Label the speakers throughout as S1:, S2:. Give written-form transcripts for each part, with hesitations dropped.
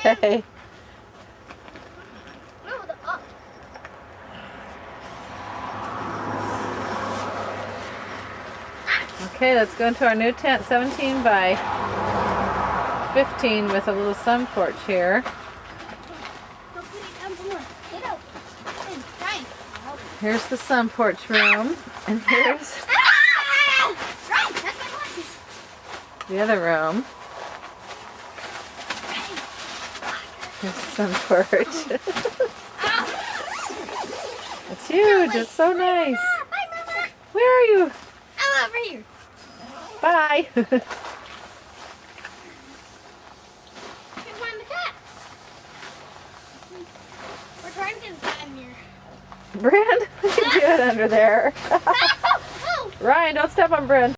S1: Okay.
S2: No, the up.
S1: Okay, let's go into our new tent, 17 by 15 with a little sun porch here.
S2: Don't put it down below. Get out. Ryan.
S1: Here's the sun porch room, and here's
S2: Ryan, that's my glasses.
S1: the other room. Here's the sun porch. It's huge. It's so nice.
S2: Bye, Mama.
S1: Where are you?
S2: I'm over here.
S1: Bye.
S2: Can't find the cat. We're trying to get the cat in here.
S1: Brand, you can do it under there.
S2: Oh!
S1: Ryan, don't step on Brand.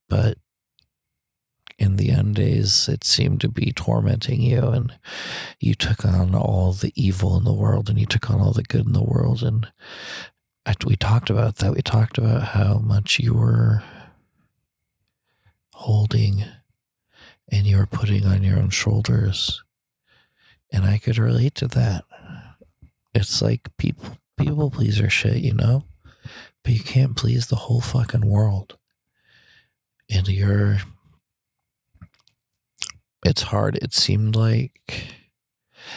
S3: But in the end days, it seemed to be tormenting you, and you took on all the evil in the world, and you took on all the good in the world, and we talked about that. We talked about how much you were holding and you were putting on your own shoulders, and I could relate to that. It's like people pleaser shit, you know? But you can't please the whole fucking world. And it's hard. It seemed like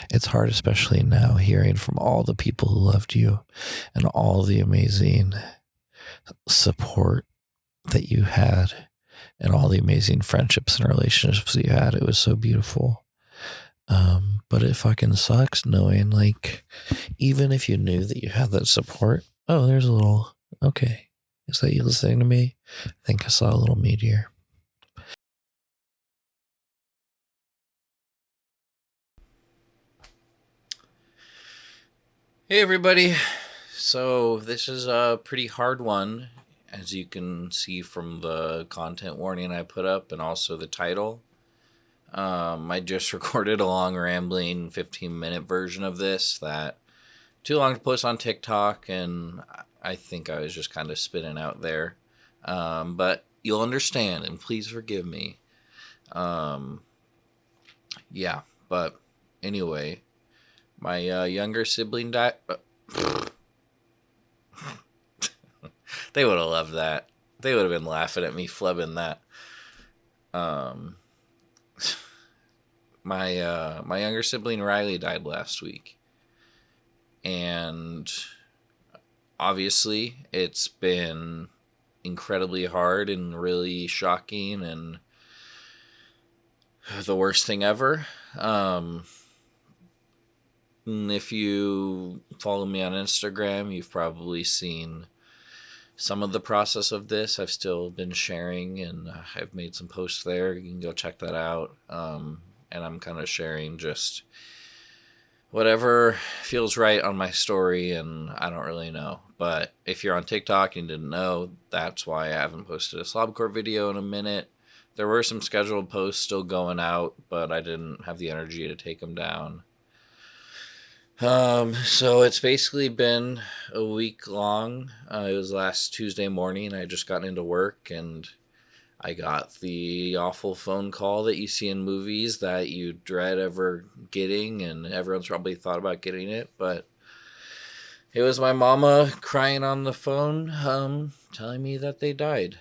S3: it's hard, especially now, hearing from all the people who loved you and all the amazing support that you had and all the amazing friendships and relationships that you had. It was so beautiful. But it fucking sucks knowing, like, even if you knew that you had that support, oh, there's a little, okay. Is that you listening to me? I think I saw a little meteor. Hey, everybody. So this is a pretty hard one, as you can see from the content warning I put up and also the title. I just recorded a long rambling 15-minute version of this that too long to post on TikTok, and I think I was just kind of spitting out there. But you'll understand, and please forgive me. Yeah, but anyway, my younger sibling died. They would have loved that. They would have been laughing at me flubbing that. My younger sibling Riley died last week, and obviously it's been incredibly hard and really shocking and the worst thing ever. If you follow me on Instagram, you've probably seen some of the process of this. I've still been sharing, and I've made some posts there. You can go check that out. And I'm kind of sharing just whatever feels right on my story, and I don't really know. But if you're on TikTok and didn't know, that's why I haven't posted a Slobcore video in a minute. There were some scheduled posts still going out, but I didn't have the energy to take them down. So it's basically been a week long. It was last Tuesday morning. I had just gotten into work, and I got the awful phone call that you see in movies that you dread ever getting, and everyone's probably thought about getting it, but it was my mama crying on the phone, telling me that they died.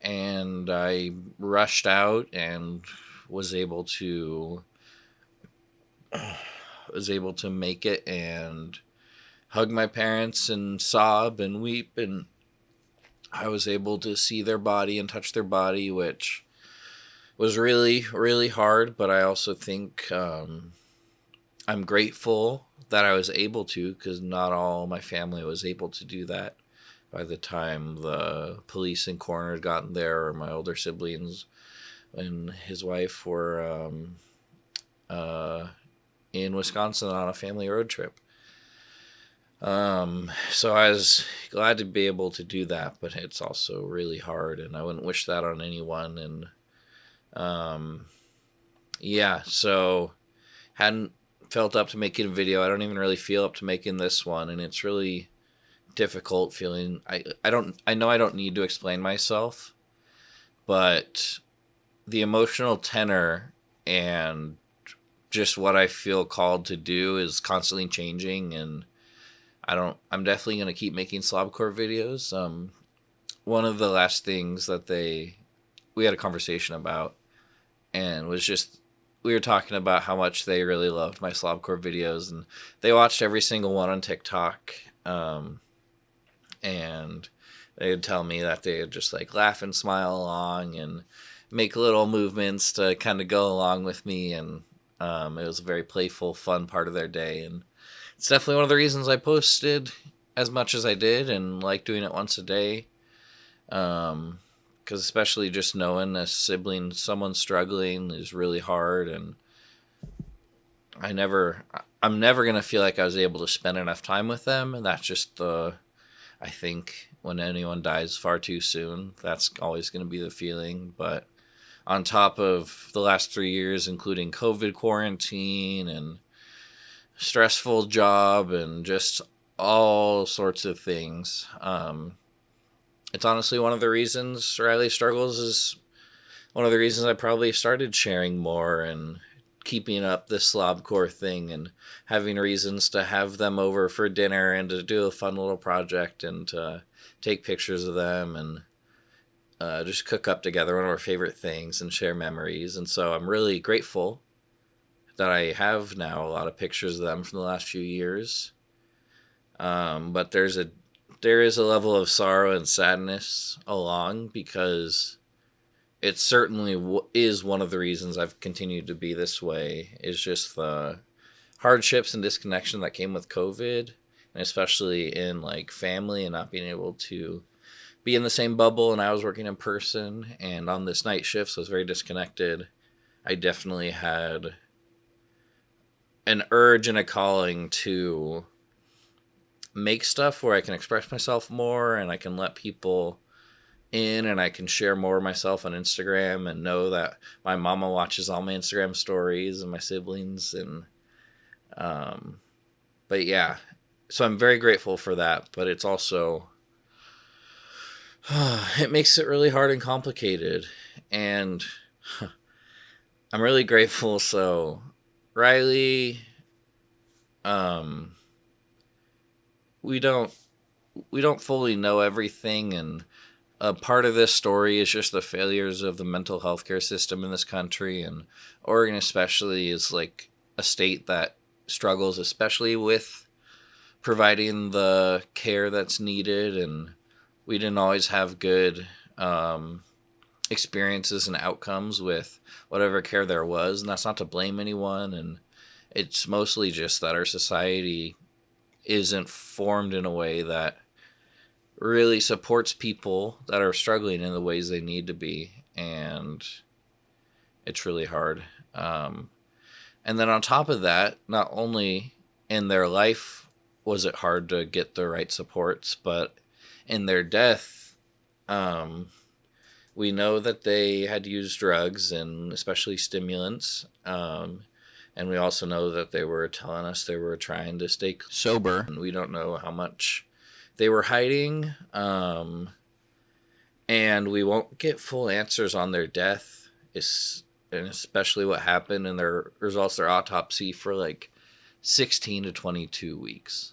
S3: And I rushed out and was able to make it and hug my parents and sob and weep, and I was able to see their body and touch their body, which was really, really hard. But I also think I'm grateful that I was able to, because not all my family was able to do that by the time the police and coroner had gotten there, or my older siblings and his wife were in Wisconsin on a family road trip. So I was glad to be able to do that, but it's also really hard, and I wouldn't wish that on anyone. And um, yeah, so hadn't felt up to making a video. I don't even really feel up to making this one, and it's really difficult feeling. I know I don't need to explain myself, but the emotional tenor and just what I feel called to do is constantly changing, and I'm definitely going to keep making slobcore videos. One of the last things that we had a conversation about, and was just, we were talking about how much they really loved my slobcore videos, and they watched every single one on TikTok. And they would tell me that they would just like laugh and smile along and make little movements to kind of go along with me. And it was a very playful, fun part of their day. And it's definitely one of the reasons I posted as much as I did and like doing it once a day. Because especially just knowing a sibling, someone struggling is really hard. And I'm never going to feel like I was able to spend enough time with them. And that's just I think when anyone dies far too soon, that's always going to be the feeling. But on top of the last 3 years, including COVID quarantine and stressful job and just all sorts of things, it's honestly one of the reasons Riley struggles is one of the reasons I probably started sharing more and keeping up this slobcore thing and having reasons to have them over for dinner and to do a fun little project and to take pictures of them and just cook up together one of our favorite things and share memories. And so I'm really grateful that I have now a lot of pictures of them from the last few years. But there is a level of sorrow and sadness along, because it certainly is one of the reasons I've continued to be this way, is just the hardships and disconnection that came with COVID, and especially in like family and not being able to be in the same bubble. And I was working in person and on this night shift, so I was very disconnected. I definitely had an urge and a calling to make stuff where I can express myself more and I can let people in and I can share more of myself on Instagram and know that my mama watches all my Instagram stories and my siblings. And but yeah, so I'm very grateful for that, but it's also it makes it really hard and complicated. And I'm really grateful. So Riley, we don't fully know everything, and a part of this story is just the failures of the mental health care system in this country, and Oregon especially is like a state that struggles especially with providing the care that's needed, and we didn't always have good experiences and outcomes with whatever care there was. And that's not to blame anyone, and it's mostly just that our society isn't formed in a way that really supports people that are struggling in the ways they need to be. And it's really hard. And then on top of that, not only in their life was it hard to get the right supports, but in their death, we know that they had used drugs and especially stimulants. And we also know that they were telling us they were trying to stay sober. And we don't know how much they were hiding. And we won't get full answers on their death, and especially what happened in their results, their autopsy, for like 16 to 22 weeks.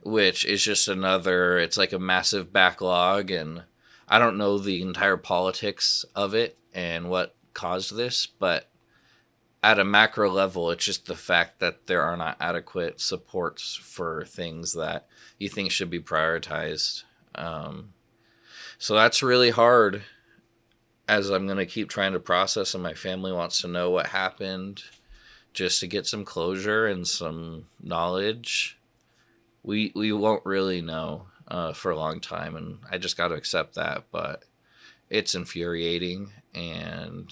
S3: Which is just it's like a massive backlog, and I don't know the entire politics of it and what caused this, but at a macro level, it's just the fact that there are not adequate supports for things that you think should be prioritized. So that's really hard, as I'm going to keep trying to process, and my family wants to know what happened just to get some closure and some knowledge. We won't really know for a long time, and I just got to accept that. But it's infuriating, and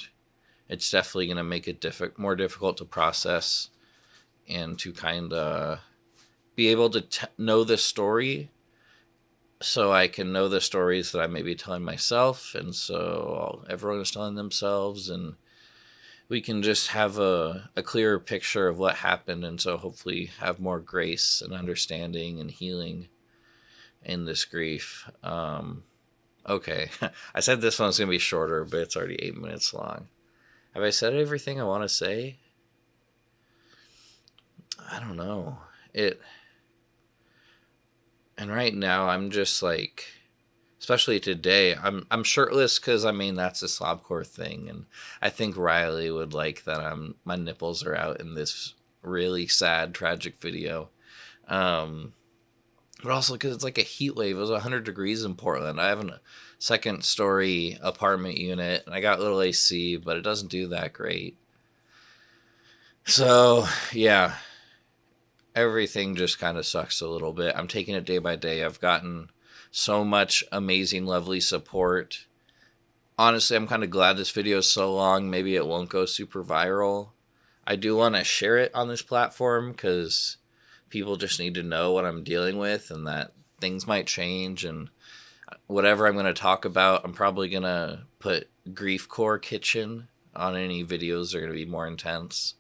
S3: it's definitely going to make it more difficult to process and to kind of be able to know this story, so I can know the stories that I may be telling myself, and so everyone is telling themselves, and we can just have a clearer picture of what happened, and so hopefully have more grace and understanding and healing in this grief. Okay, I said this one's going to be shorter, but it's already 8 minutes long. Have I said everything I want to say? I don't know. And right now I'm just like, especially today, I'm shirtless because I mean that's a slobcore thing, and I think Riley would like that my nipples are out in this really sad, tragic video. But also because it's like a heat wave. It was 100 degrees in Portland. I have a second story apartment unit, and I got little AC, but it doesn't do that great. So yeah, everything just kind of sucks a little bit. I'm taking it day by day. I've gotten so much amazing, lovely support. Honestly, I'm kind of glad this video is so long. Maybe it won't go super viral. I do want to share it on this platform because people just need to know what I'm dealing with and that things might change. And whatever I'm going to talk about, I'm probably going to put Griefcore Kitchen on any videos that are going to be more intense.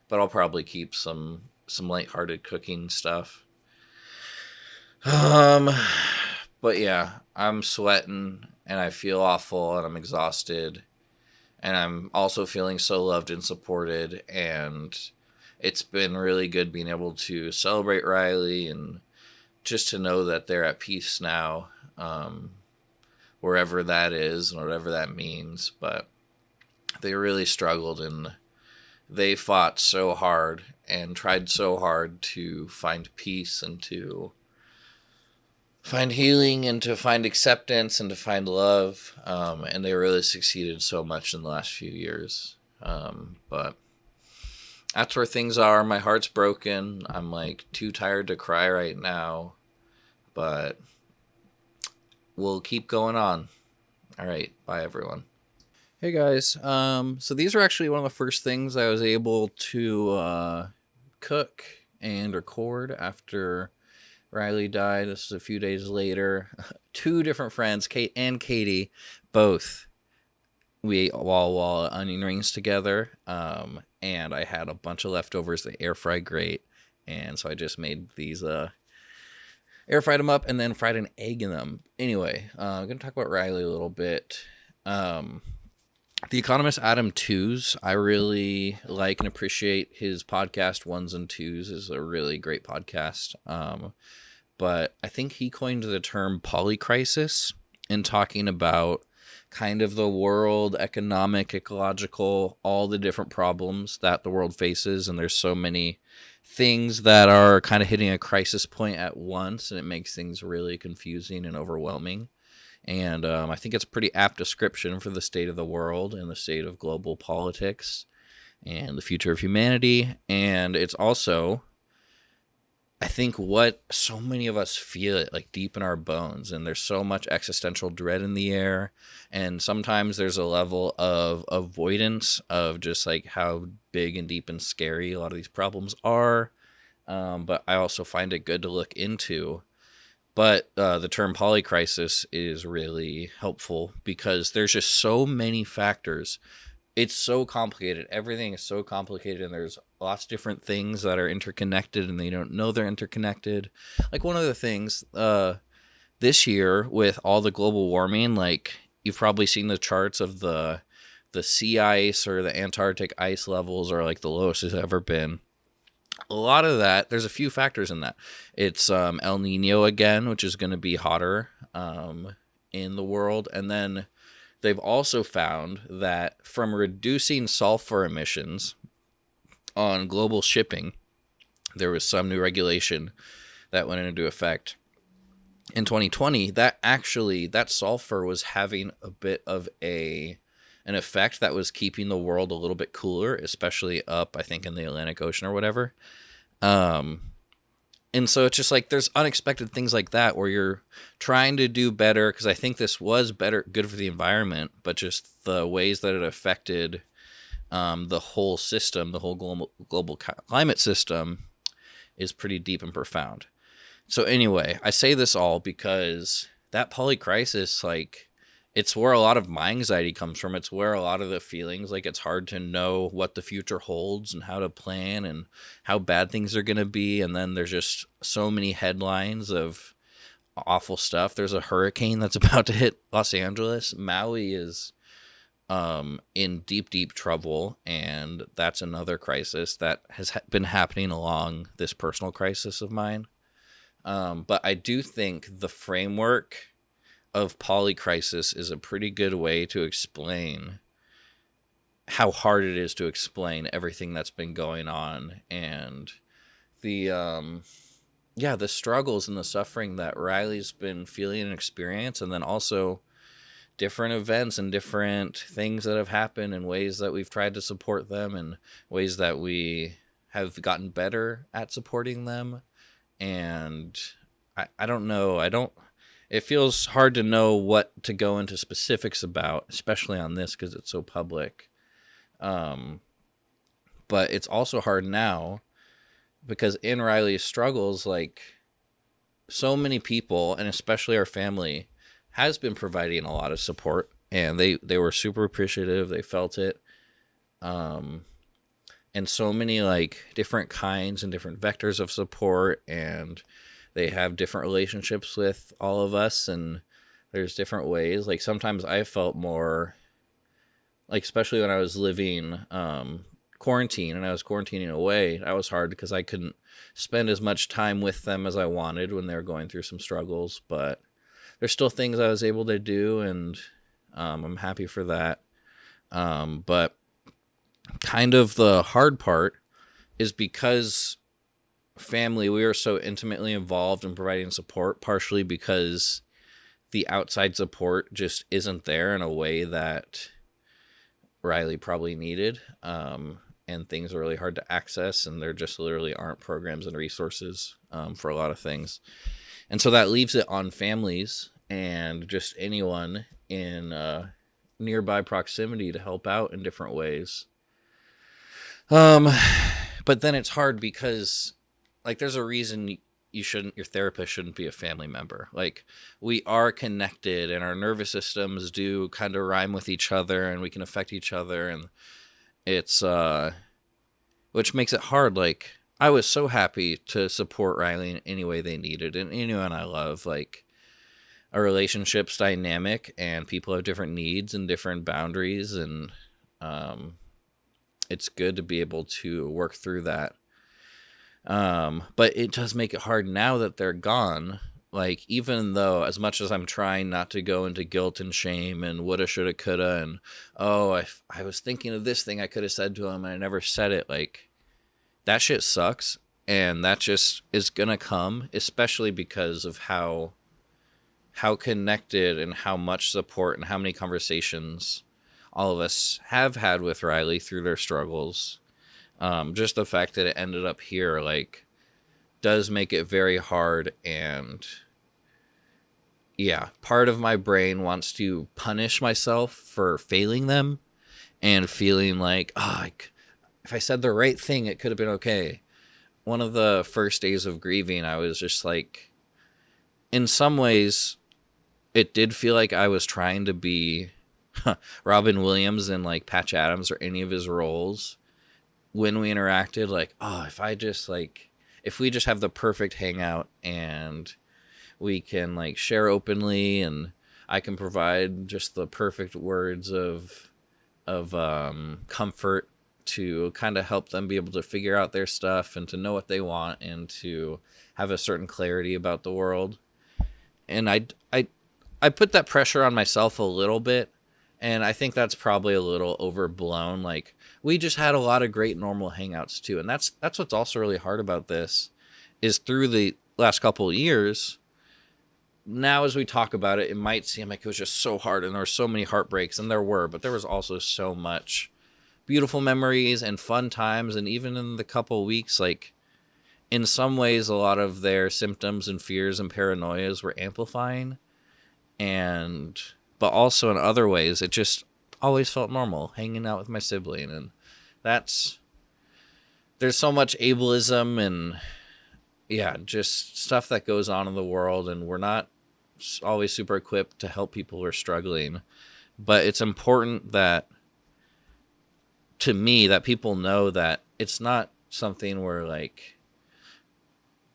S3: But I'll probably keep some lighthearted cooking stuff. But yeah, I'm sweating and I feel awful and I'm exhausted. And I'm also feeling so loved and supported. And it's been really good being able to celebrate Riley and just to know that they're at peace now, wherever that is and whatever that means. But they really struggled and they fought so hard and tried so hard to find peace and to find healing and to find acceptance and to find love. And they really succeeded so much in the last few years. But that's where things are. My heart's broken. I'm like too tired to cry right now, but we'll keep going on. All right. Bye, everyone. Hey guys. So these are actually one of the first things I was able to cook and record after Riley died. This is a few days later. Two different friends, Kate and Katie, both we ate wall onion rings together. And I had a bunch of leftovers. They air fry great, and so I just made these air fried them up and then fried an egg in them. Anyway, I'm gonna talk about Riley a little bit. The Economist Adam Tooze, I really like and appreciate his podcast. Ones and Twos is a really great podcast. But I think he coined the term polycrisis in talking about kind of the world, economic, ecological, all the different problems that the world faces. And there's so many things that are kind of hitting a crisis point at once, and it makes things really confusing and overwhelming. And I think it's a pretty apt description for the state of the world and the state of global politics and the future of humanity. And it's also, I think, what so many of us feel it like deep in our bones. And there's so much existential dread in the air. And sometimes there's a level of avoidance of just like how big and deep and scary a lot of these problems are. But I also find it good to look into. But the term polycrisis is really helpful because there's just so many factors. It's so complicated. Everything is so complicated, and there's lots of different things that are interconnected, and they don't know they're interconnected. Like one of the things this year with all the global warming, like you've probably seen the charts of the sea ice or the Antarctic ice levels are like the lowest it's ever been. A lot of that, there's a few factors in that. It's El Nino again, which is going to be hotter in the world. And then they've also found that from reducing sulfur emissions on global shipping, there was some new regulation that went into effect in 2020 that sulfur was having a bit of an effect that was keeping the world a little bit cooler, especially up, I think, in the Atlantic Ocean or whatever. And so it's just like there's unexpected things like that where you're trying to do better, because I think this was good for the environment, but just the ways that it affected the whole system, the whole global climate system, is pretty deep and profound. So anyway, I say this all because that polycrisis, like, it's where a lot of my anxiety comes from. It's where a lot of the feelings, like, it's hard to know what the future holds and how to plan and how bad things are going to be. And then there's just so many headlines of awful stuff. There's a hurricane that's about to hit Los Angeles. Maui is in deep trouble, and that's another crisis that has been happening along this personal crisis of mine. But I do think the framework of polycrisis is a pretty good way to explain how hard it is to explain everything that's been going on, and the the struggles and the suffering that Riley's been feeling and experience, and then also different events and different things that have happened and ways that we've tried to support them and ways that we have gotten better at supporting them. And I don't know. It feels hard to know what to go into specifics about, especially on this because it's so public. But it's also hard now because in Riley's struggles, like, so many people, and especially our family, has been providing a lot of support, and they were super appreciative. They felt it. And so many, like, different kinds and different vectors of support, and they have different relationships with all of us, and there's different ways. Like, sometimes I felt more, like, especially when I was living quarantine and I was quarantining away, that was hard because I couldn't spend as much time with them as I wanted when they were going through some struggles. But there's still things I was able to do, and I'm happy for that. But kind of the hard part is because family, we are so intimately involved in providing support, partially because the outside support just isn't there in a way that Riley probably needed. And things are really hard to access, and there just literally aren't programs and resources for a lot of things. And so that leaves it on families and just anyone in nearby proximity to help out in different ways. But then it's hard because, like, there's a reason your therapist shouldn't be a family member. Like, we are connected, and our nervous systems do kind of rhyme with each other, and we can affect each other, and it's which makes it hard. Like, I was so happy to support Riley in any way they needed, and anyone I love. Like, a relationship's dynamic, and people have different needs and different boundaries, and it's good to be able to work through that. But it does make it hard now that they're gone. Like, even though, as much as I'm trying not to go into guilt and shame and woulda, shoulda, coulda, and, I was thinking of this thing I could have said to him and I never said it, like, that shit sucks. And that just is gonna come, especially because of how connected and how much support and how many conversations all of us have had with Riley through their struggles. Just the fact that it ended up here, like, does make it very hard. And yeah, part of my brain wants to punish myself for failing them and feeling like, if I said the right thing, it could have been okay. One of the first days of grieving, I was just like, in some ways, it did feel like I was trying to be Robin Williams in, like, Patch Adams or any of his roles when we interacted. Like, if we just have the perfect hangout and we can, like, share openly, and I can provide just the perfect words of comfort to kind of help them be able to figure out their stuff and to know what they want and to have a certain clarity about the world. And I put that pressure on myself a little bit, and I think that's probably a little overblown. Like, we just had a lot of great normal hangouts too, and that's what's also really hard about this, is through the last couple of years, now as we talk about it, it might seem like it was just so hard and there were so many heartbreaks, and there were, but there was also so much beautiful memories and fun times. And even in the couple of weeks, like, in some ways, a lot of their symptoms and fears and paranoias were amplifying, but also in other ways, it just always felt normal hanging out with my sibling. And there's so much ableism and yeah, just stuff that goes on in the world, and we're not always super equipped to help people who are struggling. But it's important that, to me, that people know that it's not something where like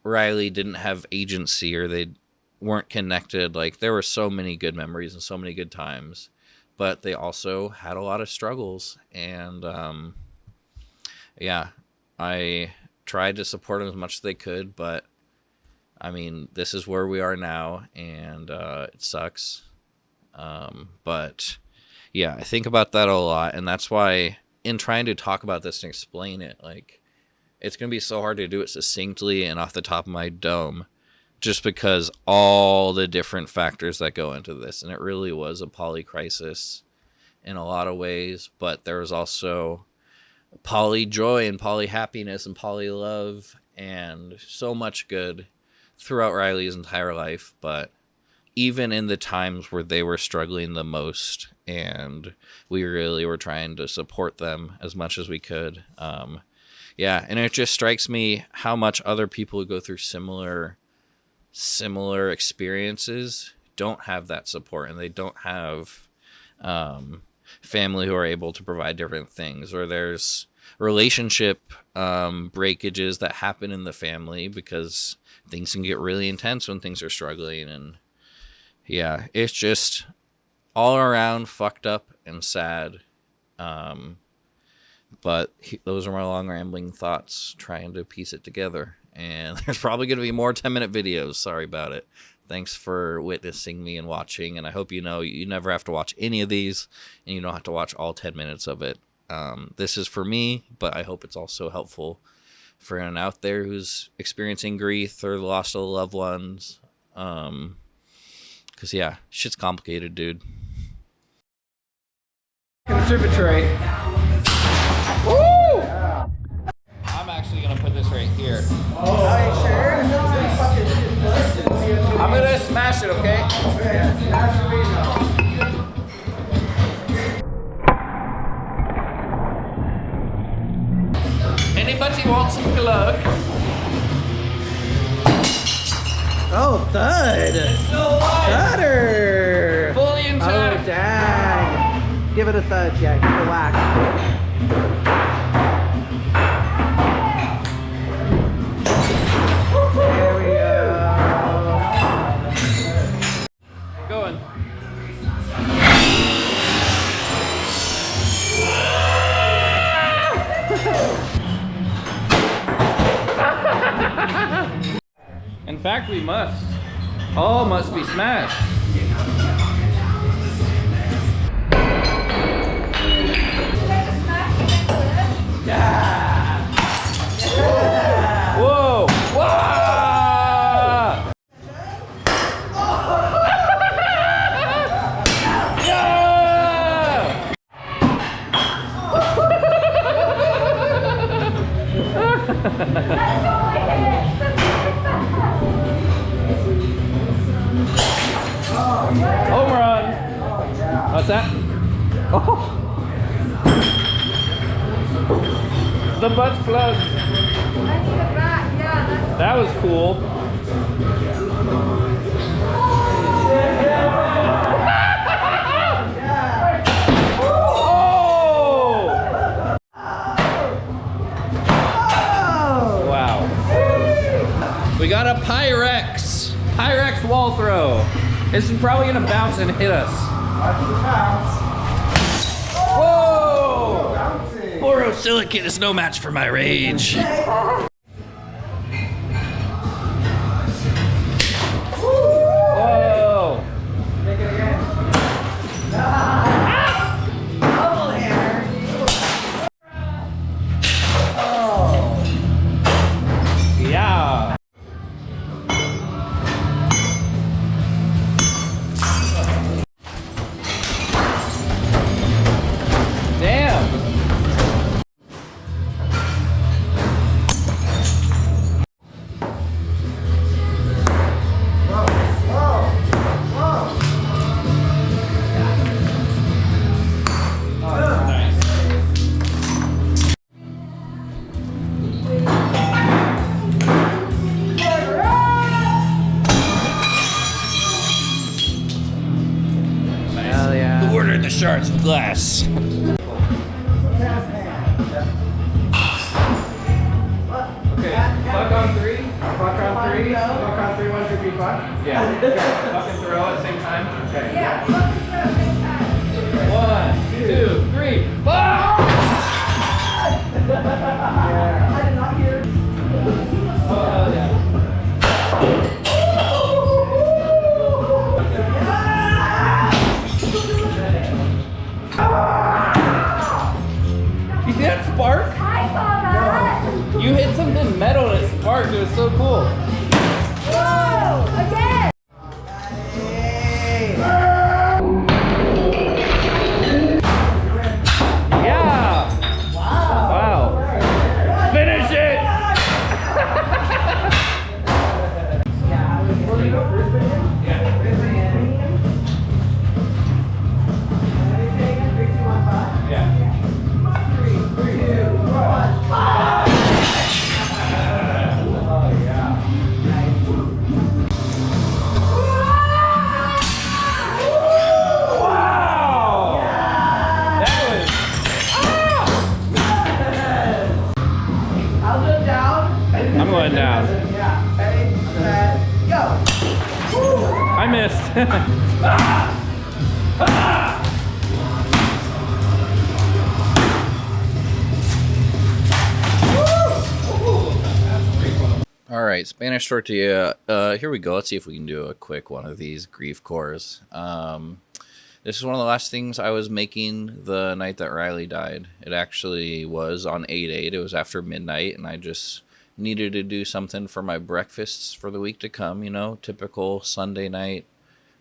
S3: Riley didn't have agency or they weren't connected. Like, there were so many good memories and so many good times, but they also had a lot of struggles. And yeah, I tried to support them as much as they could, but I mean, this is where we are now, and it sucks. But yeah, I think about that a lot, and that's why in trying to talk about this and explain it, like, it's going to be so hard to do it succinctly and off the top of my dome, just because all the different factors that go into this. And it really was a poly crisis in a lot of ways, but there was also poly joy and poly happiness and poly love and so much good throughout Riley's entire life. But even in the times where they were struggling the most and we really were trying to support them as much as we could, yeah, and it just strikes me how much other people who go through similar experiences don't have that support, and they don't have family who are able to provide different things, or there's relationship breakages that happen in the family because things can get really intense when things are struggling. And yeah, it's just all around fucked up and sad. But those are my long rambling thoughts trying to piece it together. And there's probably going to be more 10-minute videos. Sorry about it. Thanks for witnessing me and watching. And I hope you know you never have to watch any of these, and you don't have to watch all 10 minutes of it. This is for me, but I hope it's also helpful for anyone out there who's experiencing grief or the loss of loved ones. Because, yeah, shit's complicated, dude.
S4: Conservatory.
S3: Woo! I'm actually going to put this right here.
S4: Oh, are you sure?
S3: I'm going to smash it, okay? Anybody want some glug?
S4: Oh, thud. Thudder.
S3: Fully intact.
S4: Oh, dang. Give it a thud, yeah. Give it a whack. There we go.
S3: Going. In fact, we must. All must be smashed. Yeah. Whoa! Whoa! Home run! What's that? Oh! The butt's plugged. That was cool. Wow. We got a Pyrex. Pyrex wall throw. This is probably gonna bounce and hit us. Whoa! Borosilicate is no match for my rage. Whoa!
S4: Make it again. Bubble hammer. Oh.
S3: Yeah. Damn. shards of glass.
S5: Okay, fuck on three. Fuck on three. Fuck on three. 1, 2, 3, fuck. Yeah. Okay. Fuck and throw at the same time. Okay. Yeah. Fuck and throw at the same time. 1, 2, 3. Fuck! Yeah. I did not hear. Oh hell yeah. You see that spark?
S2: I saw that.
S5: You hit something metal and it sparked. It was so cool.
S2: Whoa! Again.
S5: Yeah! Wow! Finish it! I'm going down.
S4: Yeah. Ready, set, go.
S5: I missed.
S3: All right, Spanish tortilla. Here we go. Let's see if we can do a quick one of these Griefcores. This is one of the last things I was making the night that Riley died. It actually was on 8/8. It was after midnight, and I just needed to do something for my breakfasts for the week to come, you know, typical Sunday night.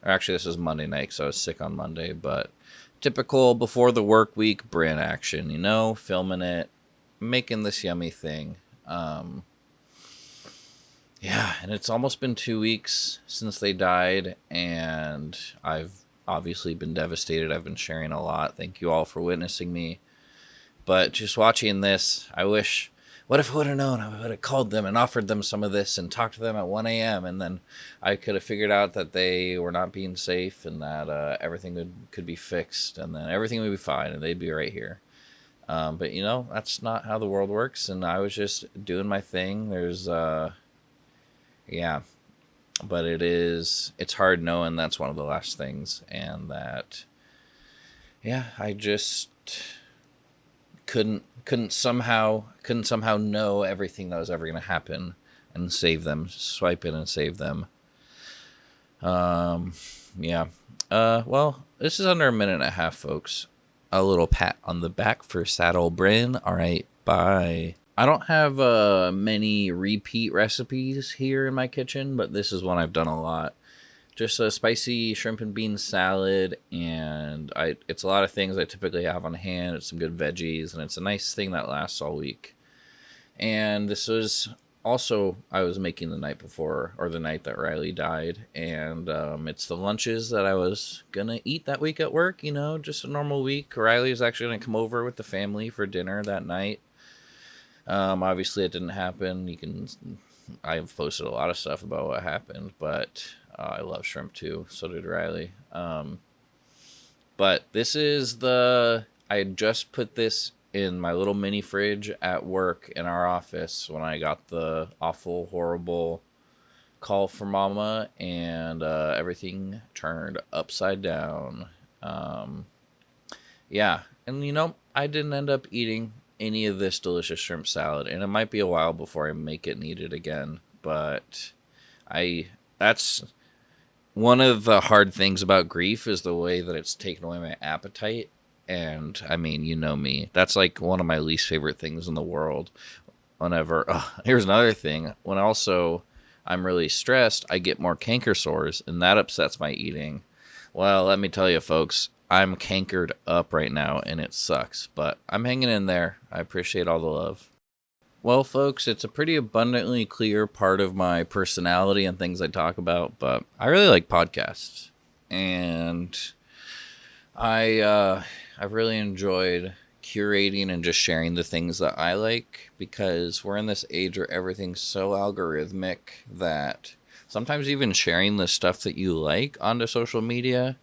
S3: Or actually, this is Monday night because I was sick on Monday, but typical before the work week Bryn action, you know, filming it, making this yummy thing. Yeah, and it's almost been 2 weeks since they died, and I've obviously been devastated. I've been sharing a lot. Thank you all for witnessing me. But just watching this, I wish, what if I would have known? I would have called them and offered them some of this and talked to them at 1 a.m. And then I could have figured out that they were not being safe and that everything could be fixed and then everything would be fine and they'd be right here. But, you know, that's not how the world works. And I was just doing my thing. Yeah, but it's hard knowing that's one of the last things, and that, yeah, I just couldn't somehow know everything that was ever going to happen and save them, swipe in and save them. Yeah. Well, this is under a minute and a half, folks. A little pat on the back for Saddle Bryn. All right, bye. I don't have many repeat recipes here in my kitchen, but this is one I've done a lot. Just a spicy shrimp and bean salad, and it's a lot of things I typically have on hand. It's some good veggies, and it's a nice thing that lasts all week. And this was also I was making the night before, or the night that Riley died, and it's the lunches that I was gonna eat that week at work. You know, just a normal week. Riley was actually gonna come over with the family for dinner that night. Obviously it didn't happen. I've posted a lot of stuff about what happened, but I love shrimp too. So did Riley. But this is I had just put this in my little mini fridge at work in our office when I got the awful, horrible call from Mama, and everything turned upside down. Yeah. And you know, I didn't end up eating any of this delicious shrimp salad, and it might be a while before I make it and eat it again, but that's one of the hard things about grief is the way that it's taken away my appetite. And I mean, you know me, that's like one of my least favorite things in the world. Here's another thing, when also I'm really stressed, I get more canker sores, and that upsets my eating. Well, let me tell you folks, I'm cankered up right now, and it sucks, but I'm hanging in there. I appreciate all the love. Well, folks, it's a pretty abundantly clear part of my personality and things I talk about, but I really like podcasts, and I've really enjoyed curating and just sharing the things that I like, because we're in this age where everything's so algorithmic that sometimes even sharing the stuff that you like onto social media,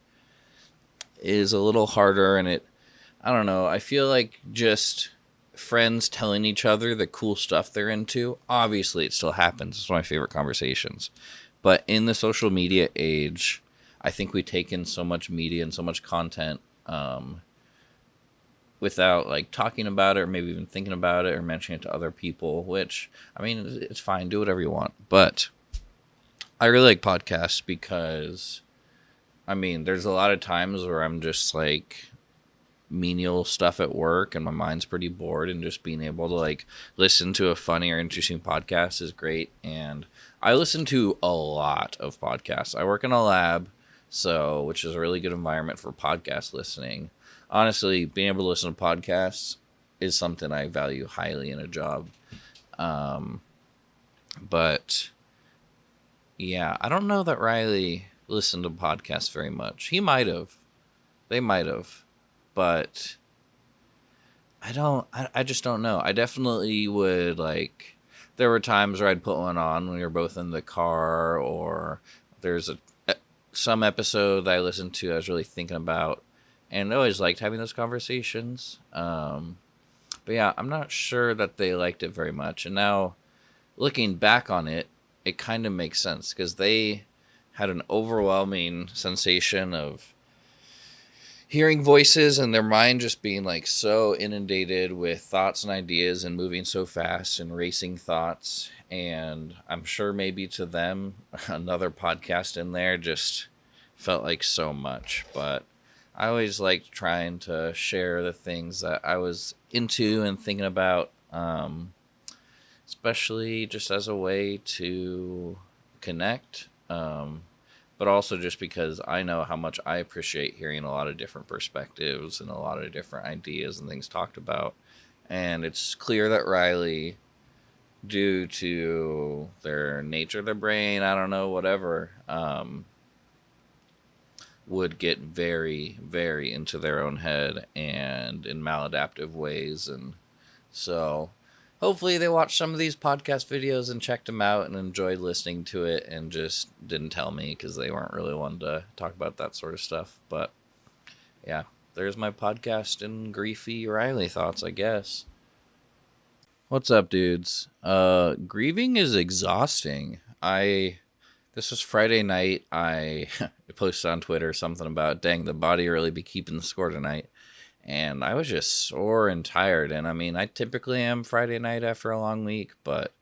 S3: is a little harder, and I don't know, I feel like just friends telling each other the cool stuff they're into, obviously it still happens. It's one of my favorite conversations. But in the social media age, I think we take in so much media and so much content without like talking about it or maybe even thinking about it or mentioning it to other people, which, I mean, it's fine. Do whatever you want. But I really like podcasts because, I mean, there's a lot of times where I'm just like menial stuff at work and my mind's pretty bored, and just being able to like listen to a funny or interesting podcast is great. And I listen to a lot of podcasts. I work in a lab, so which is a really good environment for podcast listening. Honestly, being able to listen to podcasts is something I value highly in a job. But yeah, I don't know that Riley listened to podcasts very much. He might have. They might have. But I just don't know. I definitely would, like, there were times where I'd put one on when we were both in the car, or there's some episode that I listened to I was really thinking about, and I always liked having those conversations. But yeah, I'm not sure that they liked it very much. And now, looking back on it, it kind of makes sense, because they had an overwhelming sensation of hearing voices and their mind just being like so inundated with thoughts and ideas and moving so fast and racing thoughts. And I'm sure maybe to them, another podcast in there just felt like so much. But I always liked trying to share the things that I was into and thinking about, especially just as a way to connect. But also just because I know how much I appreciate hearing a lot of different perspectives and a lot of different ideas and things talked about. And it's clear that Riley, due to their nature of their brain, I don't know, whatever, would get very, very into their own head and in maladaptive ways. And so hopefully they watched some of these podcast videos and checked them out and enjoyed listening to it and just didn't tell me, because they weren't really one to talk about that sort of stuff. But yeah, there's my podcast and griefy Riley thoughts, I guess. What's up, dudes? Grieving is exhausting. This was Friday night. I posted on Twitter something about, dang, the body really be keeping the score tonight. And I was just sore and tired. And I mean, I typically am Friday night after a long week, but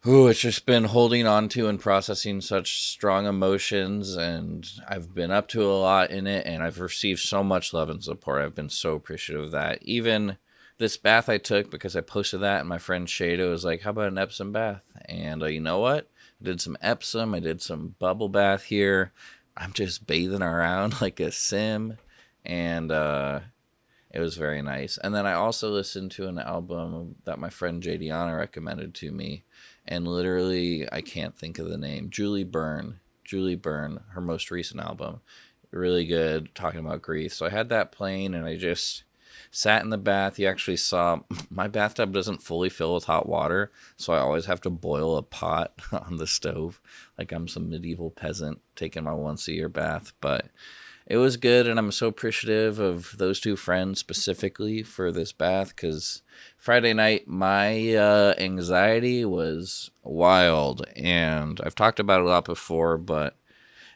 S3: it's just been holding on to and processing such strong emotions. And I've been up to a lot in it, and I've received so much love and support. I've been so appreciative of that. Even this bath I took, because I posted that, and my friend Shada was like, how about an Epsom bath? And you know what? I did some Epsom. I did some bubble bath here. I'm just bathing around like a sim. And it was very nice. And then I also listened to an album that my friend Jadiana recommended to me. And literally, I can't think of the name. Julie Byrne, her most recent album. Really good, talking about grief. So I had that playing, and I just sat in the bath. You actually saw my bathtub doesn't fully fill with hot water, so I always have to boil a pot on the stove, like I'm some medieval peasant taking my once-a-year bath. But it was good, and I'm so appreciative of those two friends specifically for this bath, because Friday night, my anxiety was wild, and I've talked about it a lot before, but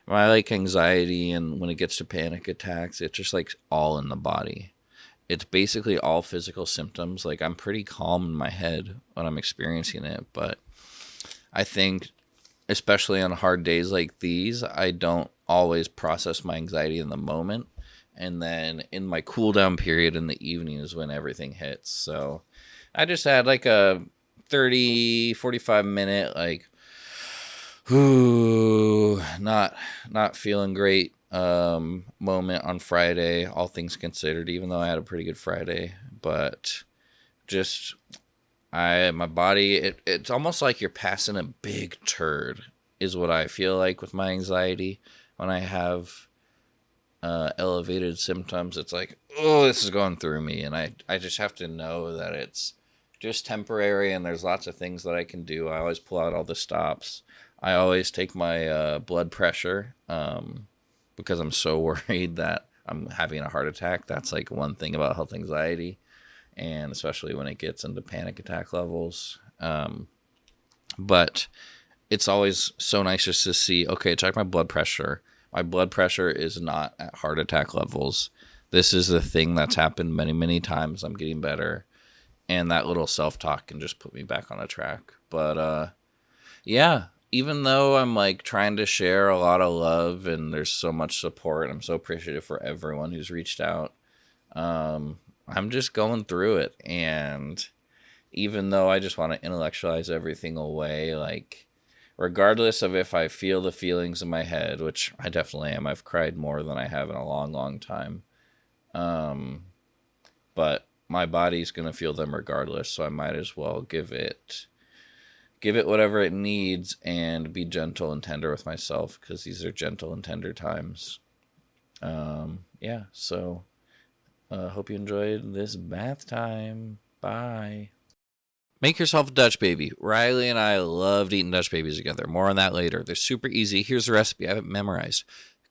S3: my anxiety, and when it gets to panic attacks, it's just like all in the body. It's basically all physical symptoms. Like, I'm pretty calm in my head when I'm experiencing it, but I think, especially on hard days like these, I don't always process my anxiety in the moment. And then in my cool down period in the evening is when everything hits. So I just had like a 45 minute, like, not feeling great moment on Friday, all things considered, even though I had a pretty good Friday. But just my body, it's almost like you're passing a big turd is what I feel like with my anxiety. When I have elevated symptoms, it's like, oh, this is going through me. And I just have to know that it's just temporary, and there's lots of things that I can do. I always pull out all the stops. I always take my blood pressure because I'm so worried that I'm having a heart attack. That's like one thing about health anxiety, and especially when it gets into panic attack levels. But it's always so nice just to see, okay, check my blood pressure. My blood pressure is not at heart attack levels. This is the thing that's happened many, many times. I'm getting better. And that little self-talk can just put me back on a track. But, yeah, even though I'm like trying to share a lot of love and there's so much support, I'm so appreciative for everyone who's reached out. I'm just going through it. And even though I just want to intellectualize everything away, like, regardless of if I feel the feelings in my head, which I definitely am, I've cried more than I have in a long, long time. But my body's going to feel them regardless, so I might as well give it whatever it needs and be gentle and tender with myself, because these are gentle and tender times. Yeah, so hope you enjoyed this bath time. Bye. Make yourself a Dutch baby. Riley and I loved eating Dutch babies together. More on that later. They're super easy. Here's the recipe. I have it memorized.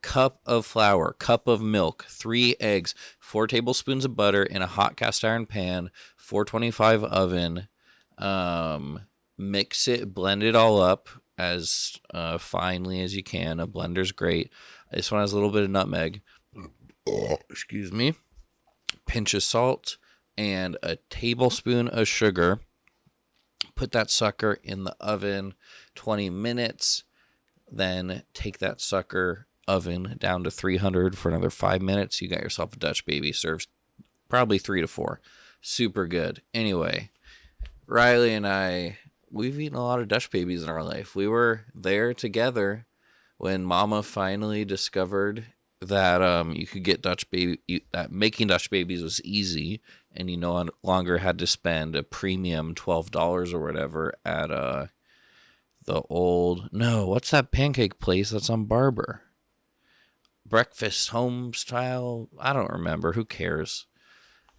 S3: Cup of flour, cup of milk, 3 eggs, 4 tablespoons of butter in a hot cast iron pan, 425 oven. Mix it, blend it all up as finely as you can. A blender's great. This one has a little bit of nutmeg. Excuse me. Pinch of salt and a tablespoon of sugar. Put that sucker in the oven 20 minutes. Then take that sucker oven down to 300 for another 5 minutes. You got yourself a Dutch baby. Serves probably 3 to 4. Super good. Anyway, Riley and I, we've eaten a lot of Dutch babies in our life. We were there together when Mama finally discovered that you could get that making Dutch babies was easy, and you no longer had to spend a premium $12 or whatever at what's that pancake place that's on Barber? Breakfast home style? I don't remember. Who cares?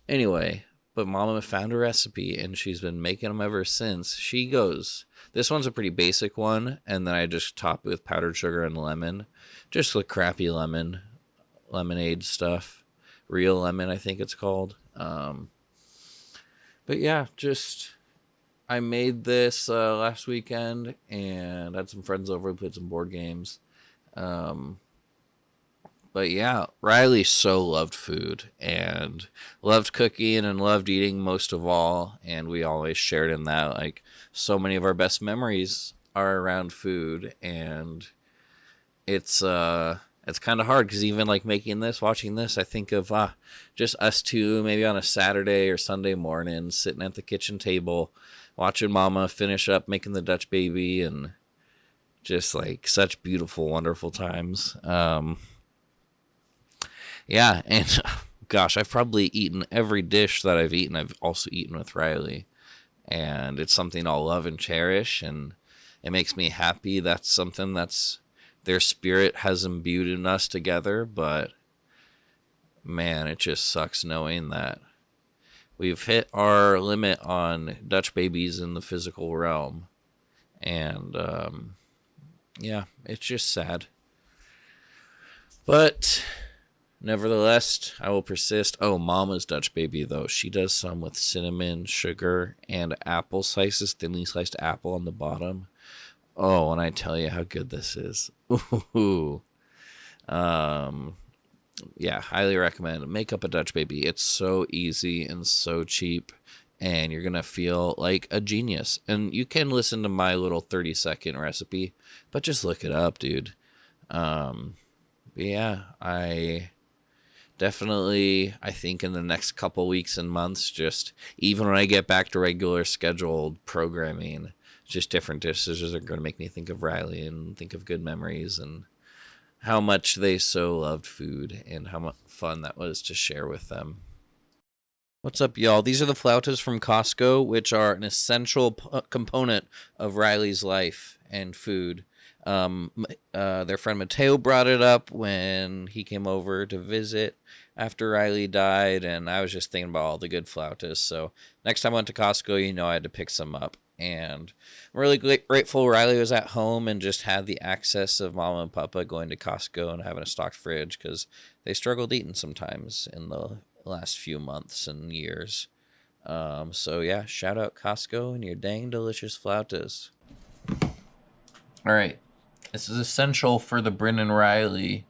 S3: Anyway, but Mama found a recipe and she's been making them ever since. She goes, this one's a pretty basic one, and then I just top it with powdered sugar and lemon. Just the crappy lemonade stuff. Real lemon, I think it's called. But yeah, I made this last weekend and had some friends over and played some board games. But yeah, Riley so loved food and loved cooking and loved eating most of all. And we always shared in that, like, so many of our best memories are around food. And it's kind of hard because even like watching this, I think of just us two, maybe on a Saturday or Sunday morning, sitting at the kitchen table, watching Mama finish up making the Dutch baby, and just like such beautiful, wonderful times. Yeah, and gosh, I've probably eaten every dish that I've eaten. I've also eaten with Riley, and it's something I'll love and cherish, and it makes me happy. That's something that's their spirit has imbued in us together. But man, it just sucks knowing that we've hit our limit on Dutch babies in the physical realm, and yeah, it's just sad. But nevertheless, I will persist. Oh, Mama's Dutch baby, though. She does some with cinnamon, sugar, and apple slices, thinly sliced apple on the bottom. Oh, and I tell you how good this is. Ooh. Yeah, highly recommend. Make up a Dutch baby. It's so easy and so cheap, and you're going to feel like a genius. And you can listen to my little 30-second recipe, but just look it up, dude. Yeah, I think in the next couple weeks and months, just even when I get back to regular scheduled programming, just different dishes are going to make me think of Riley and think of good memories and how much they so loved food and how much fun that was to share with them. What's up, y'all? These are the flautas from Costco, which are an essential component of Riley's life and food. Their friend Mateo brought it up when he came over to visit. after Riley died, and I was just thinking about all the good flautas. So next time I went to Costco, I had to pick some up. And I'm really grateful Riley was at home and just had the access of Mama and Papa going to Costco and having a stocked fridge, because they struggled eating sometimes in the last few months and years. So yeah, shout out Costco and your dang delicious flautas. All right, this is essential for the Bryn and Riley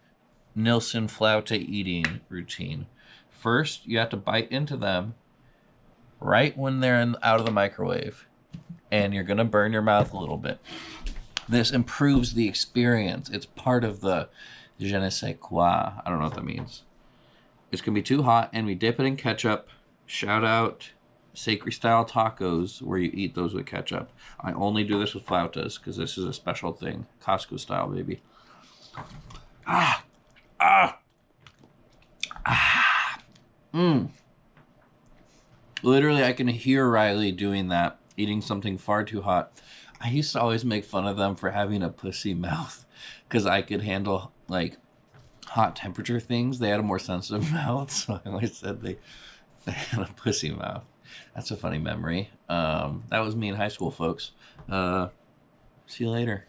S3: Nilsson flauta eating routine. First, you have to bite into them right when they're out of the microwave, and you're gonna burn your mouth a little bit. This improves the experience. It's part of the je ne sais quoi. I don't know what that means. It's gonna be too hot, and we dip it in ketchup. Shout out Sacred Style Tacos, where you eat those with ketchup. I only do this with flautas because this is a special thing. Costco style, baby. Literally, I can hear Riley doing that, eating something far too hot. I used to always make fun of them for having a pussy mouth because I could handle, like, hot temperature things. They had a more sensitive mouth, so I always said they had a pussy mouth. That's a funny memory. That was me in high school, folks. See you later.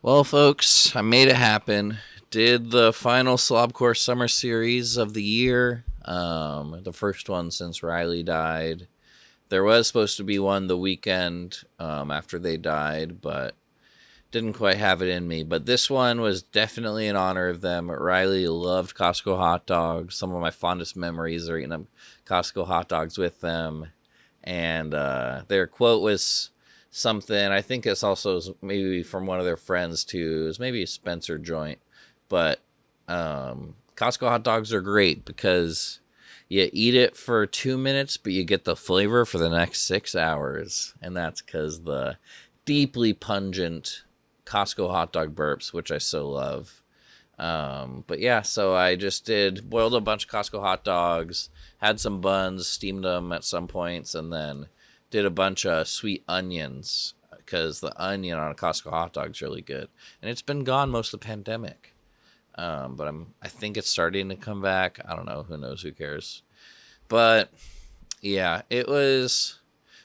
S3: Well, folks, I made it happen. Did the final Slobcore Summer Series of the year. The first one since Riley died. There was supposed to be one the weekend after they died, but didn't quite have it in me. But this one was definitely in honor of them. Riley loved Costco hot dogs. Some of my fondest memories are eating Costco hot dogs with them. And their quote was something, I think it's also maybe from one of their friends too. It was maybe a Spencer joint. But Costco hot dogs are great because you eat it for 2 minutes, but you get the flavor for the next 6 hours. And that's because the deeply pungent Costco hot dog burps, which I so love. But yeah, so I just boiled a bunch of Costco hot dogs, had some buns, steamed them at some points, and then did a bunch of sweet onions because the onion on a Costco hot dog is really good. And it's been gone most of the pandemic. But I think it's starting to come back. I don't know. Who knows? Who cares? But yeah, it was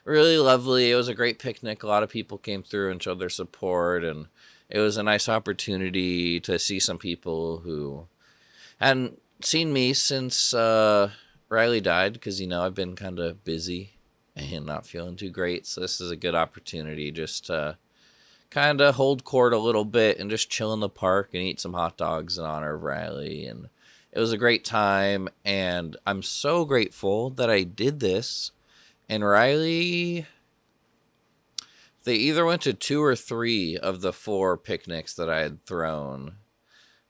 S3: really lovely. It was a great picnic. A lot of people came through and showed their support, and it was a nice opportunity to see some people who hadn't seen me since Riley died, because I've been kind of busy and not feeling too great. So this is a good opportunity just to kind of hold court a little bit and just chill in the park and eat some hot dogs in honor of Riley. And it was a great time, and I'm so grateful that I did this. And Riley, they either went to 2 or 3 of the 4 picnics that I had thrown.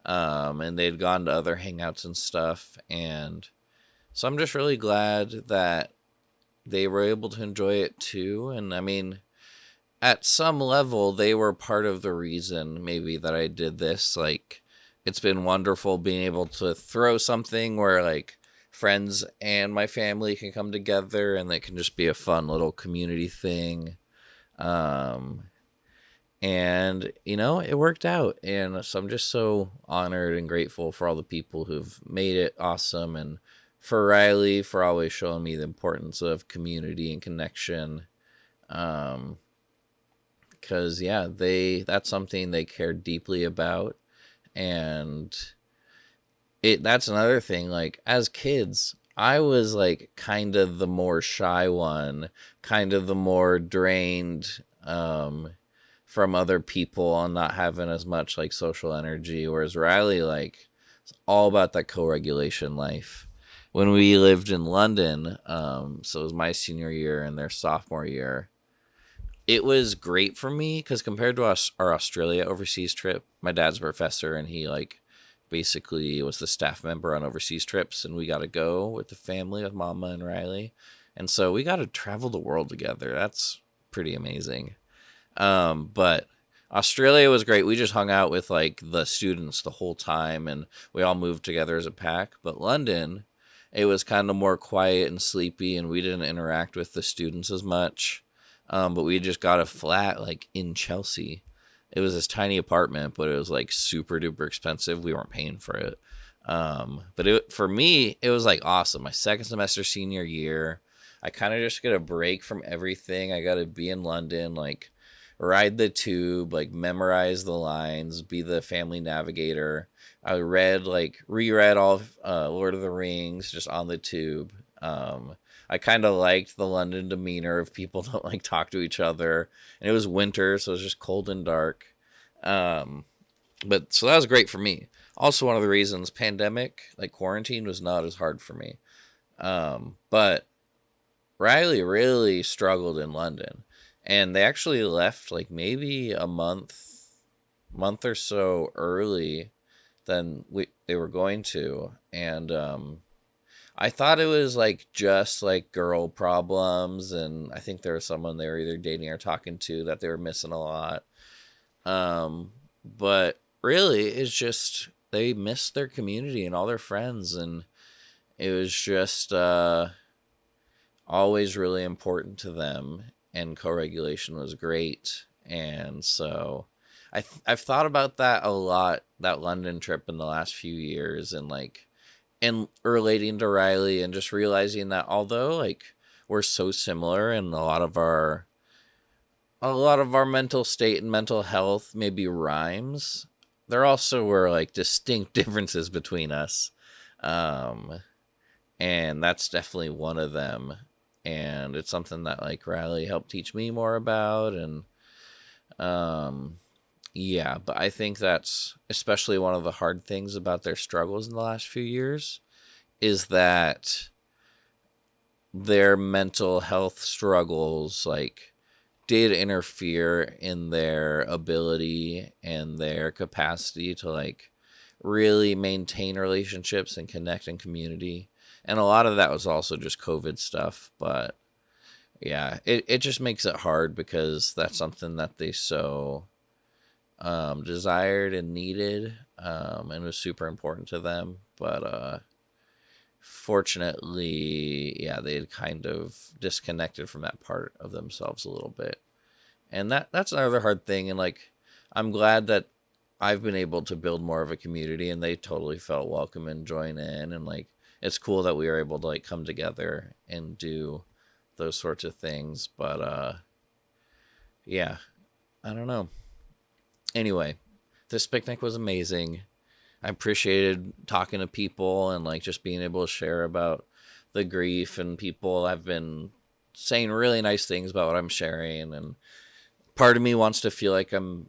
S3: And they'd gone to other hangouts and stuff. And so I'm just really glad that they were able to enjoy it too. And I mean, at some level, they were part of the reason maybe that I did this. Like, it's been wonderful being able to throw something where, like, friends and my family can come together and they can just be a fun little community thing. And, it worked out. And so I'm just so honored and grateful for all the people who've made it awesome. And for Riley, for always showing me the importance of community and connection. Because, yeah, that's something they cared deeply about. And that's another thing. Like, as kids, I was, like, kind of the more shy one, kind of the more drained from other people and not having as much, like, social energy. Whereas Riley, like, it's all about that co-regulation life. When we lived in London, so it was my senior year and their sophomore year, it was great for me because compared to our Australia overseas trip, my dad's a professor and he, like, basically was the staff member on overseas trips, and we got to go with the family, with Mama and Riley. And so we got to travel the world together. That's pretty amazing. But Australia was great. We just hung out with, like, the students the whole time, and we all moved together as a pack. But London, it was kind of more quiet and sleepy, and we didn't interact with the students as much. But we just got a flat, like, in Chelsea. It was this tiny apartment, but it was, like, super duper expensive. We weren't paying for it. But for me, it was like awesome. My second semester senior year, I kind of just get a break from everything. I got to be in London, like ride the tube, like memorize the lines, be the family navigator. I reread all of Lord of the Rings just on the tube. I kind of liked the London demeanor of people don't like talk to each other, and it was winter, so it was just cold and dark. But so that was great for me. Also, one of the reasons pandemic, like quarantine, was not as hard for me. But Riley really struggled in London, and they actually left like maybe a month or so early than they were going to. And I thought it was like just like girl problems, and I think there was someone they were either dating or talking to that they were missing a lot. But really, it's just they missed their community and all their friends, and it was just always really important to them, and co-regulation was great. And so I've thought about that a lot, that London trip in the last few years, and relating to Riley, and just realizing that although like we're so similar in a lot of our mental state and mental health maybe rhymes, there also were like distinct differences between us. And that's definitely one of them. And it's something that like Riley helped teach me more about. And yeah, but I think that's especially one of the hard things about their struggles in the last few years is that their mental health struggles like did interfere in their ability and their capacity to like really maintain relationships and connect in community. And a lot of that was also just COVID stuff. But yeah, it just makes it hard because that's something that they so desired and needed, and was super important to them. But fortunately, yeah, they had kind of disconnected from that part of themselves a little bit. And that's another hard thing. And like, I'm glad that I've been able to build more of a community, and they totally felt welcome and join in. And like, it's cool that we were able to like come together and do those sorts of things. But yeah, I don't know. Anyway, this picnic was amazing. I appreciated talking to people and like just being able to share about the grief, and people have been saying really nice things about what I'm sharing. And part of me wants to feel like I'm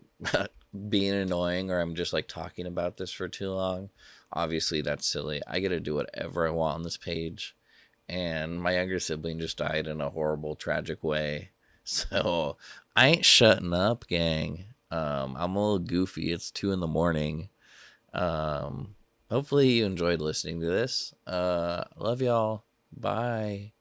S3: being annoying or I'm just like talking about this for too long. Obviously that's silly. I get to do whatever I want on this page. And my younger sibling just died in a horrible, tragic way. So I ain't shutting up, gang. I'm a little goofy. It's 2 a.m. Hopefully you enjoyed listening to this. Love y'all. Bye.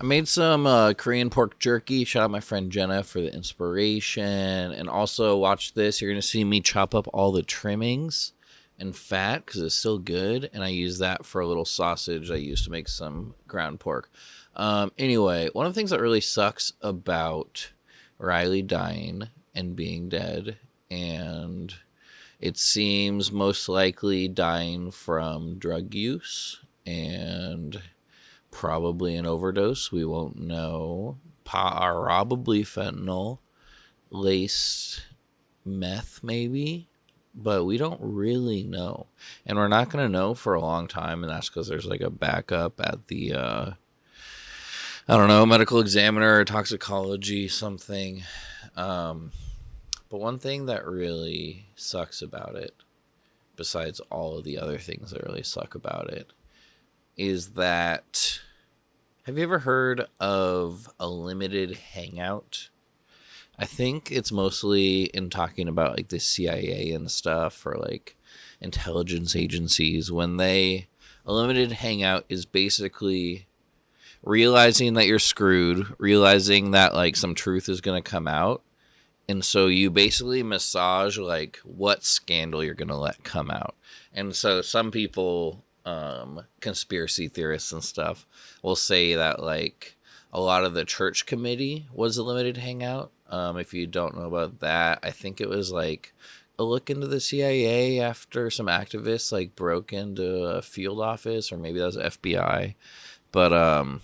S3: I made some Korean pork jerky. Shout out my friend Jenna for the inspiration. And also watch this. You're going to see me chop up all the trimmings and fat because it's still good. And I use that for a little sausage I used to make some ground pork. Anyway, one of the things that really sucks about Riley dying and being dead, and it seems most likely dying from drug use and probably an overdose. We won't know. Probably fentanyl, laced meth maybe, but we don't really know. And we're not going to know for a long time, and that's because there's like a backup at the, I don't know, medical examiner or toxicology, something. But one thing that really sucks about it, besides all of the other things that really suck about it, is that, have you ever heard of a limited hangout? I think it's mostly in talking about like the CIA and stuff, or like intelligence agencies, when a limited hangout is basically realizing that you're screwed, realizing that like some truth is going to come out. And so you basically massage like what scandal you're going to let come out. And so some people, conspiracy theorists and stuff, will say that like a lot of the church committee was a limited hangout. If you don't know about that, I think it was like a look into the CIA after some activists like broke into a field office, or maybe that was FBI. But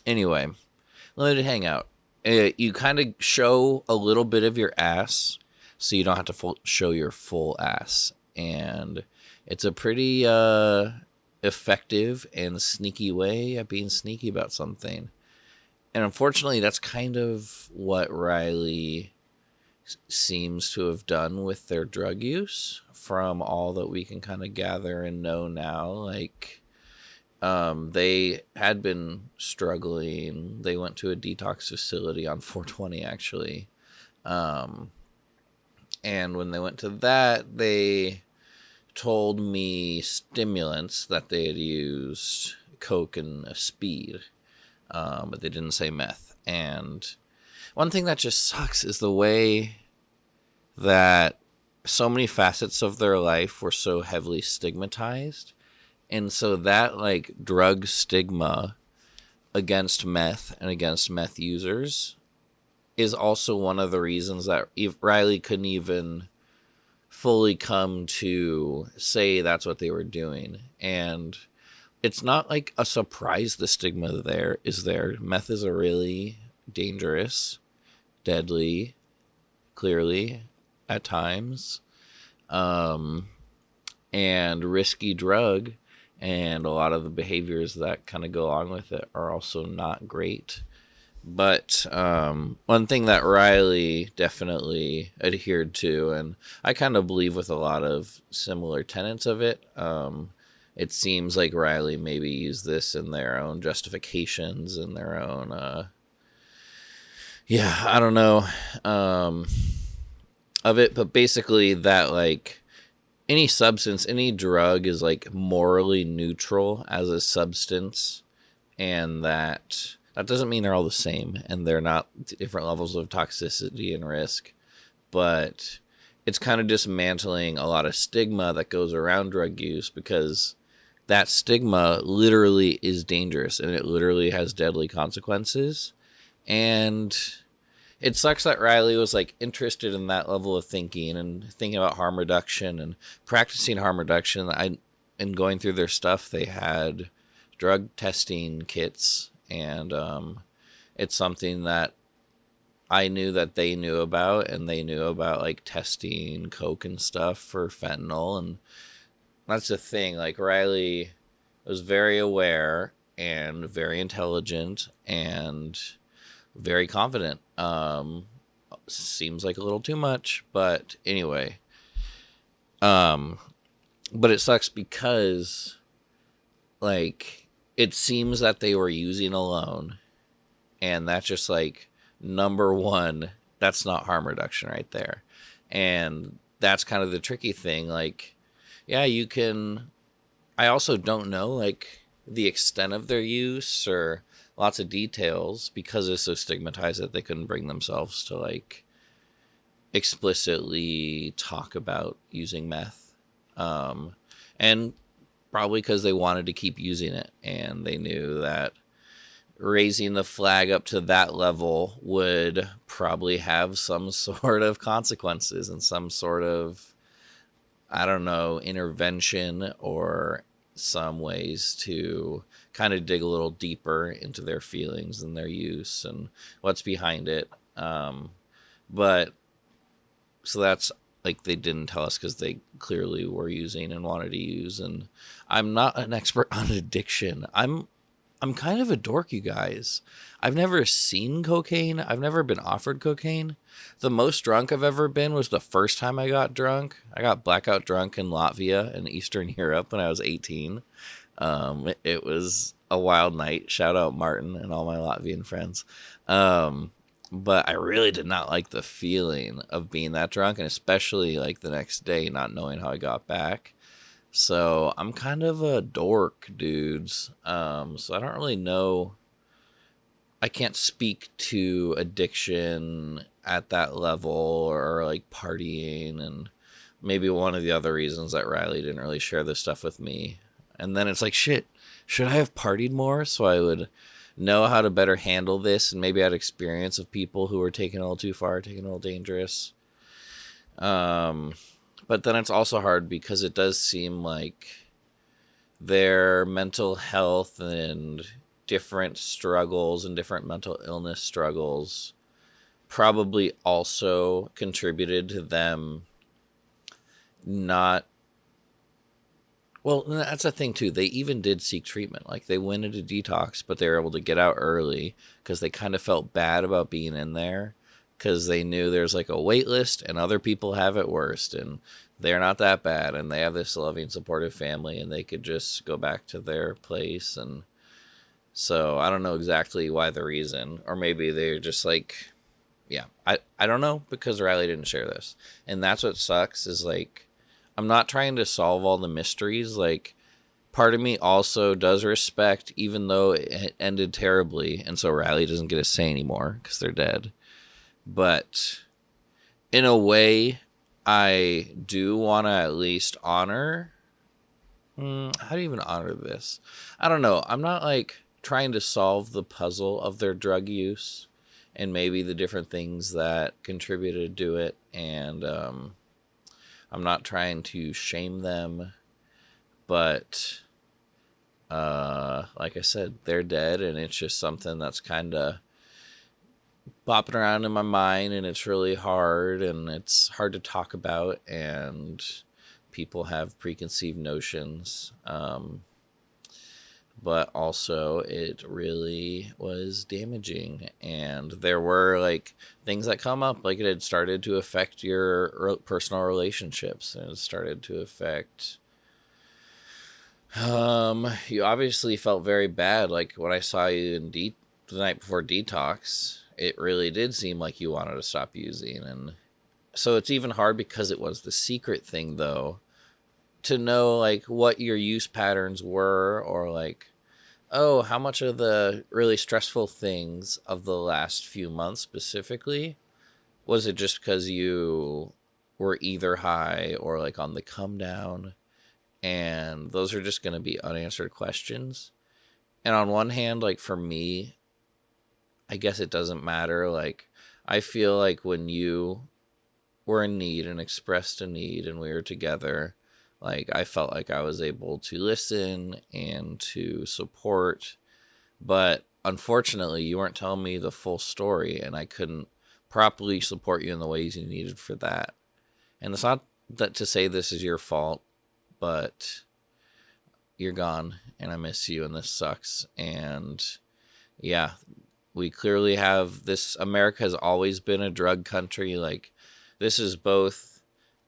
S3: anyway, limited hangout. You kind of show a little bit of your ass, so you don't have to show your full ass, and it's a pretty effective and sneaky way of being sneaky about something. And unfortunately, that's kind of what Riley seems to have done with their drug use, from all that we can kind of gather and know now. Like, they had been struggling. They went to a detox facility on 420, actually. And when they went to that, they told me stimulants that they had used coke and speed, but they didn't say meth. And one thing that just sucks is the way that so many facets of their life were so heavily stigmatized. And so that, like, drug stigma against meth and against meth users is also one of the reasons that Riley couldn't even fully come to say that's what they were doing. And it's not like a surprise the stigma there is there. Meth is a really dangerous, deadly, clearly at times, and risky drug, and a lot of the behaviors that kind of go along with it are also not great. But one thing that Riley definitely adhered to, and I kind of believe with a lot of similar tenets of it, it seems like Riley maybe used this in their own justifications and their own, I don't know, of it. But basically that, like, any substance, any drug is, like, morally neutral as a substance, and that doesn't mean they're all the same, and they're not different levels of toxicity and risk, but it's kind of dismantling a lot of stigma that goes around drug use, because that stigma literally is dangerous, and it literally has deadly consequences. And it sucks that Riley was, like, interested in that level of thinking and thinking about harm reduction and practicing harm reduction. And going through their stuff, they had drug testing kits, and it's something that I knew that they knew about, and they knew about, like, testing coke and stuff for fentanyl. And that's the thing, like, Riley was very aware and very intelligent and very confident. Seems like a little too much, but anyway. But it sucks because, like, it seems that they were using alone, and that's just, like, number one, that's not harm reduction right there. And that's kind of the tricky thing. Like, yeah, you can, I also don't know, like, the extent of their use or lots of details, because it's so stigmatized that they couldn't bring themselves to, like, explicitly talk about using meth. And probably because they wanted to keep using it, and they knew that raising the flag up to that level would probably have some sort of consequences and some sort of, I don't know, intervention, or some ways to kind of dig a little deeper into their feelings and their use and what's behind it. But so that's, like, they didn't tell us because they clearly were using and wanted to use. And I'm not an expert on addiction. I'm kind of a dork, you guys. I've never seen cocaine. I've never been offered cocaine. The most drunk I've ever been was the first time I got drunk. I got blackout drunk in Latvia in Eastern Europe when I was 18. It was a wild night. Shout out Martin and all my Latvian friends. But I really did not like the feeling of being that drunk, and especially, like, the next day not knowing how I got back. So I'm kind of a dork, dudes. So I don't really know. I can't speak to addiction at that level, or, like, partying, and maybe one of the other reasons that Riley didn't really share this stuff with me. And then it's like, shit, should I have partied more so I would know how to better handle this, and maybe I had experience of people who were taking it a little too far, taking it a little dangerous. But then it's also hard because it does seem like their mental health and different struggles and different mental illness struggles probably also contributed to them not. Well, that's the thing too. They even did seek treatment. Like they went into detox, but they were able to get out early because they kind of felt bad about being in there because they knew there's like a wait list and other people have it worse and they're not that bad and they have this loving, supportive family and they could just go back to their place. And so I don't know exactly why the reason, or maybe they're just like, yeah, I don't know because Riley didn't share this. And that's what sucks is like, I'm not trying to solve all the mysteries. Like, part of me also does respect, even though it ended terribly, and so Riley doesn't get a say anymore because they're dead. But in a way, I do want to at least honor. How do you even honor this? I don't know. I'm not like trying to solve the puzzle of their drug use and maybe the different things that contributed to it, and I'm not trying to shame them, but like I said, they're dead, and it's just something that's kind of bopping around in my mind, and it's really hard, and it's hard to talk about, and people have preconceived notions. But also it really was damaging, and there were like things that come up, like it had started to affect your personal relationships, and it started to affect you obviously felt very bad. Like when I saw you in the night before detox, it really did seem like you wanted to stop using. And so it's even hard because it was the secret thing though, to know like what your use patterns were, or like, oh, how much of the really stressful things of the last few months specifically, was it just because you were either high or like on the come down? And those are just going to be unanswered questions. And on one hand, like for me, I guess it doesn't matter. Like I feel like when you were in need and expressed a need and we were together, like I felt like I was able to listen and to support, but unfortunately you weren't telling me the full story and I couldn't properly support you in the ways you needed for that. And it's not that to say this is your fault, but you're gone and I miss you and this sucks. And yeah, we clearly have this. America has always been a drug country. Like this is both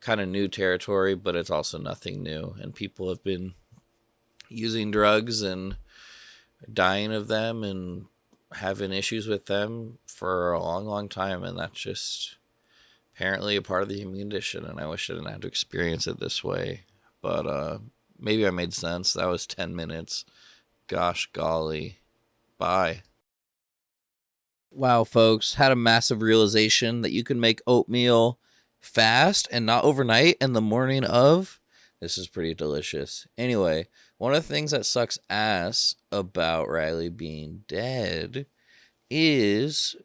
S3: kind of new territory, but it's also nothing new. And people have been using drugs and dying of them and having issues with them for a long, long time. And that's just apparently a part of the human condition. And I wish I didn't have to experience it this way. But maybe I made sense. That was 10 minutes. Gosh golly. Bye. Wow, folks. Had a massive realization that you can make oatmeal fast and not overnight and the morning of. This is pretty delicious. Anyway, one of the things that sucks ass about Riley being dead is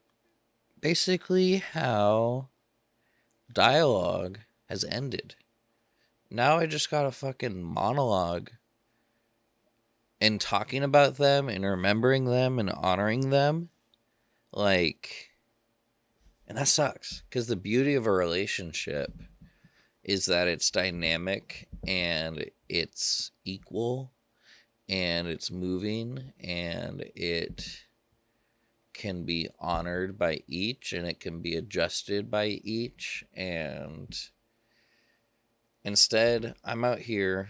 S3: basically how dialogue has ended. Now I just got a fucking monologue and talking about them and remembering them and honoring them. Like, and that sucks because the beauty of a relationship is that it's dynamic and it's equal and it's moving and it can be honored by each and it can be adjusted by each. And instead, I'm out here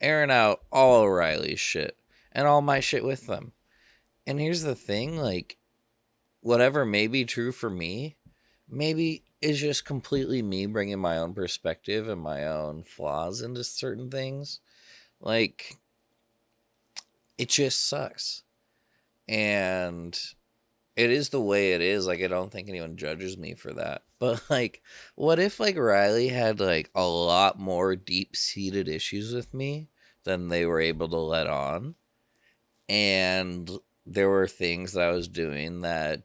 S3: airing out all O'Reilly's shit and all my shit with them. And here's the thing, like, whatever may be true for me, maybe is just completely me bringing my own perspective and my own flaws into certain things. Like, it just sucks. And it is the way it is. Like, I don't think anyone judges me for that. But, like, what if, like, Riley had, like, a lot more deep-seated issues with me than they were able to let on? And there were things that I was doing that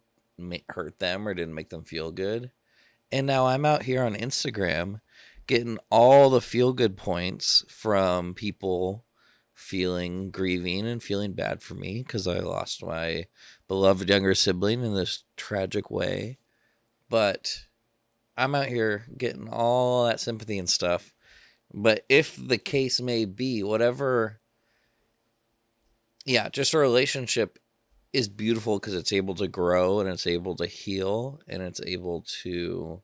S3: hurt them or didn't make them feel good. And now I'm out here on Instagram getting all the feel-good points from people grieving and feeling bad for me because I lost my beloved younger sibling in this tragic way. But I'm out here getting all that sympathy and stuff. But if the case may be, whatever, yeah, just a relationship is beautiful because it's able to grow and it's able to heal and it's able to,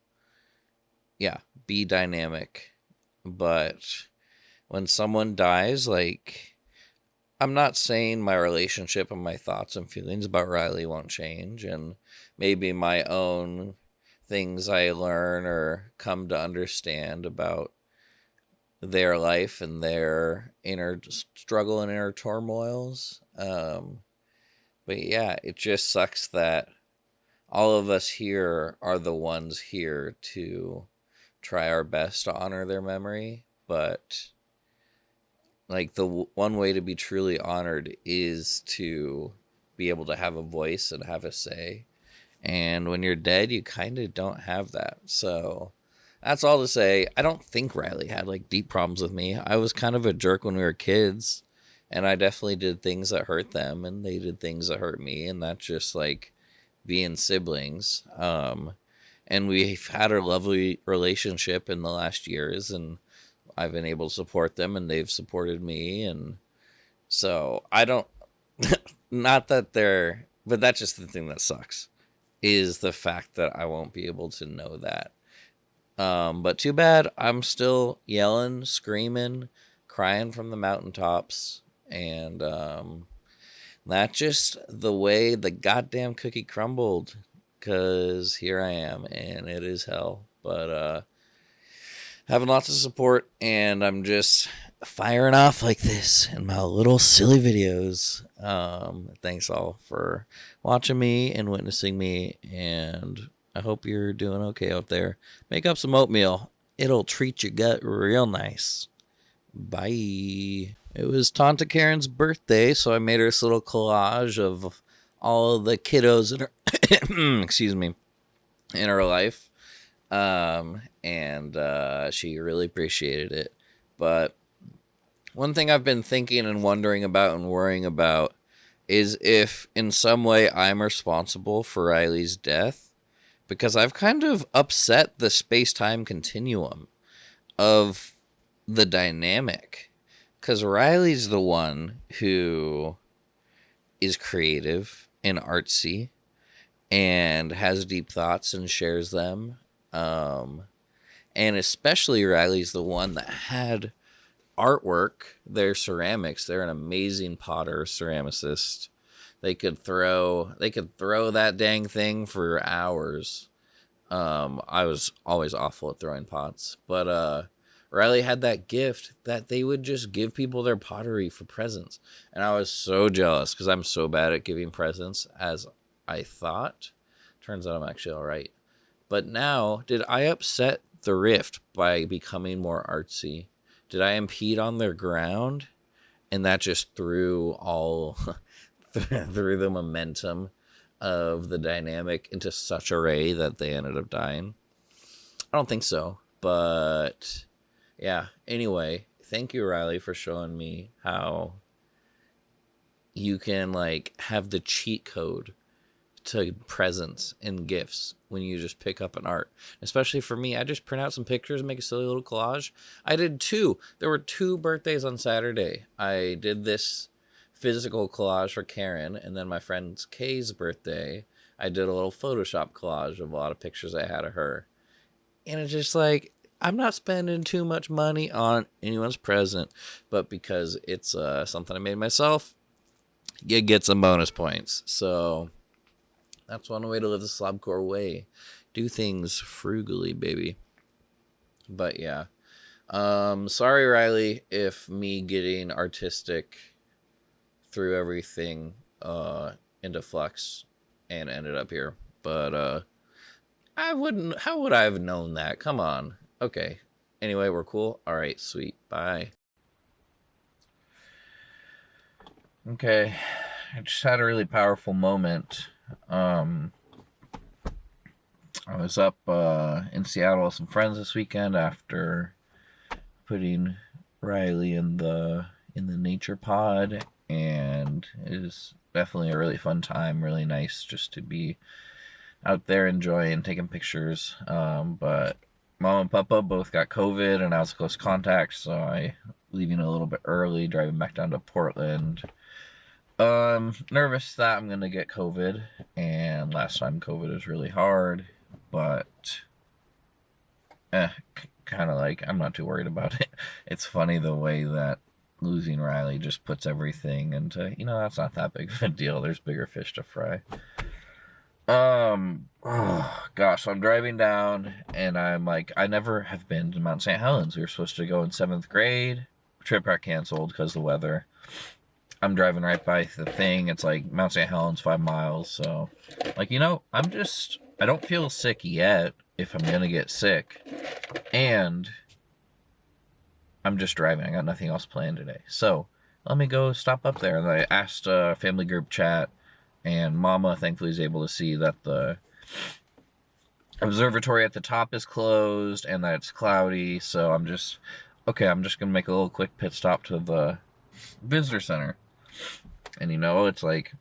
S3: yeah, be dynamic. But when someone dies, like, I'm not saying my relationship and my thoughts and feelings about Riley won't change, and maybe my own things I learn or come to understand about their life and their inner struggle and inner turmoils. But yeah, it just sucks that all of us here are the ones here to try our best to honor their memory. But like the one way to be truly honored is to be able to have a voice and have a say. And when you're dead, you kind of don't have that. So that's all to say. I don't think Riley had like deep problems with me. I was kind of a jerk when we were kids, and I definitely did things that hurt them, and they did things that hurt me, and that's just like being siblings. And we've had a lovely relationship in the last years, and I've been able to support them, and they've supported me, and so I don't. Not that they're, but that's just the thing that sucks, is the fact that I won't be able to know that. But too bad. I'm still yelling, screaming, crying from the mountaintops, and that's just the way the goddamn cookie crumbled. Because here I am, and it is hell. But having lots of support, and I'm just firing off like this in my little silly videos. Thanks all for watching me and witnessing me, and I hope you're doing okay out there. Make up some oatmeal. It'll treat your gut real nice. Bye. It was Tanta Karen's birthday, so I made her this little collage of all the kiddos in her excuse me, in her life. And she really appreciated it. But one thing I've been thinking and wondering about and worrying about is if in some way I'm responsible for Riley's death, because I've kind of upset the space-time continuum of the dynamic. Because Riley's the one who is creative and artsy and has deep thoughts and shares them. And especially Riley's the one that had artwork. They're ceramics. They're an amazing potter, ceramicist. They could throw that dang thing for hours. I was always awful at throwing pots, but Riley had that gift that they would just give people their pottery for presents. And I was so jealous because I'm so bad at giving presents as I thought. Turns out I'm actually all right. But now, did I upset the rift by becoming more artsy? Did I impede on their ground? And that just threw all through the momentum of the dynamic into such array that they ended up dying? I don't think so. But yeah, anyway, thank you, Riley, for showing me how you can like have the cheat code to presents and gifts when you just pick up an art. Especially for me, I just print out some pictures and make a silly little collage. I did two. There were 2 birthdays on Saturday. I did this physical collage for Karen, and then my friend Kay's birthday, I did a little Photoshop collage of a lot of pictures I had of her. And it's just like, I'm not spending too much money on anyone's present, but because it's something I made myself, you get some bonus points. So that's one way to live the slobcore way. Do things frugally, baby. But yeah. Sorry, Riley, if me getting artistic threw everything into flux and ended up here. But how would I have known that? Come on. Okay. Anyway, we're cool. All right, sweet. Bye. Okay. I just had a really powerful moment. I I was up in Seattle with some friends this weekend after putting Riley in the nature pod, and it was definitely a really fun time. Really nice just to be out there enjoying taking pictures. But Mom and Papa both got COVID, and I was close contact, so I leaving a little bit early, driving back down to Portland. Nervous that I'm gonna get COVID, and last time COVID was really hard, but kind of like I'm not too worried about it. It's funny the way that losing Riley just puts everything into, that's not that big of a deal. There's bigger fish to fry. Oh gosh, so I'm driving down, and I'm like, I never have been to Mount St. Helens. We were supposed to go in 7th grade. Trip got canceled because of the weather. I'm driving right by the thing. It's like Mount St. Helens, 5 miles. So, like, I don't feel sick yet if I'm going to get sick. And I'm just driving. I got nothing else planned today. So, let me go stop up there. And I asked a family group chat, and Mama thankfully is able to see that the observatory at the top is closed and that it's cloudy. So, I'm just going to make a little quick pit stop to the visitor center. And it's like,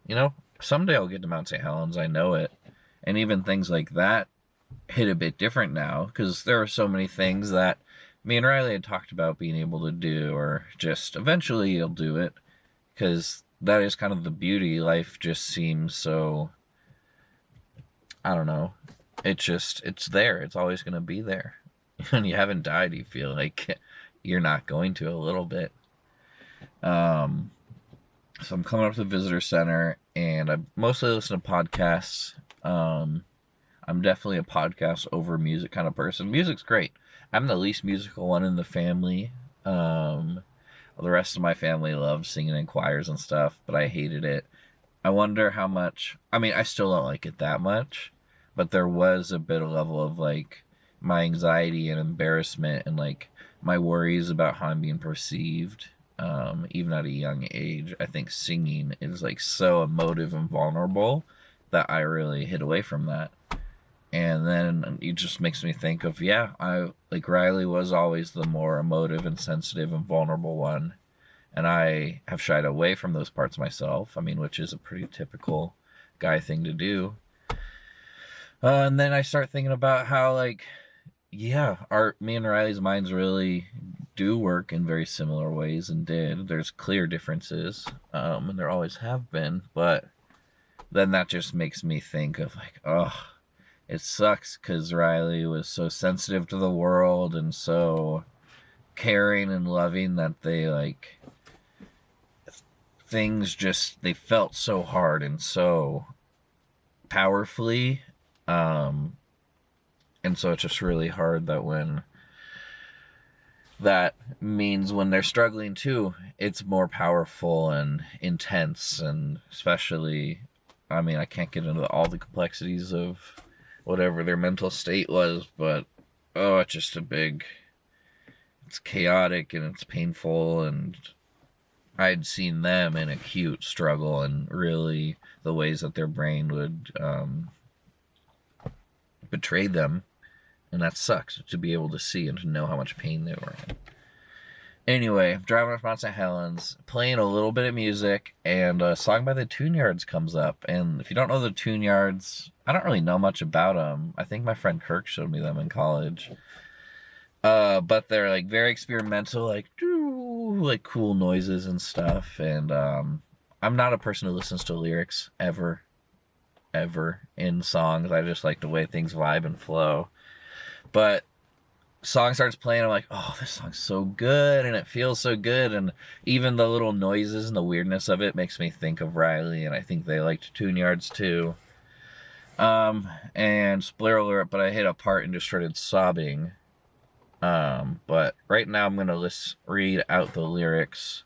S3: someday I'll get to Mount St. Helens. I know it. And even things like that hit a bit different now, because there are so many things that me and Riley had talked about being able to do, or just eventually you'll do it, because that is kind of the beauty. Life just seems so, I don't know. It's there. It's always going to be there. When you haven't died, you feel like you're not going to a little bit. So I'm coming up to the visitor center, and I mostly listen to podcasts. I'm definitely a podcast over music kind of person. Music's great. I'm the least musical one in the family. The rest of my family loves singing in choirs and stuff, but I hated it. I wonder how much, I still don't like it that much, but there was a bit of level of like my anxiety and embarrassment and like my worries about how I'm being perceived. Even at a young age, I think singing is like so emotive and vulnerable that I really hid away from that. And then it just makes me think of, Riley was always the more emotive and sensitive and vulnerable one. And I have shied away from those parts myself. Which is a pretty typical guy thing to do. And then I start thinking about how, me and Riley's minds really do work in very similar ways and did. There's clear differences, and there always have been, but then that just makes me think of it sucks because Riley was so sensitive to the world and so caring and loving that they felt so hard and so powerfully, and so it's just really hard that when they're struggling too, it's more powerful and intense. And especially, I can't get into all the complexities of whatever their mental state was, but it's just it's chaotic and it's painful. And I'd seen them in acute struggle and really the ways that their brain would betray them. And that sucks to be able to see and to know how much pain they were in. Anyway, driving up Mount St. Helens, playing a little bit of music, and a song by the Tune-Yards comes up. And if you don't know the Tune-Yards, I don't really know much about them. I think my friend Kirk showed me them in college. But they're very experimental, cool noises and stuff. And I'm not a person who listens to lyrics ever in songs. I just like the way things vibe and flow. But song starts playing, I'm like, oh, this song's so good, and it feels so good, and even the little noises and the weirdness of it makes me think of Riley, and I think they liked Tune-Yards too. And spoiler alert, but I hit a part and just started sobbing. But right now I'm gonna read out the lyrics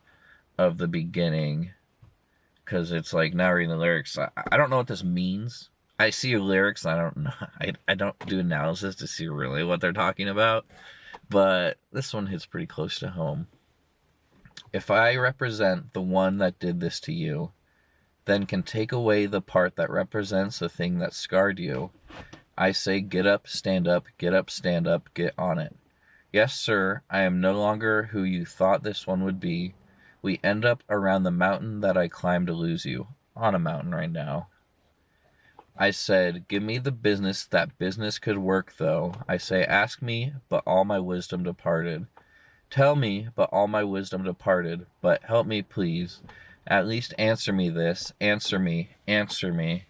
S3: of the beginning, because it's now reading the lyrics, I don't know what this means. I see your lyrics, and I don't know. I don't do analysis to see really what they're talking about, but this one hits pretty close to home. If I represent the one that did this to you, then can take away the part that represents the thing that scarred you, I say get up, stand up, get up, stand up, get on it. Yes, sir, I am no longer who you thought this one would be. We end up around the mountain that I climbed to lose you. On a mountain right now. I said, give me the business that business could work, though. I say, ask me, but all my wisdom departed. Tell me, but all my wisdom departed. But help me, please. At least answer me this. Answer me. Answer me.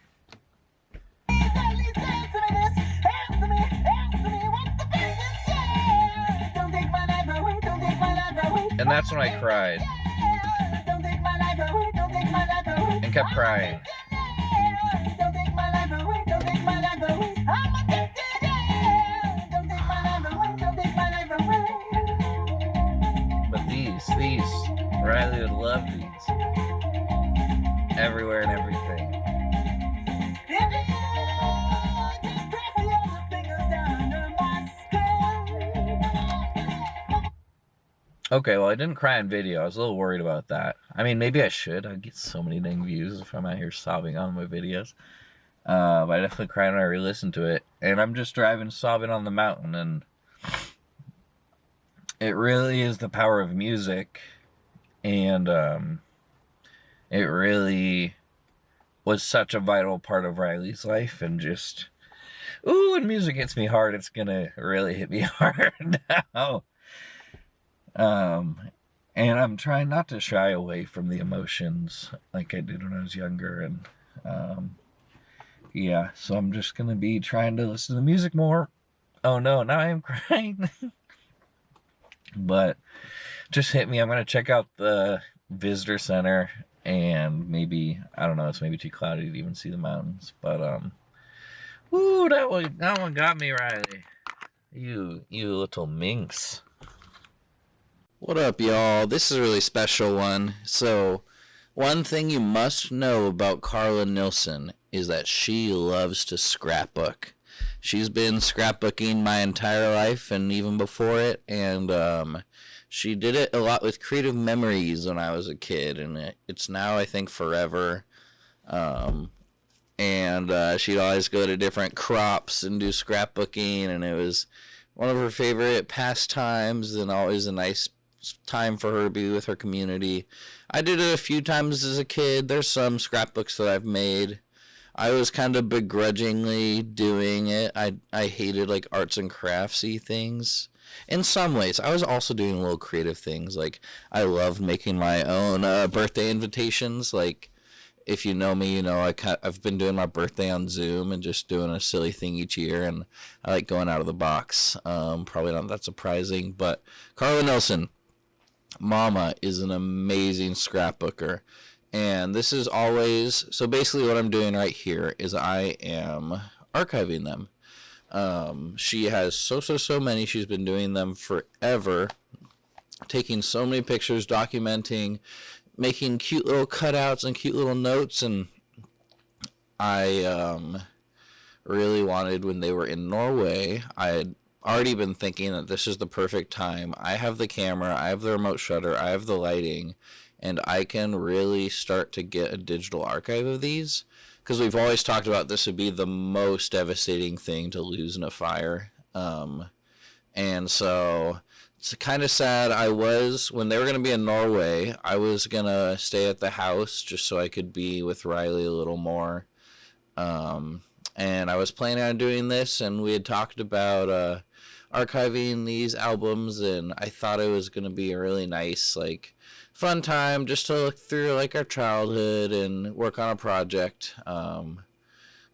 S3: And that's when I cried. And kept crying. But these, Riley would love these. Everywhere and everything. Okay, well, I didn't cry on video. I was a little worried about that. I mean, maybe I should. I'd get so many dang views if I'm out here sobbing on my videos. But I definitely cried when I re-listened to it. And I'm just driving, sobbing on the mountain. And it really is the power of music. And it really was such a vital part of Riley's life. And just, ooh, when music hits me hard, it's going to really hit me hard now. And I'm trying not to shy away from the emotions like I did when I was younger. And, yeah, so I'm just going to be trying to listen to the music more. Oh no, now I am crying. But just hit me. I'm going to check out the visitor center and maybe, I don't know, it's maybe too cloudy to even see the mountains. But, woo, that one got me, Riley. You little minx. What up, y'all? This is a really special one. So, one thing you must know about Carla Nilsson is that she loves to scrapbook. She's been scrapbooking my entire life and even before it, and she did it a lot with Creative Memories when I was a kid, and it's now, I think, forever. And she'd always go to different crops and do scrapbooking, and it was one of her favorite pastimes and always a nice time for her to be with her community. I did it a few times as a kid. There's some scrapbooks that I've made. I was kind of begrudgingly doing it. I hated like arts and craftsy things. In some ways, I was also doing little creative things. Like I loved making my own birthday invitations. Like if you know me, you know I've been doing my birthday on Zoom and just doing a silly thing each year. And I like going out of the box. Probably not that surprising, but Carla Nilsson, Mama, is an amazing scrapbooker. And this is always, so basically what I'm doing right here is I am archiving them. She has so many. She's been doing them forever, taking so many pictures, documenting, making cute little cutouts and cute little notes. And I really wanted, when they were in Norway, I had already been thinking that this is the perfect time. I have the camera, I have the remote shutter, I have the lighting, and I can really start to get a digital archive of these, because we've always talked about this would be the most devastating thing to lose in a fire. And so it's kind of sad. When they were going to be in Norway, I was going to stay at the house just so I could be with Riley a little more. And I was planning on doing this, and we had talked about archiving these albums, and I thought it was going to be a really nice, like, fun time just to look through, like, our childhood and work on a project.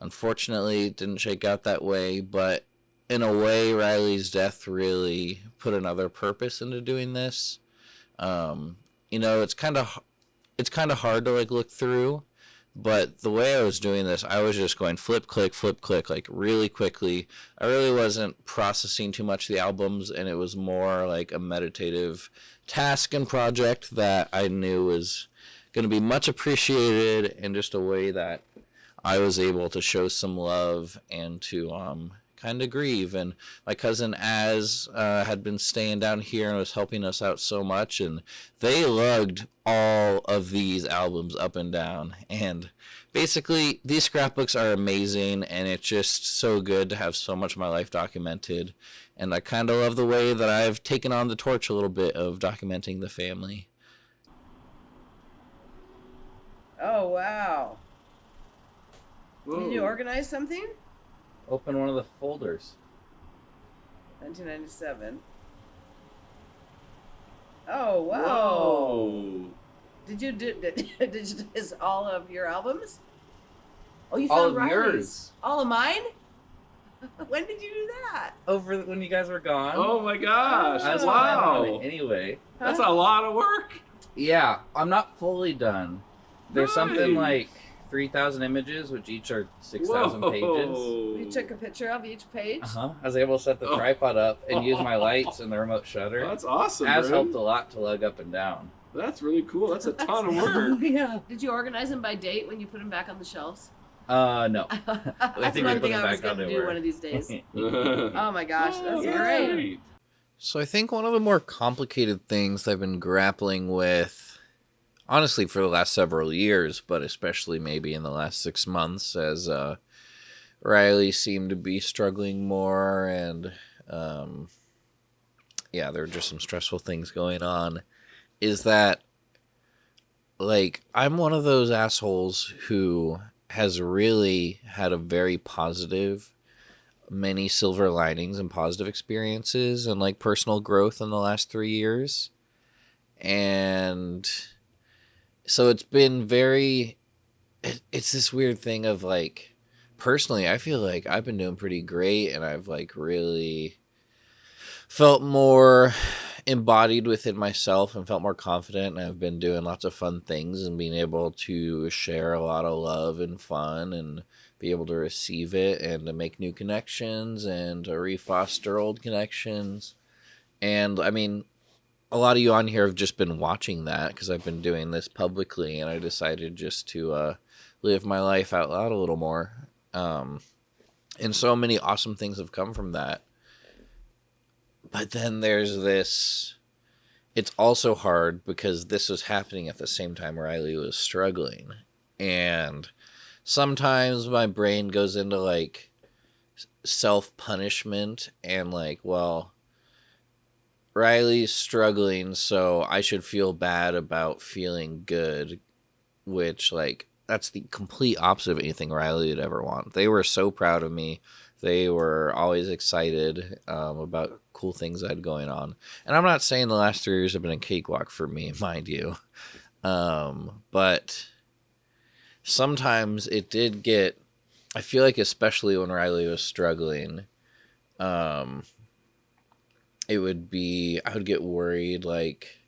S3: Unfortunately, it didn't shake out that way, but in a way, Riley's death really put another purpose into doing this. You know, it's kind of hard to, like, look through. But the way I was doing this, I was just going flip, click, like really quickly. I really wasn't processing too much of the albums, and it was more like a meditative task and project that I knew was going to be much appreciated, and just a way that I was able to show some love and to kind of grieve. And my cousin Az had been staying down here and was helping us out so much, and they lugged all of these albums up and down. And basically, these scrapbooks are amazing, and it's just so good to have so much of my life documented. And I kind of love the way that I've taken on the torch a little bit of documenting the family.
S4: Oh, wow.
S5: Whoa.
S4: Did you organize something?
S3: Open one of the folders.
S4: 1997. Oh, wow.
S5: Whoa.
S4: Did you digitize all of your albums? Oh, you
S3: All
S4: found
S3: of
S4: Riley's.
S3: yours.
S4: All of mine? When did you do that?
S3: Over when you guys were gone.
S5: Oh my gosh.
S3: I was planning on it
S5: Wow.
S3: anyway.
S5: That's a lot of work.
S3: Yeah, I'm not fully done. There's something
S5: Nice.
S3: like 3,000 images, which each are 6,000 pages.
S4: You took a picture of each page?
S3: I was able to set the tripod up and use my lights and the remote shutter.
S5: That's awesome,
S3: Has
S5: Bryn.
S3: helped a lot to lug up and down.
S5: That's really cool. That's a ton of work.
S3: Yeah.
S4: Did you organize them by date when you put them back on the shelves?
S3: No.
S4: That's
S3: think we
S4: one
S3: put
S4: thing
S3: them
S4: I was
S3: back
S4: going to
S3: on
S4: do
S3: there.
S4: one of these days.
S5: Oh,
S4: Oh my gosh, that's
S5: that's
S4: great.
S3: So I think one of the more complicated things I've been grappling with, honestly, for the last several years, but especially maybe in the last 6 months, as Riley seemed to be struggling more, and yeah, there are just some stressful things going on, is that, like, I'm one of those assholes who has really had a very positive, many silver linings and positive experiences and like personal growth in the last 3 years. And so it's been it's this weird thing of like, personally, I feel like I've been doing pretty great, and I've like really felt more embodied within myself and felt more confident, and I've been doing lots of fun things and being able to share a lot of love and fun and be able to receive it and to make new connections and to refoster old connections. And I mean, a lot of you on here have just been watching that because I've been doing this publicly, and I decided just to live my life out loud a little more. And so many awesome things have come from that. But then there's this, it's also hard because this was happening at the same time Riley was struggling. And sometimes my brain goes into like self-punishment and like, well, Riley's struggling, so I should feel bad about feeling good, which like, that's the complete opposite of anything Riley would ever want. They were so proud of me. They were always excited about cool things I had going on. And I'm not saying the last 3 years have been a cakewalk for me, mind you. But sometimes it did get, I feel like especially when Riley was struggling, it would be, I would get worried like,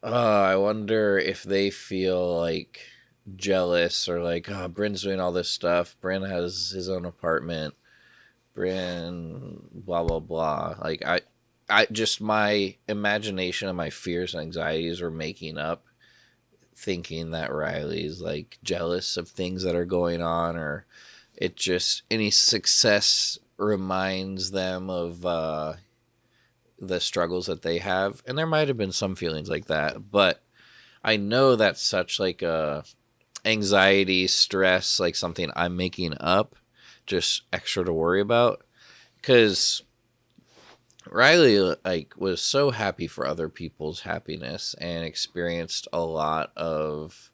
S3: I wonder if they feel like jealous or like, oh, Bryn's doing all this stuff. Bryn has his own apartment. Bryn, blah, blah, blah. Like, I just, my imagination and my fears and anxieties were making up thinking that Riley's like jealous of things that are going on, or it just, any success reminds them of the struggles that they have. And there might have been some feelings like that, but I know that's such like a anxiety, stress, like something I'm making up, just extra to worry about. Because Riley like was so happy for other people's happiness and experienced a lot of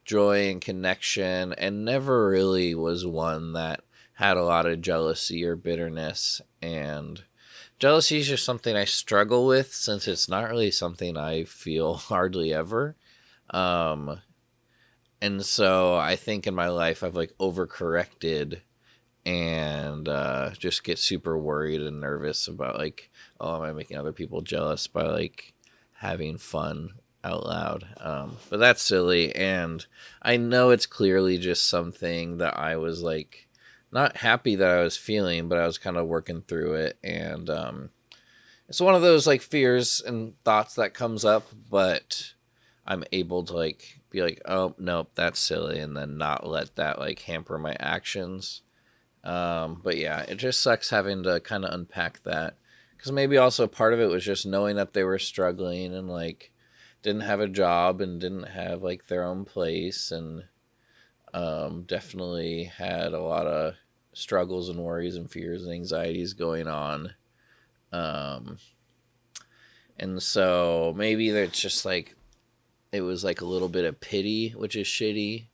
S3: joy and connection, and never really was one that had a lot of jealousy or bitterness. And jealousy is just something I struggle with, since it's not really something I feel hardly ever. And so I think in my life I've like overcorrected and just get super worried and nervous about like, oh, am I making other people jealous by like having fun out loud? But that's silly, and I know it's clearly just something that I was like not happy that I was feeling, but I was kind of working through it. And it's one of those like fears and thoughts that comes up, but I'm able to like be like, oh, nope, that's silly, and then not let that like hamper my actions. But yeah, it just sucks having to kind of unpack that, because maybe also part of it was just knowing that they were struggling and like didn't have a job and didn't have like their own place, and definitely had a lot of struggles and worries and fears and anxieties going on. Um, and so maybe it's just like it was like a little bit of pity, which is shitty.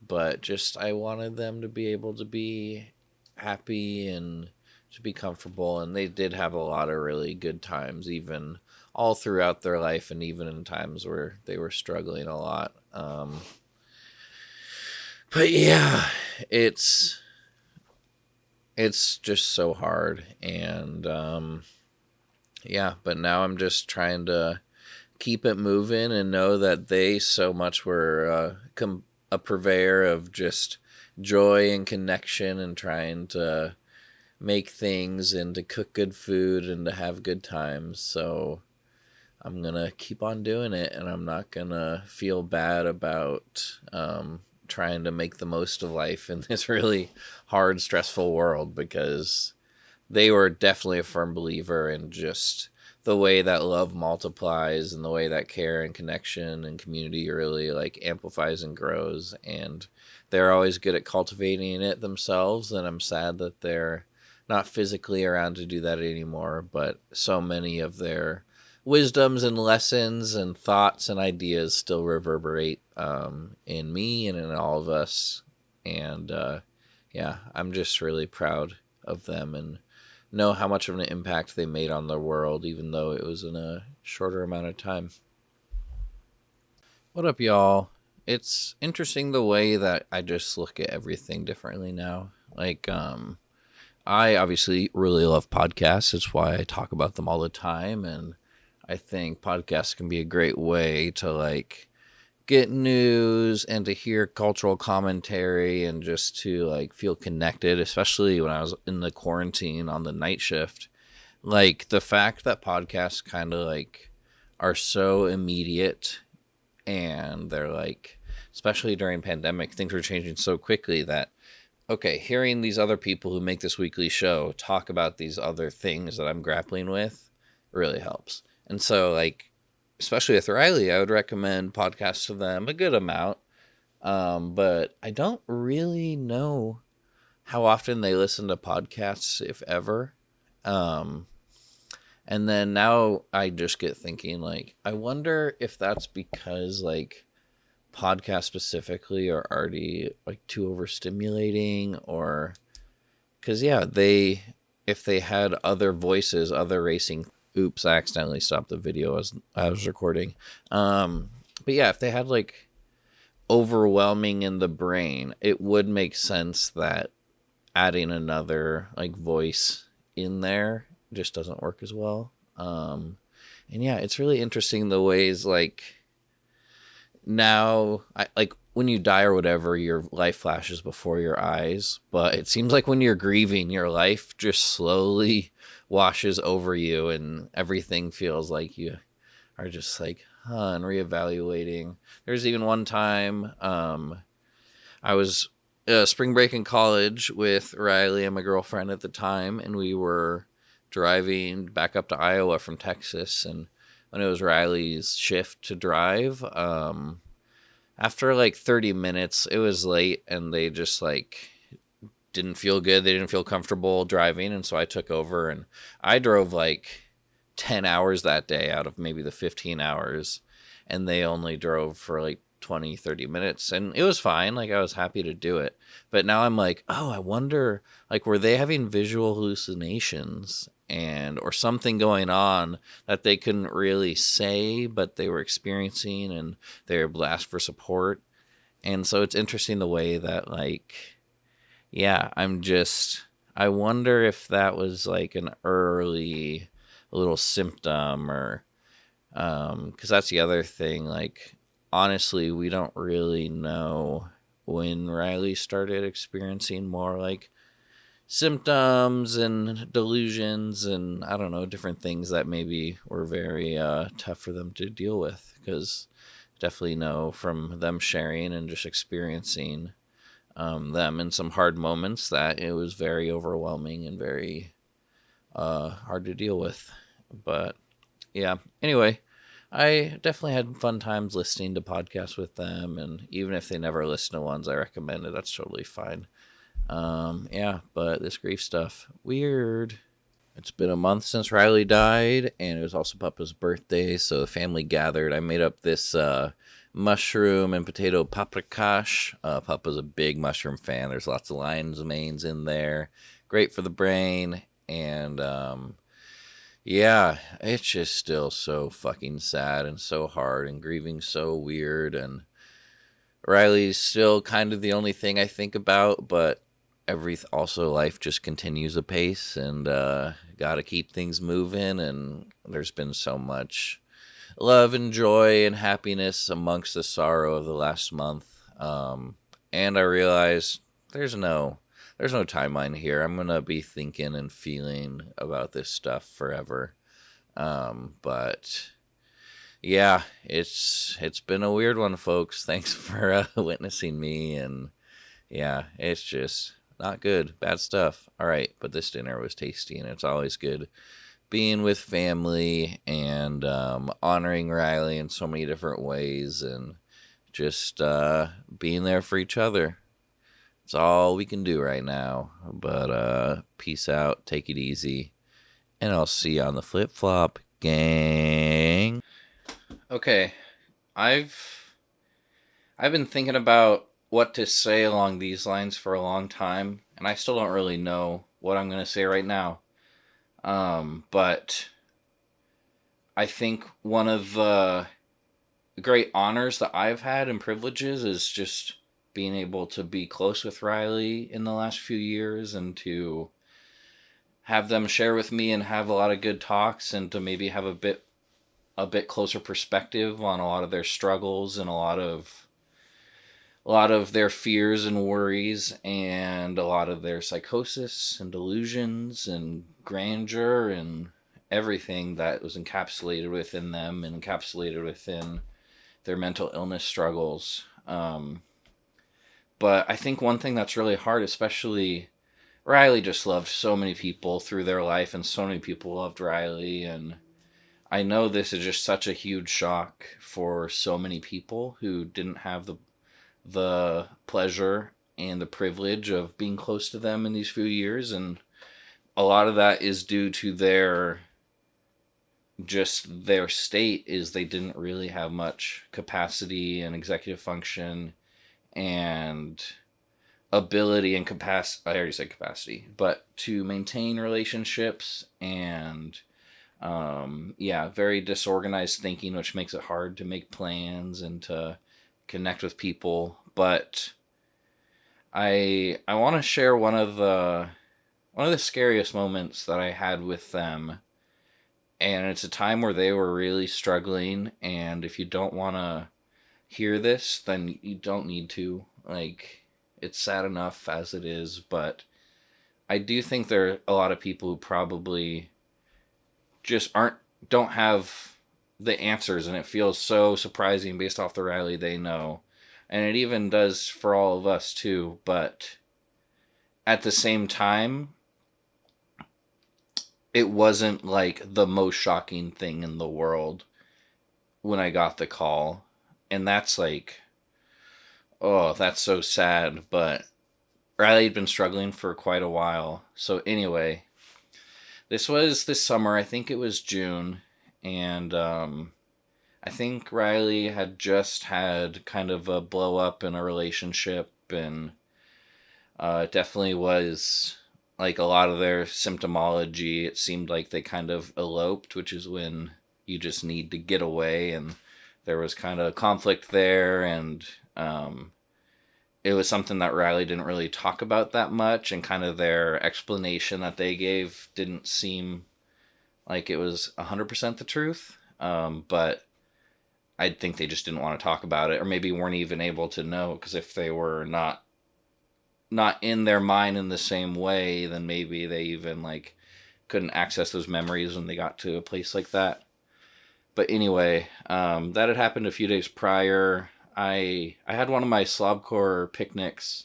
S3: But just I wanted them to be able to be happy and to be comfortable, and they did have a lot of really good times, even all throughout their life, and even in times where they were struggling a lot. But yeah, it's just so hard, and yeah. But now I'm just trying to keep it moving and know that they so much were a purveyor of just joy and connection and trying to make things and to cook good food and to have good times. So I'm going to keep on doing it, and I'm not going to feel bad about trying to make the most of life in this really hard, stressful world, because they were definitely a firm believer in just the way that love multiplies and the way that care and connection and community really like amplifies and grows. And they're always good at cultivating it themselves. And I'm sad that they're not physically around to do that anymore. But so many of their wisdoms and lessons and thoughts and ideas still reverberate in me and in all of us. And yeah, I'm just really proud of them and know how much of an impact they made on the world, even though it was in a shorter amount of time. What up, y'all? It's interesting the way that I just look at everything differently now. Like, I obviously really love podcasts. It's why I talk about them all the time. And I think podcasts can be a great way to like get news and to hear cultural commentary and just to like feel connected, especially when I was in the quarantine on the night shift. Like the fact that podcasts kind of like are so immediate, and they're like, especially during pandemic, things were changing so quickly that, okay, hearing these other people who make this weekly show talk about these other things that I'm grappling with really helps. And so like, especially with Riley, I would recommend podcasts to them a good amount. But I don't really know how often they listen to podcasts, if ever. And then now I just get thinking, like, I wonder if that's because, like, podcasts specifically are already, like, too overstimulating, or... Because, yeah, if they had other voices, other racing... Oops, I accidentally stopped the video as I was recording. But yeah, if they had like overwhelming in the brain, it would make sense that adding another like voice in there just doesn't work as well. And yeah, it's really interesting the ways like now, like when you die or whatever, your life flashes before your eyes. But it seems like when you're grieving, your life just slowly washes over you, and everything feels like you are just like, and reevaluating. There's even one time I was spring break in college with Riley and my girlfriend at the time, and we were driving back up to Iowa from Texas, and when it was Riley's shift to drive, after like 30 minutes, it was late, and they just like didn't feel good. They didn't feel comfortable driving, and so I took over, and I drove like 10 hours that day out of maybe the 15 hours, and they only drove for like 20-30 minutes, and it was fine. Like I was happy to do it, but now I'm like, oh, I wonder, like, were they having visual hallucinations or something going on that they couldn't really say, but they were experiencing, and they were able to ask for support. And so it's interesting the way that, like, yeah, I wonder if that was like an early little symptom, or, because that's the other thing, like, honestly, we don't really know when Riley started experiencing more like symptoms and delusions and I don't know, different things that maybe were very tough for them to deal with, because definitely know from them sharing and just experiencing them in some hard moments that it was very overwhelming and very hard to deal with. But yeah, anyway, I definitely had fun times listening to podcasts with them, and even if they never listen to ones I recommended, that's totally fine. Yeah, but this grief stuff, weird. It's been a month since Riley died, and it was also Papa's birthday, so the family gathered. I made up this mushroom and potato paprikash. Papa's a big mushroom fan. There's lots of lion's manes in there. Great for the brain, and yeah, it's just still so fucking sad and so hard, and grieving so weird, and Riley's still kind of the only thing I think about, but also life just continues apace, and gotta keep things moving, and there's been so much love and joy and happiness amongst the sorrow of the last month, and I realize there's no timeline here. I'm gonna be thinking and feeling about this stuff forever, but yeah, it's been a weird one, folks. Thanks for witnessing me, and yeah, it's just not good. Bad stuff. All right, but this dinner was tasty, and it's always good being with family and honoring Riley in so many different ways, and just being there for each other. It's all we can do right now. But peace out, take it easy, and I'll see you on the flip-flop, gang. Okay, I've been thinking about what to say along these lines for a long time, and I still don't really know what I'm going to say right now. But I think one of the great honors that I've had and privileges is just being able to be close with Riley in the last few years, and to have them share with me and have a lot of good talks, and to maybe have a bit closer perspective on a lot of their struggles and a lot of their fears and worries, and a lot of their psychosis and delusions and grandeur and everything that was encapsulated within them and encapsulated within their mental illness struggles. But I think one thing that's really hard, especially Riley just loved so many people through their life, and so many people loved Riley, and I know this is just such a huge shock for so many people who didn't have the pleasure and the privilege of being close to them in these few years, and a lot of that is due to their state is they didn't really have much capacity and executive function and ability and capacity. I already said capacity, but to maintain relationships, and very disorganized thinking, which makes it hard to make plans and to connect with people. But I want to share one of the scariest moments that I had with them, and it's a time where they were really struggling. And if you don't want to hear this, then you don't need to. Like, it's sad enough as it is, but I do think there are a lot of people who probably just don't have the answers, and it feels so surprising based off the Riley they know, and it even does for all of us too. But at the same time, it wasn't like the most shocking thing in the world when I got the call, and that's like, oh, that's so sad. But Riley had been struggling for quite a while. So anyway, this was this summer. I think it was June. And I think Riley had just had kind of a blow up in a relationship. And it definitely was like a lot of their symptomology. It seemed like they kind of eloped, which is when you just need to get away. And there was kind of conflict there. And it was something that Riley didn't really talk about that much, and kind of their explanation that they gave didn't seem like it was 100% the truth. But I think they just didn't want to talk about it, or maybe weren't even able to know, because if they were not in their mind in the same way, then maybe they even like couldn't access those memories when they got to a place like that. But anyway, that had happened a few days prior. I had one of my slobcore picnics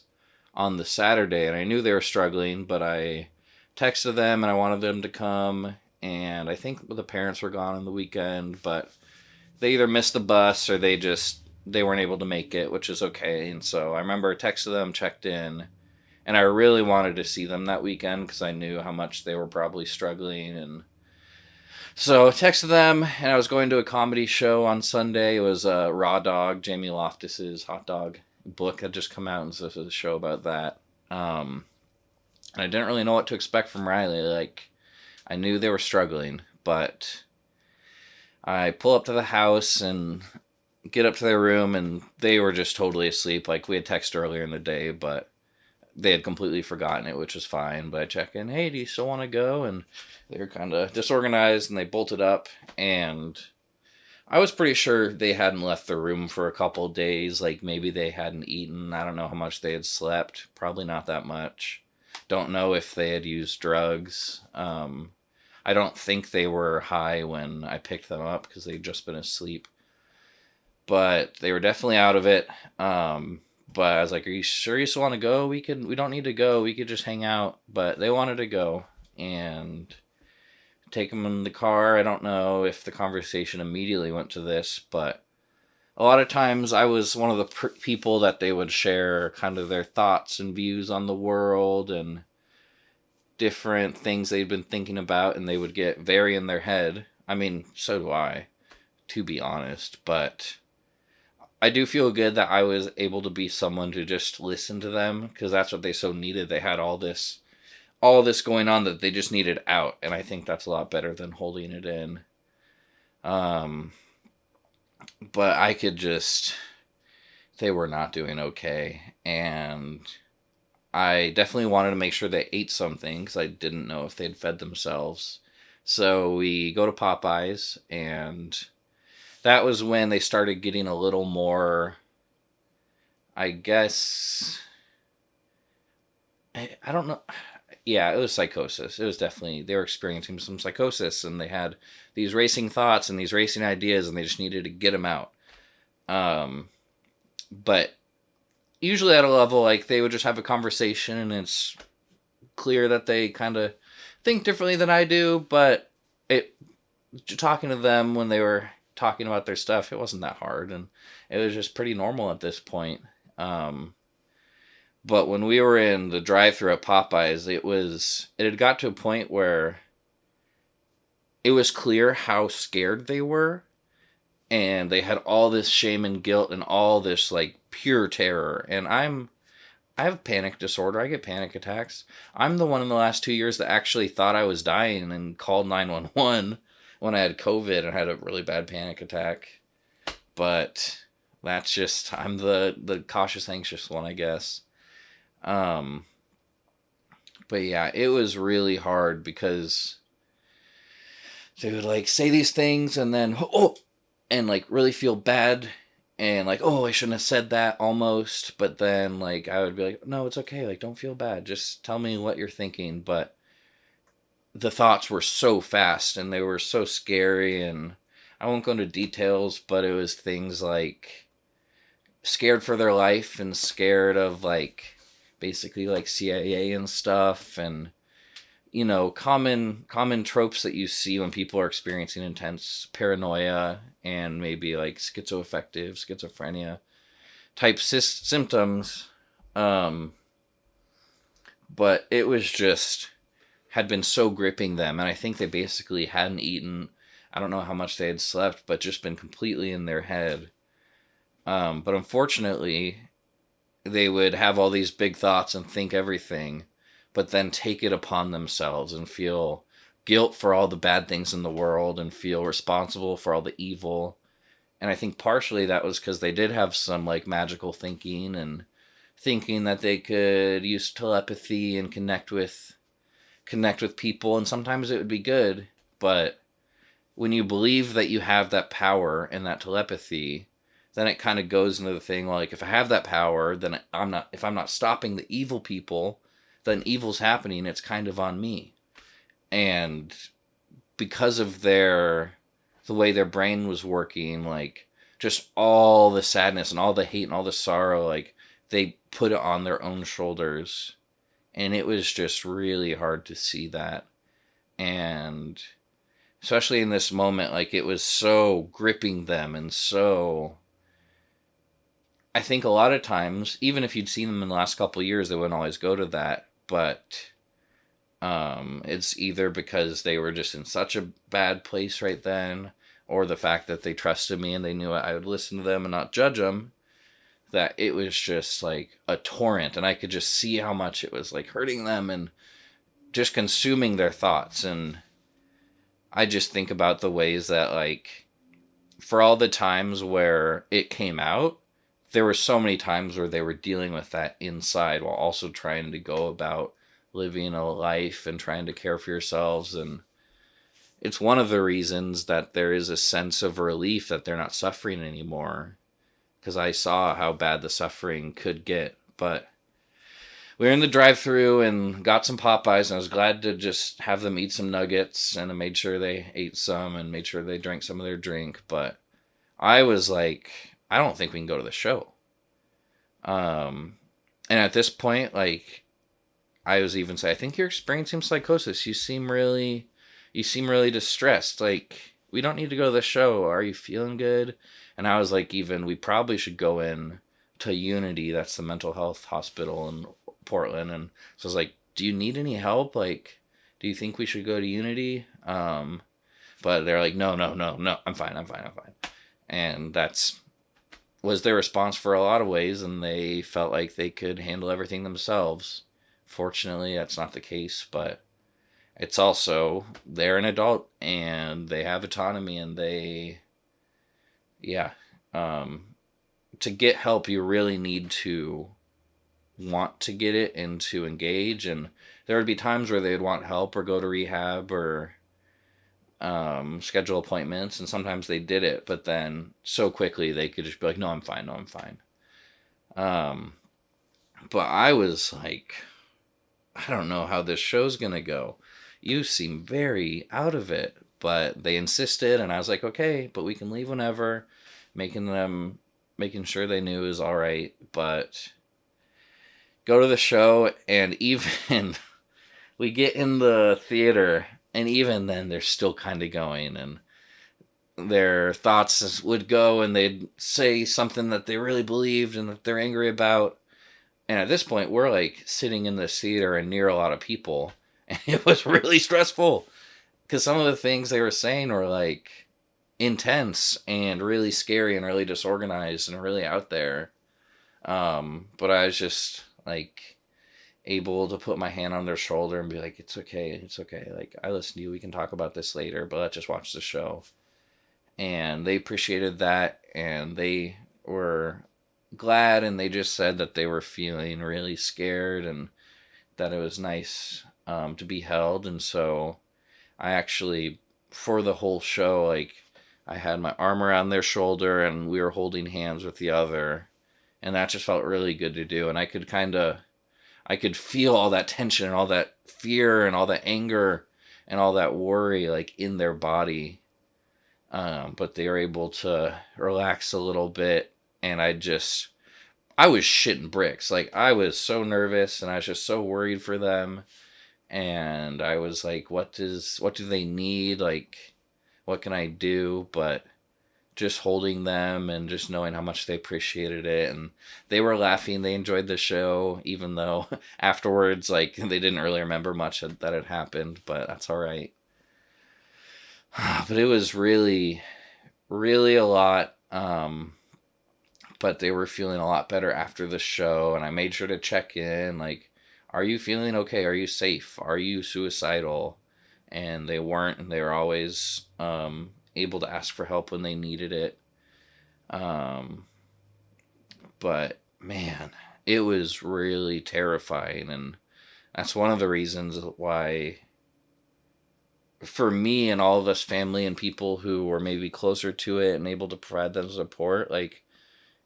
S3: on the Saturday, and I knew they were struggling, but I texted them and I wanted them to come, and I think the parents were gone on the weekend, but they either missed the bus or they weren't able to make it, which is okay. And so I remember I texted them, checked in, and I really wanted to see them that weekend because I knew how much they were probably struggling. And so I texted them, and I was going to a comedy show on Sunday. It was Raw Dog, Jamie Loftus's hot dog book had just come out, and so it was a show about that. And I didn't really know what to expect from Riley. Like, I knew they were struggling, but I pull up to the house and get up to their room, and they were just totally asleep. Like, we had texted earlier in the day, but they had completely forgotten it, which was fine. But I check in, hey, do you still want to go? And they were kind of disorganized, and they bolted up, and I was pretty sure they hadn't left the room for a couple of days. Like, maybe they hadn't eaten. I don't know how much they had slept. Probably not that much. Don't know if they had used drugs. I don't think they were high when I picked them up because they'd just been asleep. But they were definitely out of it. But I was like, are you sure you still want to go? We don't need to go. We could just hang out. But they wanted to go and take them in the car. I don't know if the conversation immediately went to this, but a lot of times I was one of the people that they would share kind of their thoughts and views on the world and different things they'd been thinking about, and they would get very in their head. I mean, so do I, to be honest, but I do feel good that I was able to be someone to just listen to them, because that's what they so needed. They had all this going on that they just needed out, and I think that's a lot better than holding it in. But I could just, they were not doing okay, and I definitely wanted to make sure they ate something because I didn't know if they'd fed themselves. So we go to Popeyes, and that was when they started getting a little more, I guess, I don't know. Yeah, it was psychosis. It was definitely, they were experiencing some psychosis, and they had these racing thoughts and these racing ideas, and they just needed to get them out. But usually at a level, like, they would just have a conversation, and it's clear that they kind of think differently than I do, but talking to them when they were talking about their stuff, it wasn't that hard, and it was just pretty normal at this point. But when we were in the drive-thru at Popeyes, it had got to a point where it was clear how scared they were, and they had all this shame and guilt and all this, like, pure terror. And I have panic disorder. I get panic attacks. I'm the one in the last 2 years that actually thought I was dying and called 911 when I had COVID and had a really bad panic attack. But that's just, I'm the cautious, anxious one, I guess. But yeah, it was really hard because they would, like, say these things and then, and, like, really feel bad and, like, I shouldn't have said that almost. But then, like, I would be like, no, it's okay. Like, don't feel bad. Just tell me what you're thinking. But the thoughts were so fast and they were so scary, and I won't go into details, but it was things like scared for their life and scared of, like, basically, like, CIA and stuff, and, you know, common tropes that you see when people are experiencing intense paranoia and maybe, like, schizophrenia type symptoms. But it was just, had been so gripping them, and I think they basically hadn't eaten. I don't know how much they had slept, but just been completely in their head. But unfortunately, they would have all these big thoughts and think everything, but then take it upon themselves and feel guilt for all the bad things in the world and feel responsible for all the evil. And I think partially that was because they did have some, like, magical thinking and thinking that they could use telepathy and connect with people, and sometimes it would be good. But when you believe that you have that power and that telepathy, then it kind of goes into the thing, like, if I have that power, then if I'm not stopping the evil people, then evil's happening. It's kind of on me. And because of the way their brain was working, like, just all the sadness and all the hate and all the sorrow, like, they put it on their own shoulders. And it was just really hard to see that. And especially in this moment, like, it was so gripping them. And so I think a lot of times, even if you'd seen them in the last couple of years, they wouldn't always go to that. But it's either because they were just in such a bad place right then, or the fact that they trusted me and they knew I would listen to them and not judge them, that it was just like a torrent, and I could just see how much it was like hurting them and just consuming their thoughts. And I just think about the ways that, like, for all the times where it came out, there were so many times where they were dealing with that inside while also trying to go about living a life and trying to care for yourselves. And it's one of the reasons that there is a sense of relief that they're not suffering anymore, because I saw how bad the suffering could get. But we were in the drive-thru and got some Popeyes, and I was glad to just have them eat some nuggets, and I made sure they ate some and made sure they drank some of their drink. But I was like, I don't think we can go to the show. And at this point, like, I was even saying, I think you're experiencing psychosis. You seem really distressed. Like, we don't need to go to the show. Are you feeling good? And I was like, we probably should go in to Unity. That's the mental health hospital in Portland. And so I was like, do you need any help? Like, do you think we should go to Unity? But they're like, no, I'm fine. And was their response for a lot of ways. And they felt like they could handle everything themselves. Fortunately, that's not the case, but it's also, they're an adult and they have autonomy, and to get help, you really need to want to get it and to engage. And there would be times where they'd want help or go to rehab or schedule appointments, and sometimes they did it, but then so quickly they could just be like, no, I'm fine. But I was like, I don't know how this show's gonna go. You seem very out of it. But they insisted, and I was like, okay, but we can leave whenever, making sure they knew it was all right. But go to the show, and even we get in the theater, and even then they're still kind of going, and their thoughts would go, and they'd say something that they really believed and that they're angry about. And at this point, we're like sitting in this theater and near a lot of people, and it was really stressful because some of the things they were saying were like intense and really scary and really disorganized and really out there. But I was just like able to put my hand on their shoulder and be like, it's okay. Like, I listen to you. We can talk about this later, but let's just watch the show. And they appreciated that, and they were glad, and they just said that they were feeling really scared and that it was nice to be held. And so I actually, for the whole show, like, I had my arm around their shoulder and we were holding hands with the other, and that just felt really good to do. And I could feel all that tension and all that fear and all that anger and all that worry, like, in their body. But they were able to relax a little bit, and I was shitting bricks. Like, I was so nervous, and I was just so worried for them. And I was like, what do they need? Like, what can I do? But just holding them and just knowing how much they appreciated it. And they were laughing. They enjoyed the show, even though afterwards, like, they didn't really remember much that had happened, but that's all right. But it was really, really a lot. But they were feeling a lot better after the show, and I made sure to check in, like, are you feeling okay? Are you safe? Are you suicidal? And they weren't, and they were always able to ask for help when they needed it. But man, it was really terrifying, and that's one of the reasons why, for me and all of us family and people who were maybe closer to it and able to provide them support, like,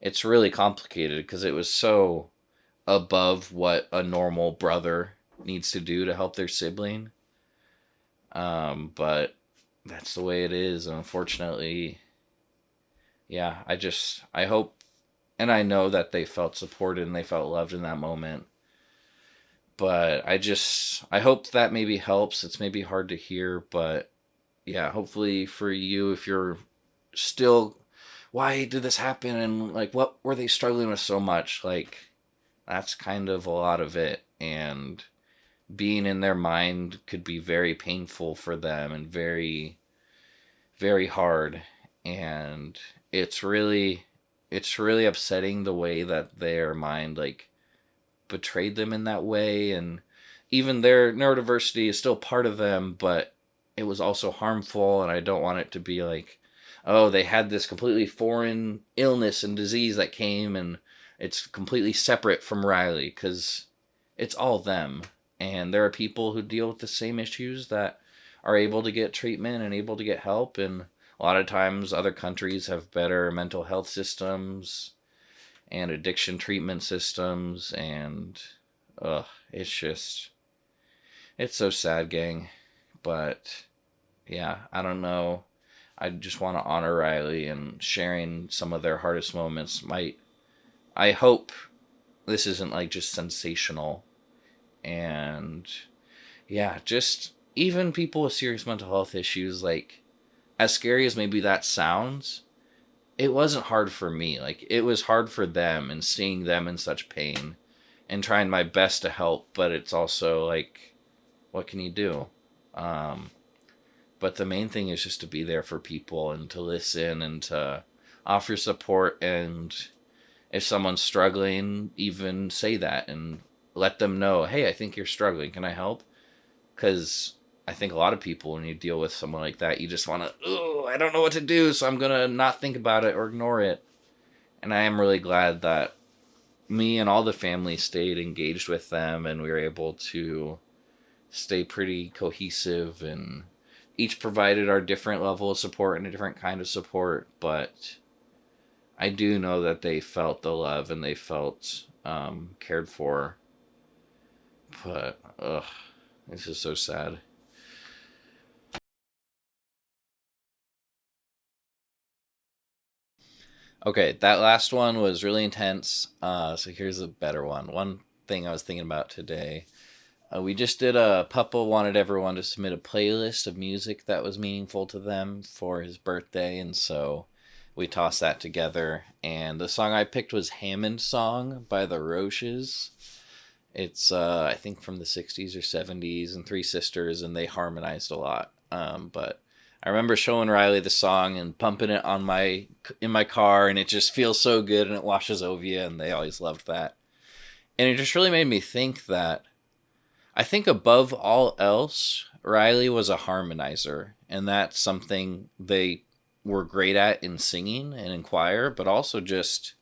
S3: it's really complicated because it was so above what a normal brother needs to do to help their sibling. But that's the way it is. And unfortunately, yeah, I hope And I know that they felt supported and they felt loved in that moment. But I hope that maybe helps. It's maybe hard to hear, but yeah, hopefully for you, if you're still, why did this happen? And like, what were they struggling with so much? Like, that's kind of a lot of it. And being in their mind could be very painful for them and very, very hard. And it's really upsetting the way that their mind like betrayed them in that way. And even their neurodiversity is still part of them, but it was also harmful. And I don't want it to be like, oh, they had this completely foreign illness and disease that came and it's completely separate from Riley, because it's all them. And there are people who deal with the same issues that are able to get treatment and able to get help. And a lot of times other countries have better mental health systems and addiction treatment systems. And it's so sad, gang. But yeah, I don't know. I just want to honor Riley, and sharing some of their hardest moments I hope this isn't like just sensational. And yeah, just even people with serious mental health issues, like, as scary as maybe that sounds, it wasn't hard for me. Like, it was hard for them, and seeing them in such pain and trying my best to help. But it's also like, what can you do? But the main thing is just to be there for people and to listen and to offer support. And if someone's struggling, even say that and let them know, hey, I think you're struggling. Can I help? Because I think a lot of people, when you deal with someone like that, you just want to, oh, I don't know what to do, so I'm going to not think about it or ignore it. And I am really glad that me and all the family stayed engaged with them, and we were able to stay pretty cohesive, and each provided our different level of support and a different kind of support. But I do know that they felt the love and they felt cared for. But, this is so sad. Okay, that last one was really intense. So here's a better one. One thing I was thinking about today. We just did Puppa wanted everyone to submit a playlist of music that was meaningful to them for his birthday, and so we tossed that together. And the song I picked was Hammond Song by the Roches. It's, I think, from the 60s or 70s, and three sisters, and they harmonized a lot. But I remember showing Riley the song and pumping it in my car, and it just feels so good, and it washes over you, and they always loved that. And it just really made me think that I think above all else, Riley was a harmonizer, and that's something they were great at in singing and in choir, but also just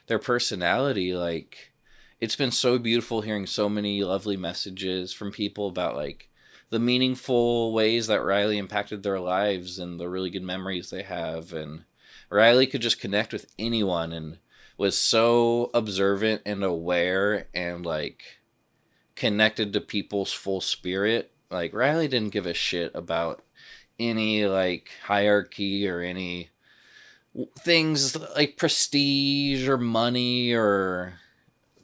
S3: their personality. Like, it's been so beautiful hearing so many lovely messages from people about like the meaningful ways that Riley impacted their lives and the really good memories they have. And Riley could just connect with anyone and was so observant and aware and like connected to people's full spirit. Like, Riley didn't give a shit about any like hierarchy or any things like prestige or money or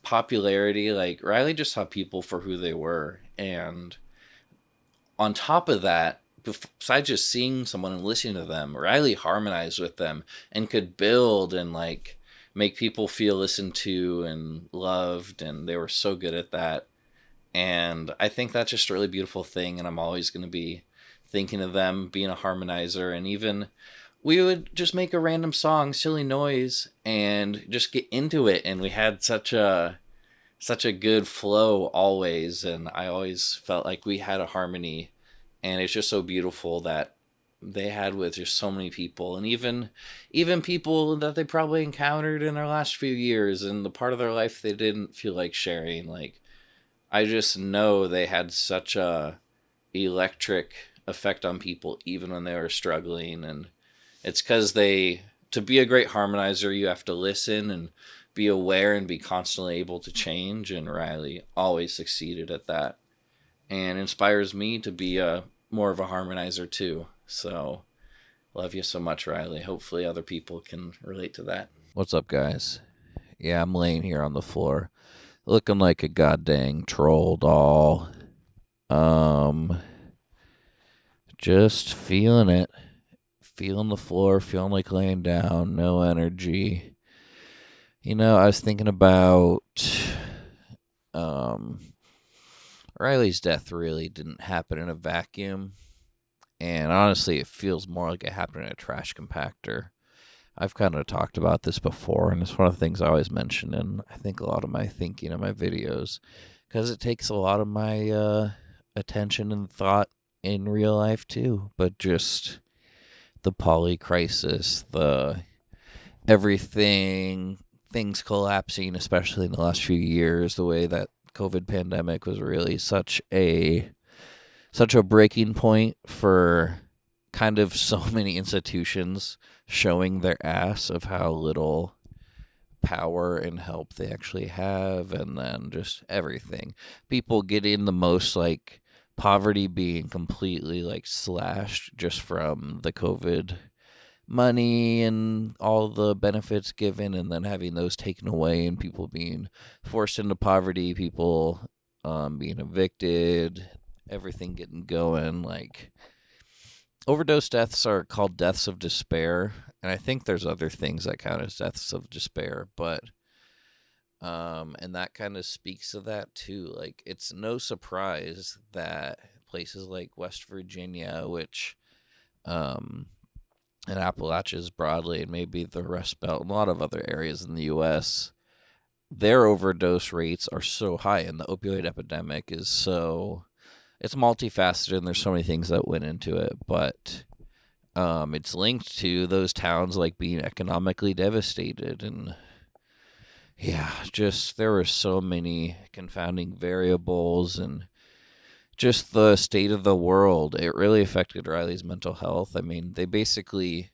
S3: popularity. Like, Riley just saw people for who they were. And on top of that, besides just seeing someone and listening to them, Riley harmonized with them and could build and like make people feel listened to and loved, and they were so good at that. And I think that's just a really beautiful thing, and I'm always going to be thinking of them being a harmonizer. And even we would just make a random song, silly noise, and just get into it, and we had such a good flow always, and I always felt like we had a harmony. And it's just so beautiful that they had with just so many people, and even people that they probably encountered in their last few years and the part of their life they didn't feel like sharing. Like, I just know they had such a electric effect on people even when they were struggling. And it's because to be a great harmonizer, you have to listen and be aware and be constantly able to change. And Riley always succeeded at that, and inspires me to be more of a harmonizer too. So love you so much, Riley. Hopefully other people can relate to that. What's up, guys? Yeah, I'm laying here on the floor, looking like a goddamn troll doll. Um, just feeling it. Feeling the floor, feeling like laying down, no energy. I was thinking about um Riley's death really didn't happen in a vacuum. And honestly, it feels more like it happened in a trash compactor. I've kind of talked about this before, and it's one of the things I always mention in, I think, a lot of my thinking in my videos, because it takes a lot of my attention and thought in real life too. But just the poly crisis, the everything, things collapsing, especially in the last few years, the way that COVID pandemic was really such a breaking point for kind of so many institutions showing their ass of how little power and help they actually have, and then just everything. People getting the most, like, poverty being completely, like, slashed just from the COVID money and all the benefits given, and then having those taken away, and people being forced into poverty, people being evicted, everything getting going. Like, overdose deaths are called deaths of despair, and I think there's other things that count as deaths of despair, but and that kind of speaks to that too. Like, it's no surprise that places like West Virginia, which and Appalachians broadly, and maybe the Rust Belt, and a lot of other areas in the U.S., their overdose rates are so high, and the opioid epidemic is so, it's multifaceted, and there's so many things that went into it, but it's linked to those towns, like, being economically devastated, and yeah, just there were so many confounding variables, and just the state of the world. It really affected Riley's mental health. I mean, they basically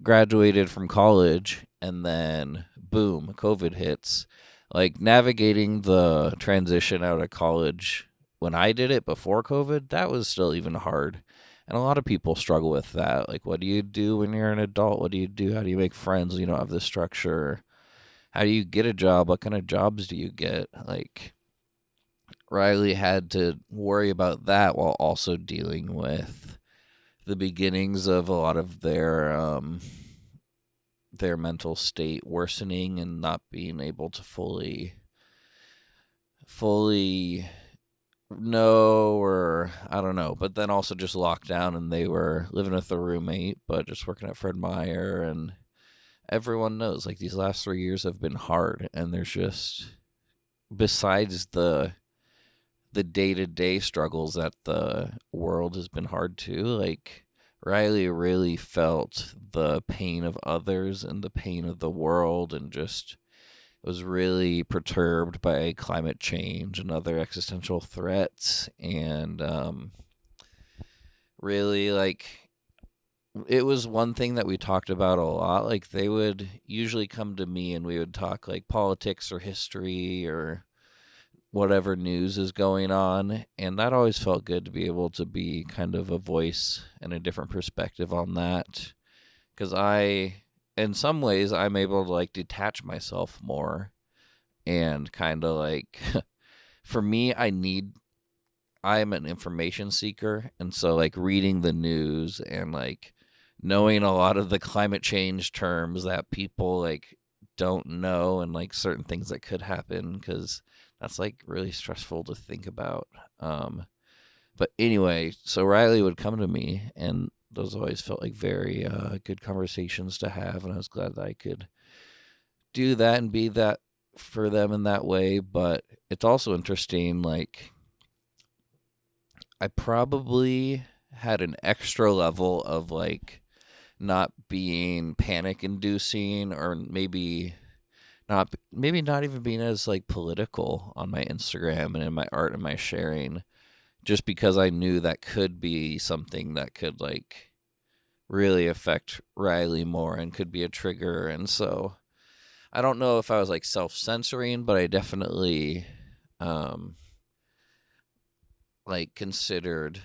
S3: graduated from college, and then boom, COVID hits. Like, navigating the transition out of college when I did it before COVID, that was still even hard. And a lot of people struggle with that. Like, what do you do when you're an adult? What do you do? How do you make friends when you don't have the structure? How do you get a job? What kind of jobs do you get? Like, Riley had to worry about that while also dealing with the beginnings of a lot of their mental state worsening, and not being able to fully know, or I don't know, but then also just locked down, and they were living with a roommate but just working at Fred Meyer, and everyone knows, like, these last 3 years have been hard, and there's just, besides the day-to-day struggles that the world has been hard too, like, Riley really felt the pain of others and the pain of the world, and just was really perturbed by climate change and other existential threats, and really, like, it was one thing that we talked about a lot. Like, they would usually come to me, and we would talk, like, politics or history or whatever news is going on, and that always felt good to be able to be kind of a voice and a different perspective on that, because in some ways, I'm able to, like, detach myself more, and kind of, like, for me, I'm an information seeker, and so, like, reading the news and, like, knowing a lot of the climate change terms that people, like, don't know, and, like, certain things that could happen, because that's, like, really stressful to think about. But anyway, so Riley would come to me, and those always felt like very good conversations to have, and I was glad that I could do that and be that for them in that way. But it's also interesting, like, I probably had an extra level of, like, not being panic inducing, or maybe not even being as, like, political on my Instagram and in my art and my sharing, just because I knew that could be something that could, like, really affect Riley more and could be a trigger. And so I don't know if I was, like, self-censoring, but I definitely like, considered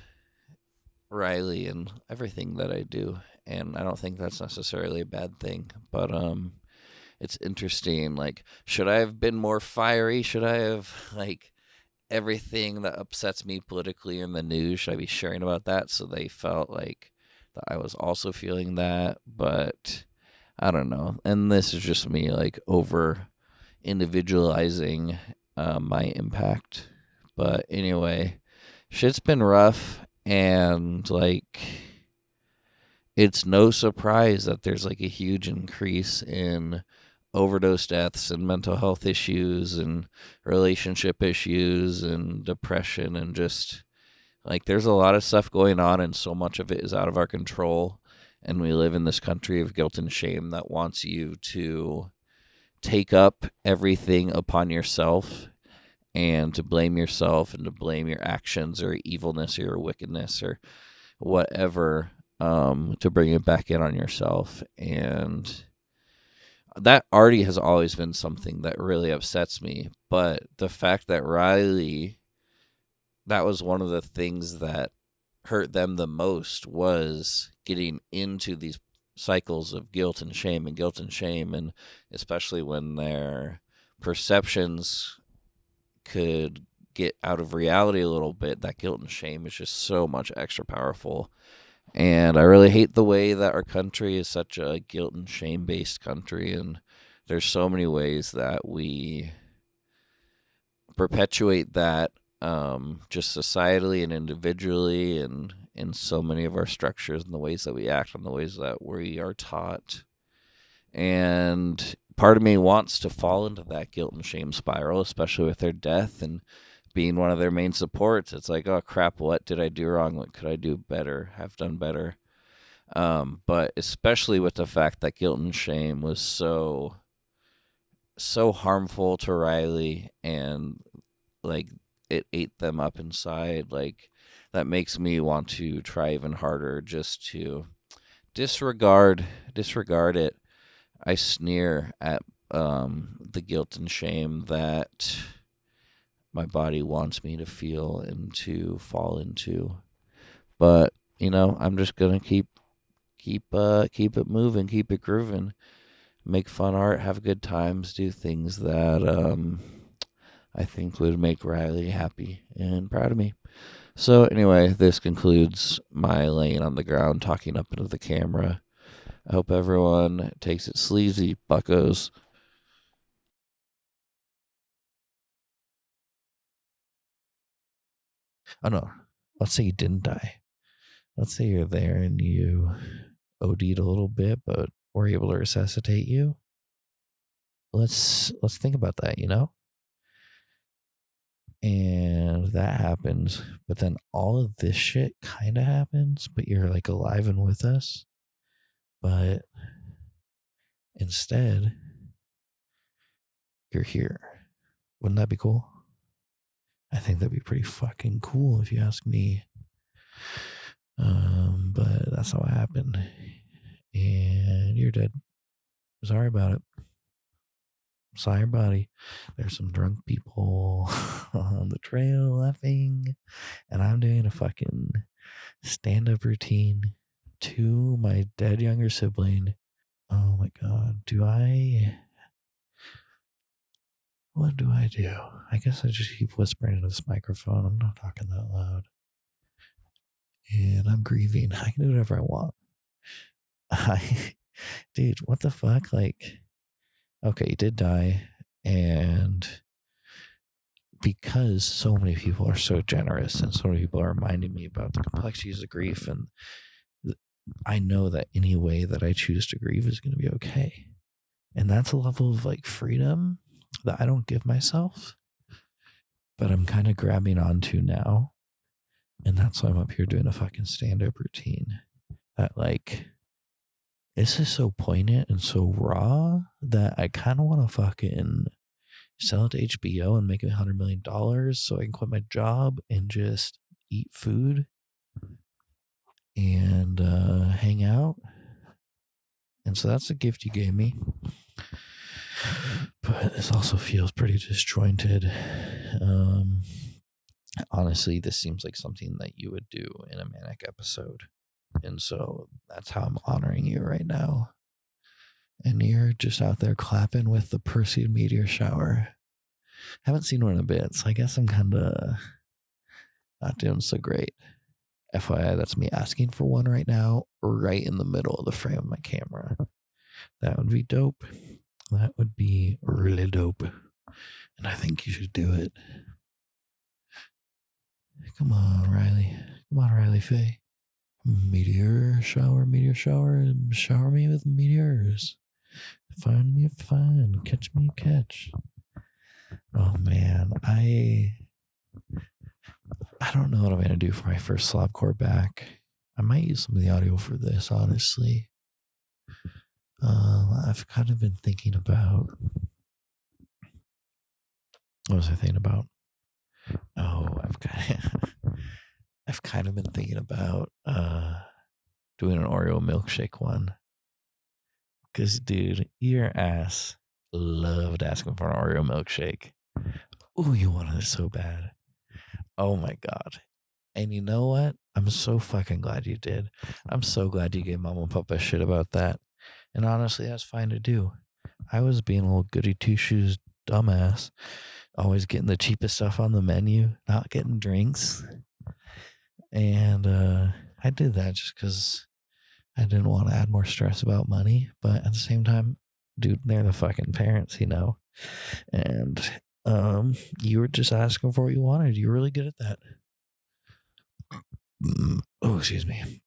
S3: Riley and everything that I do, and I don't think that's necessarily a bad thing. But it's interesting. Like, should I have been more fiery? Should I have, like, everything that upsets me politically in the news, should I be sharing about that so they felt like that I was also feeling that? But I don't know. And this is just me, like, over individualizing my impact. But anyway, shit's been rough, and like, it's no surprise that there's like a huge increase in overdose deaths and mental health issues and relationship issues and depression, and just like, there's a lot of stuff going on, and so much of it is out of our control. And we live in this country of guilt and shame that wants you to take up everything upon yourself, and to blame yourself, and to blame your actions or evilness or your wickedness or whatever, to bring it back in on yourself. And that already has always been something that really upsets me. But the fact that Riley, that was one of the things that hurt them the most, was getting into these cycles of guilt and shame and guilt and shame. And especially when their perceptions could get out of reality a little bit, that guilt and shame is just so much extra powerful. And I really hate the way that our country is such a guilt and shame based country. And there's so many ways that we perpetuate that, just societally and individually, and in so many of our structures, and the ways that we act, and the ways that we are taught. And part of me wants to fall into that guilt and shame spiral, especially with their death and being one of their main supports. It's like, oh crap, what did I do wrong? What could I do better, have done better? But especially with the fact that guilt and shame was so harmful to Riley, and like, it ate them up inside. Like, that makes me want to try even harder just to disregard it. I sneer at the guilt and shame that my body wants me to feel and to fall into. But I'm just gonna keep it moving, keep it grooving, make fun art, have good times, do things that I think would make Riley happy and proud of me. So anyway, this concludes my laying on the ground talking up into the camera. I hope everyone takes it sleazy, buckos. Oh no, let's say you didn't die. Let's say you're there and you OD'd a little bit, but we're able to resuscitate you. Let's think about that, And that happens, but then all of this shit kind of happens, but you're like alive and with us. But instead, you're here. Wouldn't that be cool? I think that'd be pretty fucking cool if you ask me. But that's how it happened. And you're dead. Sorry about it. Sorry, buddy. There's some drunk people on the trail laughing, and I'm doing a fucking stand-up routine to my dead younger sibling. Oh my god. What do I do? I guess I just keep whispering into this microphone. I'm not talking that loud. And I'm grieving. I can do whatever I want. Dude, what the fuck? Like, okay, he did die. And because so many people are so generous, and so many people are reminding me about the complexities of grief, and I know that any way that I choose to grieve is going to be okay. And that's a level of like freedom that I don't give myself, but I'm kind of grabbing onto now. And that's why I'm up here doing a fucking stand-up routine. That like, this is so poignant and so raw that I kind of want to fucking sell it to HBO and make $100 million so I can quit my job and just eat food and hang out. And so that's the gift you gave me. But this also feels pretty disjointed. Honestly, this seems like something that you would do in a manic episode. And so that's how I'm honoring you right now. And you're just out there clapping with the Perseid meteor shower. Haven't seen one in a bit, so I guess I'm kind of not doing so great. FYI, that's me asking for one right now, right in the middle of the frame of my camera. That would be dope. That would be really dope. And I think you should do it. Come on, Riley. Come on, Riley Faye. Meteor shower, shower me with meteors. Find me a find, catch me a catch. Oh man, I don't know what I'm gonna do for my first slobcore back. I might use some of the audio for this, honestly. I've kind of been thinking about. What was I thinking about? Oh, I've kind of been thinking about doing an Oreo milkshake one. Cause dude, your ass loved asking for an Oreo milkshake. Ooh, you wanted it so bad. Oh my god. And you know what? I'm so fucking glad you did. I'm so glad you gave Mama and Papa shit about that. And honestly, that's fine to do. I was being a little goody two-shoes dumbass. Always getting the cheapest stuff on the menu, not getting drinks. And I did that just because I didn't want to add more stress about money. But at the same time, dude, they're the fucking parents, you know? And you were just asking for what you wanted. You were really good at that. Oh, excuse me.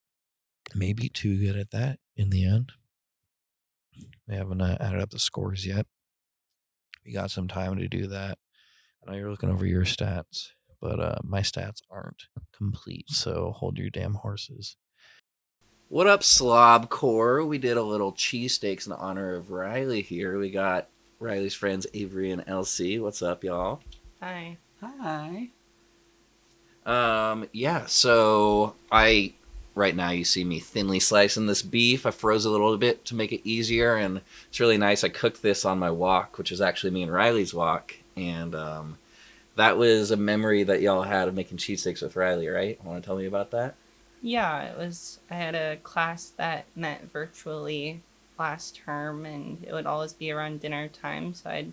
S3: Maybe too good at that in the end. We haven't added up the scores yet. We got some time to do that. I know you're looking over your stats, but my stats aren't complete, so hold your damn horses. What up, Slobcore? We did a little cheesesteaks in honor of Riley here. We got Riley's friends Avery and Elsie. What's up, y'all?
S1: Hi.
S5: Hi.
S3: Yeah, so right now you see me thinly slicing this beef. I froze a little bit to make it easier, and it's really nice. I cooked this on my walk, which is actually me and Riley's walk, and that was a memory that y'all had of making cheesesteaks with Riley, right? Want to tell me about that?
S6: Yeah, it was. I had a class that met virtually last term, and it would always be around dinner time, so I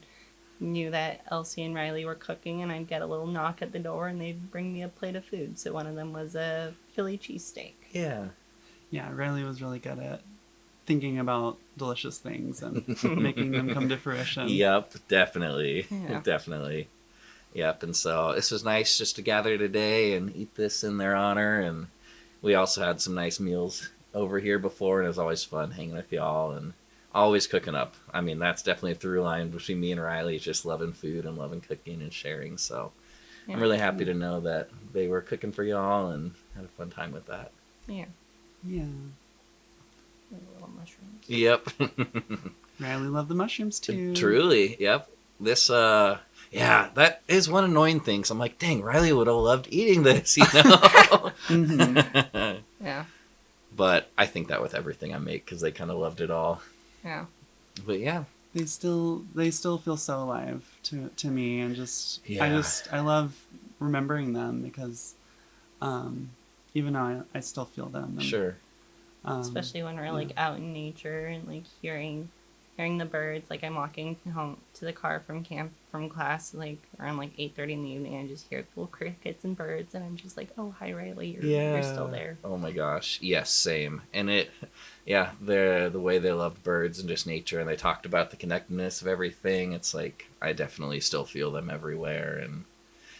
S6: knew that Elsie and Riley were cooking, and I'd get a little knock at the door, and they'd bring me a plate of food. So one of them was a Philly cheesesteak.
S3: Yeah.
S5: Yeah, Riley was really good at thinking about delicious things and making them come to fruition.
S3: Yep, definitely.
S6: Yeah.
S3: Definitely. Yep, and so this was nice just to gather today and eat this in their honor, and we also had some nice meals over here before, and it was always fun hanging with y'all and always cooking up. I mean, that's definitely a through line between me and Riley, just loving food and loving cooking and sharing, so
S6: Yeah.
S3: I'm really happy to know that they were cooking for y'all and had a fun time with that.
S6: Yeah.
S5: Yeah.
S6: Little mushrooms.
S3: Yep.
S5: Riley loved the mushrooms too.
S3: Truly, yep. This, yeah, that is one annoying thing. So I'm like, dang, Riley would have loved eating this, you know?
S5: Mhm.
S6: Yeah.
S3: But I think that with everything I make because they kind of loved it all.
S6: Yeah.
S3: But yeah.
S5: They still feel so alive to me, and
S3: Yeah.
S5: I love remembering them because even though I still feel them. And,
S3: Sure.
S6: Especially when we're like out in nature and like hearing the birds. Like I'm walking home to the car from class like around like 8:30 in the evening, and I just hear little crickets and birds, and I'm just like, oh, hi Riley, you're still there.
S3: Oh my gosh. Yes, same. And the way they loved birds and just nature, and they talked about the connectedness of everything. It's like I definitely still feel them everywhere, and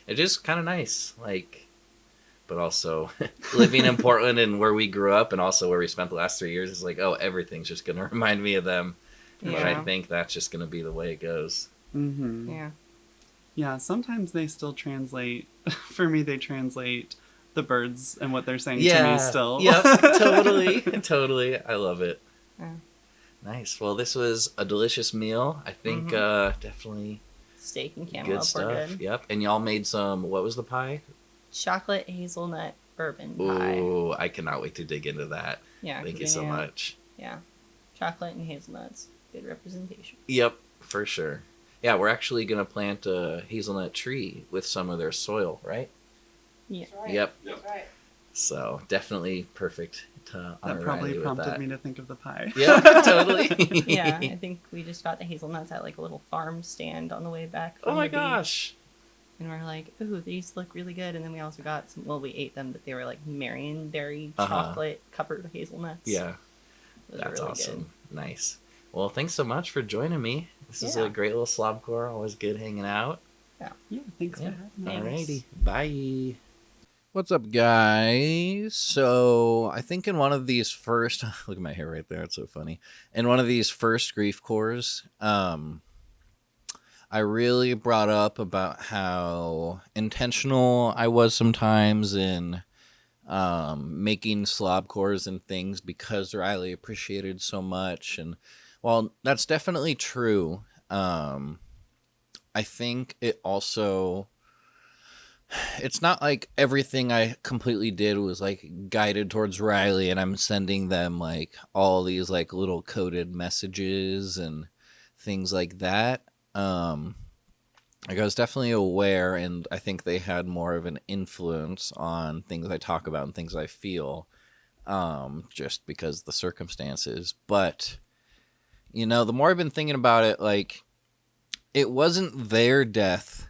S3: it's just kind of nice. Like, but also living in Portland and where we grew up, and also where we spent the last 3 years, is like, oh, everything's just gonna remind me of them. But I
S6: Yeah.
S3: think that's just gonna be the way it goes.
S5: Mm-hmm.
S6: Yeah.
S5: Yeah, sometimes they still translate. For me, they translate the birds and what they're saying to me still.
S3: Yep, totally. I love it.
S6: Yeah.
S3: Nice. Well, this was a delicious meal. I think definitely
S6: Steak and
S3: good
S6: cantaloupe were
S3: stuff.
S6: good.
S3: Yep. And y'all made some, what was the pie?
S6: Chocolate hazelnut bourbon pie.
S3: Ooh, I cannot wait to dig into that.
S6: Yeah.
S3: Thank
S6: 'cause
S3: you so
S6: know-
S3: much.
S6: Yeah. Chocolate and hazelnuts. Good representation.
S3: Yep, for sure. Yeah, we're actually going to plant a hazelnut tree with some of their soil, right?
S6: Yeah.
S4: That's right.
S3: Yep.
S4: That's right.
S3: So definitely perfect to honor
S7: That probably
S3: Riley with
S7: prompted
S3: that.
S7: me to think of the pie.
S3: Yeah, totally.
S6: Yeah, I think we just got the hazelnuts at like a little farm stand on the way back from
S3: Oh my
S6: the beach.
S3: gosh.
S6: And we're like, ooh, these look really good. And then we also got some, well, we ate them, but they were like Marionberry chocolate covered hazelnuts.
S3: Yeah,
S6: Those
S3: that's
S6: really
S3: awesome. Nice. Well, thanks so much for joining me. This is
S6: Yeah.
S3: a great little slobcore. Always good hanging out.
S7: Yeah, thanks for having me.
S3: Alrighty. Bye. What's up, guys? So I think in one of these first look at my hair right there, it's so funny. In one of these first grief cores, I really brought up about how intentional I was sometimes in making slob cores and things because Riley appreciated so much. And while that's definitely true, I think it also, it's not like everything I completely did was like guided towards Riley and I'm sending them like all these like little coded messages and things like that. Like I was definitely aware, and I think they had more of an influence on things I talk about and things I feel, just because of the circumstances. But, you know, the more I've been thinking about it, like, it wasn't their death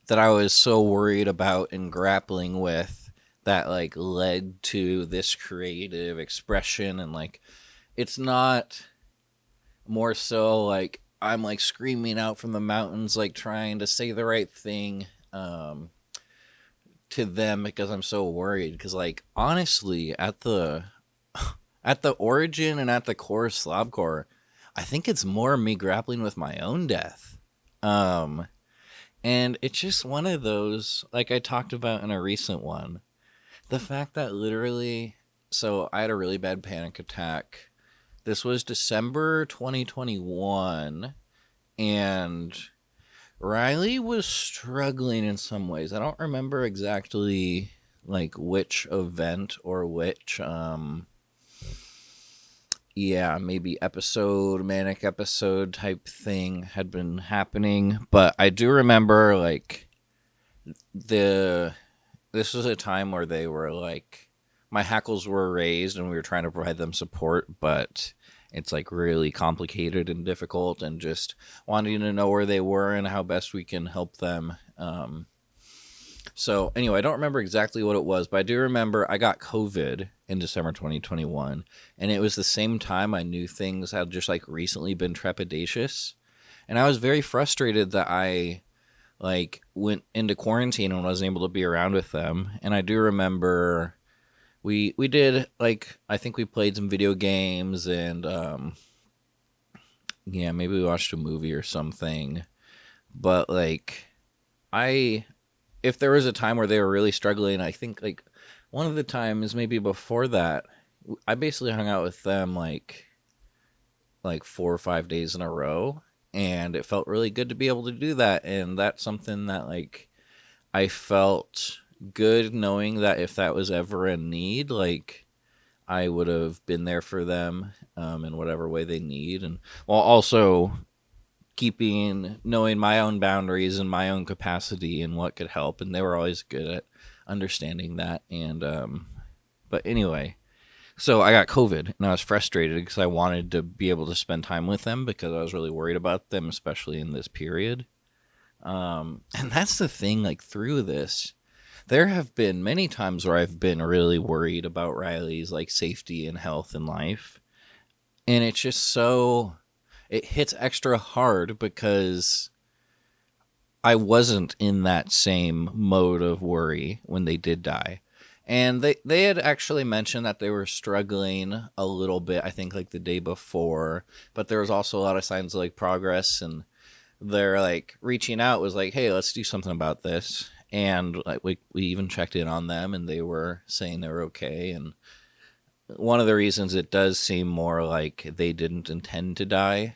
S3: that I was so worried about and grappling with that, like, led to this creative expression. And, like, it's not more so, like, I'm like screaming out from the mountains, like trying to say the right thing to them because I'm so worried. Because like honestly, at the origin and at the core of slobcore, I think it's more me grappling with my own death. And it's just one of those, like I talked about in a recent one, the fact that literally, so I had a really bad panic attack. This was December 2021, and Riley was struggling in some ways. I don't remember exactly like which event or which maybe manic episode type thing had been happening, but I do remember like this was a time where they were like, my hackles were raised and we were trying to provide them support, but it's like really complicated and difficult, and just wanting to know where they were and how best we can help them. So anyway, I don't remember exactly what it was, but I do remember I got COVID in December 2021, and it was the same time I knew things had just like recently been trepidatious, and I was very frustrated that I like went into quarantine and wasn't able to be around with them. And I do remember we did like, I think we played some video games and maybe we watched a movie or something. But like if there was a time where they were really struggling, I think like one of the times maybe before that, I basically hung out with them like 4 or 5 days in a row, and it felt really good to be able to do that. And that's something that like I felt good knowing that if that was ever a need, like I would have been there for them in whatever way they need, and while also knowing my own boundaries and my own capacity and what could help. And they were always good at understanding that. And but anyway, so I got COVID and I was frustrated because I wanted to be able to spend time with them because I was really worried about them, especially in this period. And that's the thing, like through this, there have been many times where I've been really worried about Riley's like safety and health and life. And it's just so, it hits extra hard because I wasn't in that same mode of worry when they did die. And they had actually mentioned that they were struggling a little bit, I think like the day before, but there was also a lot of signs of like progress, and they're like reaching out was like, hey, let's do something about this. And like we even checked in on them and they were saying they were okay. And one of the reasons it does seem more like they didn't intend to die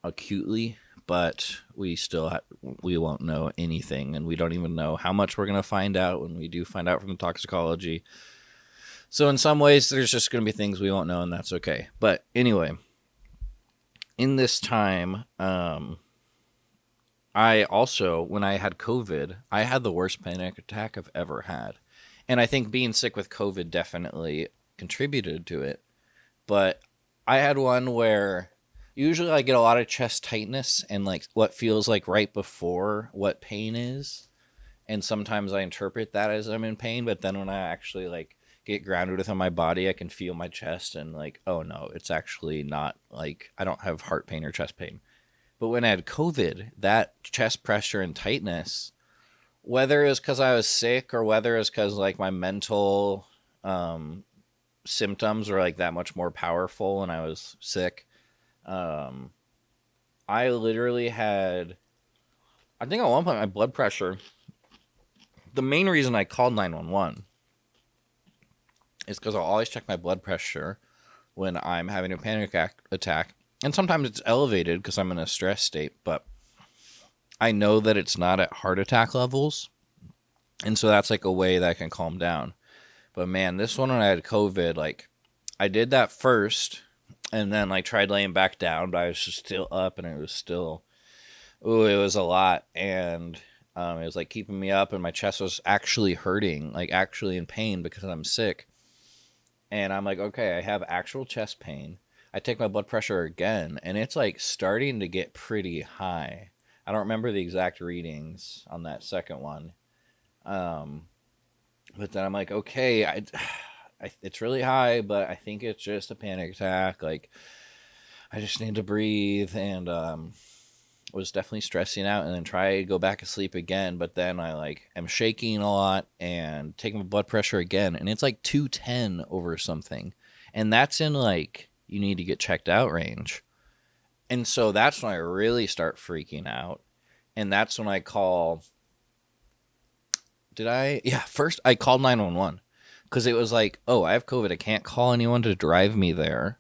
S3: acutely, but we won't know anything, and we don't even know how much we're going to find out when we do find out from the toxicology. So in some ways there's just going to be things we won't know, and that's okay. But anyway, in this time, I I also, when I had COVID, I had the worst panic attack I've ever had. And I think being sick with COVID definitely contributed to it. But I had one where usually I get a lot of chest tightness and like what feels like right before what pain is. And sometimes I interpret that as I'm in pain, but then when I actually like get grounded within my body, I can feel my chest and like, oh no, it's actually not like I don't have heart pain or chest pain. But when I had COVID, that chest pressure and tightness, whether it was because I was sick or whether it was because like my mental symptoms were like that much more powerful when I was sick, I literally had, I think at one point my blood pressure, the main reason I called 911 is because I'll always check my blood pressure when I'm having a panic attack. And sometimes it's elevated because I'm in a stress state, but I know that it's not at heart attack levels. And so that's like a way that I can calm down. But man, this one when I had COVID, like I did that first and then like tried laying back down, but I was just still up and it was still, it was a lot. And it was like keeping me up and my chest was actually hurting, like actually in pain because I'm sick. And I'm like, okay, I have actual chest pain. I take my blood pressure again, and it's like starting to get pretty high. I don't remember the exact readings on that second one. But then I'm like, okay, it's really high, but I think it's just a panic attack. Like, I just need to breathe, and was definitely stressing out, and then try to go back to sleep again. But then I like am shaking a lot and taking my blood pressure again, and it's like 210 over something, and that's in like you need to get checked out range. And so that's when I really start freaking out. And that's when I call. First I called 911 because it was like, oh, I have COVID. I can't call anyone to drive me there.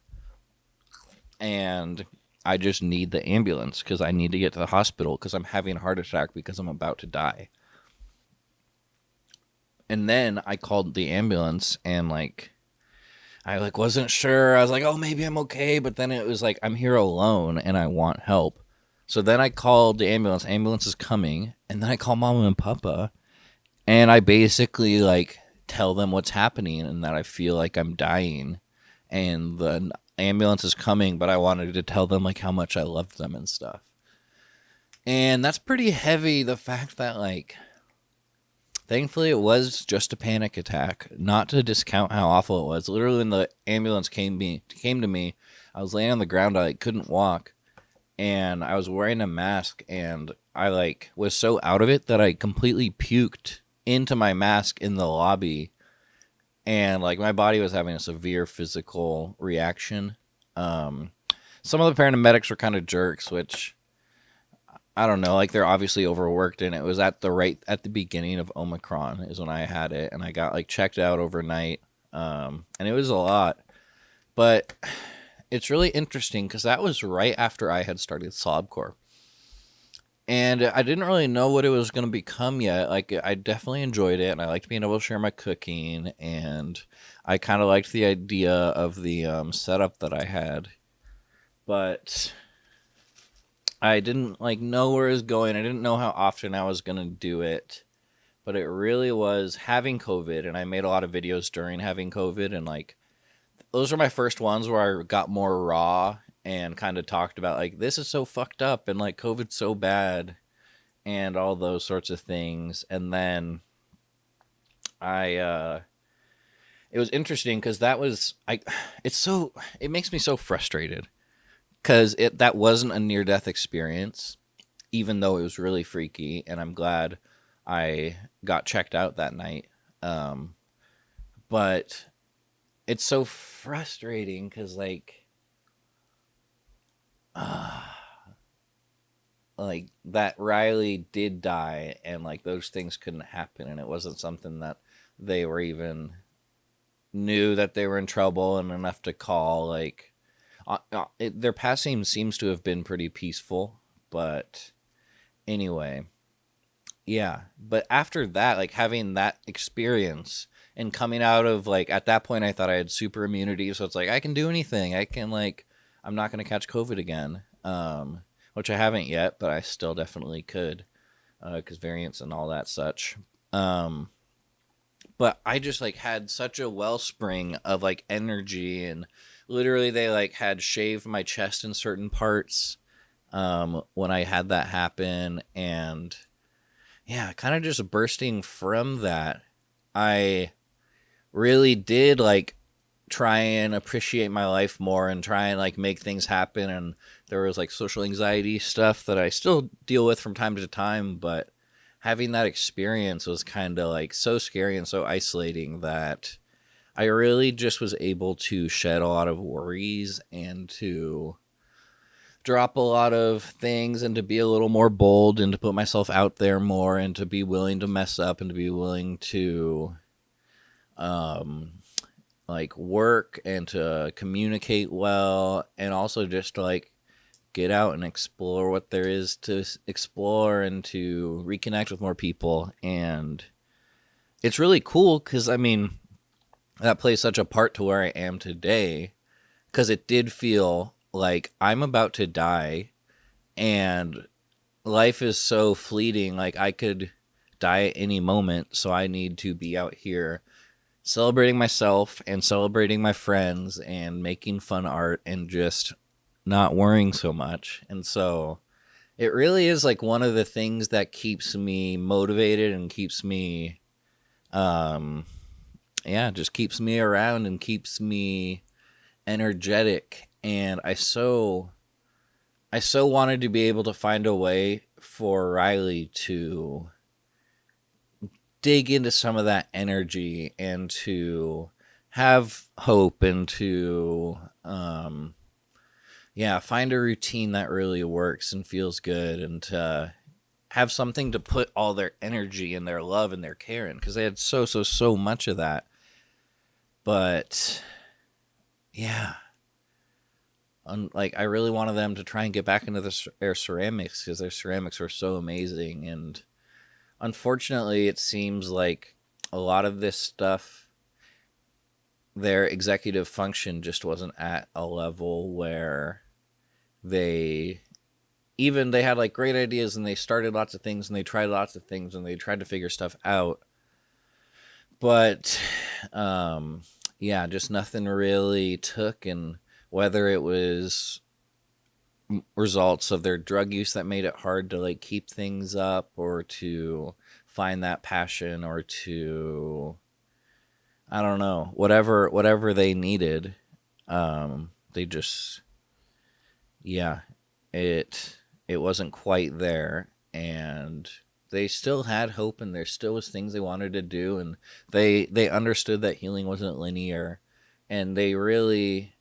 S3: And I just need the ambulance because I need to get to the hospital because I'm having a heart attack because I'm about to die. And then I called the ambulance and like, I like wasn't sure. I was like, oh, maybe I'm okay. But then it was like, I'm here alone and I want help. So then I called the ambulance. Ambulance is coming. And then I call Mama and Papa. And I basically like tell them what's happening and that I feel like I'm dying. And the ambulance is coming. But I wanted to tell them like how much I loved them and stuff. And that's pretty heavy. The fact that like, thankfully, it was just a panic attack. Not to discount how awful it was. Literally, when the ambulance came to me, I was laying on the ground. I couldn't walk, and I was wearing a mask. And I like was so out of it that I completely puked into my mask in the lobby, and like my body was having a severe physical reaction. Some of the paramedics were kind of jerks, which. I don't know, like they're obviously overworked, and it was at the beginning of Omicron is when I had it, and I got like checked out overnight, and it was a lot. But it's really interesting because that was right after I had started Slobcore, and I didn't really know what it was going to become yet. Like I definitely enjoyed it, and I liked being able to share my cooking, and I kind of liked the idea of the setup that I had, but. I didn't like know where it was going. I didn't know how often I was going to do it, but it really was having COVID. And I made a lot of videos during having COVID. And like, those were my first ones where I got more raw and kind of talked about like, this is so fucked up. And like COVID's so bad and all those sorts of things. And then it was interesting because it makes me so frustrated. Because that wasn't a near-death experience, even though it was really freaky, and I'm glad I got checked out that night. But it's so frustrating because, like that Riley did die, and like those things couldn't happen, and it wasn't something that they were even knew that they were in trouble and enough to call, like. Their passing seems to have been pretty peaceful, but anyway, yeah. But after that, like having that experience and coming out of like at that point, I thought I had super immunity, so it's like I can do anything. I can like I'm not gonna catch COVID again, which I haven't yet, but I still definitely could, because variants and all that such. But I just like had such a wellspring of like energy, and literally they like had shaved my chest in certain parts when I had that happen, and yeah, kind of just bursting from that, I really did like try and appreciate my life more and try and like make things happen. And there was like social anxiety stuff that I still deal with from time to time, but having that experience was kind of like so scary and so isolating that I really just was able to shed a lot of worries and to drop a lot of things and to be a little more bold and to put myself out there more and to be willing to mess up and to be willing to like work and to communicate well, and also just to like get out and explore what there is to explore and to reconnect with more people. And it's really cool because I mean that plays such a part to where I am today, because it did feel like I'm about to die and life is so fleeting. Like I could die at any moment, so I need to be out here celebrating myself and celebrating my friends and making fun art and just not worrying so much. And so it really is like one of the things that keeps me motivated and keeps me just keeps me around and keeps me energetic. And I so wanted to be able to find a way for Riley to dig into some of that energy and to have hope and to find a routine that really works and feels good, and to have something to put all their energy and their love and their care in, because they had so much of that. But yeah, like I really wanted them to try and get back into their ceramics, because their ceramics were so amazing. And unfortunately, it seems like a lot of this stuff, their executive function just wasn't at a level where they had like great ideas and they started lots of things and they tried lots of things and they tried to figure stuff out. But just nothing really took. And whether it was results of their drug use that made it hard to like keep things up, or to find that passion, or to, I don't know, whatever they needed, they just, it wasn't quite there. And they still had hope, and there still was things they wanted to do, and they understood that healing wasn't linear, and they really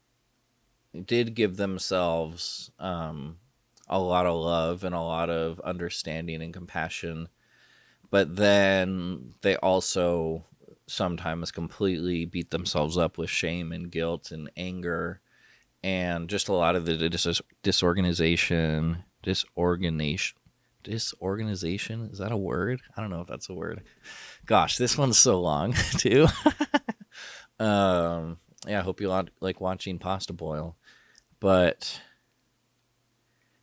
S3: did give themselves a lot of love and a lot of understanding and compassion. But then they also sometimes completely beat themselves up with shame and guilt and anger, and just a lot of the disorganization. Disorganization, is that a word? I don't know if that's a word. Gosh, this one's so long too. I hope you like watching pasta boil. But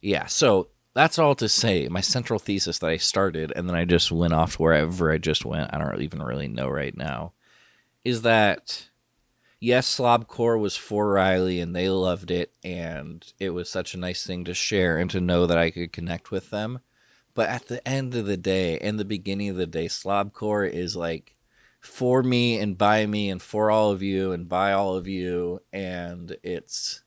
S3: yeah, so that's all to say. My central thesis that I started and then I just went off wherever I just went, I don't even really know right now, is that yes, Slobcore was for Riley and they loved it, and it was such a nice thing to share and to know that I could connect with them. But at the end of the day, and the beginning of the day, Slobcore is like for me and by me and for all of you and by all of you. And it's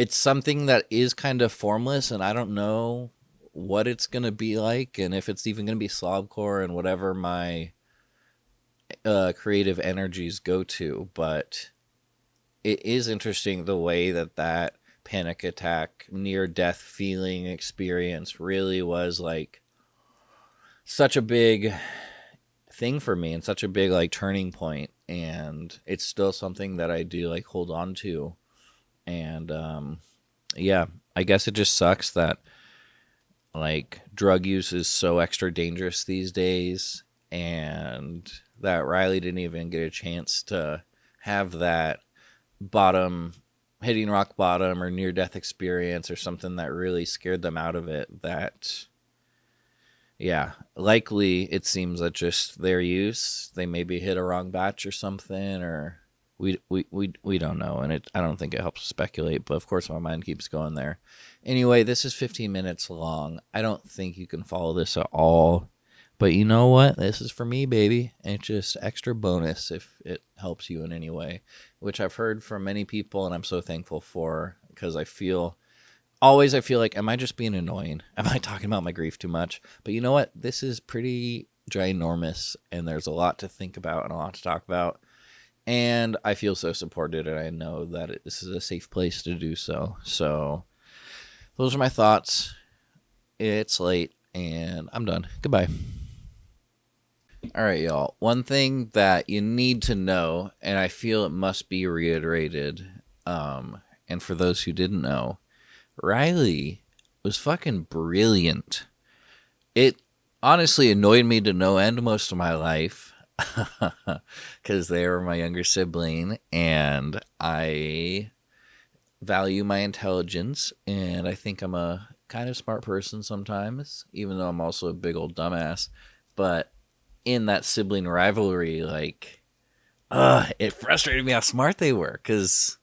S3: something that is kind of formless, and I don't know what it's going to be like, and if it's even going to be Slobcore and whatever my creative energies go to. But it is interesting the way that panic attack, near death feeling experience really was like such a big thing for me and such a big like turning point. And it's still something that I do like hold on to. And I guess it just sucks that like drug use is so extra dangerous these days, and that Riley didn't even get a chance to have that bottom hitting rock bottom or near death experience or something that really scared them out of it, that yeah, likely it seems that just their use, they maybe hit a wrong batch or something, or we don't know, and I don't think it helps speculate, but of course my mind keeps going there. Anyway, this is 15 minutes long. I don't think you can follow this at all. But you know what? This is for me, baby. And it's just extra bonus if it helps you in any way, which I've heard from many people, and I'm so thankful for, because I feel like, am I just being annoying? Am I talking about my grief too much? But you know what? This is pretty ginormous, and there's a lot to think about and a lot to talk about. And I feel so supported, and I know that this is a safe place to do so. So those are my thoughts. It's late, and I'm done. Goodbye. All right, y'all. One thing that you need to know, and I feel it must be reiterated, and for those who didn't know, Riley was fucking brilliant. It honestly annoyed me to no end most of my life because they were my younger sibling, and I value my intelligence, and I think I'm a kind of smart person sometimes, even though I'm also a big old dumbass. But in that sibling rivalry, like, it frustrated me how smart they were, because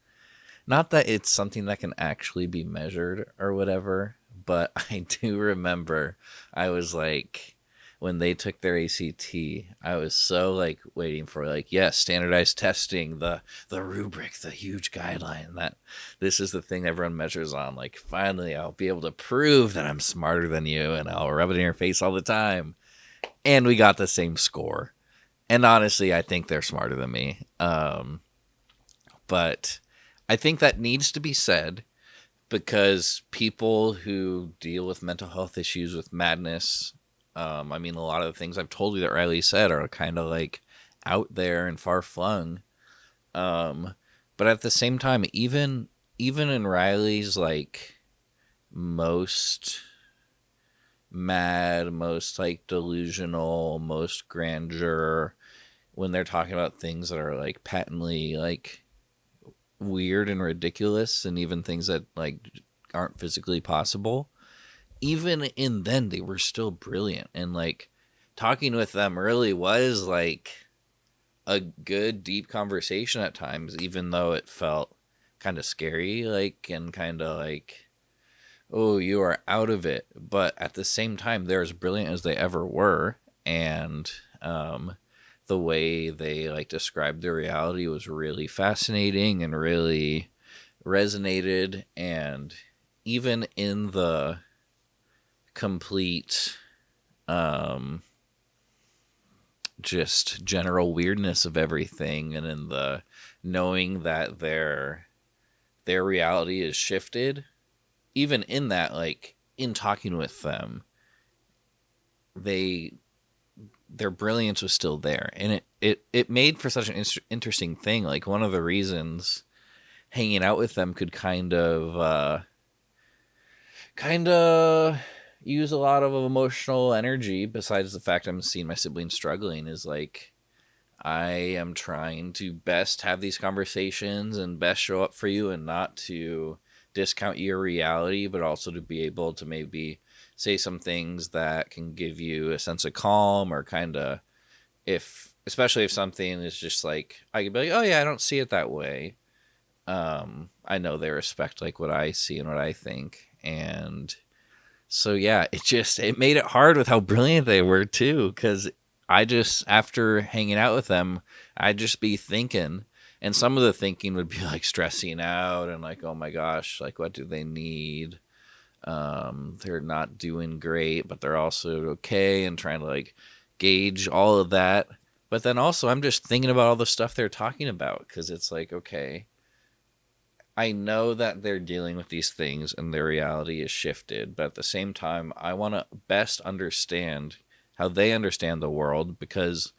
S3: not that it's something that can actually be measured or whatever, but I do remember I was like, when they took their ACT, I was so like waiting for like, yes, standardized testing, the rubric, the huge guideline, that this is the thing everyone measures on. Like, finally, I'll be able to prove that I'm smarter than you, and I'll rub it in your face all the time. And we got the same score. And honestly, I think they're smarter than me. But I think that needs to be said, because people who deal with mental health issues, with madness, I mean, a lot of the things I've told you that Riley said are kind of like out there and far flung. But at the same time, even in Riley's like most mad, most like delusional, most grandeur, when they're talking about things that are like patently like weird and ridiculous, and even things that like aren't physically possible, even in then they were still brilliant. And like talking with them really was like a good deep conversation at times, even though it felt kind of scary, like, and kind of like, oh, you are out of it. But at the same time, they're as brilliant as they ever were. And the way they like described their reality was really fascinating and really resonated. And even in the complete just general weirdness of everything, and in the knowing that their reality is shifted, even in that, like, in talking with them, their brilliance was still there. And it made for such an interesting thing. Like, one of the reasons hanging out with them could kind of use a lot of emotional energy, besides the fact I'm seeing my siblings struggling, is like, I am trying to best have these conversations and best show up for you, and not to discount your reality, but also to be able to maybe say some things that can give you a sense of calm, or kind of, especially if something is just like, I could be like, oh yeah, I don't see it that way. I know they respect like what I see and what I think. And so yeah, it made it hard with how brilliant they were too, because I just, after hanging out with them, I'd just be thinking, and some of the thinking would be like stressing out and like, oh my gosh, like, what do they need? They're not doing great, but they're also okay, and trying to like gauge all of that. But then also I'm just thinking about all the stuff they're talking about, because it's like, okay, I know that they're dealing with these things and their reality is shifted, but at the same time, I want to best understand how they understand the world, because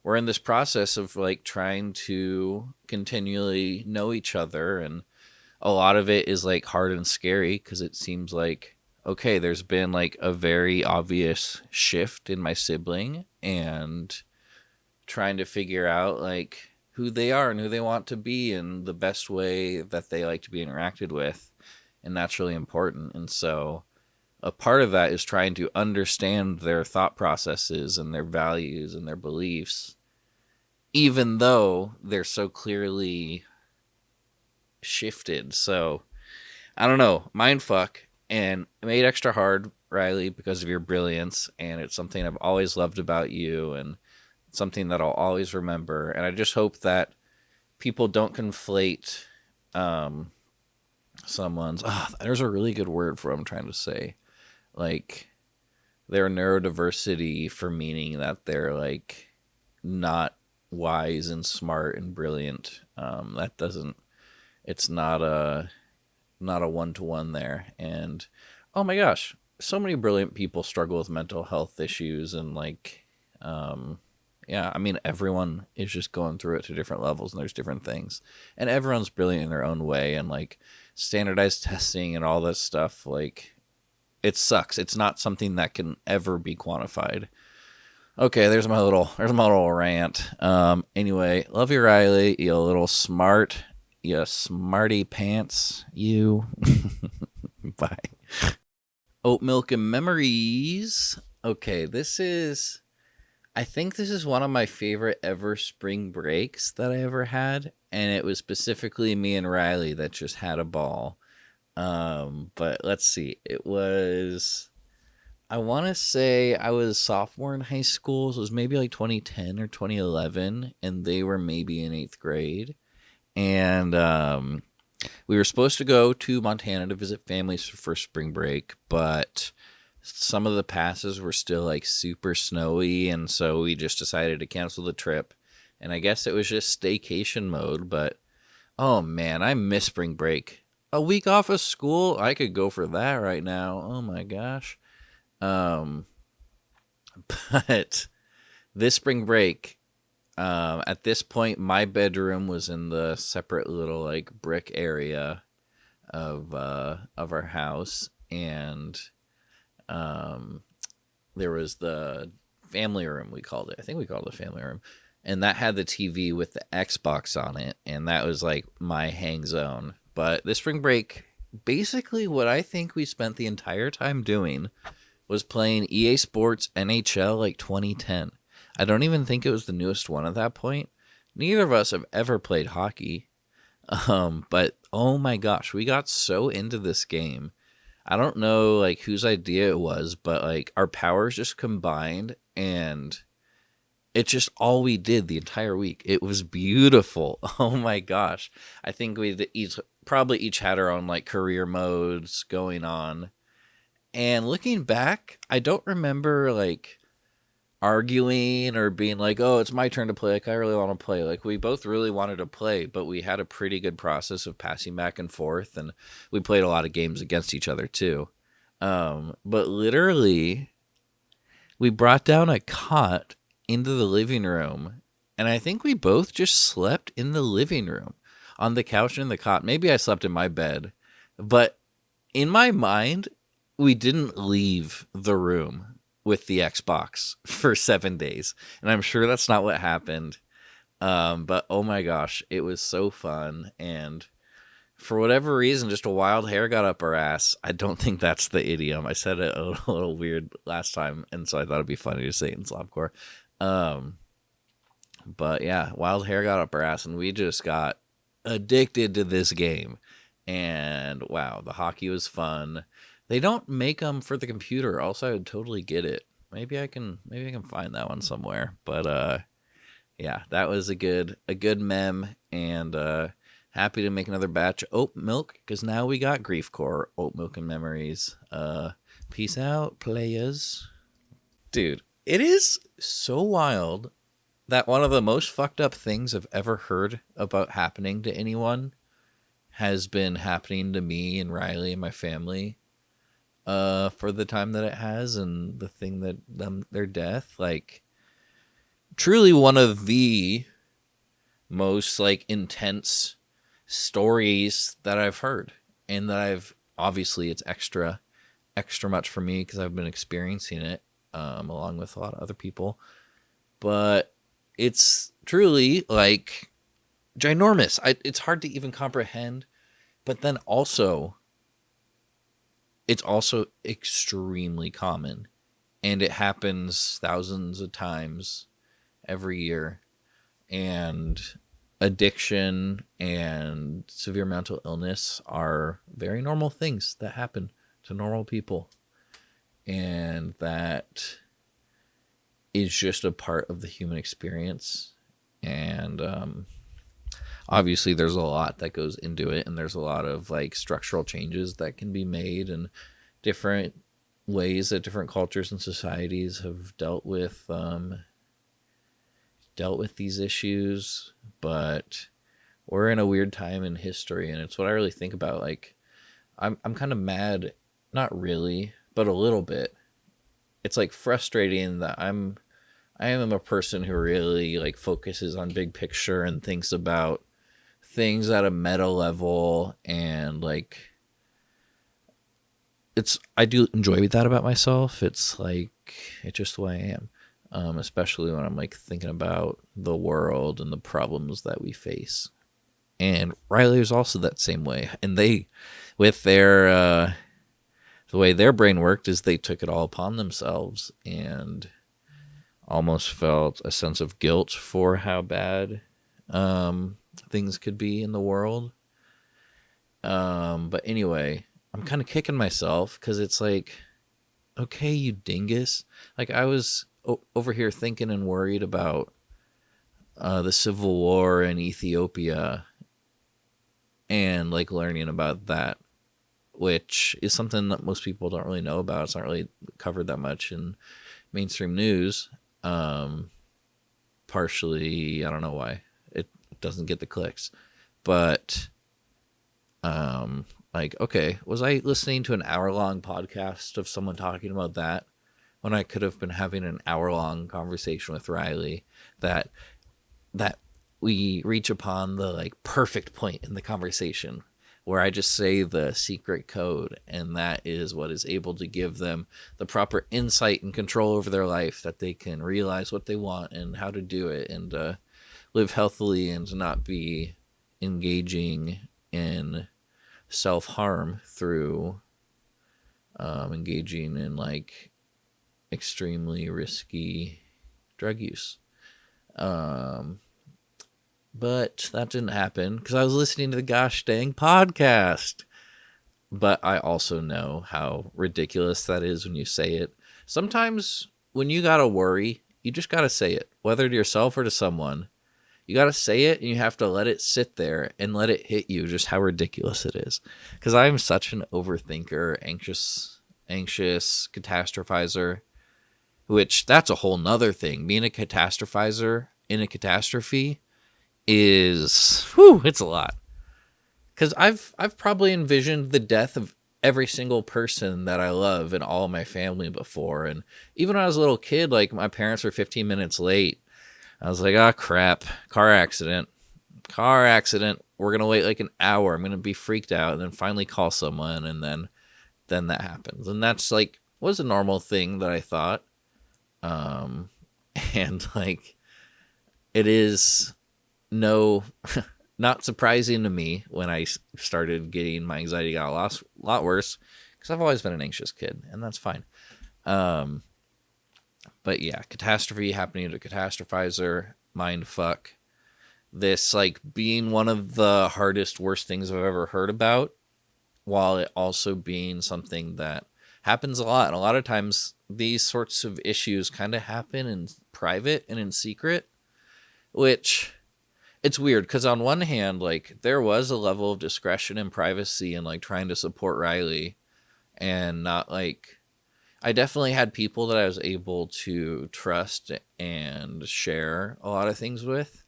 S3: we're in this process of like trying to continually know each other. And a lot of it is like hard and scary, because it seems like, okay, there's been like a very obvious shift in my sibling, and trying to figure out like, who they are and who they want to be and the best way that they like to be interacted with. And that's really important. And so a part of that is trying to understand their thought processes and their values and their beliefs, even though they're so clearly shifted. So I don't know, mindfuck, and it made extra hard, Riley, because of your brilliance. And it's something I've always loved about you and something that I'll always remember. And I just hope that people don't conflate there's a really good word for what I'm trying to say. Like their neurodiversity for meaning that they're like not wise and smart and brilliant. It's not a one-to-one there. And oh my gosh, so many brilliant people struggle with mental health issues and like, yeah, I mean, everyone is just going through it to different levels and there's different things and everyone's brilliant in their own way. And like standardized testing and all this stuff, like it sucks. It's not something that can ever be quantified. Okay, there's my little rant. Anyway, love you, Riley. You little smart, you smarty pants, you. Bye. Oat milk and memories. Okay, I think this is one of my favorite ever spring breaks that I ever had, and it was specifically me and Riley that just had a ball. But let's see. It was, I want to say I was a sophomore in high school, so it was maybe like 2010 or 2011, and they were maybe in 8th grade. And we were supposed to go to Montana to visit families for spring break, but some of the passes were still like super snowy, and so we just decided to cancel the trip. And I guess it was just staycation mode, but oh man, I miss spring break. A week off of school, I could go for that right now. Oh my gosh. But this spring break, at this point, my bedroom was in the separate little like brick area of our house, and there was the family room, we called it. I think we called it the family room, and that had the TV with the Xbox on it, and that was like my hang zone. But this spring break, basically what I think we spent the entire time doing was playing EA Sports NHL like 2010. I don't even think it was the newest one at that point. Neither of us have ever played hockey. But oh my gosh, we got so into this game. I don't know like whose idea it was, but like our powers just combined and it's just all we did the entire week. It was beautiful. Oh my gosh. I think we probably each had our own like career modes going on. And looking back, I don't remember like arguing or being like, oh, it's my turn to play. Like, I really want to play. Like, we both really wanted to play, but we had a pretty good process of passing back and forth. And we played a lot of games against each other too. But literally, we brought down a cot into the living room. And I think we both just slept in the living room on the couch and in the cot. Maybe I slept in my bed, but in my mind, we didn't leave the room with the Xbox for 7 days. And I'm sure that's not what happened. But oh my gosh, it was so fun. And for whatever reason, just a wild hair got up our ass. I don't think that's the idiom. I said it a little weird last time, and so I thought it'd be funny to say it in Slopcore. But yeah, wild hair got up our ass, and we just got addicted to this game. And wow, the hockey was fun. They don't make them for the computer. Also, I would totally get it. Maybe I can find that one somewhere. But yeah, that was a good mem, and happy to make another batch of oat milk because now we got Griefcore oat milk and memories. Peace out, players. Dude, it is so wild that one of the most fucked up things I've ever heard about happening to anyone has been happening to me and Riley and my family for the time that it has, and the thing that their death, like, truly one of the most like intense stories that I've heard, and that I've obviously it's extra much for me because I've been experiencing it along with a lot of other people, but it's truly like ginormous. It's hard to even comprehend. But then also, it's also extremely common. And it happens thousands of times every year. And addiction and severe mental illness are very normal things that happen to normal people. And that is just a part of the human experience. And obviously there's a lot that goes into it, and there's a lot of like structural changes that can be made, and different ways that different cultures and societies have dealt with these issues. But we're in a weird time in history, and it's what I really think about. Like, I'm kind of mad, not really, but a little bit. It's like frustrating that I am a person who really like focuses on big picture and thinks about things at a meta level, and like I do enjoy that about myself. It's like it's just who I am. Especially when I'm like thinking about the world and the problems that we face. And Riley was also that same way. And they, with their the way their brain worked, is they took it all upon themselves and almost felt a sense of guilt for how bad things could be in the world. But anyway, I'm kind of kicking myself because it's like, okay, you dingus. Like, I was over here thinking and worried about the civil war in Ethiopia, and like learning about that, which is something that most people don't really know about. It's not really covered that much in mainstream news. Partially, I don't know why it doesn't get the clicks, but like, okay, was I listening to an hour-long podcast of someone talking about that when I could have been having an hour-long conversation with Riley that we reach upon the like perfect point in the conversation where I just say the secret code, and that is what is able to give them the proper insight and control over their life, that they can realize what they want and how to do it, and live healthily and not be engaging in self-harm through engaging in like extremely risky drug use. But that didn't happen because I was listening to the gosh dang podcast. But I also know how ridiculous that is when you say it. Sometimes when you gotta worry, you just gotta say it, whether to yourself or to someone. You gotta say it, and you have to let it sit there and let it hit you just how ridiculous it is. Because I'm such an overthinker, anxious catastrophizer, which that's a whole nother thing. Being a catastrophizer in a catastrophe is, it's a lot. Because I've probably envisioned the death of every single person that I love in all of my family before. And even when I was a little kid, like my parents were 15 minutes late. I was like, crap, car accident. We're going to wait like an hour. I'm going to be freaked out and then finally call someone. And then that happens. And that's like, was a normal thing that I thought. And like, it is not surprising to me when I started getting my anxiety got a lot worse, because I've always been an anxious kid, and that's fine. But yeah, catastrophe happening to a catastrophizer, mind fuck. This like being one of the hardest, worst things I've ever heard about, while it also being something that happens a lot. And a lot of times these sorts of issues kind of happen in private and in secret, which it's weird because on one hand, like there was a level of discretion and privacy and like trying to support Riley, and not like, I definitely had people that I was able to trust and share a lot of things with,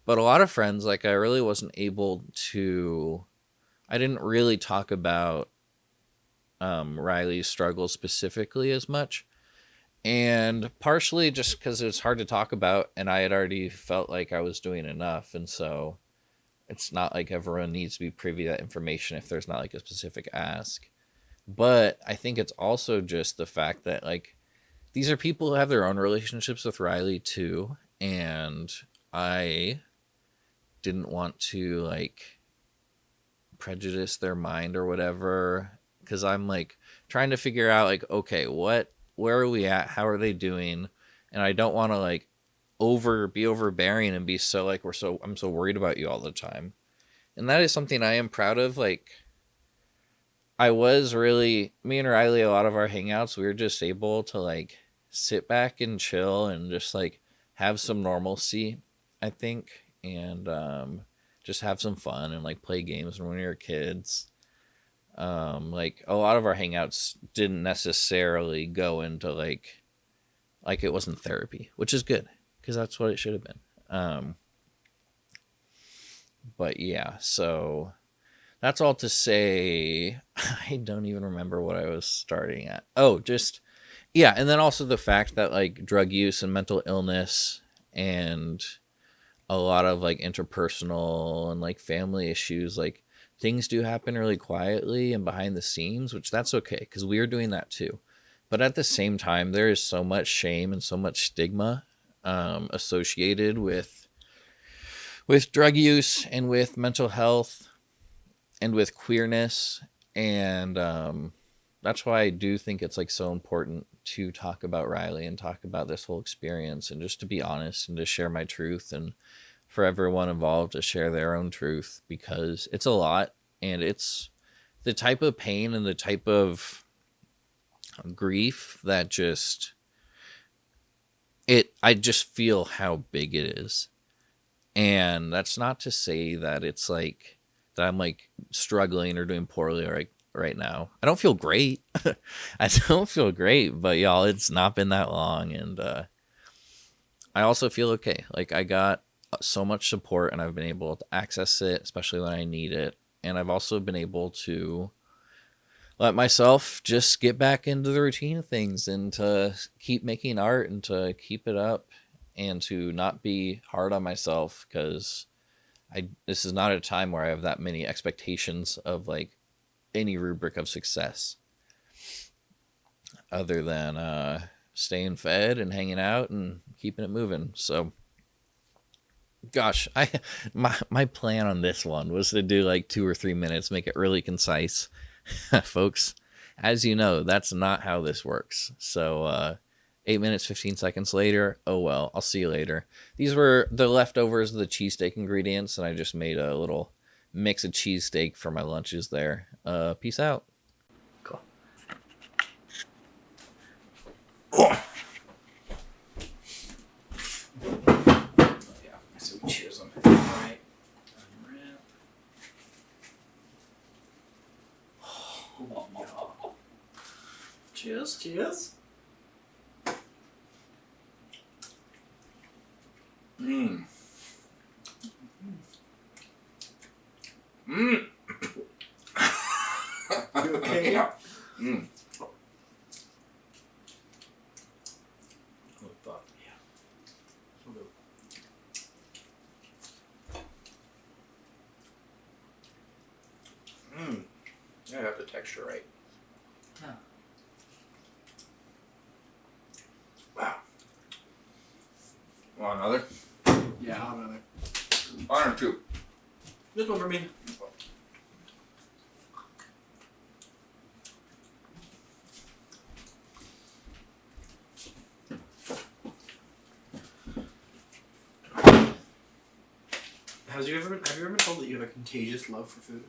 S3: but a lot of friends, like I really wasn't able to, I didn't really talk about Riley's struggles specifically as much. And partially just because it was hard to talk about, and I had already felt like I was doing enough. And so it's not like everyone needs to be privy to that information if there's not like a specific ask. But I think it's also just the fact that like these are people who have their own relationships with Riley too. And I didn't want to like prejudice their mind or whatever, because I'm like trying to figure out like, okay, where are we at? How are they doing? And I don't want to like be overbearing and be so like I'm so worried about you all the time. And that is something I am proud of. Like, I was really, me and Riley, a lot of our hangouts, we were just able to like sit back and chill and just like have some normalcy, I think, and just have some fun and like play games when we were kids. Like a lot of our hangouts didn't necessarily go into like it wasn't therapy, which is good because that's what it should have been. But yeah, so that's all to say. I don't even remember what I was starting at. Oh, just yeah, and then also the fact that like drug use and mental illness and a lot of like interpersonal and like family issues, like things do happen really quietly and behind the scenes, which that's okay because we are doing that too. But at the same time, there is so much shame and so much stigma associated with drug use and with mental health and with queerness, and that's why I do think it's like so important to talk about Riley and talk about this whole experience and just to be honest and to share my truth and for everyone involved to share their own truth, because it's a lot and it's the type of pain and the type of grief that just I just feel how big it is. And that's not to say that it's like that I'm like struggling or doing poorly right now. I don't feel great. I don't feel great, but y'all, it's not been that long, and I also feel okay. Like I got so much support and I've been able to access it, especially when I need it. And I've also been able to let myself just get back into the routine of things and to keep making art and to keep it up and to not be hard on myself, because this is not a time where I have that many expectations of like any rubric of success other than staying fed and hanging out and keeping it moving. So gosh, my plan on this one was to do like 2 or 3 minutes, make it really concise. Folks, as you know, that's not how this works. So 8 minutes, 15 seconds later, oh well, I'll see you later. These were the leftovers of the cheesesteak ingredients, and I just made a little mix of cheesesteak for my lunches there. Peace out.
S5: Cool.
S3: Yeah, so we cheers them. All right.
S7: Cheers. Cheers.
S3: Mmm. Mmm.
S7: You okay?
S3: Yeah. Mmm. What the? Yeah. Mmm. I got the texture right.
S7: Yeah.
S3: Wow. Want another?
S7: Yeah, I'll have another.
S3: One or two?
S7: This one for me. Have you ever been told that you have a contagious love for food?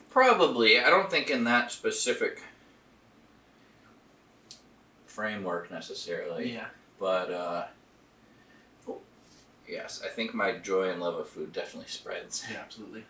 S3: Probably. I don't think in that specific framework necessarily.
S7: Yeah.
S3: But yes, I think my joy and love of food definitely spreads.
S7: Yeah, absolutely.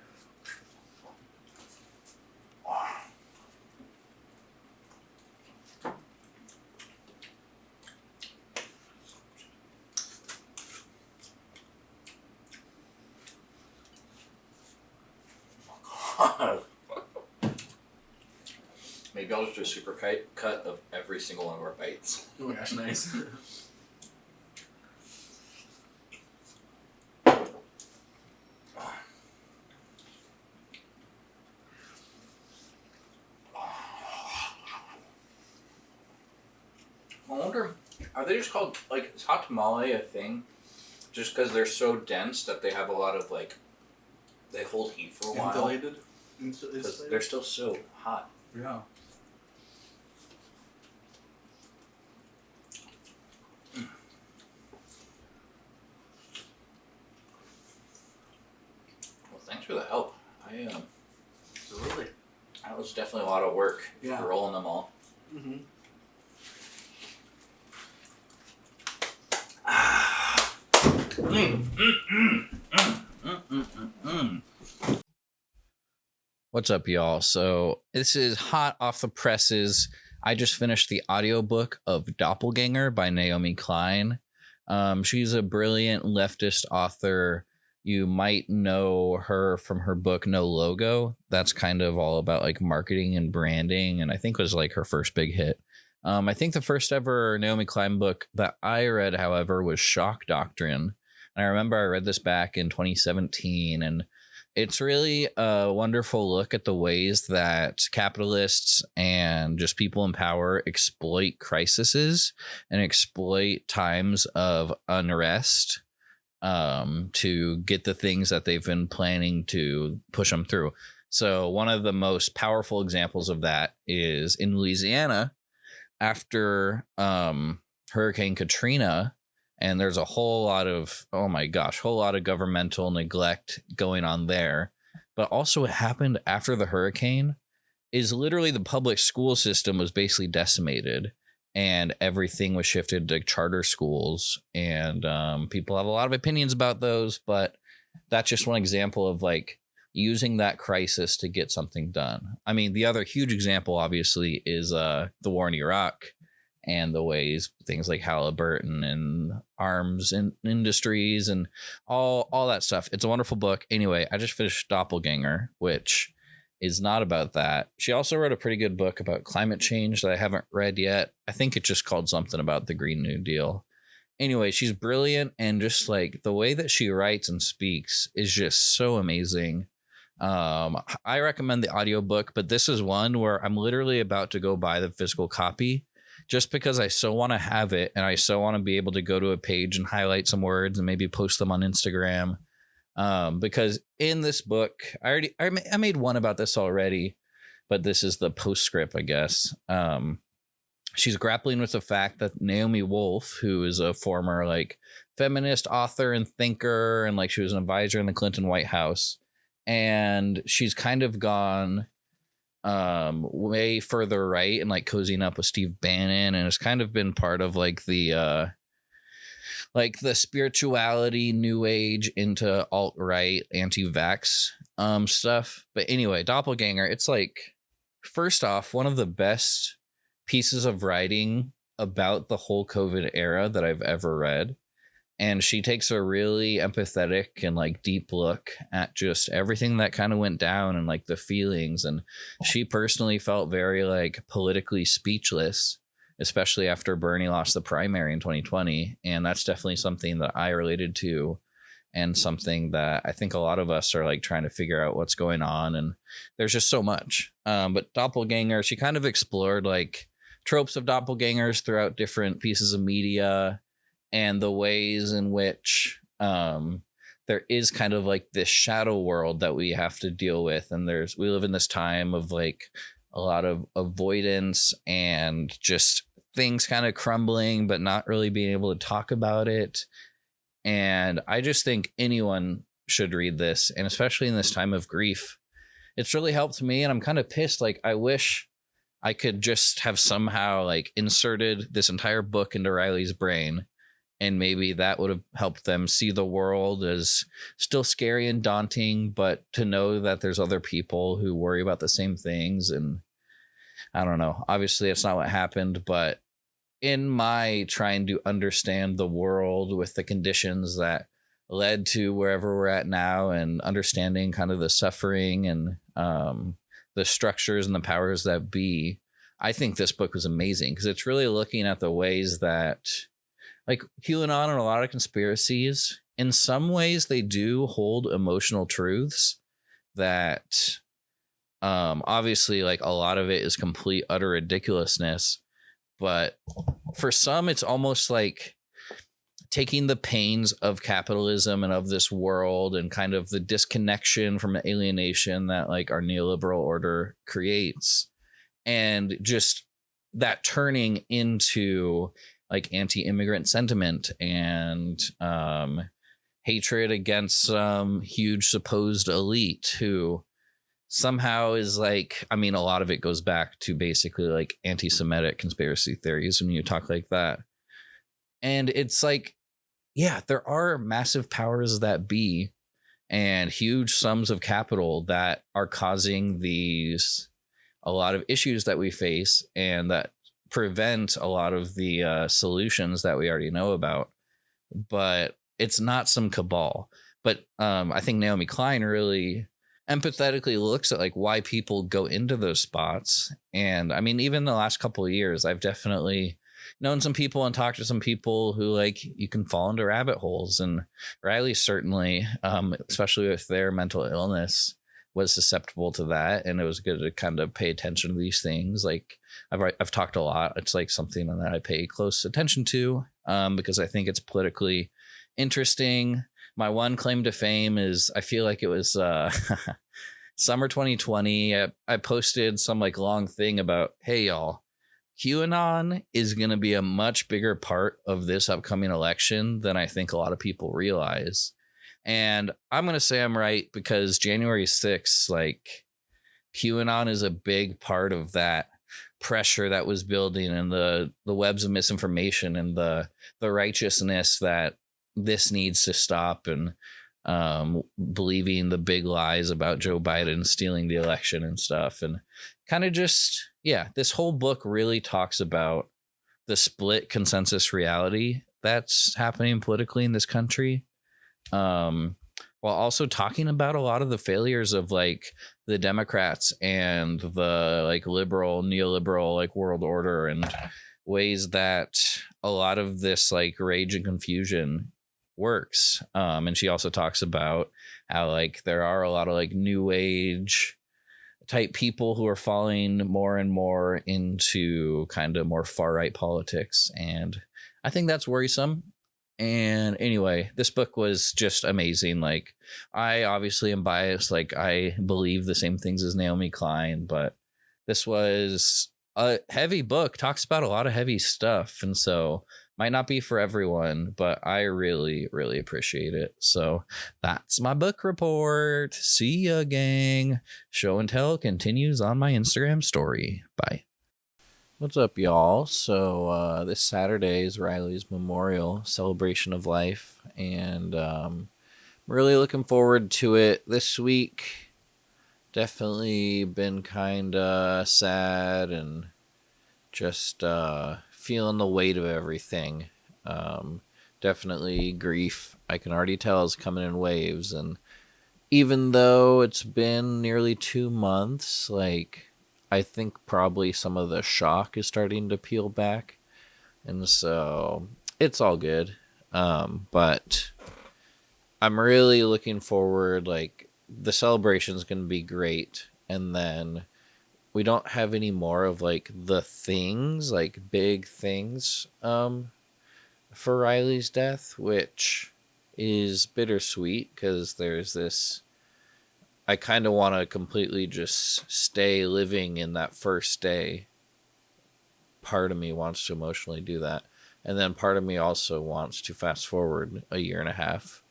S3: Maybe I'll just do a super cut of every single one of our bites.
S7: Oh my gosh, nice.
S3: I wonder, are they they just called, like, is hot tamale a thing? Just because they're so dense that they have a lot of, like, they hold heat for a while.
S7: Insulated?
S3: Because they're still so hot.
S7: Yeah.
S3: Well, thanks for the help.
S7: Absolutely.
S3: That was definitely a lot of work.
S7: Yeah.
S3: Rolling them all.
S7: Mm-hmm.
S3: What's up, y'all? So this is hot off the presses. I just finished the audiobook of Doppelganger by Naomi Klein. She's a brilliant leftist author. You might know her from her book No Logo. That's kind of all about like marketing and branding, and I think was like her first big hit. I think the first ever Naomi Klein book that I read, however, was Shock Doctrine. And I remember I read this back in 2017, and it's really a wonderful look at the ways that capitalists and just people in power exploit crises and exploit times of unrest to get the things that they've been planning to push them through. So one of the most powerful examples of that is in Louisiana after Hurricane Katrina. And there's a whole lot of, whole lot of governmental neglect going on there. But also what happened after the hurricane is literally the public school system was basically decimated and everything was shifted to charter schools. And people have a lot of opinions about those, but that's just one example of like using that crisis to get something done. I mean, the other huge example, obviously, is the war in Iraq. And the ways things like Halliburton and arms and industries and all that stuff. It's a wonderful book. Anyway, I just finished Doppelganger, which is not about that. She also wrote a pretty good book about climate change that I haven't read yet. I think it's just called something about the Green New Deal. Anyway, she's brilliant, and just like the way that she writes and speaks is just so amazing. I recommend the audiobook, but this is one where I'm literally about to go buy the physical copy. Just because I so want to have it, and I so want to be able to go to a page and highlight some words and maybe post them on Instagram. Because in this book, I made one about this already, but this is the postscript, I guess. She's grappling with the fact that Naomi Wolf, who is a former like feminist author and thinker, and like she was an advisor in the Clinton White House, and she's kind of gone way further right and like cozying up with Steve Bannon, and it's kind of been part of like the spirituality new age into alt-right anti-vax stuff. But anyway, Doppelganger, it's like, first off, one of the best pieces of writing about the whole COVID era that I've ever read. And she takes a really empathetic and like deep look at just everything that kind of went down and like the feelings. And she personally felt very like politically speechless, especially after Bernie lost the primary in 2020. And that's definitely something that I related to, and something that I think a lot of us are like trying to figure out what's going on. And there's just so much. But Doppelganger, she kind of explored like tropes of doppelgangers throughout different pieces of media, and the ways in which there is kind of like this shadow world that we have to deal with. And we live in this time of like a lot of avoidance and just things kind of crumbling, but not really being able to talk about it. And I just think anyone should read this, and especially in this time of grief. It's really helped me, and I'm kind of pissed. Like, I wish I could just have somehow like inserted this entire book into Riley's brain, and maybe that would have helped them see the world as still scary and daunting, but to know that there's other people who worry about the same things. And I don't know, obviously it's not what happened, but in my trying to understand the world with the conditions that led to wherever we're at now, and understanding kind of the suffering and the structures and the powers that be, I think this book was amazing, because it's really looking at the ways that like QAnon and a lot of conspiracies, in some ways they do hold emotional truths that obviously like a lot of it is complete utter ridiculousness, but for some, it's almost like taking the pains of capitalism and of this world and kind of the disconnection from the alienation that like our neoliberal order creates, and just that turning into like anti-immigrant sentiment and hatred against some huge supposed elite who somehow is like, I mean, a lot of it goes back to basically like anti-Semitic conspiracy theories when you talk like that. And it's like, yeah, there are massive powers that be and huge sums of capital that are causing a lot of issues that we face and that prevent a lot of the solutions that we already know about. But it's not some cabal. But I think Naomi Klein really empathetically looks at like why people go into those spots. And I mean, even the last couple of years, I've definitely known some people and talked to some people who like you can fall into rabbit holes, and Riley certainly, especially with their mental illness, was susceptible to that, and it was good to kind of pay attention to these things. Like I've talked a lot. It's like something that I pay close attention to because I think it's politically interesting. My one claim to fame is I feel like it was summer 2020. I posted some like long thing about, hey y'all, QAnon is going to be a much bigger part of this upcoming election than I think a lot of people realize. And I'm going to say I'm right because January 6th, like QAnon is a big part of that pressure that was building and the webs of misinformation and the righteousness that this needs to stop, and believing the big lies about Joe Biden stealing the election and stuff. And kind of just, yeah, this whole book really talks about the split consensus reality that's happening politically in this country, while also talking about a lot of the failures of like the Democrats and the like liberal, neoliberal like world order, and ways that a lot of this like rage and confusion works. And she also talks about how like there are a lot of like new age type people who are falling more and more into kind of more far right politics, and I think that's worrisome. And anyway, this book was just amazing. Like, I obviously am biased, like I believe the same things as Naomi Klein, but this was a heavy book, talks about a lot of heavy stuff, and so might not be for everyone, but I really, really appreciate it. So that's my book report. See ya, gang. Show and tell continues on my Instagram story. Bye. What's up, y'all? So this Saturday is Riley's memorial celebration of life, and I'm really looking forward to it. This week definitely been kind of sad and just feeling the weight of everything. Definitely grief, I can already tell, is coming in waves. And even though it's been nearly 2 months, like I think probably some of the shock is starting to peel back. And so it's all good. But I'm really looking forward. Like, the celebration is going to be great. And then we don't have any more of like the things, like big things, for Riley's death, which is bittersweet because there's this, I kind of want to completely just stay living in that first day. Part of me wants to emotionally do that. And then part of me also wants to fast forward a year and a half.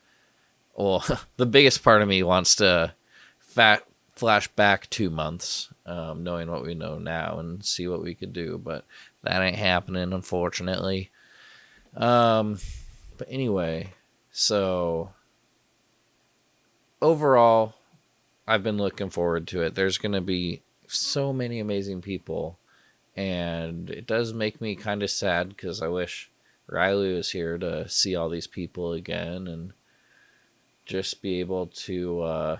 S3: Well, the biggest part of me wants to flash back 2 months, knowing what we know now and see what we could do. But that ain't happening, unfortunately. But anyway, so overall, I've been looking forward to it. There's going to be so many amazing people, and it does make me kind of sad because I wish Riley was here to see all these people again and just be able to,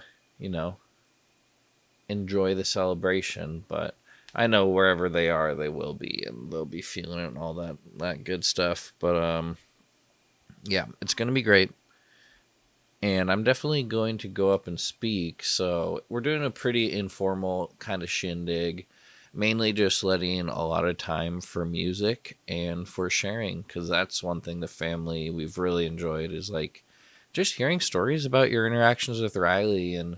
S3: enjoy the celebration. But I know wherever they are, they will be, and they'll be feeling it and all that good stuff. But yeah, it's going to be great. And I'm definitely going to go up and speak. So we're doing a pretty informal kind of shindig. mainly just letting a lot of time for music and for sharing, because that's one thing the family we've really enjoyed is like just hearing stories about your interactions with Riley and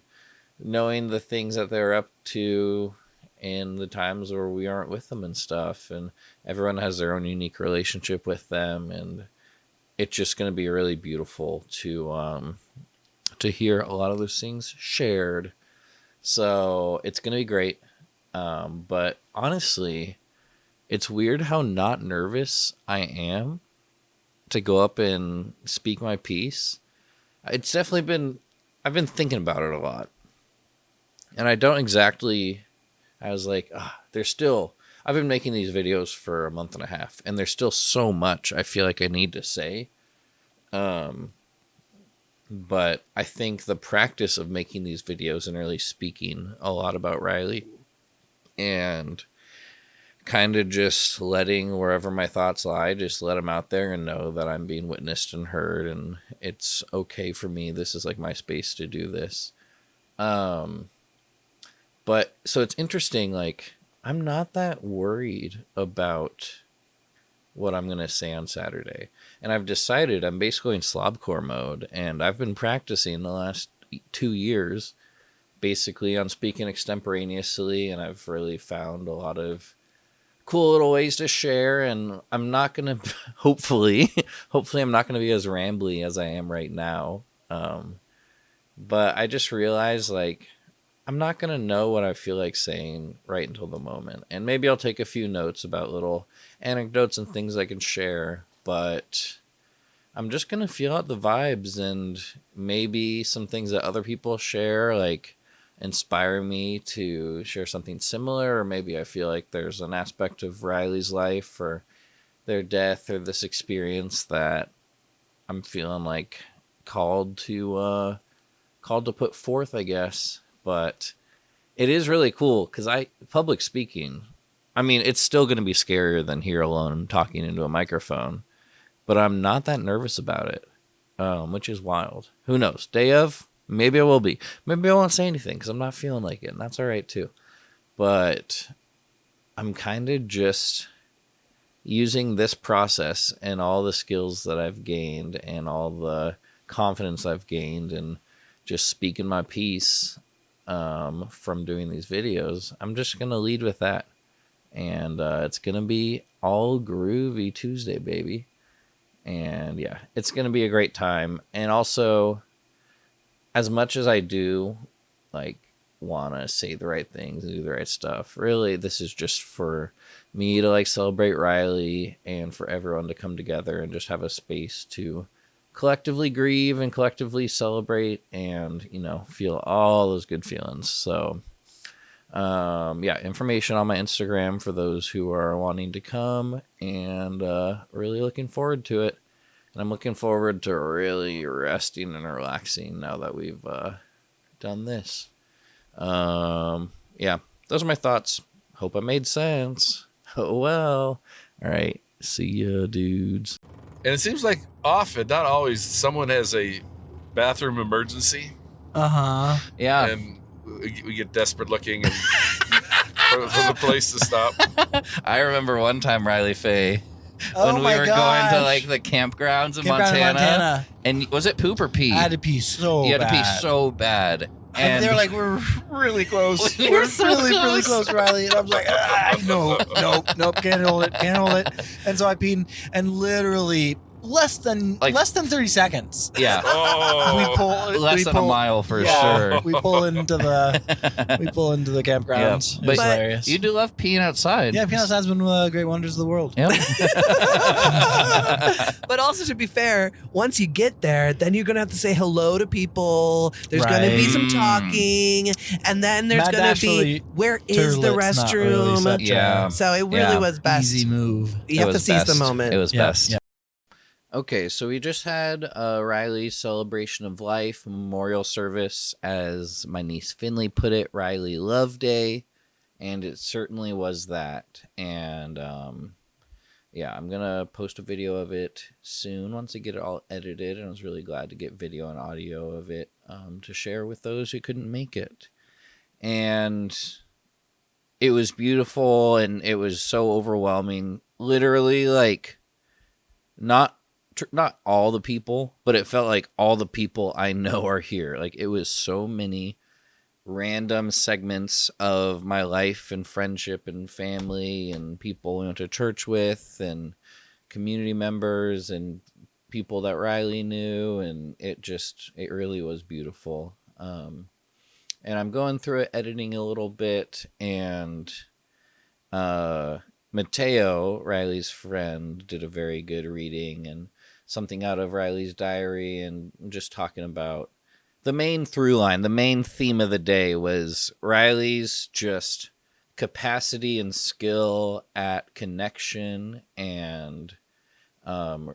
S3: knowing the things that they're up to in the times where we aren't with them and stuff. And everyone has their own unique relationship with them, and it's just going to be really beautiful to hear a lot of those things shared. So it's going to be great. But honestly, it's weird how not nervous I am to go up and speak my piece. It's definitely been, I've been thinking about it a lot. And I don't exactly, I was like, there's still, I've been making these videos for a month and a half, and there's still so much I feel like I need to say. But I think the practice of making these videos and really speaking a lot about Riley and kind of just letting wherever my thoughts lie, just let them out there and know that I'm being witnessed and heard, and it's okay for me. This is like my space to do this. But so it's interesting, like, I'm not that worried about what I'm going to say on Saturday. And I've decided I'm basically in slobcore mode, and I've been practicing the last 2 years basically on speaking extemporaneously, and I've really found a lot of cool little ways to share, and I'm not going to, hopefully I'm not going to be as rambly as I am right now. But I just realized, like, I'm not going to know what I feel like saying right until the moment. And maybe I'll take a few notes about little anecdotes and things I can share, but I'm just going to feel out the vibes, and maybe some things that other people share, like, inspire me to share something similar, or maybe I feel like there's an aspect of Riley's life or their death or this experience that I'm feeling like called to put forth, I guess. But it is really cool because public speaking, I mean, it's still going to be scarier than here alone talking into a microphone, but I'm not that nervous about it, which is wild. Who knows? Day of, maybe I will be. Maybe I won't say anything because I'm not feeling like it, and that's all right too. But I'm kind of just using this process and all the skills that I've gained and all the confidence I've gained and just speaking my piece from doing these videos. I'm just going to lead with that. And it's going to be all groovy Tuesday, baby. And yeah, it's going to be a great time. And also, as much as I do, like, want to say the right things and do the right stuff, really, this is just for me to, like, celebrate Riley and for everyone to come together and just have a space to collectively grieve and collectively celebrate and, you know, feel all those good feelings. So, yeah, information on my Instagram for those who are wanting to come, and really looking forward to it. And I'm looking forward to really resting and relaxing now that we've done this. Yeah, those are my thoughts. Hope I made sense. Oh, well. All right. See ya, dudes.
S8: And it seems like often, not always, someone has a bathroom emergency.
S3: Yeah.
S8: And we get desperate looking and for the place to stop.
S3: I remember one time, Riley Faye, when
S9: Oh
S3: we
S9: my
S3: were
S9: gosh.
S3: going to, like, the campgrounds in
S9: Campground in
S3: Montana.
S9: Montana.
S3: And was it poop or pee?
S9: I had to pee so bad.
S3: You had to pee so bad.
S9: And they were like, we're really close.
S3: We
S9: We're
S3: were so
S9: really
S3: close.
S9: close, Riley. And I was like, nope, can't hold it. And so I peed, and literally less than 30 seconds.
S3: Yeah.
S8: Oh,
S3: Less than a mile for sure.
S9: We pull into the campgrounds.
S3: Yep.
S9: It's hilarious.
S3: You do love peeing outside.
S9: Yeah, peeing outside's one of the great wonders of the world.
S3: Yep.
S10: But also, to be fair, once you get there, then you're going to have to say hello to people. There's going to be some talking. And then there's going to be, where is the restroom?
S3: Yeah.
S10: So it really was best.
S9: Easy move.
S10: You have to seize the moment.
S3: It was best.
S9: Yeah.
S3: Okay, so we just had Riley's celebration of life memorial service, as my niece Finley put it, Riley Love Day, and it certainly was that. And yeah, I'm gonna post a video of it soon once I get it all edited, and I was really glad to get video and audio of it to share with those who couldn't make it. And it was beautiful and it was so overwhelming. Literally, like, not all the people, but it felt like all the people I know are here. Like, it was so many random segments of my life and friendship and family and people we went to church with and community members and people that Riley knew, and it really was beautiful. And I'm going through it, editing a little bit, and Mateo, Riley's friend, did a very good reading and something out of Riley's diary, and just talking about the main through line, the main theme of the day was Riley's just capacity and skill at connection and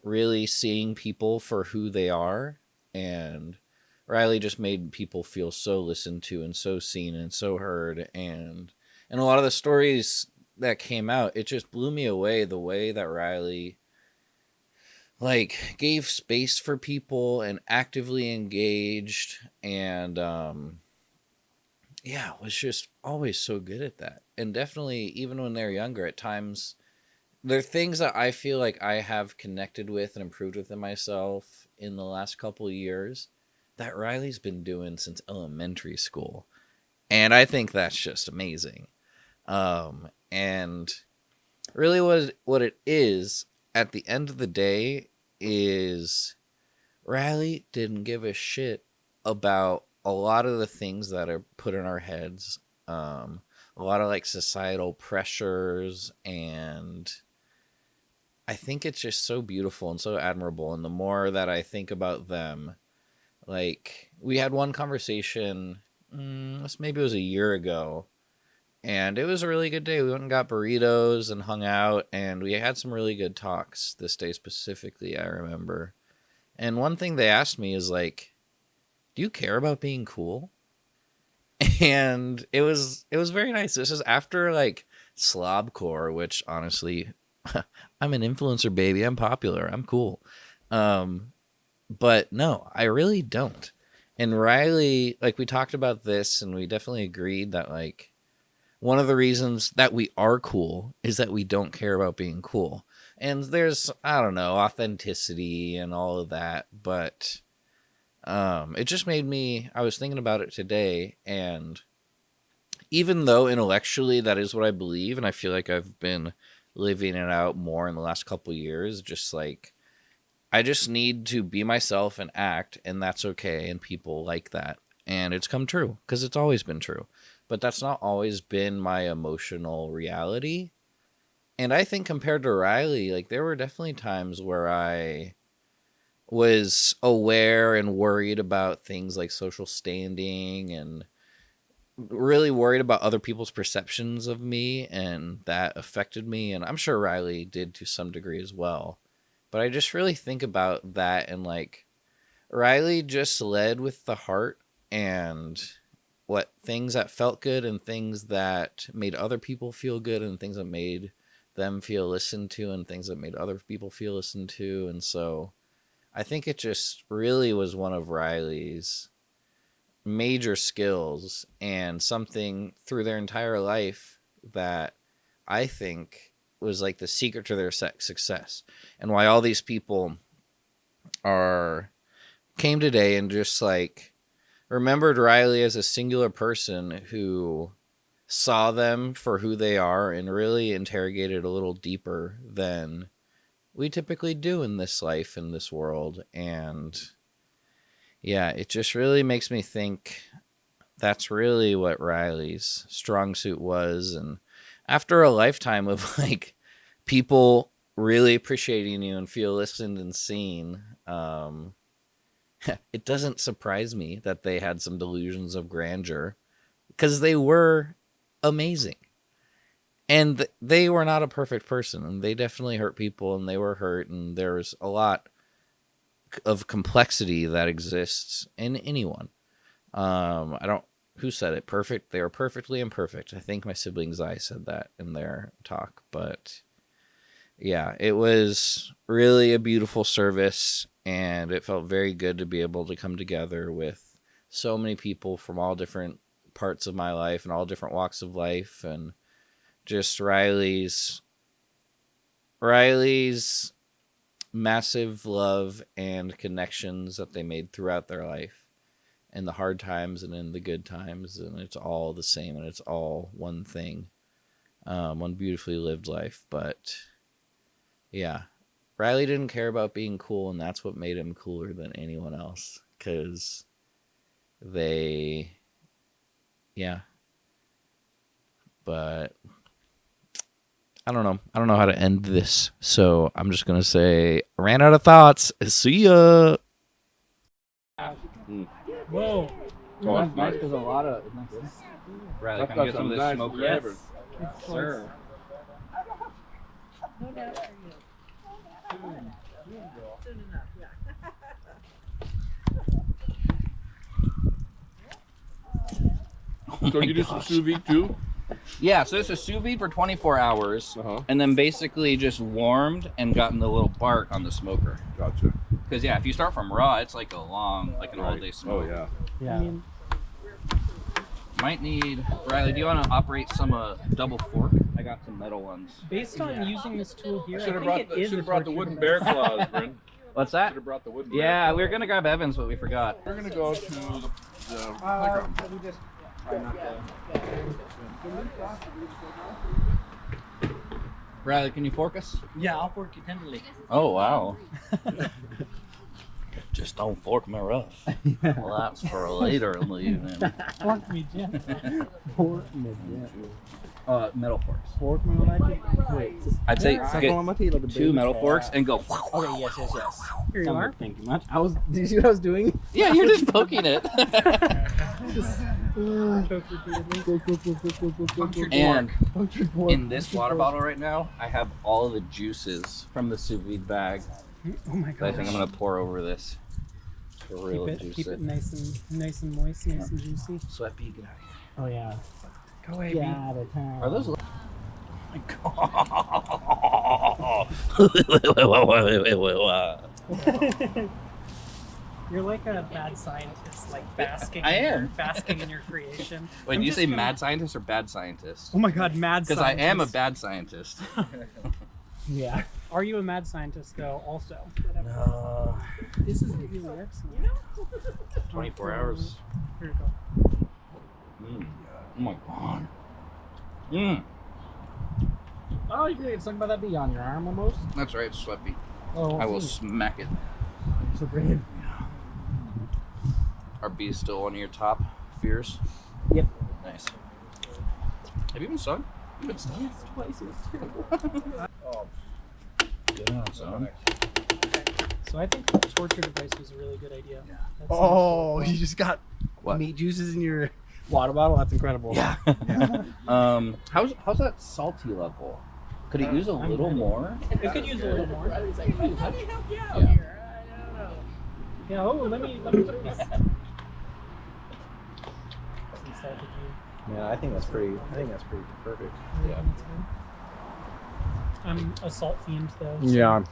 S3: really seeing people for who they are. And Riley just made people feel so listened to and so seen and so heard. And a lot of the stories that came out, it just blew me away the way that Riley like gave space for people and actively engaged, and was just always so good at that. And definitely even when they're younger, at times there are things that I feel like I have connected with and improved within myself in the last couple of years that Riley's been doing since elementary school. And I think that's just amazing. And really what it is at the end of the day is Riley didn't give a shit about a lot of the things that are put in our heads. A lot of like societal pressures, and I think it's just so beautiful and so admirable. And the more that I think about them, like we had one conversation, maybe it was a year ago, and it was a really good day. We went and got burritos and hung out, and we had some really good talks this day specifically, I remember. And one thing they asked me is like, do you care about being cool? And it was very nice. This is after like Slobcore, which honestly, I'm an influencer, baby. I'm popular. I'm cool. But no, I really don't. And Riley, like we talked about this, and we definitely agreed that like one of the reasons that we are cool is that we don't care about being cool. And there's, I don't know, authenticity and all of that. But it just made me, I was thinking about it today, and even though intellectually that is what I believe, and I feel like I've been living it out more in the last couple of years, just like, I just need to be myself and act, and that's okay, and people like that. And it's come true, because it's always been true. But that's not always been my emotional reality. And I think compared to Riley, like there were definitely times where I was aware and worried about things like social standing and really worried about other people's perceptions of me, and that affected me. And I'm sure Riley did to some degree as well. But I just really think about that, and like Riley just led with the heart and what things that felt good and things that made other people feel good and things that made them feel listened to and things that made other people feel listened to. And so I think it just really was one of Riley's major skills, and something through their entire life that I think was like the secret to their success, and why all these people came today and just like remembered Riley as a singular person who saw them for who they are and really interrogated a little deeper than we typically do in this life, in this world. And yeah, it just really makes me think that's really what Riley's strong suit was. And after a lifetime of like people really appreciating you and feel listened and seen, it doesn't surprise me that they had some delusions of grandeur, because they were amazing. And they were not a perfect person, and they definitely hurt people, and they were hurt, and there's a lot of complexity that exists in anyone. Who said it? Perfect. They were perfectly imperfect. I think my siblings I said that in their talk. But yeah, it was really a beautiful service, and it felt very good to be able to come together with so many people from all different parts of my life and all different walks of life, and just Riley's massive love and connections that they made throughout their life, in the hard times and in the good times, and it's all the same, and it's all one thing, one beautifully lived life. But yeah, Riley didn't care about being cool, and that's what made him cooler than anyone else, because but I don't know how to end this, so I'm just gonna say, ran out of thoughts. See ya.
S5: Whoa.
S11: Oh, that's nice because a lot of.
S5: Riley, can I get some of this smoke?
S11: Yes.
S5: Sir.
S4: No doubt for you. Soon enough, yeah.
S11: So you do some sous vide too?
S5: Yeah, so this is sous vide for 24 hours, and then basically just warmed and gotten the little bark on the smoker.
S11: Gotcha.
S5: Because yeah, if you start from raw, it's like an all-day smoke.
S11: Oh yeah.
S5: Yeah. Might need Riley. Do you want to operate some double fork? I got some metal ones.
S12: Based on using this tool here,
S11: Should have brought the wooden bear claws, Bryn.
S5: What's that?
S11: Should have brought the wooden.
S5: Yeah, we were gonna grab Evan's, but we forgot.
S11: We're gonna go to the playground.
S5: Riley, can you fork us?
S12: Yeah, I'll fork you tenderly.
S5: Oh wow. Just don't fork me rough. Well, that's for later in the evening.
S12: Fork me gently. Fork me gently.
S5: Metal forks.
S12: Fork me when I can. Wait.
S5: I'd say
S12: Yeah.
S5: get
S12: On my teeth like a
S5: 2
S12: baby.
S5: metal forks and go.
S12: Okay, yes. Here you
S5: Sounds
S12: are.
S5: good.
S12: Thank you much. Did you see what I was doing?
S5: Yeah, you're just poking it. And in this water bottle right now, I have all of the juices from the sous vide bag.
S12: Oh my
S5: That I
S12: god.
S5: think I'm gonna pour over this. To really juice
S12: Keep it nice and moist, nice and juicy.
S5: Sweat pea, get out of here.
S12: Oh yeah.
S5: Go away,
S12: Get
S5: bee.
S12: out of town.
S5: Are those?
S12: You're like a bad scientist, like basking.
S5: I am.
S12: Basking in your creation.
S5: Wait,
S12: I'm
S5: do you
S12: just
S5: say
S12: gonna-
S5: mad scientist or bad scientist?
S12: Oh my god, mad
S5: Because
S12: scientist.
S5: I am a bad scientist.
S12: Yeah. Are you a mad scientist though? Also.
S5: No.
S12: This is really excellent.
S5: 24 hours.
S12: Here you go.
S5: Oh my god. Mm.
S12: Oh, you get something about that bee on your arm almost.
S5: That's right, sweat pea.
S12: Oh,
S5: I will
S12: sweet.
S5: smack it.
S12: So brave.
S5: Are bees still one of your top fears?
S12: Yep.
S5: Nice. Have you been stung? You've been stung?
S12: Yes, twice. It was terrible.
S5: Yeah, son.
S12: So I think the torture device was a really good idea. Yeah.
S13: Oh, you just got
S5: What?
S13: meat juices in your water bottle? That's incredible.
S5: Yeah. How's that salty level? Could it use a little more?
S12: It could use a little more.
S4: Let me help you out
S5: Yeah.
S4: here. I don't know.
S12: Yeah. Oh, let me put this.
S13: Yeah, I think that's pretty perfect.
S5: Yeah.
S12: I'm a salt fiend though.
S13: Yeah.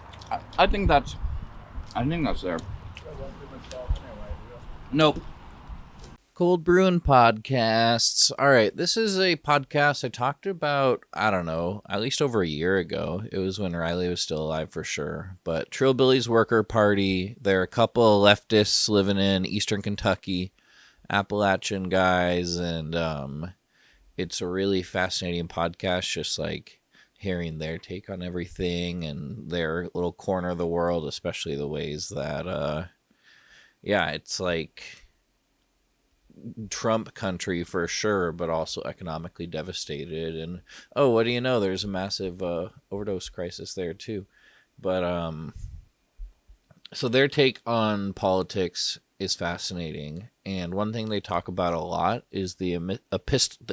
S5: I think that's there. Nope. Cold Brewing Podcasts. All right, this is a podcast I talked about, I don't know, at least over a year ago. It was when Riley was still alive for sure. But Trillbillies Worker Party, they're a couple of leftists living in eastern Kentucky, Appalachian guys, and it's a really fascinating podcast, just like hearing their take on everything and their little corner of the world, especially the ways that, it's like Trump country for sure, but also economically devastated. And oh, what do you know? There's a massive overdose crisis there too. But so their take on politics is fascinating. And one thing they talk about a lot is the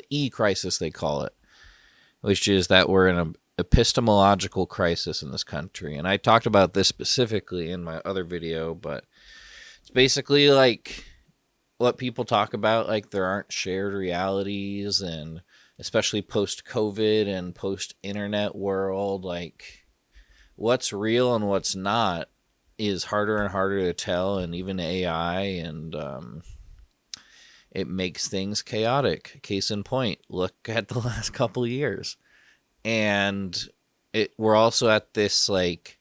S5: E crisis, they call it, which is that we're in an epistemological crisis in this country. And I talked about this specifically in my other video, but it's basically like what people talk about, like there aren't shared realities, and especially post-COVID and post-internet world, like what's real and what's not is harder and harder to tell, and even AI, and it makes things chaotic. Case in point, look at the last couple of years.
S3: And we're also at this like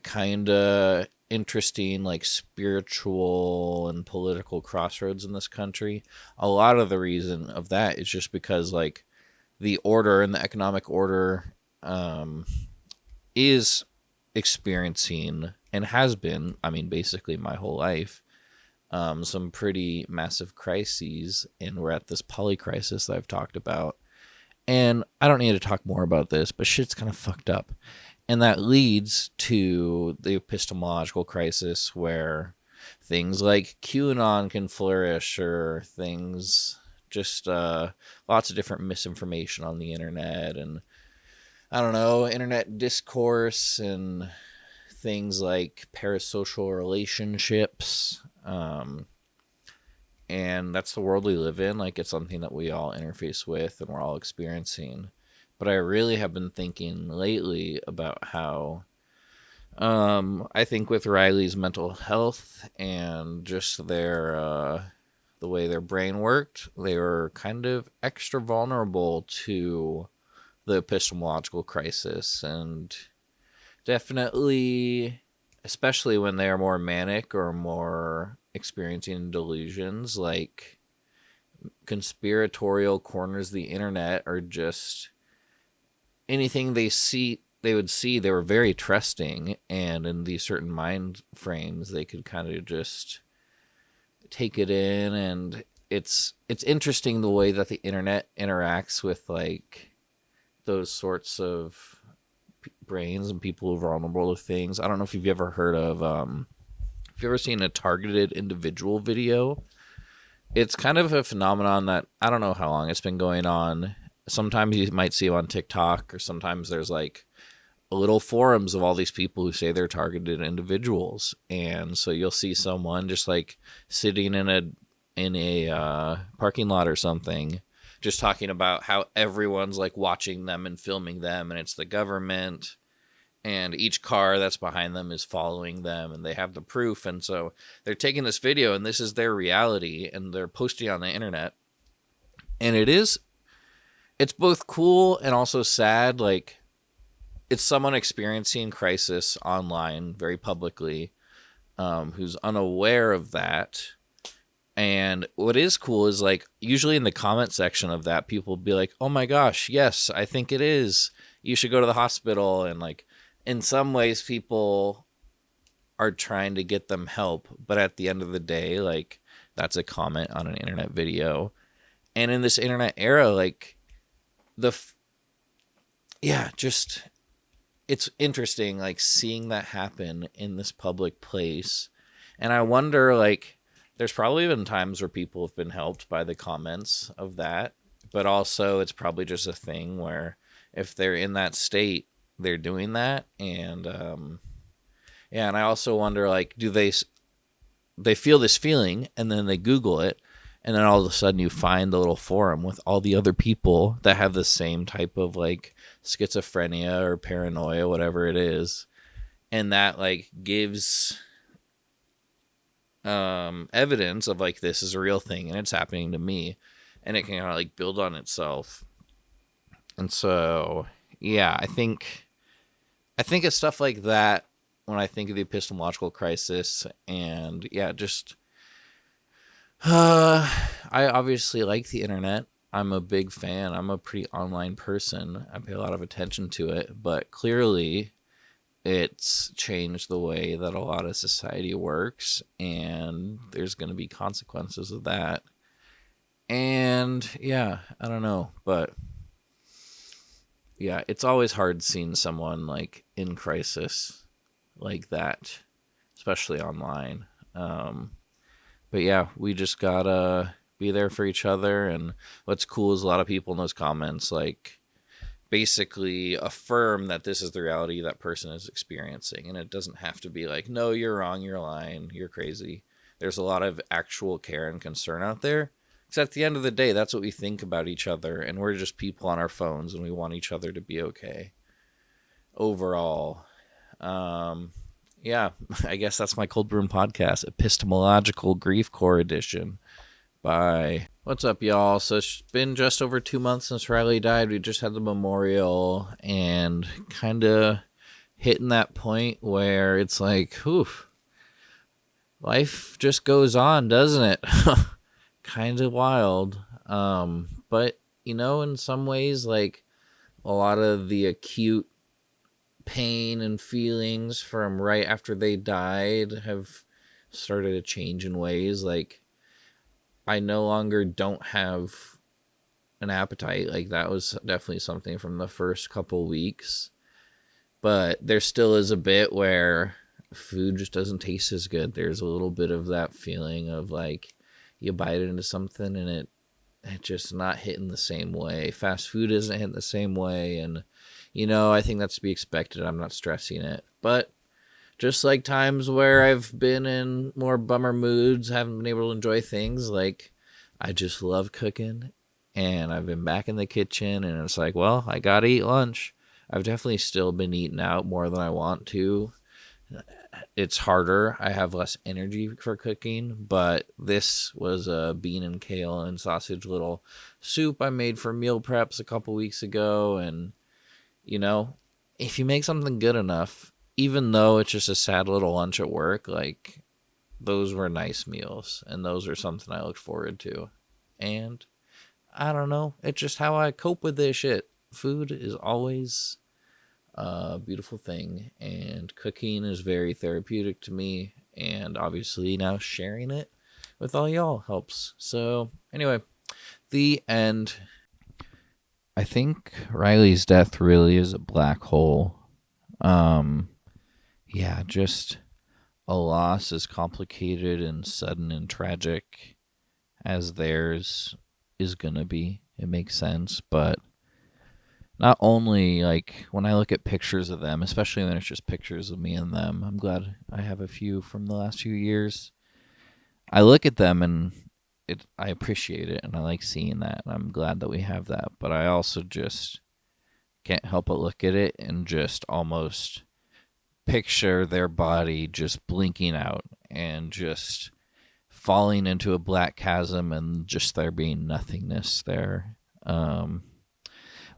S3: kind of interesting like spiritual and political crossroads in this country. A lot of the reason of that is just because like the order and the economic order is experiencing and has been, I mean, basically my whole life, some pretty massive crises, and we're at this polycrisis that I've talked about. And I don't need to talk more about this, but shit's kind of fucked up. And that leads to the epistemological crisis where things like QAnon can flourish, or things just lots of different misinformation on the internet, and I don't know, internet discourse and things like parasocial relationships. And that's the world we live in. Like, it's something that we all interface with and we're all experiencing. But I really have been thinking lately about how I think with Riley's mental health and just their the way their brain worked, they were kind of extra vulnerable to the epistemological crisis, and definitely, especially when they are more manic or more experiencing delusions, like conspiratorial corners of the internet, or just anything they would see, they were very trusting, and in these certain mind frames, they could kind of just take it in. And it's interesting the way that the internet interacts with like those sorts of brains and people who are vulnerable to things. I don't know if you've ever heard of, if you've ever seen a targeted individual video. It's kind of a phenomenon that I don't know how long it's been going on. Sometimes you might see it on TikTok, or sometimes there's like little forums of all these people who say they're targeted individuals. And so you'll see someone just like sitting in a parking lot or something, just talking about how everyone's like watching them and filming them, and it's the government, and each car that's behind them is following them, and they have the proof. And so they're taking this video, and this is their reality, and they're posting on the internet. And it's both cool and also sad. Like, it's someone experiencing crisis online very publicly, who's unaware of that. And what is cool is, like, usually in the comment section of that, people will be like, oh my gosh, yes, I think it is. You should go to the hospital. And, like, in some ways, people are trying to get them help. But at the end of the day, like, that's a comment on an internet video. And in this internet era, like, it's interesting, like, seeing that happen in this public place. And I wonder, like, there's probably been times where people have been helped by the comments of that, but also it's probably just a thing where if they're in that state, they're doing that. And and I also wonder, like, do they feel this feeling, and then they Google it, and then all of a sudden you find the little forum with all the other people that have the same type of like schizophrenia or paranoia, whatever it is, and that like gives evidence of like, this is a real thing and it's happening to me, and it can kind of like build on itself. And so yeah, I think it's stuff like that when I think of the epistemological crisis. And yeah, just I obviously like the internet. I'm a big fan. I'm a pretty online person. I pay a lot of attention to it, but clearly it's changed the way that a lot of society works, and there's going to be consequences of that. And yeah, I don't know, but yeah, it's always hard seeing someone like in crisis like that, especially online. But yeah, we just gotta be there for each other. And what's cool is a lot of people in those comments like basically affirm that this is the reality that person is experiencing. And it doesn't have to be like, no, you're wrong, you're lying, you're crazy. There's a lot of actual care and concern out there. Because at the end of the day, that's what we think about each other. And we're just people on our phones, and we want each other to be okay overall. Yeah, I guess that's my Cold Broom podcast, epistemological Griefcore edition. Bye. What's up, y'all? So it's been just over 2 months since Riley died. We just had the memorial and kind of hitting that point where it's like, whew, life just goes on, doesn't it? Kind of wild. But, in some ways, like, a lot of the acute pain and feelings from right after they died have started to change in ways. Like, I no longer don't have an appetite. Like, that was definitely something from the first couple weeks. But there still is a bit where food just doesn't taste as good. There's a little bit of that feeling of, like, you bite into something and it just not hitting the same way. Fast food isn't hitting the same way. And, I think that's to be expected. I'm not stressing it. But just like times where I've been in more bummer moods, haven't been able to enjoy things, like, I just love cooking, and I've been back in the kitchen, and it's like, well, I gotta eat lunch. I've definitely still been eating out more than I want to. It's harder. I have less energy for cooking, but this was a bean and kale and sausage little soup I made for meal preps a couple weeks ago, and, if you make something good enough, even though it's just a sad little lunch at work, like, those were nice meals, and those are something I look forward to. And I don't know, it's just how I cope with this shit. Food is always a beautiful thing, and cooking is very therapeutic to me, and obviously now sharing it with all y'all helps. So anyway, the end. I think Riley's death really is a black hole. Yeah, just a loss as complicated and sudden and tragic as theirs is gonna be. It makes sense, but not only, like, when I look at pictures of them, especially when it's just pictures of me and them, I'm glad I have a few from the last few years. I look at them and I appreciate it, and I like seeing that, and I'm glad that we have that, but I also just can't help but look at it and just almost picture their body just blinking out and just falling into a black chasm and just there being nothingness there,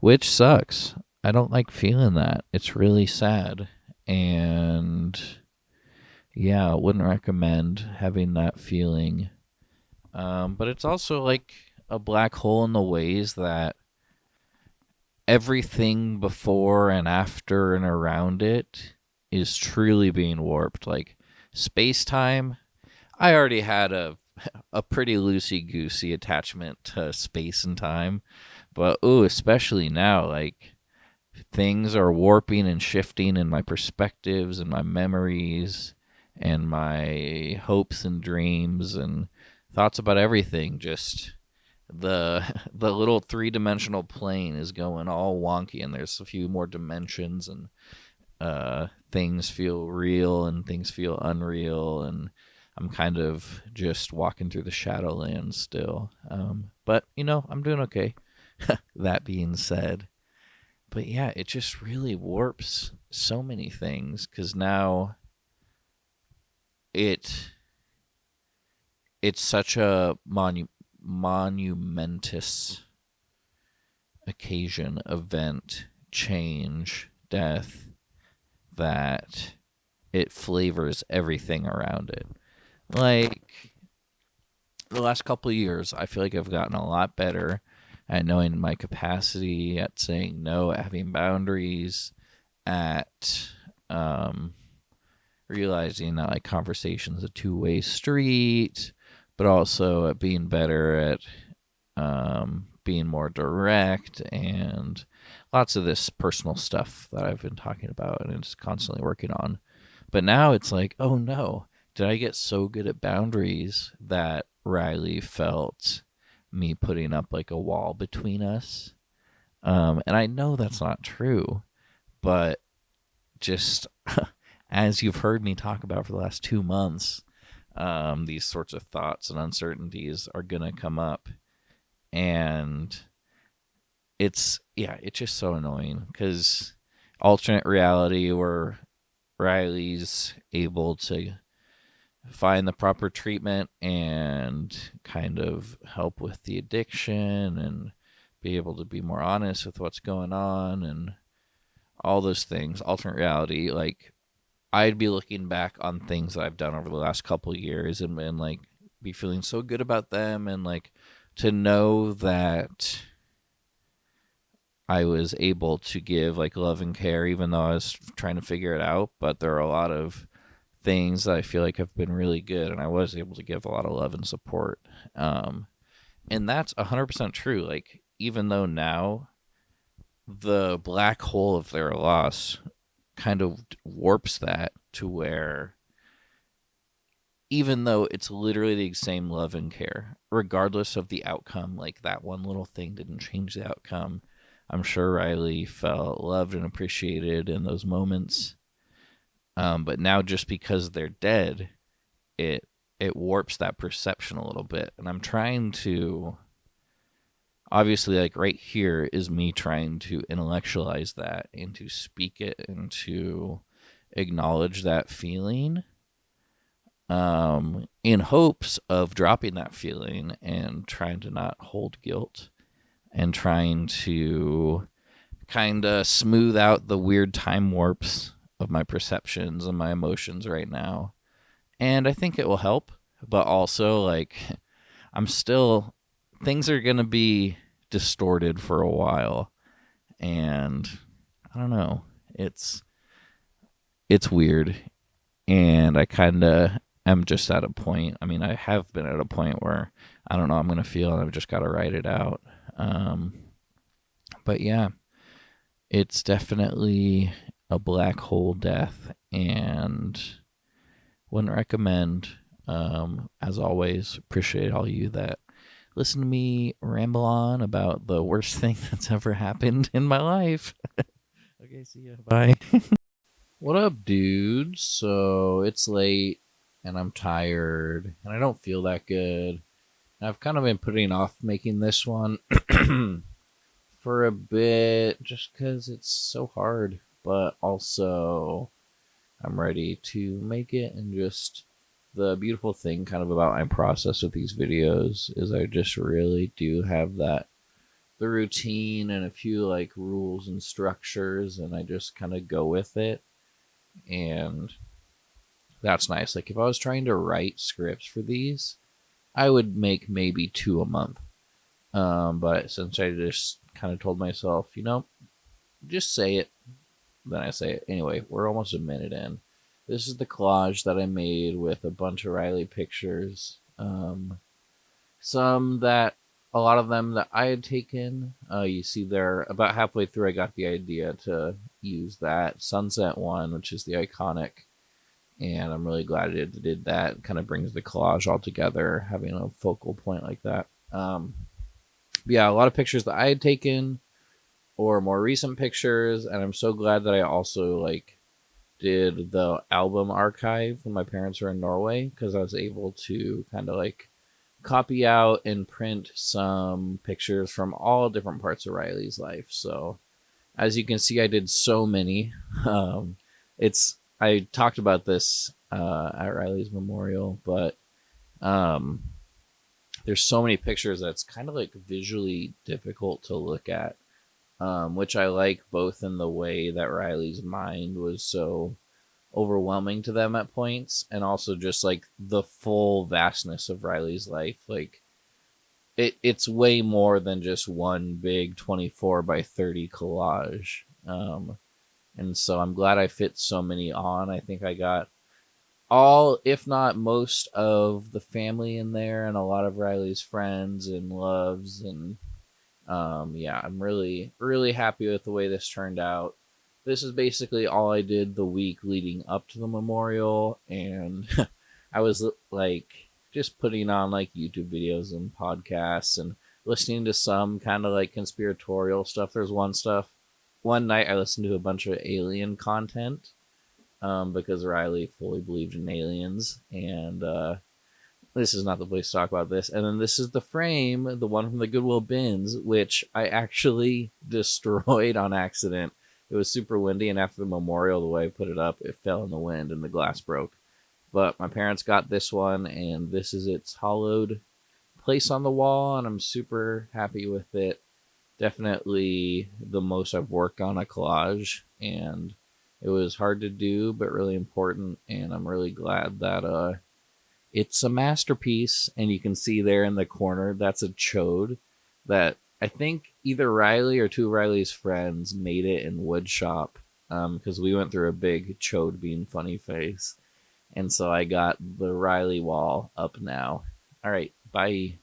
S3: which sucks. I don't like feeling that. It's really sad, and yeah, I wouldn't recommend having that feeling. But it's also like a black hole in the ways that everything before and after and around it is truly being warped. Like, space-time, I already had a pretty loosey-goosey attachment to space and time, but especially now, like, things are warping and shifting in my perspectives and my memories and my hopes and dreams and thoughts about everything. Just the little three-dimensional plane is going all wonky, and there's a few more dimensions, and things feel real and things feel unreal, and I'm kind of just walking through the Shadowlands still. But, I'm doing okay. That being said. But yeah, it just really warps so many things, because now it's such a monumentous occasion, event, change, death, that it flavors everything around it. Like, the last couple of years, I feel like I've gotten a lot better at knowing my capacity, at saying no, at having boundaries, at realizing that, like, conversation's a two-way street, but also at being better at being more direct, and lots of this personal stuff that I've been talking about and just constantly working on. But now it's like, oh no, did I get so good at boundaries that Riley felt me putting up like a wall between us? And I know that's not true, but just as you've heard me talk about for the last 2 months, these sorts of thoughts and uncertainties are going to come up. And it's just so annoying, because alternate reality where Riley's able to find the proper treatment and kind of help with the addiction and be able to be more honest with what's going on and all those things. Alternate reality, like, I'd be looking back on things that I've done over the last couple of years and like be feeling so good about them, and like to know that I was able to give like love and care even though I was trying to figure it out. But there are a lot of things that I feel like have been really good, and I was able to give a lot of love and support. And that's 100% true. Like, even though now the black hole of their loss kind of warps that to where even though it's literally the same love and care, regardless of the outcome, like that one little thing didn't change the outcome. I'm sure Riley felt loved and appreciated in those moments. But now just because they're dead, it warps that perception a little bit. And I'm trying to, obviously, like right here is me trying to intellectualize that and to speak it and to acknowledge that feeling, in hopes of dropping that feeling and trying to not hold guilt and trying to kind of smooth out the weird time warps of my perceptions and my emotions right now. And I think it will help, but also, like, things are going to be distorted for a while. And I don't know, it's weird. And I kind of am just at a point. I mean, I have been at a point where I don't know how I'm going to feel, and I've just got to write it out. But yeah, it's definitely a black hole death, and wouldn't recommend. As always, appreciate all you that listen to me ramble on about the worst thing that's ever happened in my life. Okay, see ya. Bye. What up, dudes? So it's late, and I'm tired, and I don't feel that good. I've kind of been putting off making this one for a bit just because it's so hard, but also I'm ready to make it. And just the beautiful thing kind of about my process with these videos is I just really do have the routine and a few like rules and structures, and I just kind of go with it. And that's nice. Like, if I was trying to write scripts for these, I would make maybe 2 a month. But since I just kind of told myself, just say it, then I say it. Anyway, we're almost a minute in. This is the collage that I made with a bunch of Riley pictures. A lot of them that I had taken. You see there, about halfway through, I got the idea to use that sunset one, which is the iconic. And I'm really glad it did that. It kind of brings the collage all together, having a focal point like that. Yeah, a lot of pictures that I had taken or more recent pictures. And I'm so glad that I also did the album archive when my parents were in Norway, because I was able to kind of copy out and print some pictures from all different parts of Riley's life. So as you can see, I did so many. I talked about this at Riley's memorial, but there's so many pictures that's kind of visually difficult to look at, which I like, both in the way that Riley's mind was so overwhelming to them at points, and also just the full vastness of Riley's life. It's way more than just one big 24x30 collage. And so I'm glad I fit so many on. I think I got all, if not most, of the family in there, and a lot of Riley's friends and loves. And yeah, I'm really, really happy with the way this turned out. This is basically all I did the week leading up to the memorial. And I was just putting on YouTube videos and podcasts and listening to some kind of conspiratorial stuff. There's one night I listened to a bunch of alien content, because Riley fully believed in aliens, and this is not the place to talk about this. And then this is the frame, the one from the Goodwill bins, which I actually destroyed on accident. It was super windy, and after the memorial, the way I put it up, it fell in the wind and the glass broke. But my parents got this one, and this is its hollowed place on the wall, and I'm super happy with it. Definitely the most I've worked on a collage, and it was hard to do, but really important, and I'm really glad that it's a masterpiece. And you can see there in the corner, that's a chode that I think either Riley or two of Riley's friends made it in wood shop, because we went through a big chode being funny face. And so I got the Riley wall up now. All right, bye.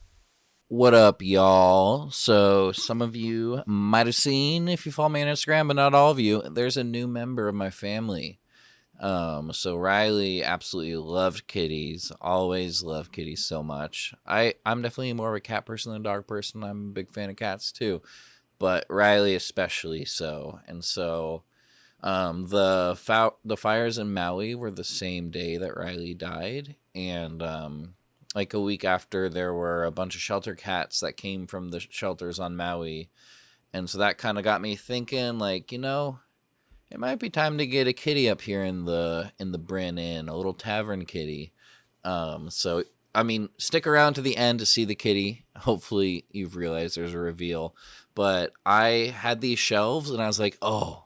S3: What up, y'all? So some of you might have seen if you follow me on Instagram, but not all of you. There's a new member of my family. So Riley absolutely loved kitties. Always loved kitties so much. I'm definitely more of a cat person than a dog person. I'm a big fan of cats too, but Riley especially so. And so the fires in Maui were the same day that Riley died, and like a week after, there were a bunch of shelter cats that came from the shelters on Maui, and so that kind of got me thinking, like, it might be time to get a kitty up here in the Bryn Inn, a little tavern kitty. So I mean, stick around to the end to see the kitty. Hopefully, you've realized there's a reveal. But I had these shelves, and I was like, oh.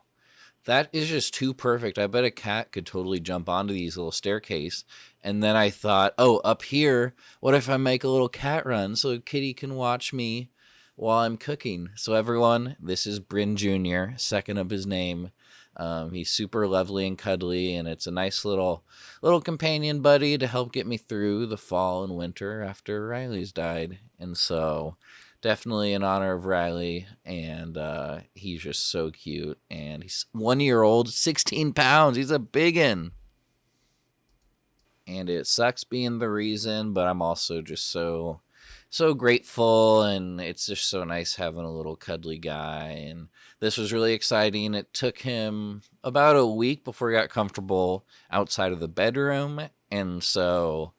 S3: That is just too perfect. I bet a cat could totally jump onto these little staircase. And then I thought, oh, up here, what if I make a little cat run so Kitty can watch me while I'm cooking? So everyone, this is Bryn Jr., second of his name. He's super lovely and cuddly, and it's a nice little companion buddy to help get me through the fall and winter after Riley's died. And so definitely in honor of Riley, and he's just so cute. And he's 1 year old, 16 pounds. He's a biggin'. And it sucks being the reason, but I'm also just so grateful, and it's just so nice having a little cuddly guy. And this was really exciting. It took him about a week before he got comfortable outside of the bedroom, and so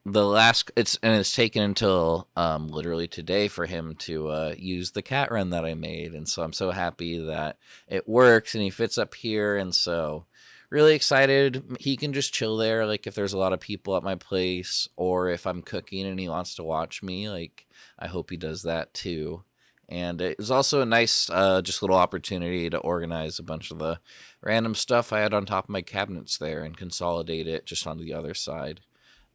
S3: it's taken until literally today for him to use the cat run that I made. And so I'm so happy that it works and he fits up here. And so really excited. He can just chill there, like if there's a lot of people at my place, or if I'm cooking and he wants to watch me, like I hope he does that too. And it was also a nice just little opportunity to organize a bunch of the random stuff I had on top of my cabinets there and consolidate it just on the other side.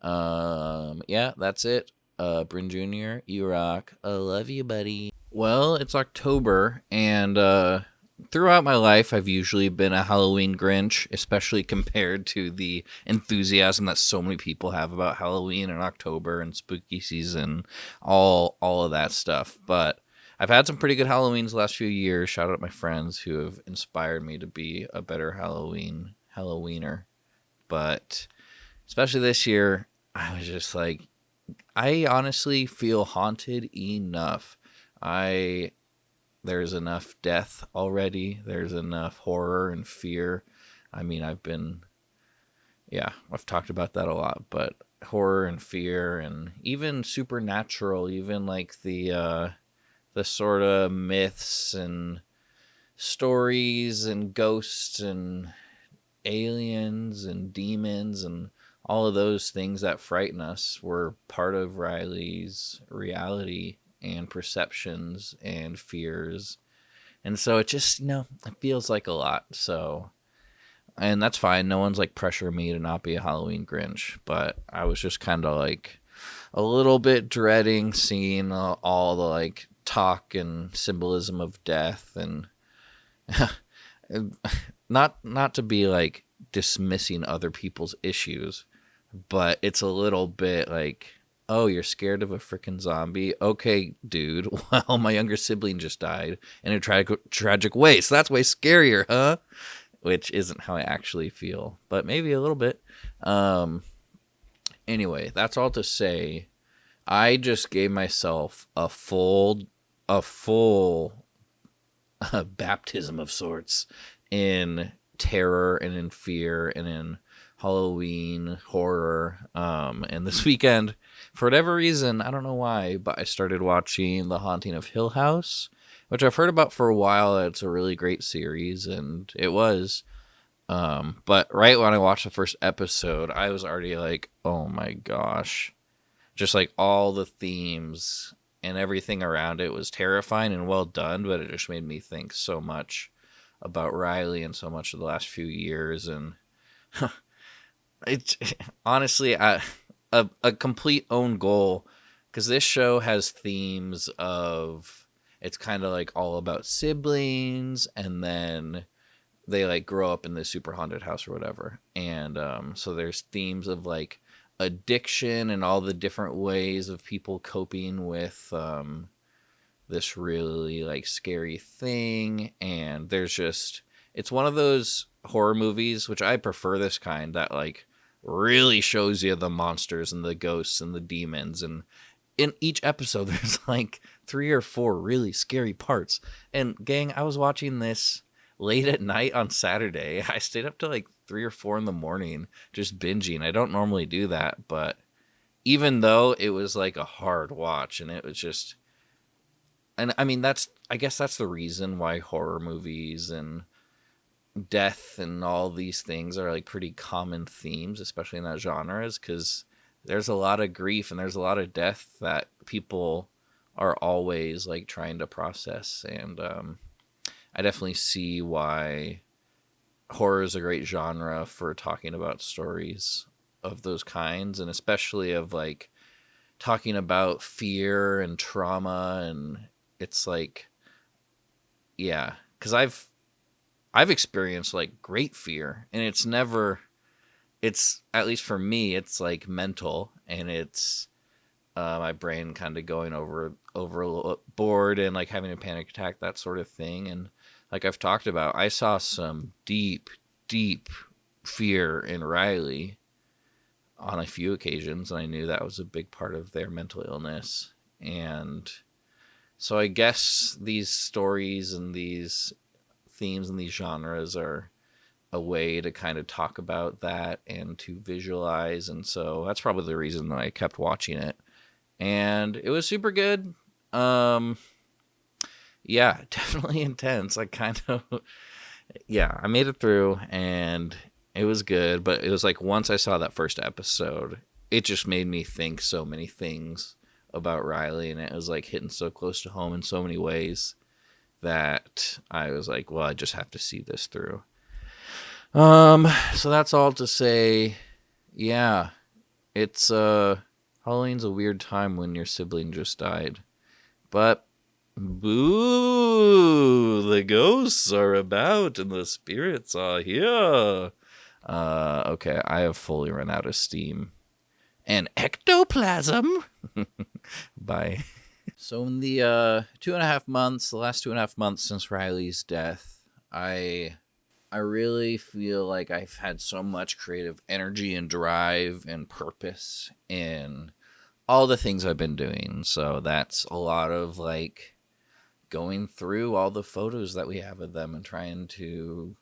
S3: Yeah, that's it. Bryn Jr., you rock. I love you, buddy. Well, it's October, and throughout my life, I've usually been a Halloween Grinch, especially compared to the enthusiasm that so many people have about Halloween and October and spooky season, all of that stuff. But I've had some pretty good Halloweens the last few years. Shout out my friends who have inspired me to be a better Halloweener. But especially this year, I was just like, I honestly feel haunted enough. There's enough death already. There's enough horror and fear. I mean, I've talked about that a lot, but horror and fear and even supernatural, even like the sort of myths and stories and ghosts and aliens and demons and all of those things that frighten us were part of Riley's reality and perceptions and fears. And so it just, it feels like a lot. So, and that's fine. No one's like pressuring me to not be a Halloween Grinch, but I was just kind of like a little bit dreading seeing all the like talk and symbolism of death, and not to be like dismissing other people's issues, but it's a little bit like, oh, you're scared of a freaking zombie? Okay, dude. Well, my younger sibling just died in a tragic way, so that's way scarier, huh? Which isn't how I actually feel, but maybe a little bit. Anyway, that's all to say, I just gave myself a full baptism of sorts in terror and in fear and in Halloween horror. And this weekend, for whatever reason, I don't know why, but I started watching The Haunting of Hill House, which I've heard about for a while. It's a really great series, and it was. But right when I watched the first episode, I was already like, oh my gosh. Just like all the themes and everything around it was terrifying and well done, but it just made me think so much about Riley and so much of the last few years. And it's honestly a complete own goal, because this show has themes of, it's kind of like all about siblings, and then they like grow up in this super haunted house or whatever. And so there's themes of like addiction and all the different ways of people coping with this really like scary thing. And there's just, it's one of those horror movies, which I prefer this kind, that like really shows you the monsters and the ghosts and the demons. And in each episode, there's like 3 or 4 really scary parts. And gang, I was watching this late at night on Saturday. I stayed up till like 3 or 4 in the morning just binging. I don't normally do that, but even though it was like a hard watch, and it was just, and I mean, I guess that's the reason why horror movies and death and all these things are like pretty common themes, especially in that genre, is because there's a lot of grief and there's a lot of death that people are always like trying to process. And I definitely see why horror is a great genre for talking about stories of those kinds, and especially of like talking about fear and trauma. And it's like, yeah, because I've experienced like great fear, and it's at least for me, it's like mental, and it's my brain kind of going overboard and like having a panic attack, that sort of thing. And like I've talked about, I saw some deep fear in Riley on a few occasions, and I knew that was a big part of their mental illness. And so I guess these stories and these themes and these genres are a way to kind of talk about that and to visualize. And so that's probably the reason that I kept watching it. And it was super good. Yeah, definitely intense. I I made it through, and it was good. But it was like, once I saw that first episode, it just made me think so many things about Riley, and it was like hitting so close to home in so many ways that I was like, well, I just have to see this through. So that's all to say, yeah, it's Halloween's a weird time when your sibling just died, but boo, the ghosts are about and the spirits are here. Okay, I have fully run out of steam and ectoplasm. Bye. So in the last 2.5 months since Riley's death, I really feel like I've had so much creative energy and drive and purpose in all the things I've been doing. So that's a lot of like going through all the photos that we have of them and trying to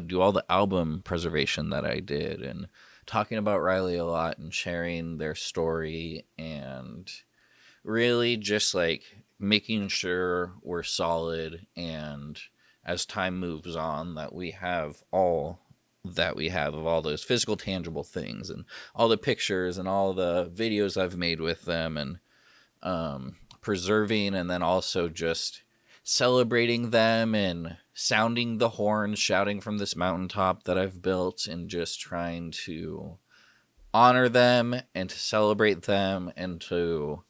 S3: do all the album preservation that I did, and talking about Riley a lot and sharing their story, and really just like making sure we're solid, and as time moves on, that we have all that we have of all those physical, tangible things, and all the pictures and all the videos I've made with them, and preserving, and then also just celebrating them and sounding the horn, shouting from this mountaintop that I've built, and just trying to honor them and to celebrate them and to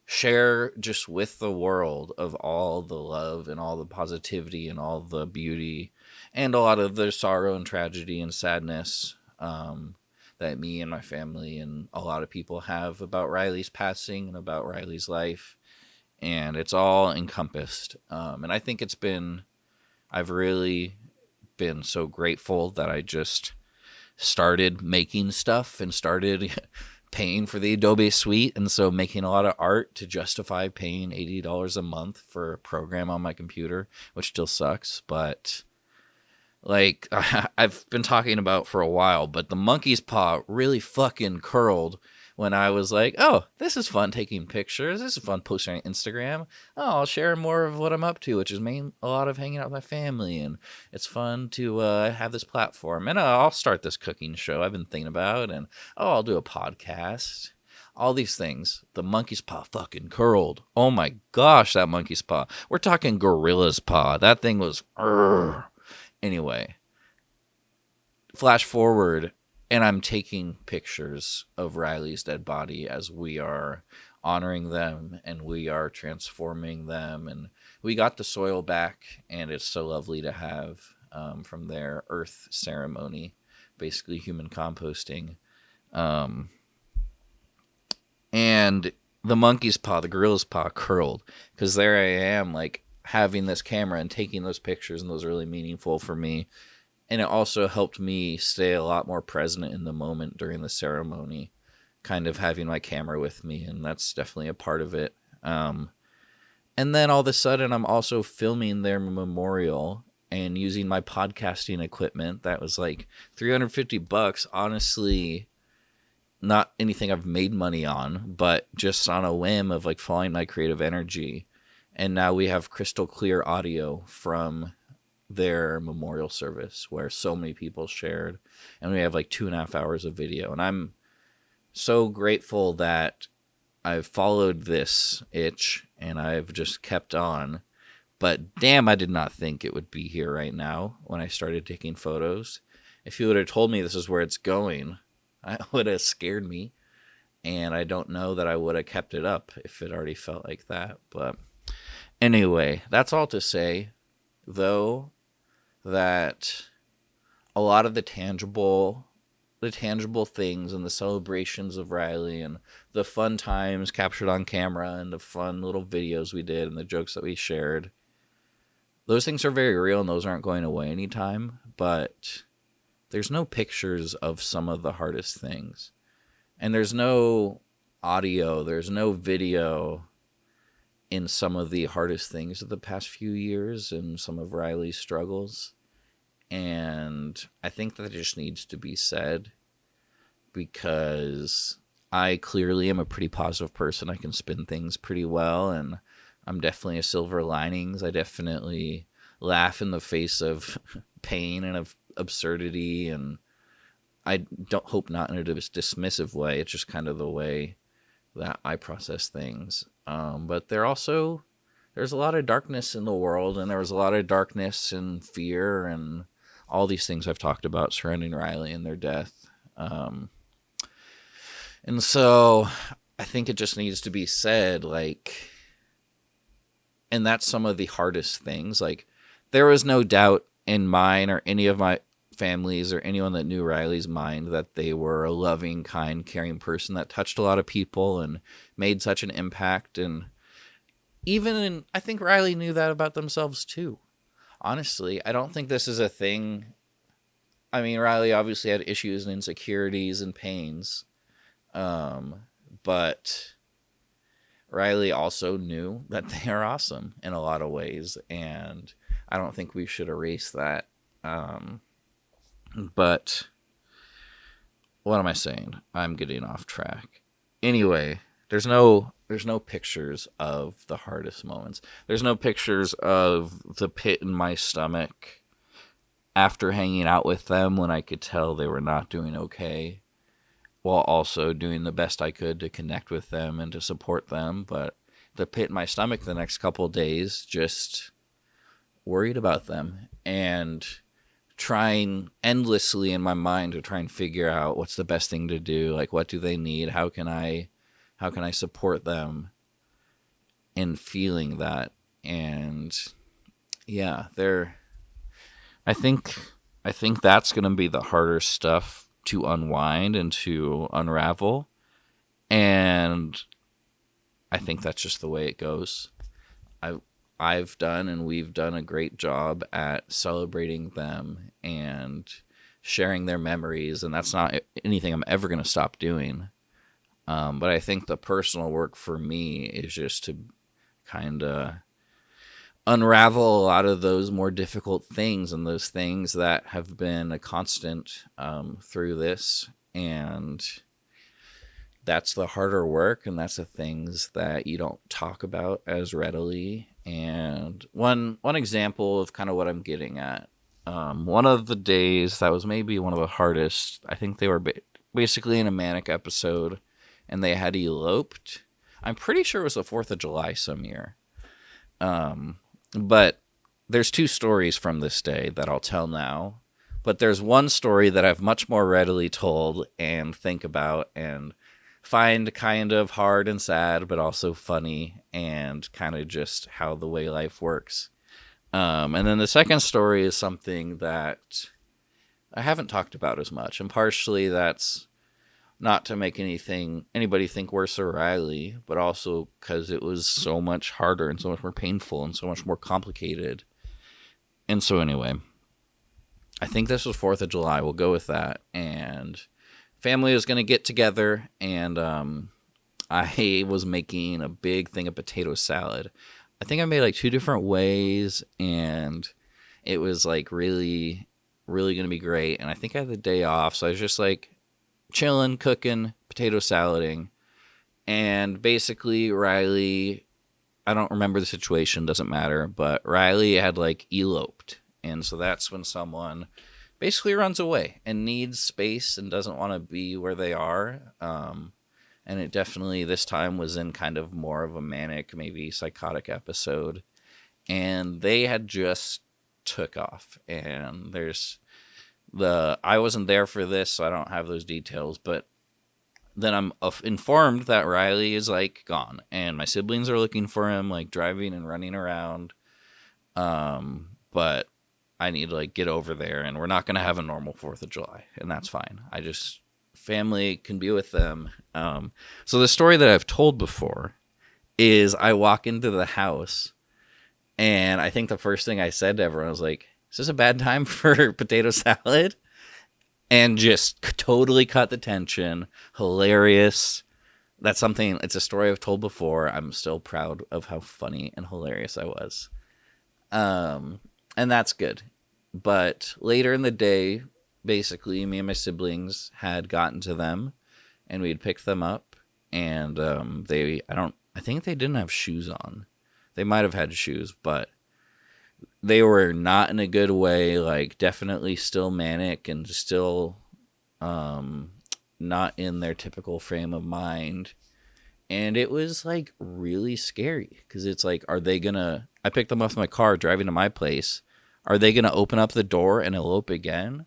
S3: share just with the world of all the love and all the positivity and all the beauty and a lot of the sorrow and tragedy and sadness that me and my family and a lot of people have about Riley's passing and about Riley's life. And it's all encompassed. And I think I've really been so grateful that I just started making stuff and started paying for the Adobe Suite, and so making a lot of art to justify paying $80 a month for a program on my computer, which still sucks. But like I've been talking about for a while, but the monkey's paw really fucking curled when I was like, oh, this is fun taking pictures. This is fun posting on Instagram. Oh, I'll share more of what I'm up to, which is a lot of hanging out with my family. And it's fun to have this platform. And I'll start this cooking show I've been thinking about. And, I'll do a podcast. All these things. The monkey's paw fucking curled. Oh my gosh, that monkey's paw. We're talking gorilla's paw. That thing was... Anyway. Flash forward, and I'm taking pictures of Riley's dead body as we are honoring them and we are transforming them. And we got the soil back, and it's so lovely to have from their earth ceremony, basically human composting. And the monkey's paw, the gorilla's paw curled, because there I am, like, having this camera and taking those pictures, and those are really meaningful for me. And it also helped me stay a lot more present in the moment during the ceremony, kind of having my camera with me, and that's definitely a part of it. And then all of a sudden, I'm also filming their memorial and using my podcasting equipment. That was like $350. Honestly, not anything I've made money on, but just on a whim of like following my creative energy. And now we have crystal clear audio from their memorial service where so many people shared, and we have like 2.5 hours of video. And I'm so grateful that I've followed this itch and I've just kept on. But damn, I did not think it would be here right now when I started taking photos. If you would have told me this is where it's going, it would have scared me. And I don't know that I would have kept it up if it already felt like that. But anyway, that's all to say, though, that a lot of the tangible things and the celebrations of Riley and the fun times captured on camera and the fun little videos we did and the jokes that we shared, those things are very real and those aren't going away anytime. But there's no pictures of some of the hardest things. And there's no audio, there's no video in some of the hardest things of the past few years and some of Riley's struggles. And I think that just needs to be said, because I clearly am a pretty positive person. I can spin things pretty well, and I'm definitely a silver linings. I definitely laugh in the face of pain and of absurdity, and I don't hope not in a dismissive way. It's just kind of the way that I process things. But there's a lot of darkness in the world, and there was a lot of darkness and fear and all these things I've talked about surrounding Riley and their death. And so I think it just needs to be said, like, and that's some of the hardest things. Like, there was no doubt in mine or any of my families or anyone that knew Riley's mind that they were a loving, kind, caring person that touched a lot of people and made such an impact. And I think Riley knew that about themselves too. Honestly, I don't think this is a thing. I mean, Riley obviously had issues and insecurities and pains. But Riley also knew that they are awesome in a lot of ways. And I don't think we should erase that. But what am I saying? I'm getting off track. Anyway, there's no pictures of the hardest moments. There's no pictures of the pit in my stomach after hanging out with them when I could tell they were not doing okay, while also doing the best I could to connect with them and to support them. But the pit in my stomach the next couple of days, just worried about them and trying endlessly in my mind to try and figure out what's the best thing to do. Like, what do they need? How can I support them in feeling that? And yeah, I think that's going to be the harder stuff to unwind and to unravel. And I think that's just the way it goes. I've done and we've done a great job at celebrating them and sharing their memories, and that's not anything I'm ever going to stop doing. But I think the personal work for me is just to kind of unravel a lot of those more difficult things and those things that have been a constant through this. And that's the harder work, and that's the things that you don't talk about as readily. And one example of kind of what I'm getting at, one of the days that was maybe one of the hardest, I think they were basically in a manic episode, and they had eloped. I'm pretty sure it was the 4th of July some year. But there's 2 stories from this day that I'll tell now. But there's one story that I've much more readily told and think about and find kind of hard and sad, but also funny, and kind of just how the way life works. And then the second story is something that I haven't talked about as much, and partially that's not to make anybody think worse of Riley, but also because it was so much harder and so much more painful and so much more complicated. And so anyway, I think this was 4th of July. We'll go with that. And family was going to get together, and I was making a big thing of potato salad. I think I made like 2 different ways, and it was like really, really going to be great. And I think I had the day off, so I was just like chilling, cooking, potato salading. And basically Riley, I don't remember the situation, doesn't matter, but Riley had like eloped. And so that's when someone basically runs away and needs space and doesn't want to be where they are. And it definitely this time was in kind of more of a manic, maybe psychotic episode. And they had just took off. And I wasn't there for this, so I don't have those details. But then I'm informed that Riley is like gone. And my siblings are looking for him, like driving and running around. But I need to like get over there, and we're not going to have a normal 4th of July, and that's fine. Family can be with them. So the story that I've told before is I walk into the house, and I think the first thing I said to everyone was like, is this a bad time for potato salad? And just totally cut the tension. Hilarious. It's a story I've told before. I'm still proud of how funny and hilarious I was. And that's good. But later in the day, basically, me and my siblings had gotten to them, and we'd picked them up, and I think they didn't have shoes on. They might have had shoes, but they were not in a good way, like definitely still manic and still not in their typical frame of mind. And it was like really scary because it's like, I picked them up in my car driving to my place. Are they going to open up the door and elope again?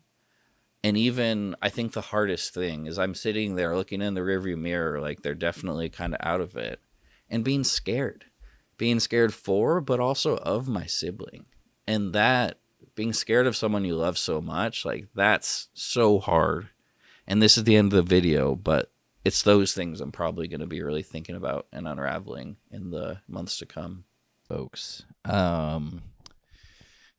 S3: And even, I think the hardest thing is I'm sitting there looking in the rearview mirror, like they're definitely kind of out of it, and being scared for, but also of my sibling. And that, being scared of someone you love so much, like that's so hard. And this is the end of the video, but it's those things I'm probably going to be really thinking about and unraveling in the months to come, folks.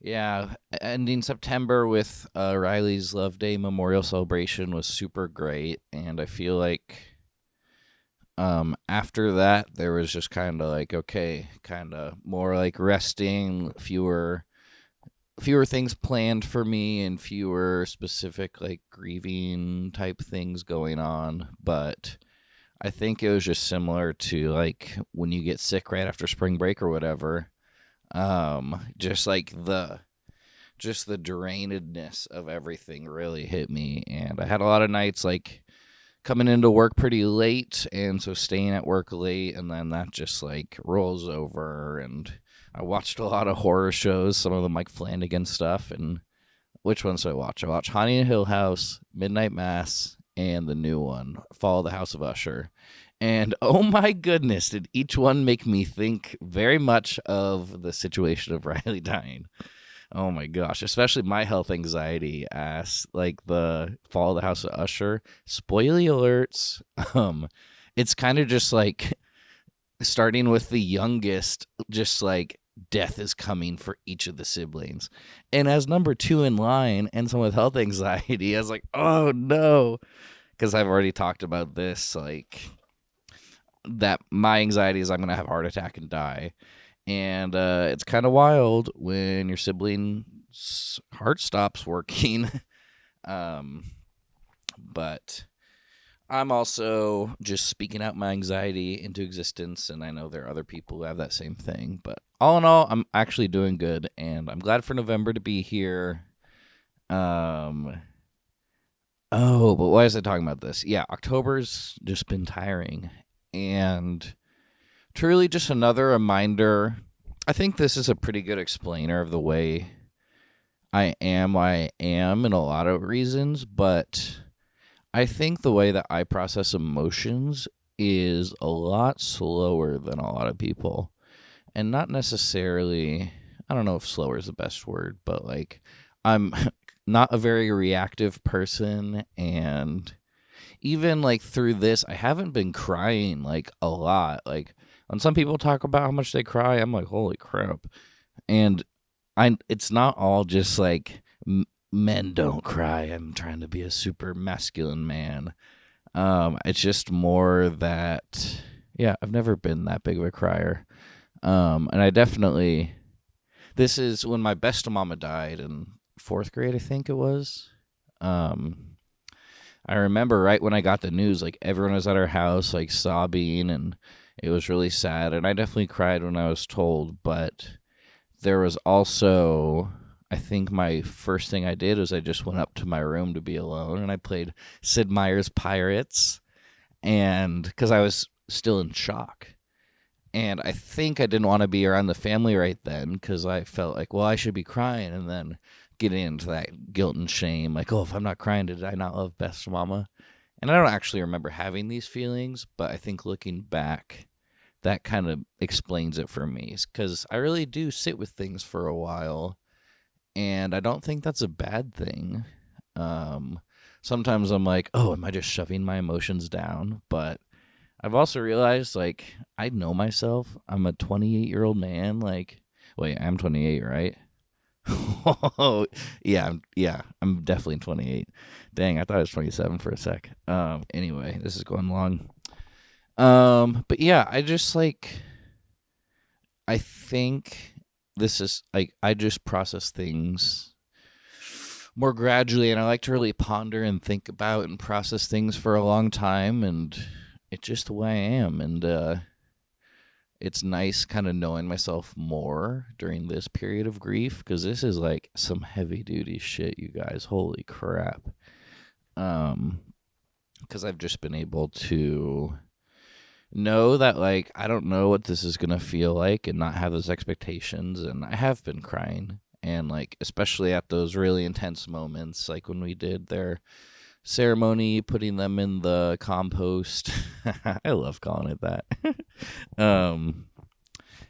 S3: Yeah, ending September with Riley's Love Day Memorial Celebration was super great, and I feel like after that there was just kind of like, okay, kind of more like resting, fewer things planned for me, and fewer specific like grieving type things going on. But I think it was just similar to like when you get sick right after spring break or whatever. Just like the drainedness of everything really hit me, and I had a lot of nights like coming into work pretty late, and so staying at work late, and then that just like rolls over. And I watched a lot of horror shows, some of them like Flanagan stuff. And which ones did I watch? I watched Haunting of Hill House, Midnight Mass, and the new one, Fall of the House of Usher. And oh my goodness, did each one make me think very much of the situation of Riley dying. Oh my gosh, especially my health anxiety ass, like the Fall of the House of Usher. Spoiler alerts. It's kind of just like starting with the youngest, just like death is coming for each of the siblings. And as number 2 in line and someone with health anxiety, I was like, oh no. Because I've already talked about this, like that my anxiety is I'm going to have a heart attack and die. And it's kind of wild when your sibling's heart stops working. But I'm also just speaking out my anxiety into existence, and I know there are other people who have that same thing. But all in all, I'm actually doing good, and I'm glad for November to be here. Oh, but why was I talking about this? Yeah, October's just been tiring, and truly just another reminder. I think this is a pretty good explainer of the way I am in a lot of reasons, but I think the way that I process emotions is a lot slower than a lot of people. And not necessarily, I don't know if slower is the best word, but like I'm not a very reactive person. And even like through this, I haven't been crying like a lot. Like when some people talk about how much they cry, I'm like, holy crap. And it's not all just like men don't cry. I'm trying to be a super masculine man. It's just more that, yeah, I've never been that big of a crier. And I definitely, this is when my best mama died in 4th grade, I think it was. I remember right when I got the news, like everyone was at our house, like sobbing, and it was really sad. And I definitely cried when I was told, but there was also, I think my first thing I did was I just went up to my room to be alone, and I played Sid Meier's Pirates, and because I was still in shock. And I think I didn't want to be around the family right then because I felt like, well, I should be crying, and then getting into that guilt and shame, like, oh, if I'm not crying, did I not love best mama? And I don't actually remember having these feelings, but I think looking back, that kind of explains it for me, because I really do sit with things for a while, and I don't think that's a bad thing. Sometimes I'm like, oh, am I just shoving my emotions down? But I've also realized, like, I know myself. I'm a 28-year-old man. Like, wait, I'm 28, right? yeah, I'm definitely 28. Dang, I thought I was 27 for a sec. Anyway, this is going long. But yeah, I just like, I think this is like, I just process things more gradually, and I like to really ponder and think about and process things for a long time, and it's just the way I am. And it's nice kind of knowing myself more during this period of grief, because this is like some heavy duty shit, you guys. Holy crap. Because I've just been able to know that, like, I don't know what this is gonna feel like, and not have those expectations. And I have been crying, and like especially at those really intense moments, like when we did their ceremony, putting them in the compost. I love calling it that.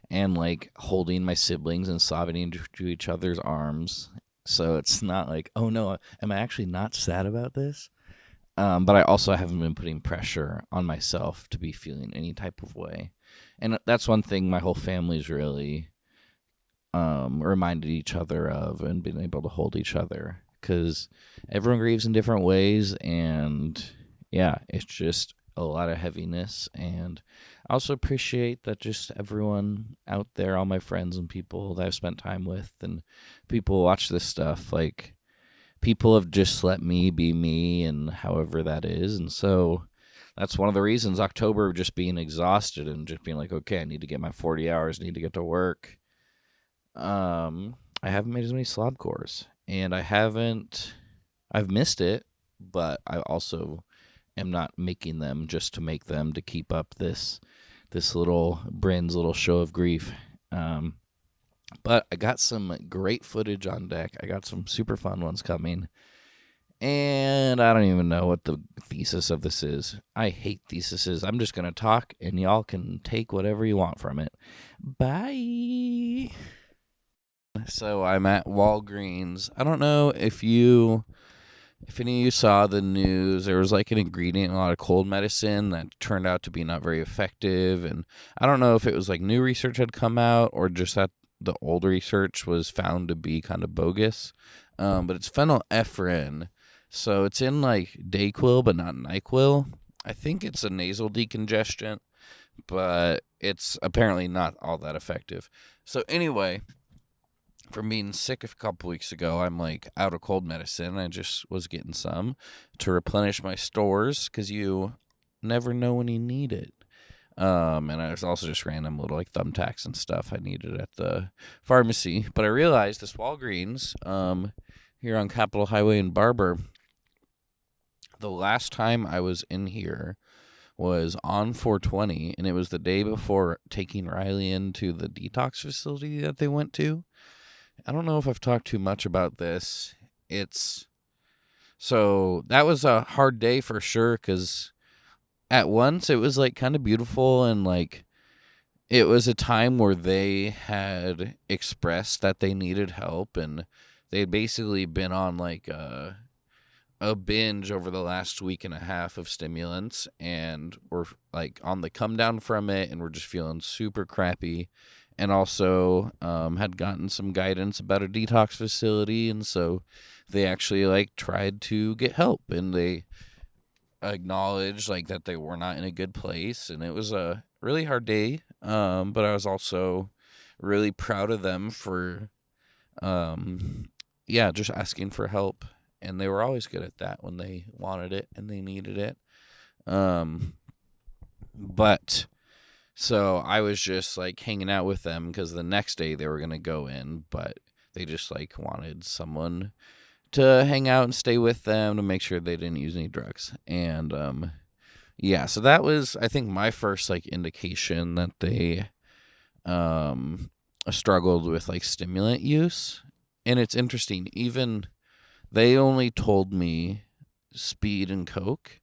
S3: And like holding my siblings and sobbing into each other's arms. So it's not like, oh no, am I actually not sad about this? But I also haven't been putting pressure on myself to be feeling any type of way. And that's one thing my whole family's really reminded each other of, and been able to hold each other, because everyone grieves in different ways. And yeah, it's just a lot of heaviness. And I also appreciate that just everyone out there, all my friends and people that I've spent time with, and people who watch this stuff, like, people have just let me be me, and however that is. And so that's one of the reasons October, just being exhausted and just being like, okay, I need to get my 40 hours, need to get to work. I haven't made as many slob cores, and I've missed it, but I also am not making them just to make them, to keep up this little Bryn's little show of grief. But I got some great footage on deck. I got some super fun ones coming. And I don't even know what the thesis of this is. I hate theses. I'm just going to talk, and y'all can take whatever you want from it. Bye. So I'm at Walgreens. I don't know if any of you saw the news. There was like an ingredient in a lot of cold medicine that turned out to be not very effective. And I don't know if it was like new research had come out, or just that the old research was found to be kind of bogus. But it's phenylephrine. So it's in like Dayquil, but not NyQuil. I think it's a nasal decongestant, but it's apparently not all that effective. So anyway, from being sick a couple weeks ago, I'm like out of cold medicine. I just was getting some to replenish my stores because you never know when you need it. And I was also just random little like thumbtacks and stuff I needed at the pharmacy. But I realized this Walgreens here on Capitol Highway in Barber, the last time I was in here was on 420, and it was the day before taking Riley into the detox facility that they went to. I don't know if I've talked too much about this. So that was a hard day for sure, because at once it was like kind of beautiful, and like it was a time where they had expressed that they needed help, and they had basically been on like a binge over the last week and a half of stimulants, and were like on the come down from it, and were just feeling super crappy, and also had gotten some guidance about a detox facility, and so they actually like tried to get help, and they acknowledged like that they were not in a good place, and it was a really hard day, but I was also really proud of them for just asking for help, and they were always good at that when they wanted it and they needed it. But so I was just like hanging out with them because the next day they were going to go in, but they just like wanted someone to hang out and stay with them to make sure they didn't use any drugs. And so that was, I think, my first like indication that they struggled with like stimulant use. And it's interesting, even they only told me speed and coke.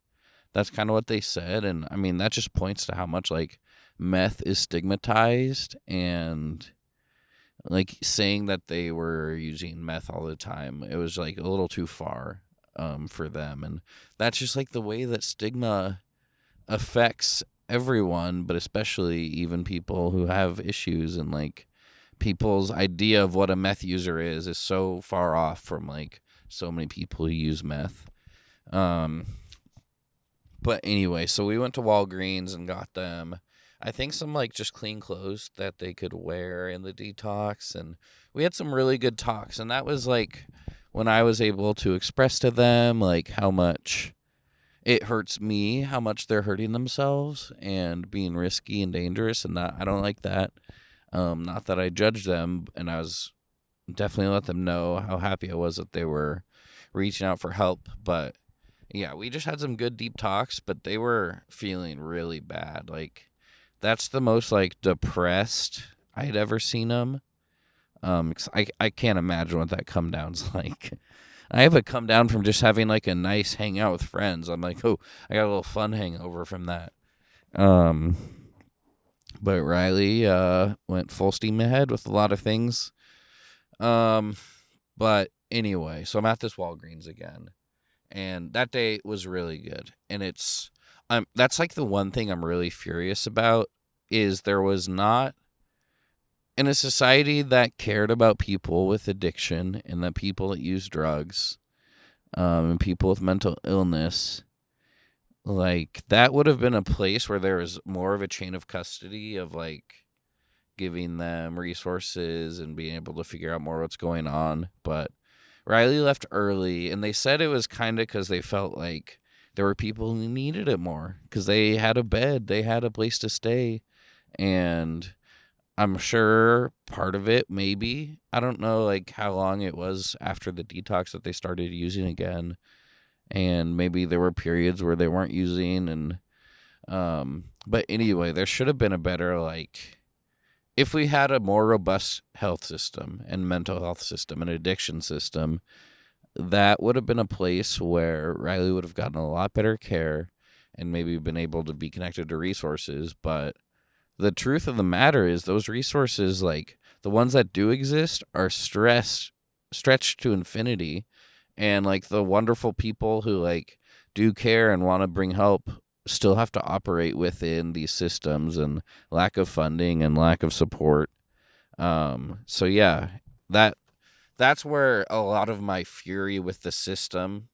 S3: That's kind of what they said. And I mean, that just points to how much like meth is stigmatized, and like saying that they were using meth all the time, it was like a little too far for them. And that's just like the way that stigma affects everyone, but especially even people who have issues, and like people's idea of what a meth user is so far off from like so many people who use meth. But anyway, so we went to Walgreens and got them, I think, some like just clean clothes that they could wear in the detox, and we had some really good talks, and that was like when I was able to express to them like how much it hurts me, how much they're hurting themselves and being risky and dangerous, and that I don't like that. Not that I judged them, and I was definitely let them know how happy I was that they were reaching out for help. But yeah, we just had some good deep talks, but they were feeling really bad. Like that's the most like depressed I had ever seen them. 'Cause I can't imagine what that come down's like. I have a come down from just having like a nice hangout with friends. I'm like, oh, I got a little fun hangover from that. But Riley went full steam ahead with a lot of things. But anyway, so I'm at this Walgreens again, and that day was really good. And that's like the one thing I'm really furious about, is there was not, in a society that cared about people with addiction and that people that use drugs, and people with mental illness, like that would have been a place where there was more of a chain of custody of like giving them resources and being able to figure out more what's going on. But Riley left early, and they said it was kind of because they felt like there were people who needed it more because they had a bed, they had a place to stay. And I'm sure part of it, maybe, I don't know like how long it was after the detox that they started using again, and maybe there were periods where they weren't using. And but anyway, there should have been a better, like, if we had a more robust health system and mental health system and addiction system, that would have been a place where Riley would have gotten a lot better care and maybe been able to be connected to resources. But the truth of the matter is those resources, like the ones that do exist, are stretched to infinity. And like the wonderful people who like do care and want to bring help still have to operate within these systems, and lack of funding and lack of support. So yeah, that's where a lot of my fury with the system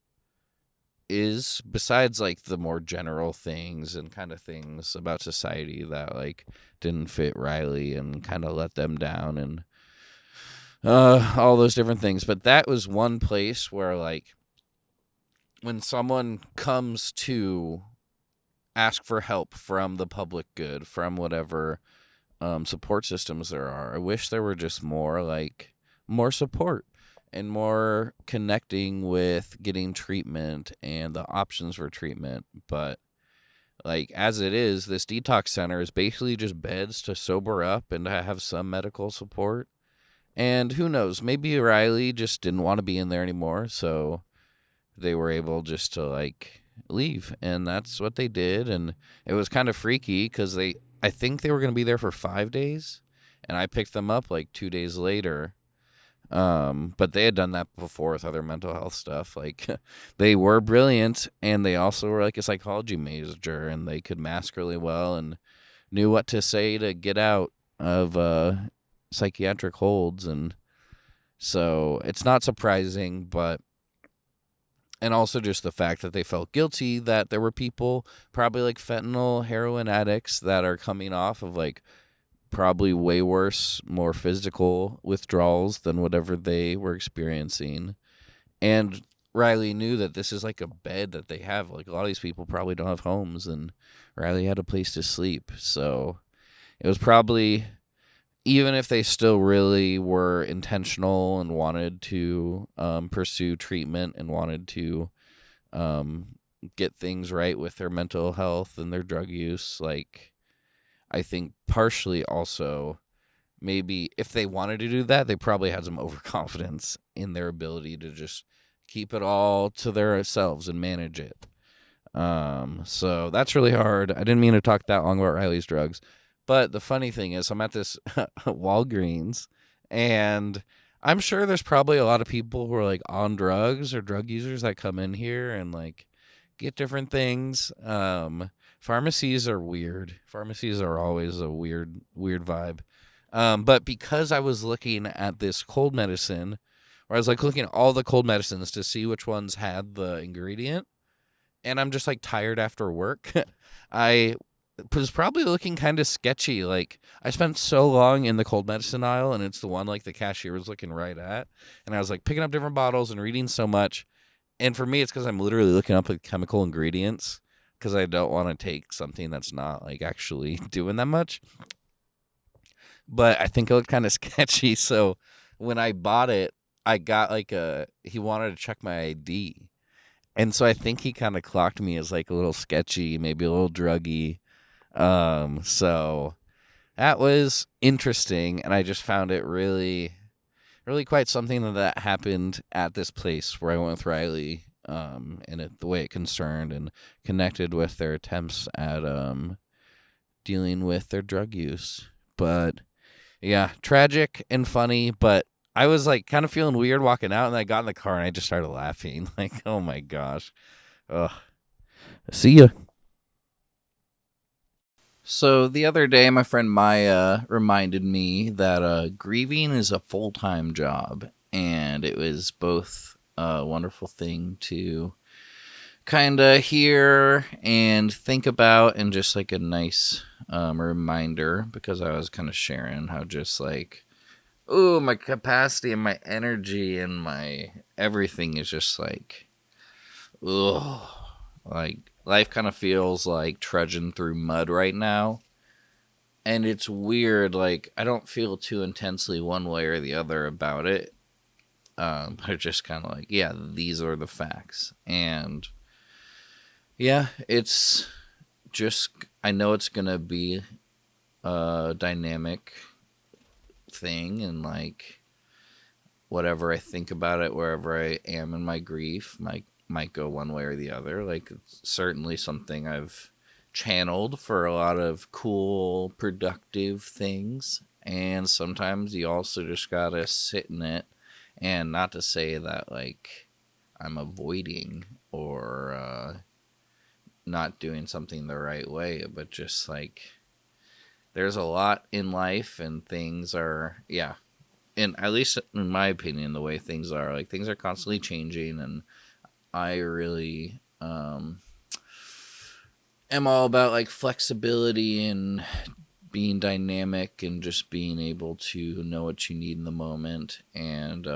S3: is, besides like the more general things and kind of things about society that like didn't fit Riley and kind of let them down. And all those different things. But that was one place where, like, when someone comes to ask for help from the public good, from whatever support systems there are, I wish there were just more support and more connecting with getting treatment and the options for treatment. But like, as it is, this detox center is basically just beds to sober up and to have some medical support. And who knows, maybe Riley just didn't want to be in there anymore, so they were able just to, like, leave. And that's what they did. And it was kind of freaky because I think they were going to be there for 5 days, and I picked them up like 2 days later. But they had done that before with other mental health stuff. Like, they were brilliant, and they also were like a psychology major, and they could mask really well and knew what to say to get out of psychiatric holds. And so it's not surprising, but, and also just the fact that they felt guilty that there were people probably like fentanyl, heroin addicts that are coming off of like probably way worse, more physical withdrawals than whatever they were experiencing. And Riley knew that this is like a bed that they have. Like, a lot of these people probably don't have homes, and Riley had a place to sleep. So it was probably, even if they still really were intentional and wanted to pursue treatment and wanted to get things right with their mental health and their drug use, like, I think partially also maybe if they wanted to do that, they probably had some overconfidence in their ability to just keep it all to themselves and manage it. So that's really hard. I didn't mean to talk that long about Riley's drugs. But the funny thing is, I'm at this Walgreens, and I'm sure there's probably a lot of people who are like on drugs or drug users that come in here and like get different things. Pharmacies are weird. Pharmacies are always a weird vibe. But because I was looking at this cold medicine, where I was like looking at all the cold medicines to see which ones had the ingredient, and I'm just like tired after work, I was probably looking kind of sketchy. Like, I spent so long in the cold medicine aisle, and it's the one like the cashier was looking right at, and I was like picking up different bottles and reading so much. And for me, it's because I'm literally looking up like chemical ingredients, because I don't want to take something that's not like actually doing that much. But I think it looked kind of sketchy. So when I bought it, I got like he wanted to check my ID. And so I think he kind of clocked me as like a little sketchy, maybe a little druggy. So that was interesting. And I just found it really, really quite something that happened at this place where I went with Riley. And the way it concerned and connected with their attempts at dealing with their drug use. But yeah, tragic and funny. But I was like kind of feeling weird walking out, and I got in the car and I just started laughing. Like, oh my gosh. Ugh. See ya. So the other day, my friend Maya reminded me that grieving is a full-time job, and it was both a wonderful thing to kind of hear and think about, and just like a nice reminder, because I was kind of sharing how just like, oh, my capacity and my energy and my everything is just like, ugh, like life kind of feels like trudging through mud right now. And it's weird, like I don't feel too intensely one way or the other about it. But it's just kind of like, yeah, these are the facts. And yeah, it's just, I know it's going to be a dynamic thing, and like whatever I think about it, wherever I am in my grief, might go one way or the other. Like, it's certainly something I've channeled for a lot of cool, productive things. And sometimes you also just gotta sit in it. And not to say that, like, I'm avoiding or not doing something the right way, but just, like, there's a lot in life, and things are, yeah. And at least in my opinion, the way things are, like, things are constantly changing, and I really am all about, like, flexibility and being dynamic and just being able to know what you need in the moment and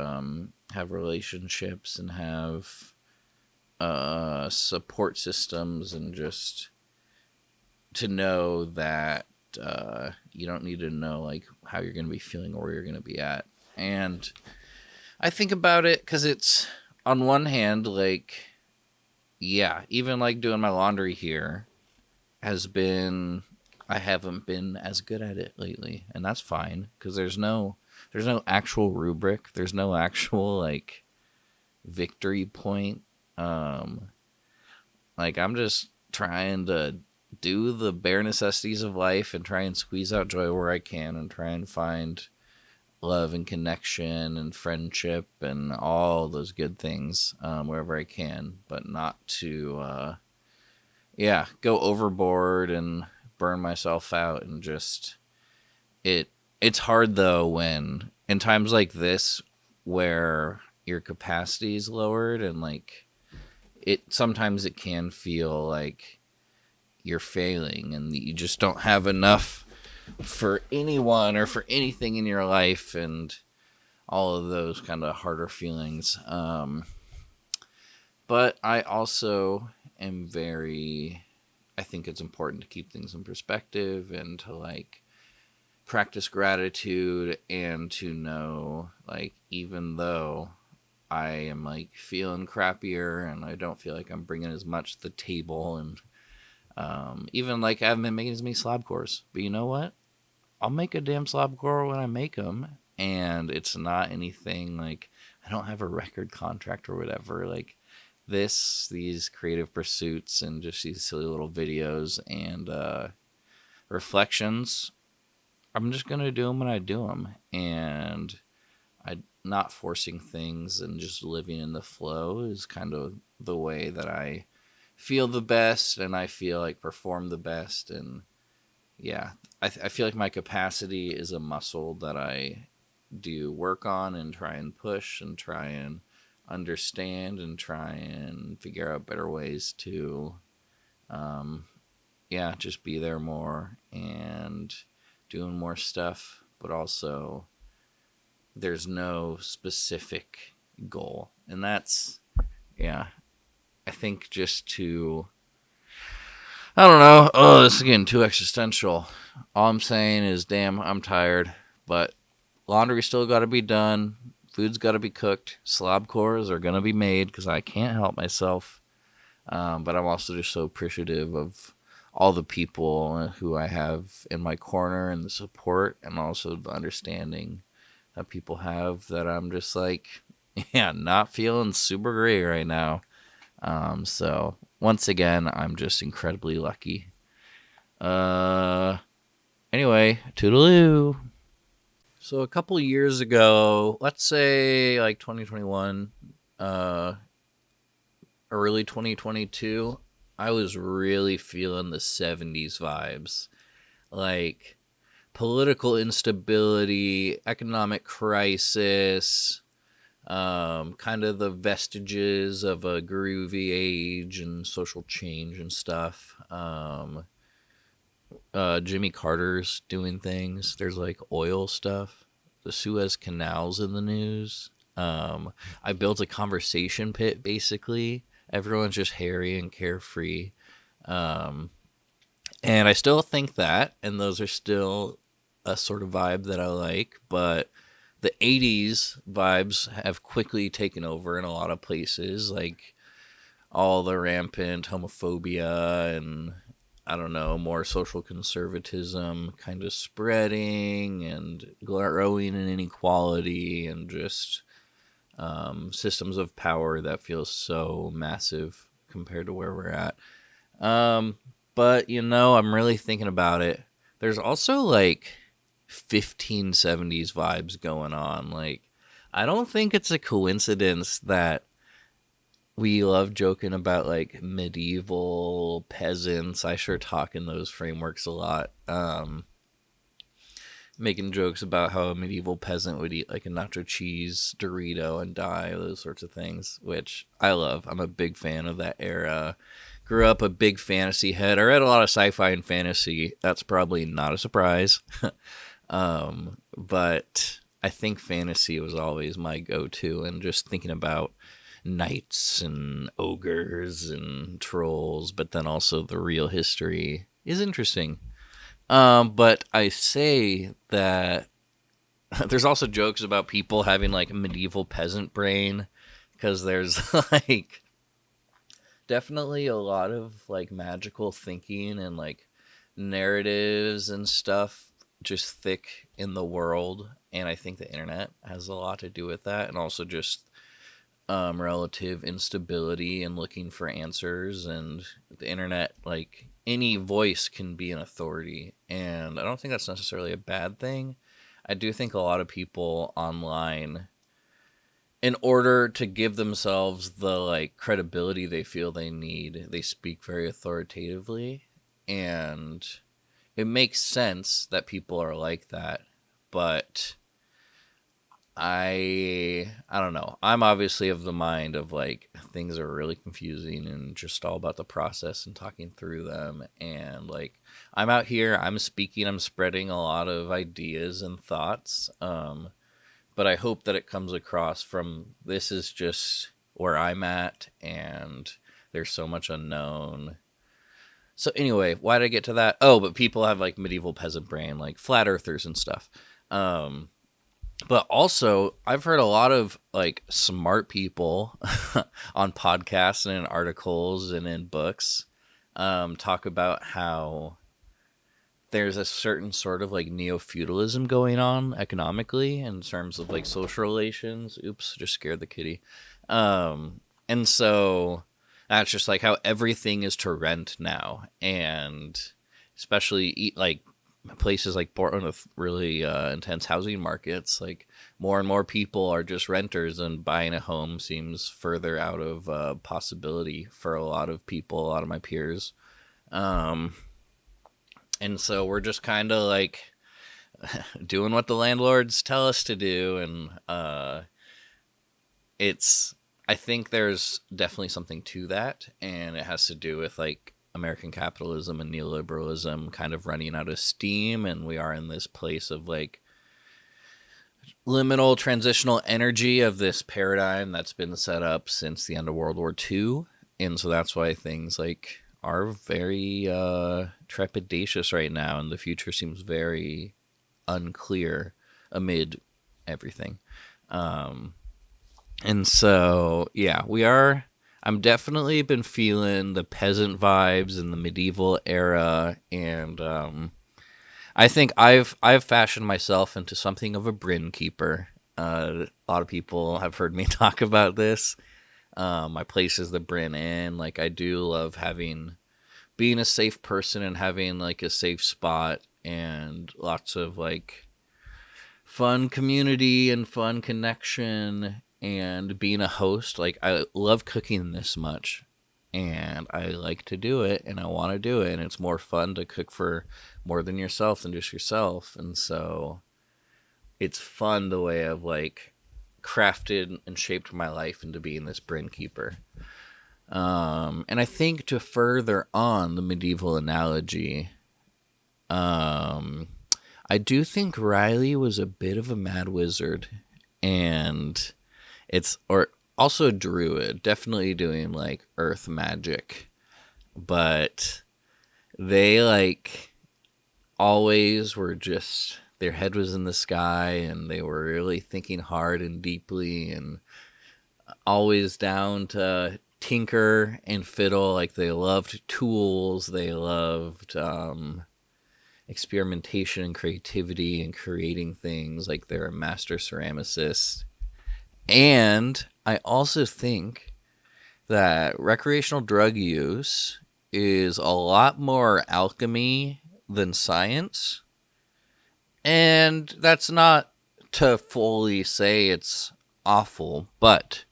S3: have relationships and have support systems and just to know that you don't need to know like how you're going to be feeling or where you're going to be at. And I think about it because it's on one hand, like, yeah, even like doing my laundry here has been, I haven't been as good at it lately, and that's fine because there's no actual rubric. There's no actual like victory point. Like I'm just trying to do the bare necessities of life and try and squeeze out joy where I can and try and find love and connection and friendship and all those good things wherever I can, but not to go overboard and burn myself out. And just it's hard though when in times like this where your capacity is lowered and like sometimes it can feel like you're failing and you just don't have enough for anyone or for anything in your life and all of those kind of harder feelings. But I also am I think it's important to keep things in perspective and to like practice gratitude and to know like even though I am like feeling crappier and I don't feel like I'm bringing as much to the table and even like I haven't been making as many slabcores, but you know what? I'll make a damn slabcore when I make them, and it's not anything like I don't have a record contract or whatever. Like these creative pursuits and just these silly little videos and reflections, I'm just gonna do them when I do them, and I'm not forcing things and just living in the flow is kind of the way that I feel the best and I feel like perform the best. And yeah, I feel like my capacity is a muscle that I do work on and try and push and try and understand and try and figure out better ways to just be there more and doing more stuff. But also there's no specific goal, and that's I think just to I don't know. Oh, this is getting too existential. All I'm saying is, damn, I'm tired. But laundry's still got to be done. Food's got to be cooked. Slabcores are going to be made because I can't help myself. But I'm also just so appreciative of all the people who I have in my corner and the support and also the understanding that people have that I'm just like, not feeling super great right now. So once again, I'm just incredibly lucky. Anyway, toodaloo. So a couple years ago, let's say like 2021, early 2022, I was really feeling the 70s vibes. Like political instability, economic crisis, kind of the vestiges of a groovy age and social change and stuff. Jimmy Carter's doing things. There's like oil stuff. The Suez Canal's in the news. I built a conversation pit, basically. Everyone's just hairy and carefree. And I still think that, and those are still a sort of vibe that I like, but the 80s vibes have quickly taken over in a lot of places, like all the rampant homophobia and, I don't know, more social conservatism kind of spreading and growing in inequality and just systems of power that feel so massive compared to where we're at. But, I'm really thinking about it. There's also like 1570s vibes going on. Like, I don't think it's a coincidence that we love joking about like medieval peasants. I sure talk in those frameworks a lot. Making jokes about how a medieval peasant would eat like a nacho cheese Dorito and die, those sorts of things, which I love. I'm a big fan of that era. grew up a big fantasy head. I read a lot of sci-fi and fantasy. That's probably not a surprise. But I think fantasy was always my go-to, and just thinking about knights and ogres and trolls, but then also the real history is interesting. But I say that there's also jokes about people having like medieval peasant brain, because there's like definitely a lot of like magical thinking and like narratives and stuff just thick in the world, and I think the internet has a lot to do with that, and also just relative instability and looking for answers. And the internet, like any voice can be an authority, and I don't think that's necessarily a bad thing. I do think a lot of people online, in order to give themselves the like credibility they feel they need, they speak very authoritatively, and it makes sense that people are like that. But I don't know. I'm obviously of the mind of like things are really confusing and just all about the process and talking through them. And like I'm out here, I'm speaking, I'm spreading a lot of ideas and thoughts. But I hope that it comes across from this is just where I'm at, and there's so much unknown. So anyway, why did I get to that? Oh, but people have like medieval peasant brain, like flat earthers and stuff. But also, I've heard a lot of like smart people on podcasts and in articles and in books talk about how there's a certain sort of like neo-feudalism going on economically in terms of like social relations. Oops, just scared the kitty. And so that's just like how everything is to rent now, and especially like places like Portland with really intense housing markets, like more and more people are just renters, and buying a home seems further out of possibility for a lot of people, a lot of my peers. And so we're just kind of like doing what the landlords tell us to do. And I think there's definitely something to that. And it has to do with like American capitalism and neoliberalism kind of running out of steam. And we are in this place of like liminal transitional energy of this paradigm that's been set up since the end of World War II. And so that's why things like are very trepidatious right now, and the future seems very unclear amid everything. And so, yeah, I'm definitely been feeling the peasant vibes in the medieval era, and I think I've fashioned myself into something of a Bryn keeper. A lot of people have heard me talk about this. My place is the Bryn Inn. Like, I do love being a safe person and having like a safe spot and lots of like fun community and fun connection, and being a host. Like, I love cooking this much, and I like to do it, and I want to do it, and it's more fun to cook for more than yourself than just yourself. And so it's fun the way I've like crafted and shaped my life into being this Bryn keeper. And I think to further on the medieval analogy, I do think Riley was a bit of a mad wizard, and or also a druid, definitely doing like earth magic, but they like always were just, their head was in the sky, and they were really thinking hard and deeply, and always down to tinker and fiddle. Like, they loved tools, they loved experimentation and creativity and creating things. Like, they're a master ceramicist. And I also think that recreational drug use is a lot more alchemy than science. And that's not to fully say it's awful, but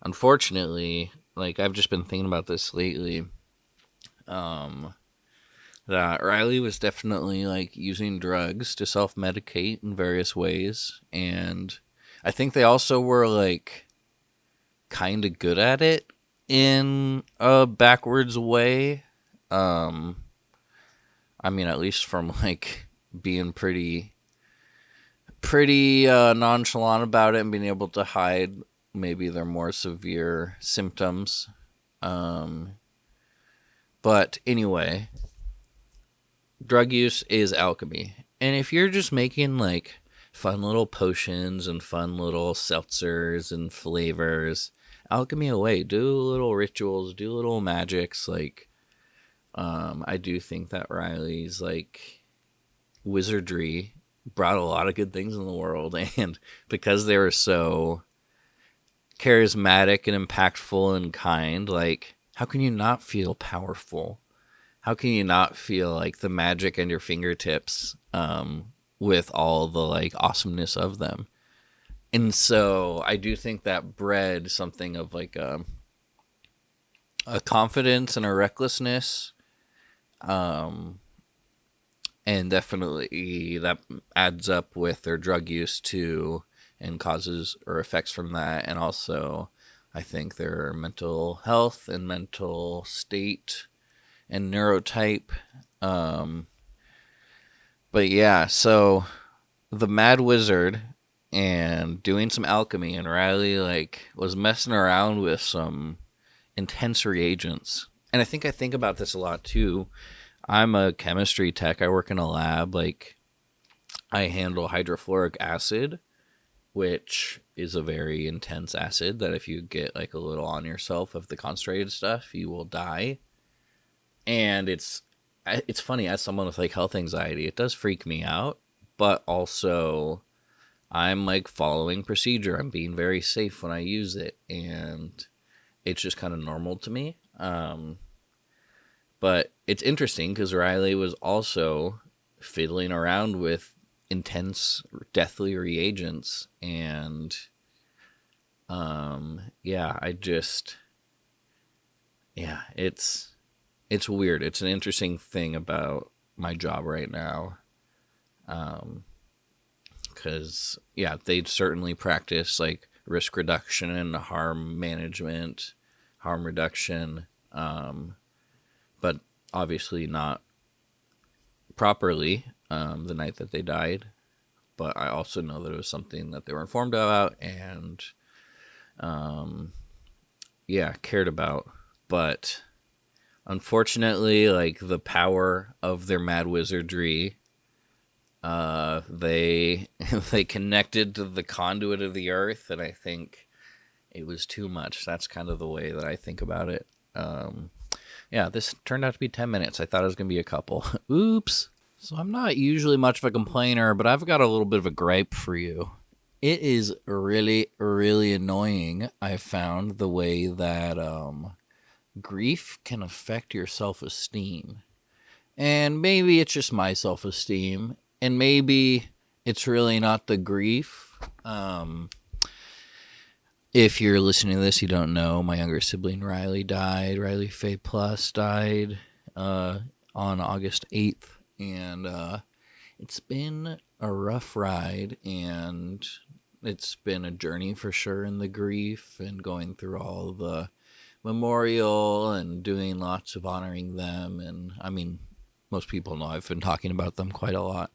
S3: unfortunately, like, I've just been thinking about this lately, that Riley was definitely like using drugs to self-medicate in various ways, and I think they also were like kind of good at it, in a backwards way. I mean, at least from like being pretty nonchalant about it and being able to hide maybe their more severe symptoms. But anyway, drug use is alchemy. And if you're just making like fun little potions and fun little seltzers and flavors, alchemy away. Do little rituals, do little magics. Like, I do think that Riley's like wizardry brought a lot of good things in the world, and because they were so charismatic and impactful and kind, like, how can you not feel powerful? How can you not feel like the magic in your fingertips, with all the like awesomeness of them? And so I do think that bred something of like a confidence and a recklessness. And definitely that adds up with their drug use too, and causes or effects from that. And also, I think their mental health and mental state and neurotype. But yeah, so the Mad Wizard and doing some alchemy, and Riley like was messing around with some intense reagents. And I think about this a lot too. I'm a chemistry tech. I work in a lab. Like, I handle hydrofluoric acid, which is a very intense acid that if you get like a little on yourself of the concentrated stuff, you will die. And it's funny, as someone with like health anxiety, it does freak me out, but also I'm like following procedure. I'm being very safe when I use it, and it's just kind of normal to me. But it's interesting because Riley was also fiddling around with intense, deathly reagents. And, it's weird. It's an interesting thing about my job right now. Because, they certainly practice like risk reduction and harm management, harm reduction. But obviously not properly the night that they died. But I also know that it was something that they were informed about and, cared about. But unfortunately, like, the power of their mad wizardry, they connected to the conduit of the earth, and I think it was too much. That's kind of the way that I think about it. This turned out to be 10 minutes. I thought it was going to be a couple. Oops. So I'm not usually much of a complainer, but I've got a little bit of a gripe for you. It is really, really annoying, I found, the way that grief can affect your self-esteem. And maybe it's just my self-esteem, and maybe it's really not the grief. If you're listening to this, you don't know, my younger sibling Riley died. Riley Faye Plus died on August 8th. And it's been a rough ride, and it's been a journey for sure in the grief and going through all the memorial and doing lots of honoring them. And I mean, most people know I've been talking about them quite a lot.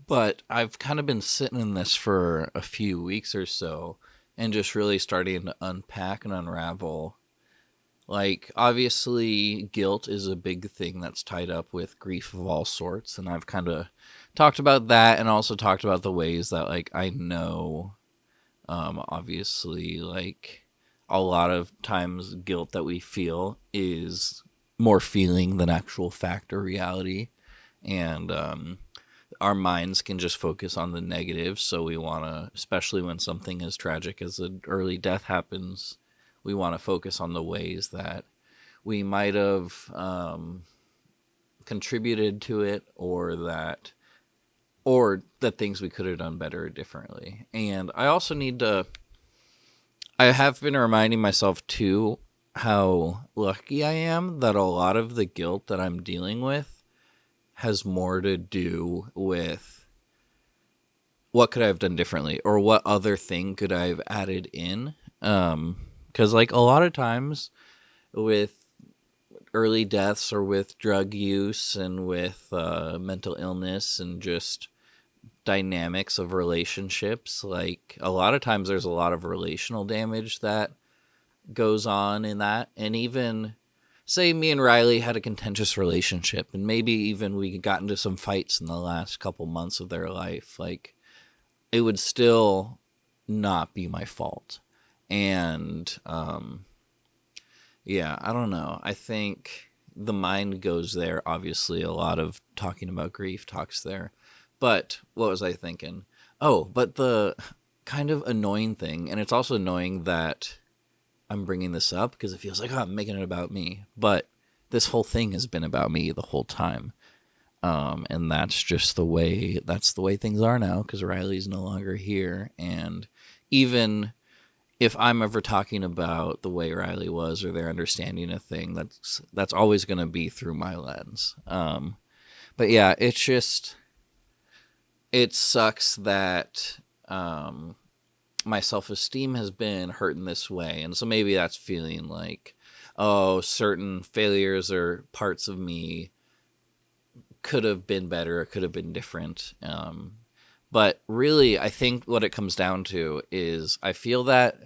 S3: But I've kind of been sitting in this for a few weeks or so and just really starting to unpack and unravel. Like, obviously, guilt is a big thing that's tied up with grief of all sorts. And I've kind of talked about that, and also talked about the ways that, like, I know, obviously, like, a lot of times guilt that we feel is more feeling than actual fact or reality. And, our minds can just focus on the negative, so we want to, especially when something as tragic as an early death happens, we want to focus on the ways that we might have contributed to it, or that things we could have done better or differently. And I also I have been reminding myself too how lucky I am that a lot of the guilt that I'm dealing with has more to do with what could I have done differently, or what other thing could I have added in. Because, like, a lot of times with early deaths or with drug use and with mental illness and just dynamics of relationships, like, a lot of times there's a lot of relational damage that goes on in that. And even, say me and Riley had a contentious relationship, and maybe even we got into some fights in the last couple months of their life, like, it would still not be my fault. And yeah, I don't know. I think the mind goes there. Obviously, a lot of talking about grief talks there. But what was I thinking? Oh, but the kind of annoying thing, and it's also annoying that I'm bringing this up because it feels like, oh, I'm making it about me. But this whole thing has been about me the whole time. And that's just the way things are now, because Riley's no longer here. And even if I'm ever talking about the way Riley was or their understanding a thing, that's always going to be through my lens. But yeah, it sucks that my self-esteem has been hurt in this way. And so maybe that's feeling like, oh, certain failures or parts of me could have been better, it could have been different. But really, I think what it comes down to is I feel that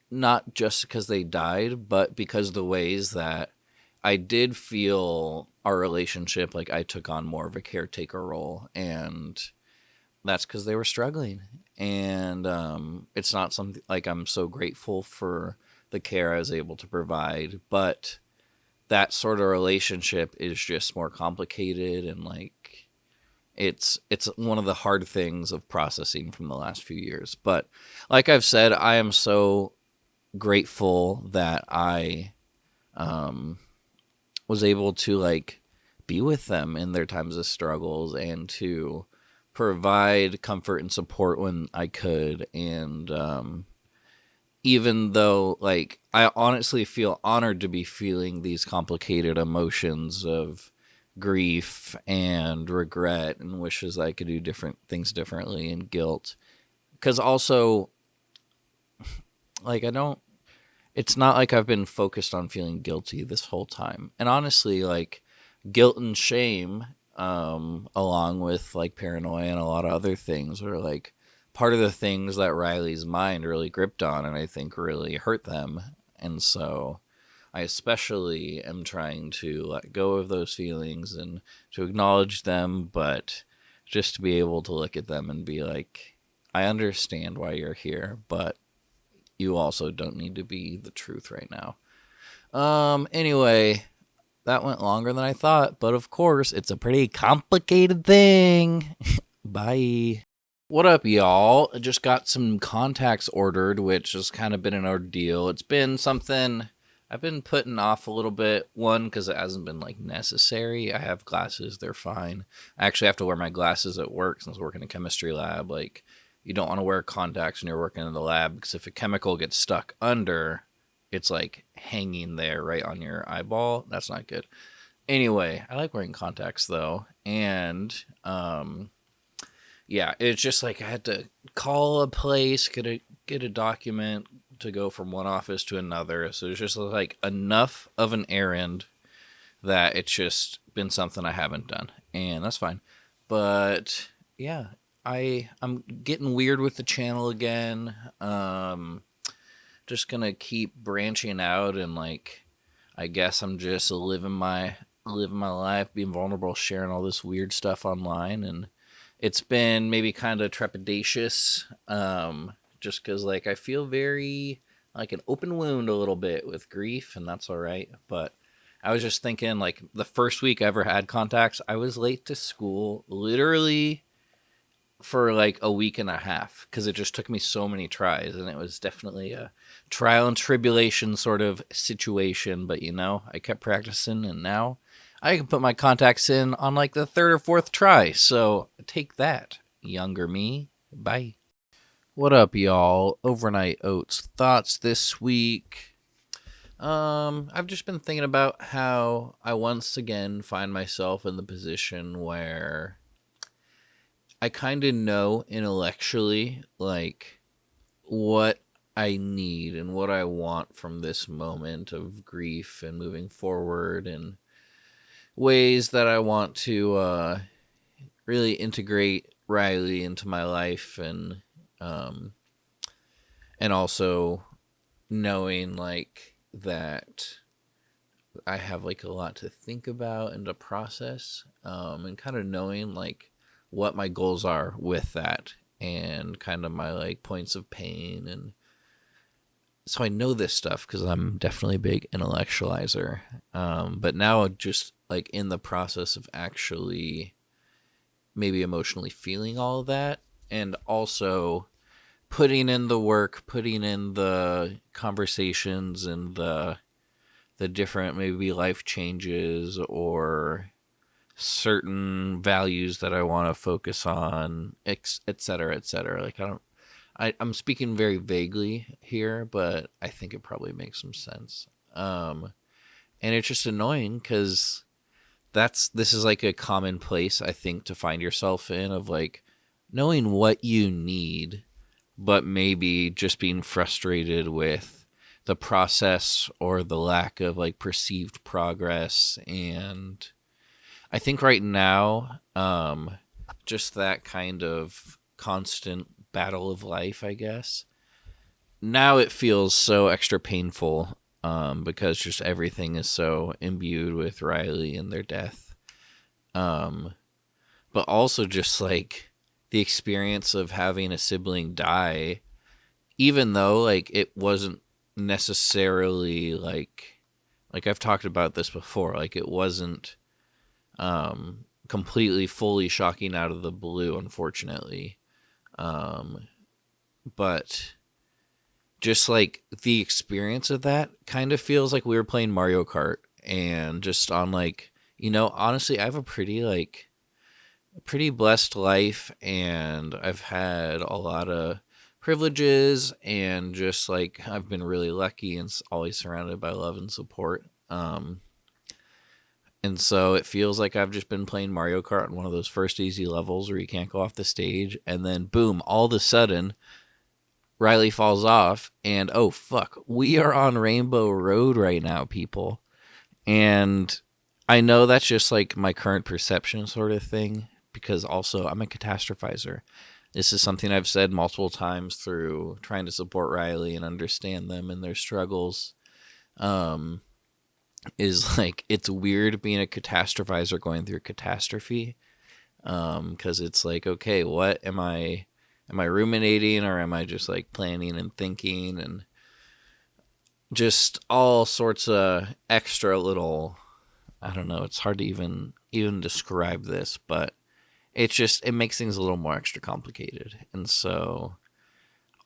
S3: not just because they died, but because the ways that I did feel our relationship, like I took on more of a caretaker role, and that's because they were struggling. And it's not something like I'm so grateful for the care I was able to provide, but that sort of relationship is just more complicated, and like it's one of the hard things of processing from the last few years. But like I've said, I am so grateful that I was able to like be with them in their times of struggles and to provide comfort and support when I could. And even though, like, I honestly feel honored to be feeling these complicated emotions of grief and regret and wishes I could do different things differently and guilt. Because also, like, it's not like I've been focused on feeling guilty this whole time. And honestly, like, guilt and shame, along with, like, paranoia and a lot of other things, were, like, part of the things that Riley's mind really gripped on and I think really hurt them. And so I especially am trying to let go of those feelings and to acknowledge them, but just to be able to look at them and be like, I understand why you're here, but you also don't need to be the truth right now. Anyway, that went longer than I thought, but of course, it's a pretty complicated thing. Bye. What up, y'all? I just got some contacts ordered, which has kind of been an ordeal. It's been something I've been putting off a little bit. One, because it hasn't been, like, necessary. I have glasses. They're fine. I actually have to wear my glasses at work since I work in a chemistry lab. Like, you don't want to wear contacts when you're working in the lab, because if a chemical gets stuck under, it's, like, hanging there right on your eyeball. That's not good. Anyway, I like wearing contacts, though. And, yeah, it's just like I had to call a place, get a document to go from one office to another. So it's just like enough of an errand that it's just been something I haven't done, and that's fine. But yeah, I'm getting weird with the channel again. Just gonna keep branching out, and like I guess I'm just living my life, being vulnerable, sharing all this weird stuff online. And it's been maybe kind of trepidatious, just because, like, I feel very like an open wound a little bit with grief, and that's all right. But I was just thinking, like, the first week I ever had contacts, I was late to school literally for like a week and a half because it just took me so many tries, and it was definitely a trial and tribulation sort of situation. But, you know, I kept practicing, and now I can put my contacts in on like the third or fourth try. So take that, younger me. Bye. What up, y'all? Overnight Oats thoughts this week. I've just been thinking about how I once again find myself in the position where I kind of know intellectually, like, what I need and what I want from this moment of grief and moving forward, and ways that I want to really integrate Riley into my life, and also knowing like that I have like a lot to think about and to process, and kind of knowing like what my goals are with that, and kind of my like points of pain. And so I know this stuff because I'm definitely a big intellectualizer, but now just like in the process of actually maybe emotionally feeling all of that, and also putting in the work, putting in the conversations, and the different maybe life changes or certain values that I want to focus on, et cetera, et cetera. Like I'm speaking very vaguely here, but I think it probably makes some sense. And it's just annoying because this is like a common place, I think, to find yourself in, of like knowing what you need, but maybe just being frustrated with the process or the lack of like perceived progress. And I think right now, just that kind of constant battle of life, I guess. Now it feels so extra painful, because just everything is so imbued with Riley and their death. But also just like the experience of having a sibling die, even though like it wasn't necessarily like I've talked about this before, like it wasn't completely fully shocking out of the blue, unfortunately. But just like the experience of that kind of feels like we were playing Mario Kart, and just on like, honestly, I have a pretty blessed life, and I've had a lot of privileges, and just like I've been really lucky and always surrounded by love and support. And so it feels like I've just been playing Mario Kart on one of those first easy levels where you can't go off the stage, and then boom, all of a sudden Riley falls off, and oh fuck, we are on Rainbow Road right now, people. And I know that's just like my current perception sort of thing, because also I'm a catastrophizer. This is something I've said multiple times through trying to support Riley and understand them and their struggles. Is like, it's weird being a catastrophizer going through a catastrophe. Because it's like, okay, what am I ruminating, or am I just like planning and thinking, and just all sorts of extra little, I don't know, it's hard to even describe this, but it makes things a little more extra complicated. And so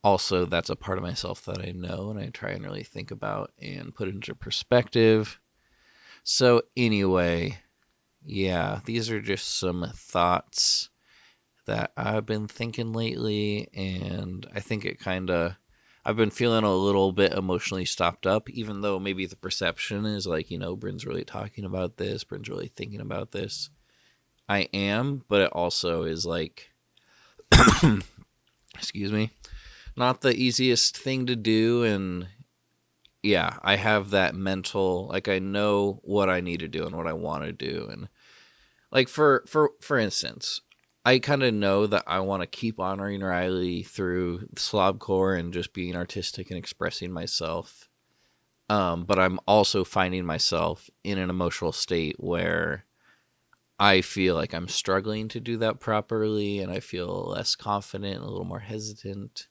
S3: also that's a part of myself that I know, and I try and really think about and put into perspective. So anyway, yeah, these are just some thoughts that I've been thinking lately, and I think I've been feeling a little bit emotionally stopped up, even though maybe the perception is like, Bryn's really talking about this, Bryn's really thinking about this. I am, but it also is like, excuse me, not the easiest thing to do. And yeah, I have that mental, like I know what I need to do and what I want to do. And like for instance, I kind of know that I want to keep honoring Riley through slobcore and just being artistic and expressing myself. But I'm also finding myself in an emotional state where I feel like I'm struggling to do that properly, and I feel less confident, a little more hesitant.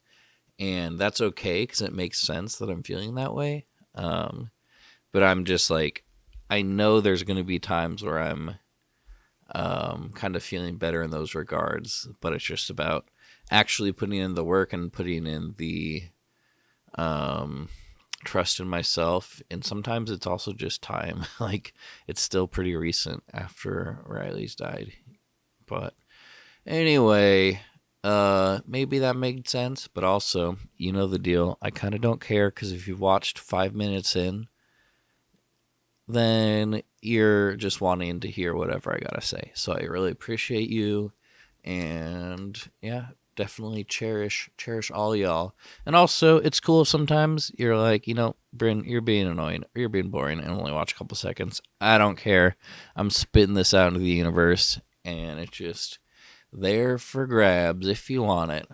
S3: And that's okay, because it makes sense that I'm feeling that way. But I'm just like, I know there's going to be times where I'm kind of feeling better in those regards, but it's just about actually putting in the work and putting in the trust in myself. And sometimes it's also just time. Like, it's still pretty recent after Riley's died. But anyway, maybe that made sense, but also, you know the deal. I kind of don't care, because if you've watched 5 minutes in, then you're just wanting to hear whatever I gotta say. So I really appreciate you. And yeah, definitely cherish all y'all. And also, it's cool if sometimes you're like, Bryn, you're being annoying or you're being boring and only watch a couple seconds. I don't care. I'm spitting this out into the universe, and it's just there for grabs if you want it.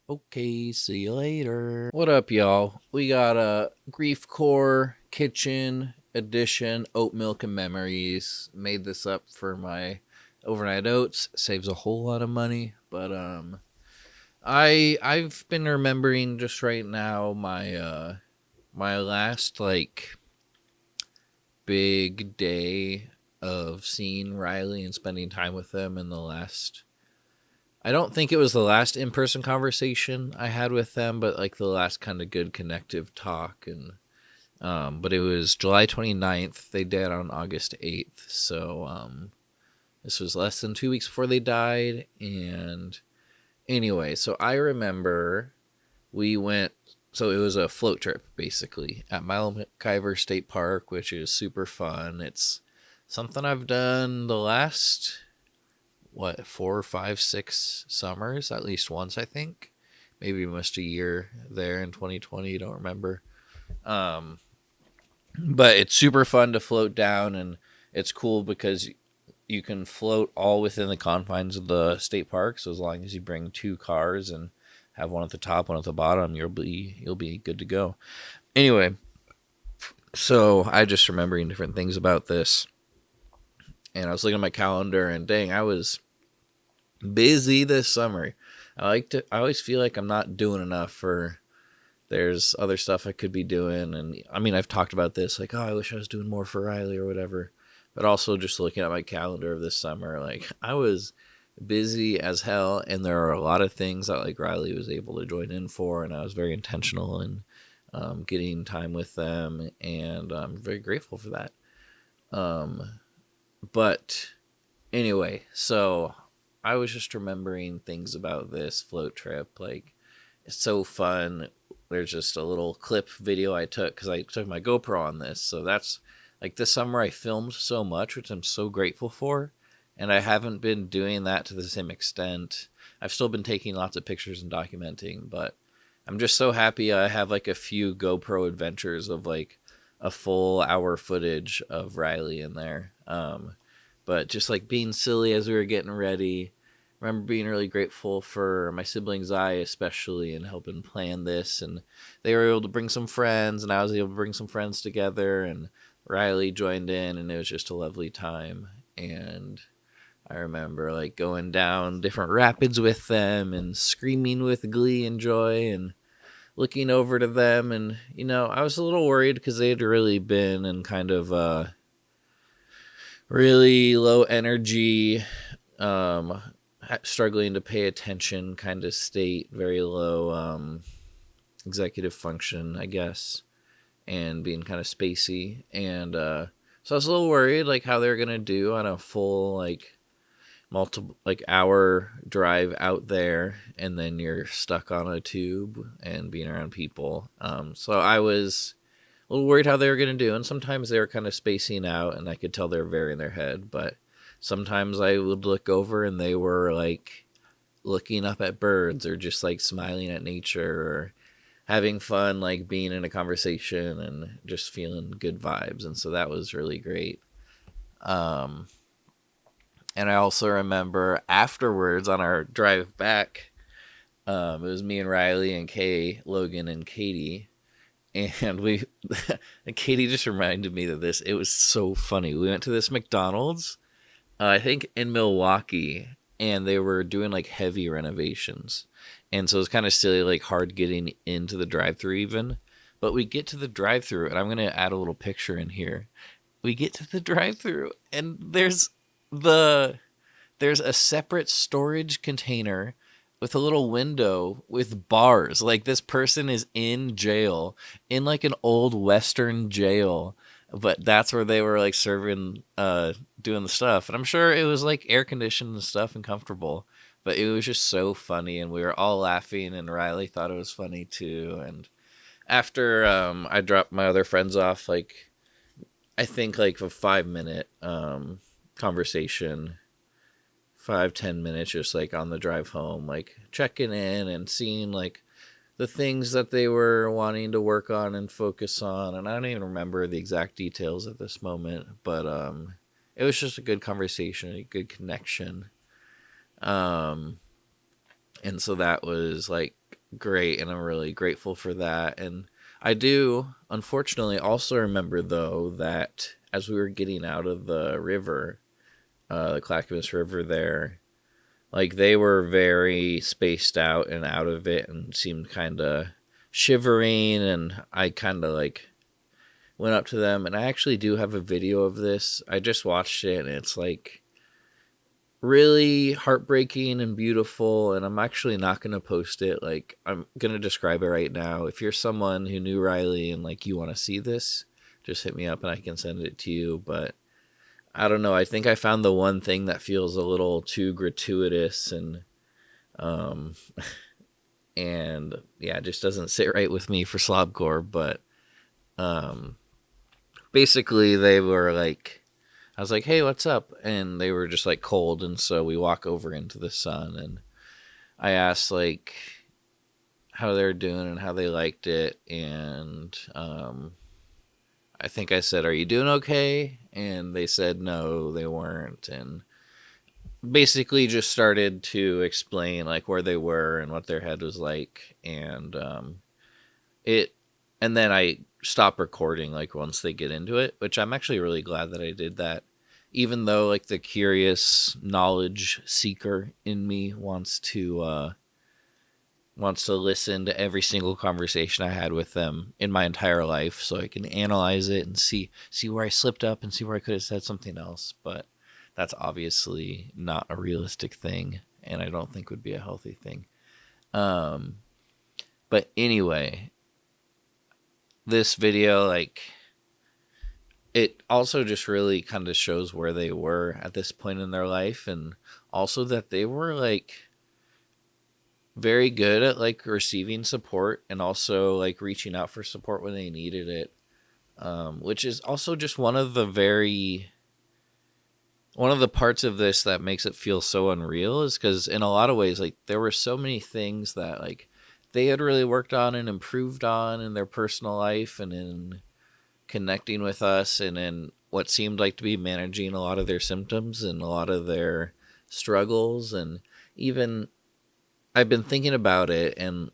S3: Okay, see you later. What up, y'all? We got a Griefcore Kitchen Edition Oat Milk and Memories. Made this up for my overnight oats. Saves a whole lot of money, but I've been remembering just right now my my last big day of seeing Riley and spending time with them in the last. I don't think it was the last in-person conversation I had with them, but the last kind of good connective talk. And but it was July 29th. They died on August 8th. So this was less than 2 weeks before they died. And anyway, so I remember we went, so it was a float trip basically at Mile McIver State Park, which is super fun. It's something I've done the last 4, 5, 6 summers, at least once, I think. Maybe almost a year there in 2020, don't remember. But it's super fun to float down, and it's cool because you can float all within the confines of the state park. So as long as you bring 2 cars and have one at the top, one at the bottom, you'll be good to go. Anyway, so I just remembering different things about this, and I was looking at my calendar, and dang, I was busy this summer. I always feel like I'm not doing enough for. There's other stuff I could be doing, and I mean, I've talked about this, I wish I was doing more for Riley or whatever. But also just looking at my calendar of this summer, I was busy as hell, and there are a lot of things that Riley was able to join in for, and I was very intentional in getting time with them, and I'm very grateful for that. But anyway, so I was just remembering things about this float trip. It's so fun. There's just a little clip video I took because I took my GoPro on this. So that's this summer I filmed so much, which I'm so grateful for. And I haven't been doing that to the same extent. I've still been taking lots of pictures and documenting, but I'm just so happy I have a few GoPro adventures of a full hour footage of Riley in there. But just being silly as we were getting ready. I remember being really grateful for my siblings, especially, in helping plan this. And they were able to bring some friends, and I was able to bring some friends together, and Riley joined in, and it was just a lovely time. And I remember going down different rapids with them and screaming with glee and joy and looking over to them. And, I was a little worried because they had really been in kind of really low energy, struggling to pay attention kind of state, very low executive function, I guess, and being kind of spacey. And so I was a little worried how they're gonna do on a full multiple hour drive out there, and then you're stuck on a tube and being around people. So I was a little worried how they were gonna do, and sometimes they were kind of spacing out, and I could tell they were very in their head. But sometimes I would look over and they were looking up at birds, or just smiling at nature, or having fun, being in a conversation and just feeling good vibes. And so that was really great. And I also remember afterwards on our drive back, it was me and Riley and Kay, Logan, and Katie. And and Katie just reminded me of this. It was so funny. We went to this McDonald's, I think in Milwaukee, and they were doing heavy renovations. And so it was kind of silly, hard getting into the drive-thru even. But we get to the drive-thru, and I'm going to add a little picture in here. We get to the drive-thru, and there's a separate storage container with a little window with bars. This person is in jail, in an old Western jail. But that's where they were serving, doing the stuff. And I'm sure it was air conditioned and stuff and comfortable. But it was just so funny, and we were all laughing, and Riley thought it was funny too. And after I dropped my other friends off, I think a 5-minute conversation, 5-10 minutes just like on the drive home, like checking in and seeing like the things that they were wanting to work on and focus on. And I don't even remember the exact details at this moment, but it was just a good conversation, a good connection. And so that was like great, and I'm really grateful for that. And I do unfortunately also remember though that as we were getting out of the river, the Clackamas River there, like they were very spaced out and out of it and seemed kind of shivering, and I kind of like went up to them, and I actually do have a video of this. I just watched it, and it's like really heartbreaking and beautiful, and I'm actually not going to post it. Like, I'm going to describe it right now. If you're someone who knew Riley and like you want to see this, just hit me up and I can send it to you. But I don't know. I think I found the one thing that feels a little too gratuitous and and yeah, it just doesn't sit right with me for slobcore. But basically they were like, I was like, hey, what's up? And they were just like cold. And so we walk over into the sun, and I asked like how they're doing and how they liked it. And I think I said, are you doing okay? And they said no, they weren't. And basically just started to explain like where they were and what their head was like. And and then I stop recording like once they get into it, which I'm actually really glad that I did that. Even though like the curious knowledge seeker in me wants to listen to every single conversation I had with them in my entire life, so I can analyze it and see where I slipped up and see where I could have said something else. But that's obviously not a realistic thing, and I don't think would be a healthy thing. But anyway, this video, like, it also just really kind of shows where they were at this point in their life, and also that they were like very good at like receiving support and also like reaching out for support when they needed it, which is also just one of the parts of this that makes it feel so unreal, is because in a lot of ways, like, there were so many things that like they had really worked on and improved on in their personal life and in connecting with us and in what seemed like to be managing a lot of their symptoms and a lot of their struggles. And even I've been thinking about it and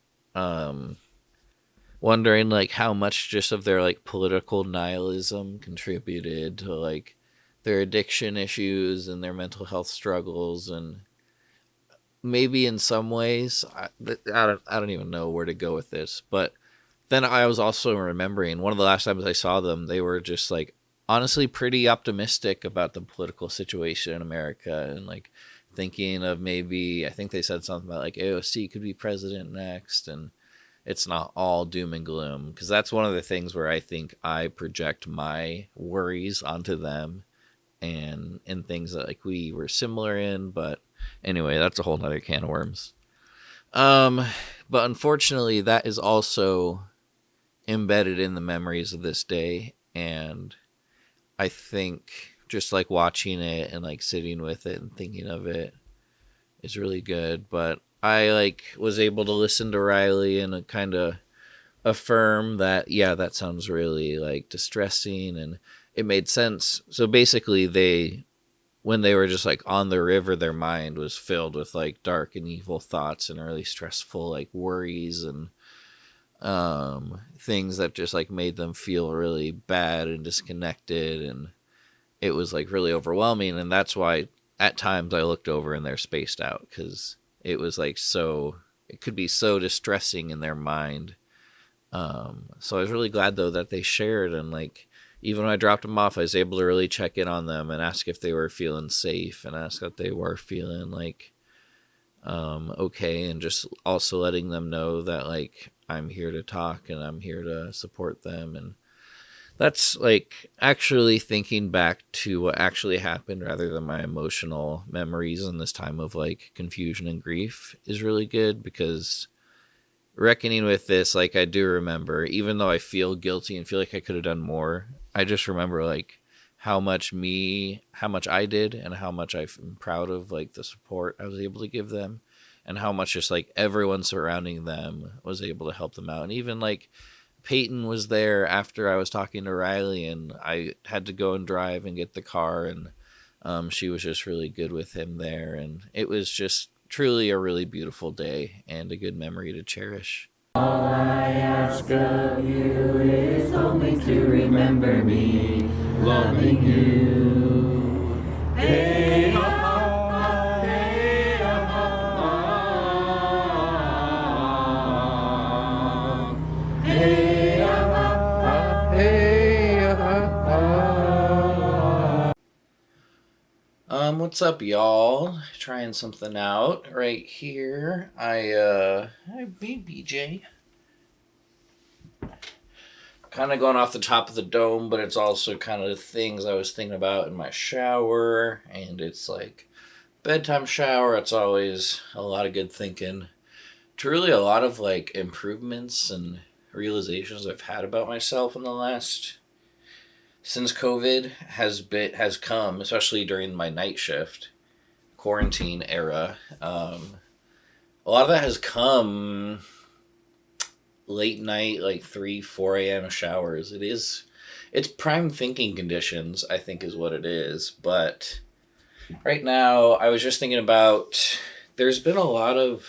S3: wondering like how much just of their like political nihilism contributed to like their addiction issues and their mental health struggles. And maybe in some ways, I don't even know where to go with this, but then I was also remembering one of the last times I saw them, they were just like honestly pretty optimistic about the political situation in America, and like thinking of maybe, I think they said something about like AOC could be president next, and it's not all doom and gloom, because that's one of the things where I think I project my worries onto them and things that like we were similar in. But anyway, that's a whole nother can of worms. But unfortunately, that is also embedded in the memories of this day, and I think just like watching it and like sitting with it and thinking of it is really good. But I like was able to listen to Riley and kind of affirm that, yeah, that sounds really like distressing, and it made sense. So basically when they were just like on the river, their mind was filled with like dark and evil thoughts and really stressful like worries and things that just like made them feel really bad and disconnected, and it was like really overwhelming. And that's why at times I looked over and they're spaced out, because it was like it could be so distressing in their mind. So I was really glad though that they shared, and like even when I dropped them off, I was able to really check in on them and ask if they were feeling safe and ask that they were feeling like okay, and just also letting them know that like I'm here to talk and I'm here to support them. And that's like actually thinking back to what actually happened rather than my emotional memories in this time of like confusion and grief is really good, because reckoning with this, like I do remember, even though I feel guilty and feel like I could have done more, I just remember like how much I did and how much I'm proud of like the support I was able to give them and how much just like everyone surrounding them was able to help them out. And even like Peyton was there after I was talking to Riley and I had to go and drive and get the car, and she was just really good with him there. And it was just truly a really beautiful day and a good memory to cherish.
S14: All I ask of you is only to remember me loving you. Hey, ha, hey, ha, hey, ha, hey, ha.
S3: What's up, y'all? Trying something out right here. Hi, BJ. Kind of going off the top of the dome, but it's also kind of things I was thinking about in my shower, and it's like bedtime shower. It's always a lot of good thinking. Truly a lot of like improvements and realizations I've had about myself in the last since COVID has come, especially during my night shift quarantine era. A lot of that has come late night, like 3-4 a.m. showers. It's prime thinking conditions, I think is what it is. But right now I was just thinking about, there's been a lot of,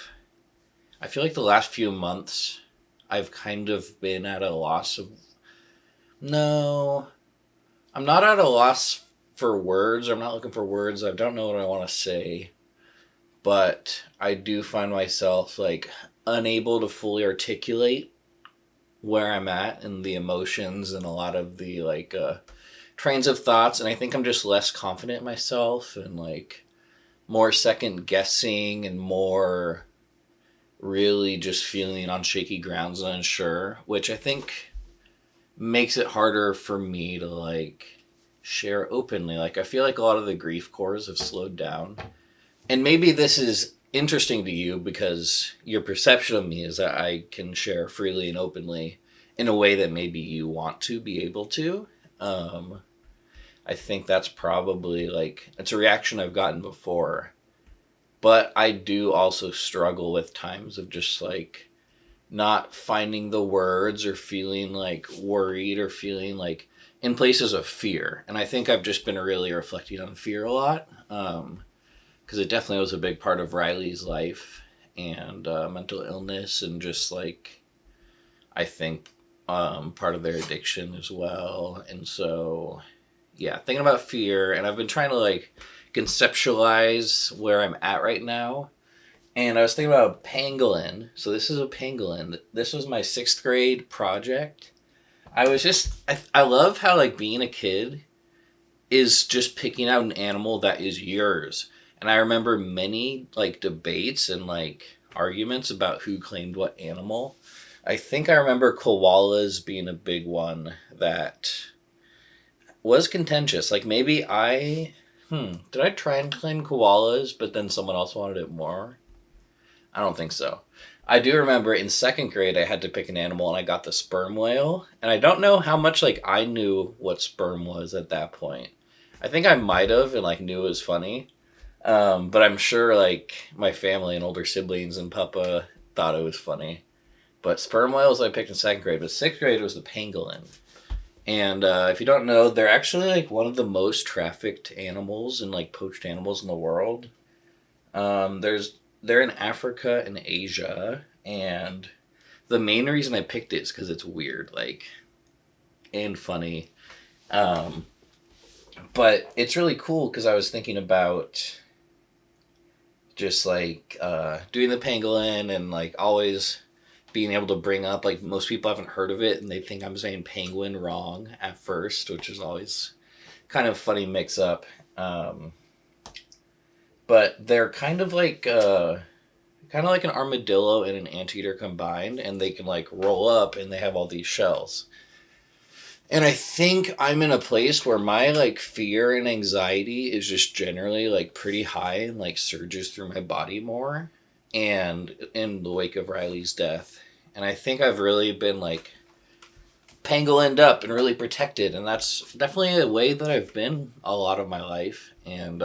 S3: I feel like the last few months I've kind of been at a loss of, no, I'm not at a loss for words. I'm not looking for words. I don't know what I want to say, but I do find myself like unable to fully articulate where I'm at and the emotions and a lot of the like trains of thoughts. And I think I'm just less confident in myself and like more second guessing and more really just feeling on shaky grounds and unsure, which I think makes it harder for me to like share openly. Like I feel like a lot of the grief cores have slowed down. And maybe this is interesting to you because your perception of me is that I can share freely and openly in a way that maybe you want to be able to. I think that's probably like, it's a reaction I've gotten before, but I do also struggle with times of just like not finding the words or feeling like worried or feeling like in places of fear. And I think I've just been really reflecting on fear a lot. Because it definitely was a big part of Riley's life and mental illness and just like, I think part of their addiction as well. And so, yeah, thinking about fear, and I've been trying to like conceptualize where I'm at right now. And I was thinking about a pangolin. So this is a pangolin. This was my 6th grade project. I love how like being a kid is just picking out an animal that is yours. And I remember many like debates and like arguments about who claimed what animal. I think I remember koalas being a big one that was contentious. Like maybe did I try and claim koalas, but then someone else wanted it more? I don't think so. I do remember in 2nd grade I had to pick an animal and I got the sperm whale. And I don't know how much like I knew what sperm was at that point. I think I might have and like knew it was funny. But I'm sure like my family and older siblings and Papa thought it was funny. But sperm whales I picked in 2nd grade, but 6th grade was the pangolin. And if you don't know, they're actually like one of the most trafficked animals and like poached animals in the world. They're in Africa and Asia, and the main reason I picked it is because it's weird, like, and funny. But it's really cool because I was thinking about just like doing the pangolin and like always being able to bring up, like most people haven't heard of it and they think I'm saying penguin wrong at first, which is always kind of funny mix up. But they're kind of like an armadillo and an anteater combined, and they can like roll up and they have all these shells. And I think I'm in a place where my like fear and anxiety is just generally like pretty high and like surges through my body more. And in the wake of Riley's death. And I think I've really been like pangolined up and really protected, and that's definitely a way that I've been a lot of my life, and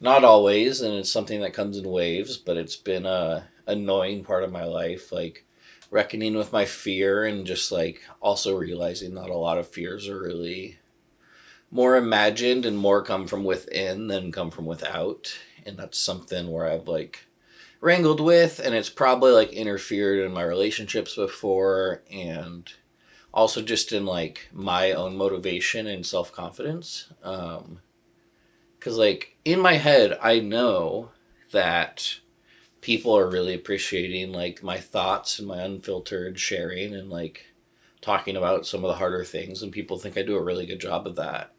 S3: not always, and it's something that comes in waves, but it's been a annoying part of my life, like reckoning with my fear and just like also realizing that a lot of fears are really more imagined and more come from within than come from without, and that's something where I've like wrangled with, and it's probably like interfered in my relationships before, and also just in like my own motivation and self-confidence, because like in my head I know that people are really appreciating like my thoughts and my unfiltered sharing and like talking about some of the harder things, and people think I do a really good job of that,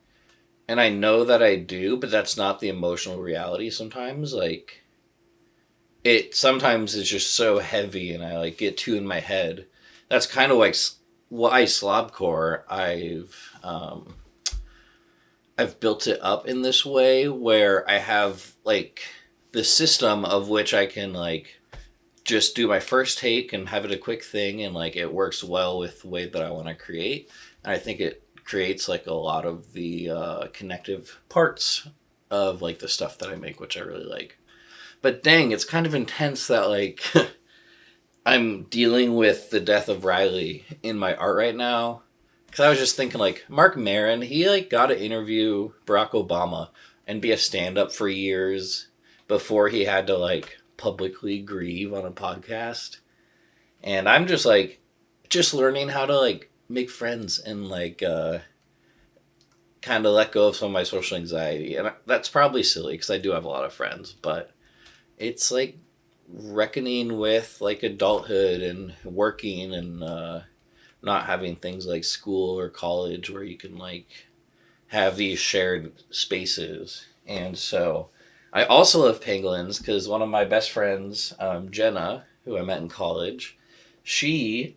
S3: and I know that I do, but that's not the emotional reality sometimes. Like it sometimes is just so heavy and I like get too in my head. That's kind of like why Slobcore I've built it up in this way where I have like the system of which I can like just do my first take and have it a quick thing, and like it works well with the way that I want to create, and I think it creates like a lot of the connective parts of like the stuff that I make, which I really like. But dang, it's kind of intense that like I'm dealing with the death of Riley in my art right now. Because I was just thinking like Mark Maron, he like got to interview Barack Obama and be a stand-up for years before he had to like publicly grieve on a podcast. And I'm just like just learning how to like make friends and like kind of let go of some of my social anxiety. And that's probably silly because I do have a lot of friends, but it's like reckoning with like adulthood and working and not having things like school or college where you can like have these shared spaces. And so I also love pangolins because one of my best friends, Jenna, who I met in college, she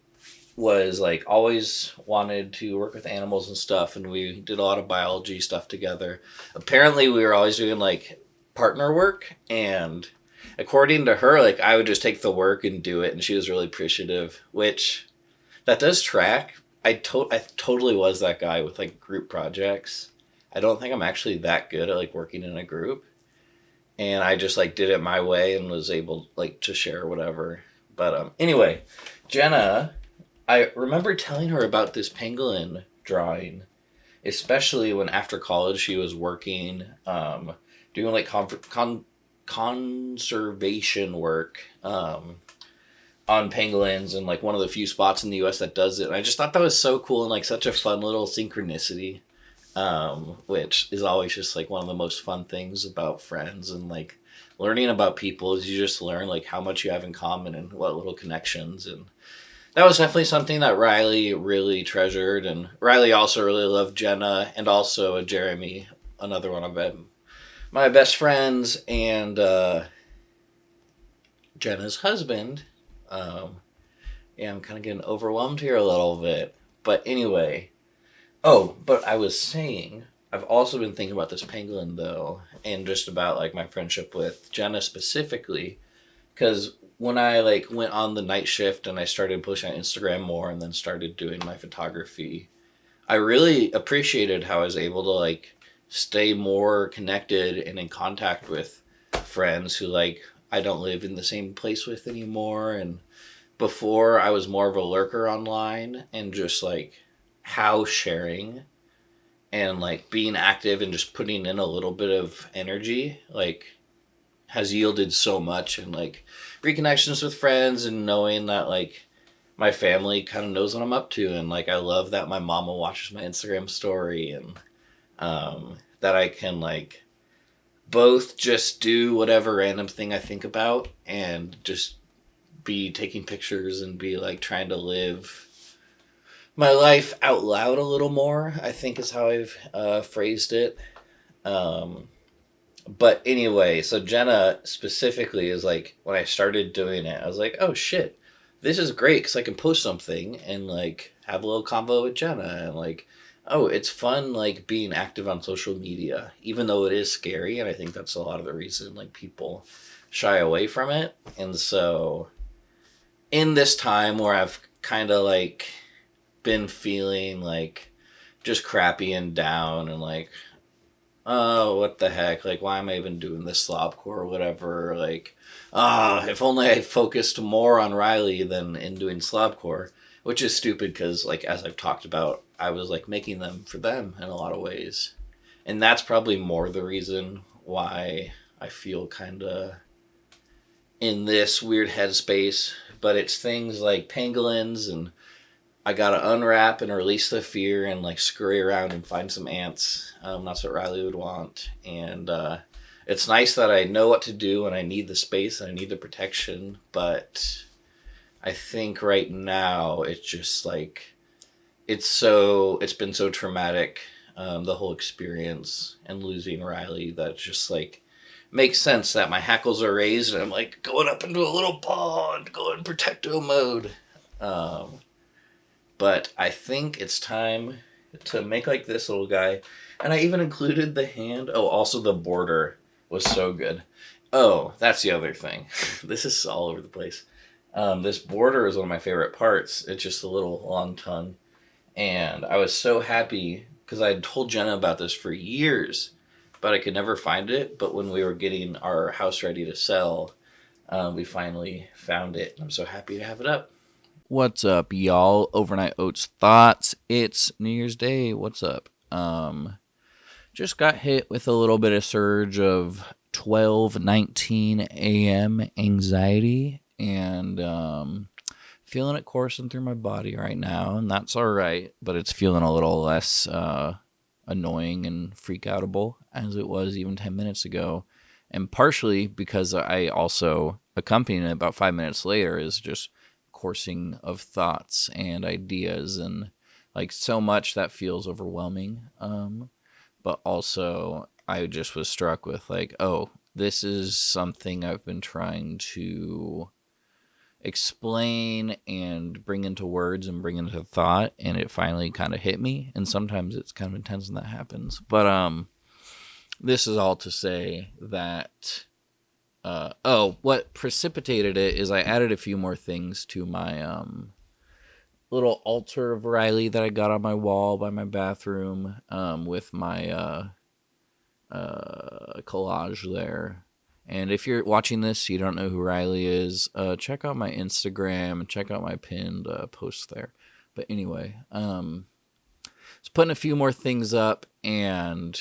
S3: was like always wanted to work with animals and stuff, and we did a lot of biology stuff together. Apparently we were always doing like partner work, and according to her, like I would just take the work and do it, and she was really appreciative, which that does track. I totally was that guy with like group projects. I don't think I'm actually that good at like working in a group, and I just like did it my way and was able like to share whatever. But anyway, Jenna, I remember telling her about this pangolin drawing, especially when after college she was working, doing like conservation work on pangolins, and like one of the few spots in the US that does it. And I just thought that was so cool and like such a fun little synchronicity, which is always just like one of the most fun things about friends and like learning about people is you just learn like how much you have in common and what little connections. And that was definitely something that Riley really treasured, and Riley also really loved Jenna, and also Jeremy, another one of my best friends, and Jenna's husband. Yeah, I'm kind of getting overwhelmed here a little bit. But anyway. Oh, but I was saying, I've also been thinking about this pangolin, though, and just about, like, my friendship with Jenna specifically. Because when I, like, went on the night shift and I started pushing on Instagram more and then started doing my photography, I really appreciated how I was able to, like, stay more connected and in contact with friends who, like, I don't live in the same place with anymore. And before, I was more of a lurker online, and just like house sharing and like being active and just putting in a little bit of energy like has yielded so much, and like reconnections with friends, and knowing that like my family kind of knows what I'm up to, and like I love that my mama watches my Instagram story, and that I can like both just do whatever random thing I think about and just be taking pictures and be like trying to live my life out loud a little more, I think is how I've phrased it. But anyway, so Jenna specifically is like, when I started doing it, I was like, oh shit, this is great because I can post something and like have a little convo with Jenna, and like, oh, it's fun like being active on social media, even though it is scary, and I think that's a lot of the reason like people shy away from it. And so in this time where I've kind of like been feeling like just crappy and down and like, oh, what the heck? Like, why am I even doing this slobcore or whatever? Like, if only I focused more on Riley than in doing slobcore, which is stupid because, like, as I've talked about, I was like making them for them in a lot of ways. And that's probably more the reason why I feel kind of in this weird headspace. But it's things like pangolins, and I gotta unwrap and release the fear and like scurry around and find some ants. That's what Riley would want. And it's nice that I know what to do and I need the space and I need the protection. But I think right now it's just like it's been so traumatic, the whole experience and losing Riley, that just like makes sense that my hackles are raised and I'm like going up into a little ball and going protecto mode. But I think it's time to make like this little guy. And I even included the hand. Oh, also the border was so good. Oh, that's the other thing. This is all over the place. This border is one of my favorite parts. It's just a little long tongue. And I was so happy because I had told Jenna about this for years, but I could never find it. But when we were getting our house ready to sell, we finally found it. I'm so happy to have it up.
S15: What's up, y'all? Overnight Oats thoughts. It's New Year's Day. What's up? Just got hit with a little bit of surge of 12:19 a.m. anxiety, and feeling it coursing through my body right now, and that's all right, but it's feeling a little less annoying and freak-outable as it was even 10 minutes ago, and partially because I also, accompanying it about 5 minutes later, is just coursing of thoughts and ideas and like so much that feels overwhelming. But also I just was struck with like, oh, this is something I've been trying to explain and bring into words and bring into thought, and it finally kind of hit me. And sometimes it's kind of intense when that happens. But this is all to say that what precipitated it is I added a few more things to my little altar of Riley that I got on my wall by my bathroom, with my collage there. And if you're watching this, you don't know who Riley is, check out my Instagram and check out my pinned post there. But anyway, I was putting a few more things up, and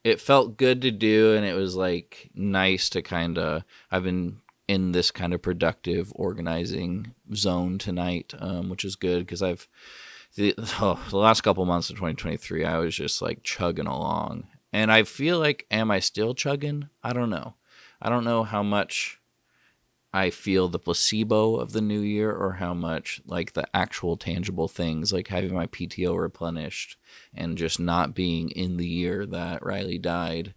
S15: it felt good to do, and it was like nice to I've been in this kind of productive organizing zone tonight, which is good because the last couple months of 2023, I was just like chugging along, and I feel like, am I still chugging? I don't know. I don't know how much I feel the placebo of the new year or how much like the actual tangible things, like having my PTO replenished and just not being in the year that Riley died,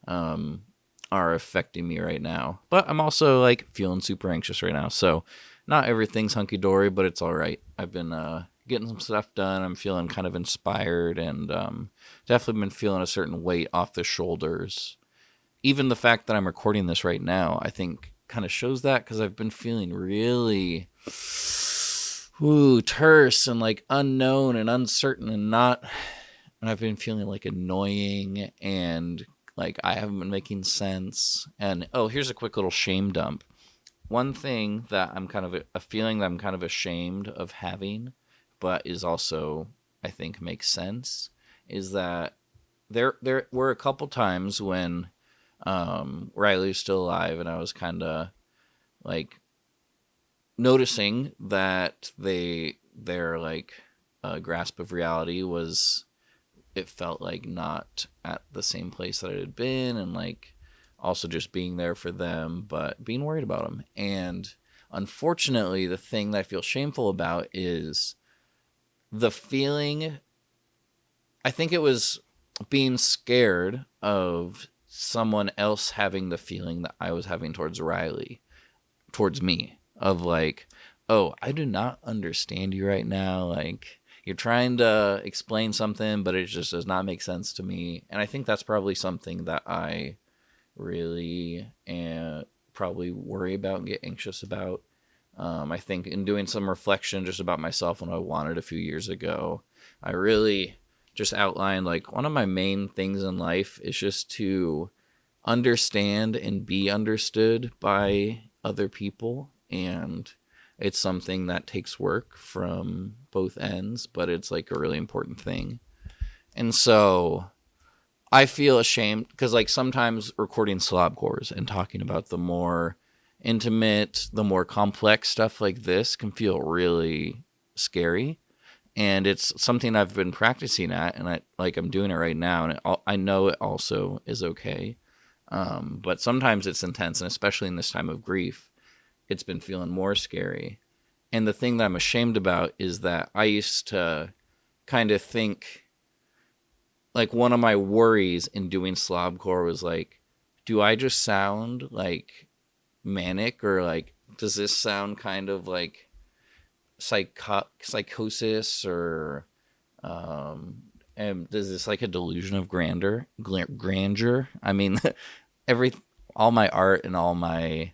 S15: are affecting me right now. But I'm also like feeling super anxious right now. So not everything's hunky-dory, but it's all right. I've been getting some stuff done. I'm feeling kind of inspired, and definitely been feeling a certain weight off the shoulders. Even the fact that I'm recording this right now, I think kind of shows that, because I've been feeling really terse and like unknown and uncertain and I've been feeling like annoying and like I haven't been making sense. And here's a quick little shame dump. One thing that I'm kind of a feeling that I'm kind of ashamed of having, but is also, I think, makes sense, is that there were a couple times when Riley was still alive, and I was kind of like noticing that their like grasp of reality was, it felt like not at the same place that it had been, and like also just being there for them, but being worried about them. And unfortunately, the thing that I feel shameful about is the feeling, I think it was being scared of someone else having the feeling that I was having towards Riley, towards me, of like, oh, I do not understand you right now. Like, you're trying to explain something, but it just does not make sense to me. And I think that's probably something that I really probably worry about and get anxious about. I think in doing some reflection just about myself and what I wanted a few years ago, I really just outlined like one of my main things in life is just to understand and be understood by other people. And it's something that takes work from both ends, but it's like a really important thing. And so I feel ashamed because like sometimes recording slobcores and talking about the more intimate, the more complex stuff like this can feel really scary. And it's something I've been practicing at, and I'm doing it right now, and I know it also is okay. But sometimes it's intense, and especially in this time of grief, it's been feeling more scary. And the thing that I'm ashamed about is that I used to kind of think, like, one of my worries in doing slobcore was like, do I just sound like manic, or like does this sound kind of like psychosis, or and is this like a delusion of grandeur? I mean, all my art and all my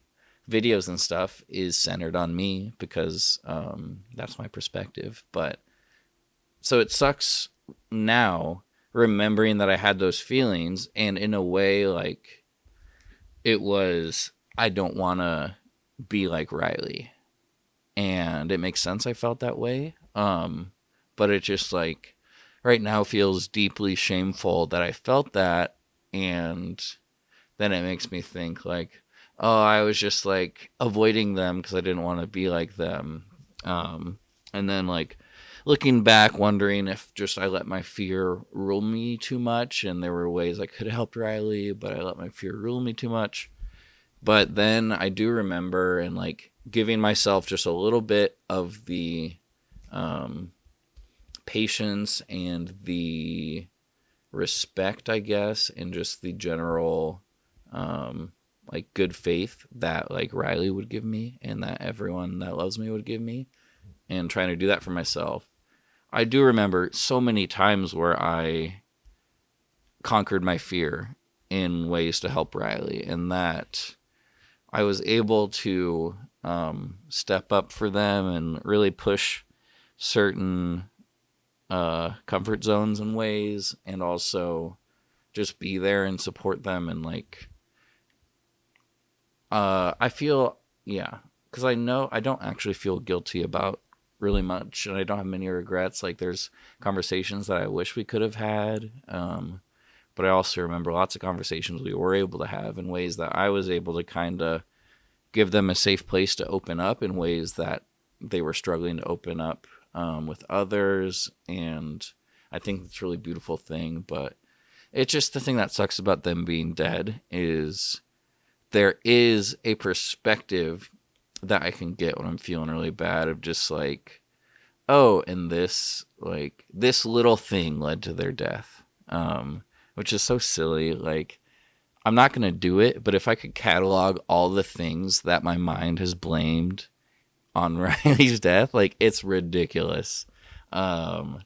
S15: videos and stuff is centered on me because that's my perspective. But so it sucks now remembering that I had those feelings, and in a way, like, it was, I don't want to be like Riley. And it makes sense I felt that way. But it just, like, right now feels deeply shameful that I felt that. And then it makes me think, like, oh, I was just, like, avoiding them because I didn't want to be like them. And then, like, looking back, wondering if just I let my fear rule me too much, and there were ways I could have helped Riley, but I let my fear rule me too much. But then I do remember, and like giving myself just a little bit of the patience and the respect, I guess, and just the general like good faith that like Riley would give me and that everyone that loves me would give me, and trying to do that for myself. I do remember so many times where I conquered my fear in ways to help Riley, and that I was able to step up for them and really push certain comfort zones in ways, and also just be there and support them. And like, I feel, yeah, because I know I don't actually feel guilty about really much, and I don't have many regrets. Like, there's conversations that I wish we could have had, but I also remember lots of conversations we were able to have in ways that I was able to kind of give them a safe place to open up in ways that they were struggling to open up with others. And I think it's a really beautiful thing. But it's just the thing that sucks about them being dead is there is a perspective that I can get when I'm feeling really bad of just like, oh, and this little thing led to their death, which is so silly. Like, I'm not going to do it, but if I could catalog all the things that my mind has blamed on Riley's death, like, it's ridiculous. And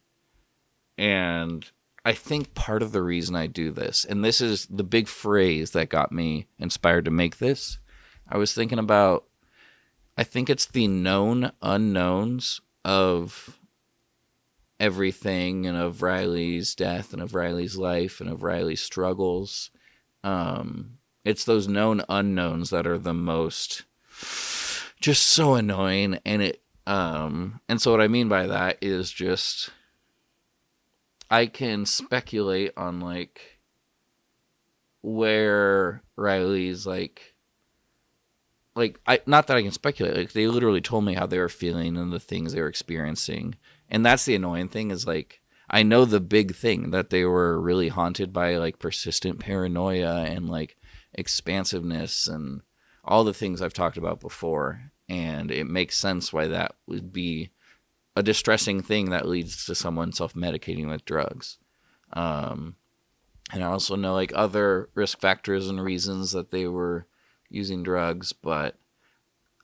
S15: I think part of the reason I do this, and this is the big phrase that got me inspired to make this, I was thinking about, I think it's the known unknowns of everything, and of Riley's death, and of Riley's life, and of Riley's struggles. It's those known unknowns that are the most just so annoying. And and so what I mean by that is just, I can speculate on like where Riley's like not that I can speculate, like they literally told me how they were feeling and the things they were experiencing. And that's the annoying thing, is like, I know the big thing, that they were really haunted by like persistent paranoia and like expansiveness and all the things I've talked about before. And it makes sense why that would be a distressing thing that leads to someone self-medicating with drugs. And I also know like other risk factors and reasons that they were using drugs, but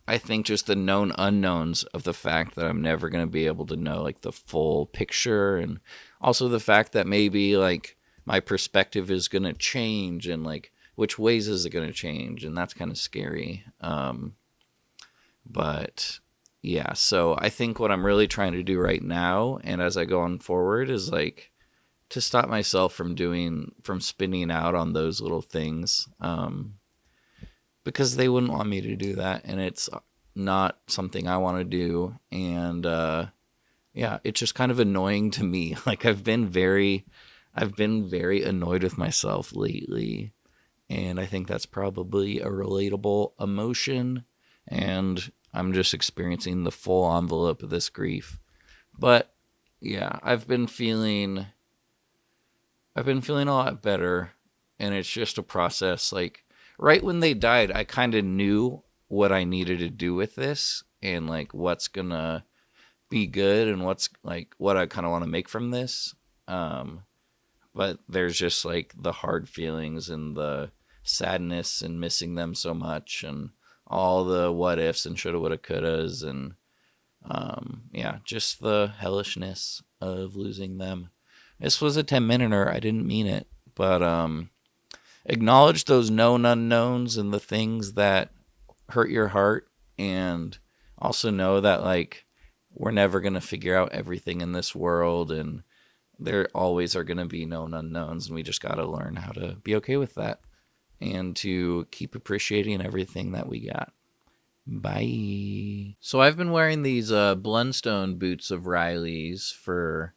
S15: I think just the known unknowns of the fact that I'm never going to be able to know like the full picture, and also the fact that maybe like my perspective is going to change, and like which ways is it going to change, and that's kind of scary. But yeah, so I think what I'm really trying to do right now, and as I go on forward, is like to stop myself from spinning out on those little things, because they wouldn't want me to do that, and it's not something I want to do. And yeah, it's just kind of annoying to me. Like I've been very annoyed with myself lately, and I think that's probably a relatable emotion, and I'm just experiencing the full envelope of this grief. But yeah, I've been feeling a lot better, and it's just a process. Like right when they died, I kind of knew what I needed to do with this, and like what's gonna be good, and what's like what I kind of want to make from this. But there's just like the hard feelings and the sadness and missing them so much, and all the what ifs and shoulda, woulda, couldas, and yeah, just the hellishness of losing them. This was a 10-minute. I didn't mean it, but acknowledge those known unknowns and the things that hurt your heart, and also know that like we're never gonna figure out everything in this world, and there always are gonna be known unknowns, and we just gotta learn how to be okay with that, and to keep appreciating everything that we got. Bye. So I've been wearing these Blundstone boots of Riley's for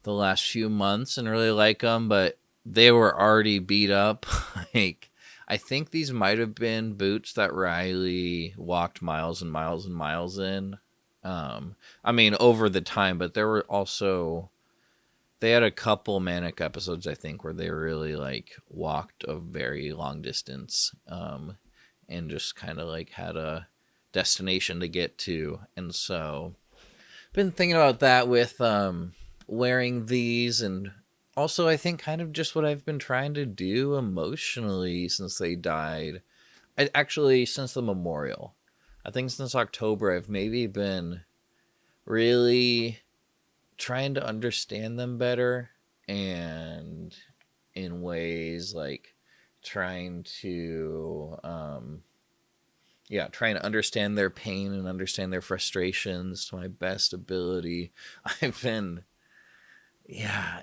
S15: the last few months and really like them, but they were already beat up. Like, I think these might have been boots that Riley walked miles and miles and miles in. I mean, over the time, but there were also, they had a couple manic episodes, I think, where they really like walked a very long distance, and just kind of like had a destination to get to. And so been thinking about that with wearing these, and also I think kind of just what I've been trying to do emotionally since they died. Actually, since the memorial. I think since October, I've maybe been really trying to understand them better, and in ways like trying to understand their pain and understand their frustrations to my best ability.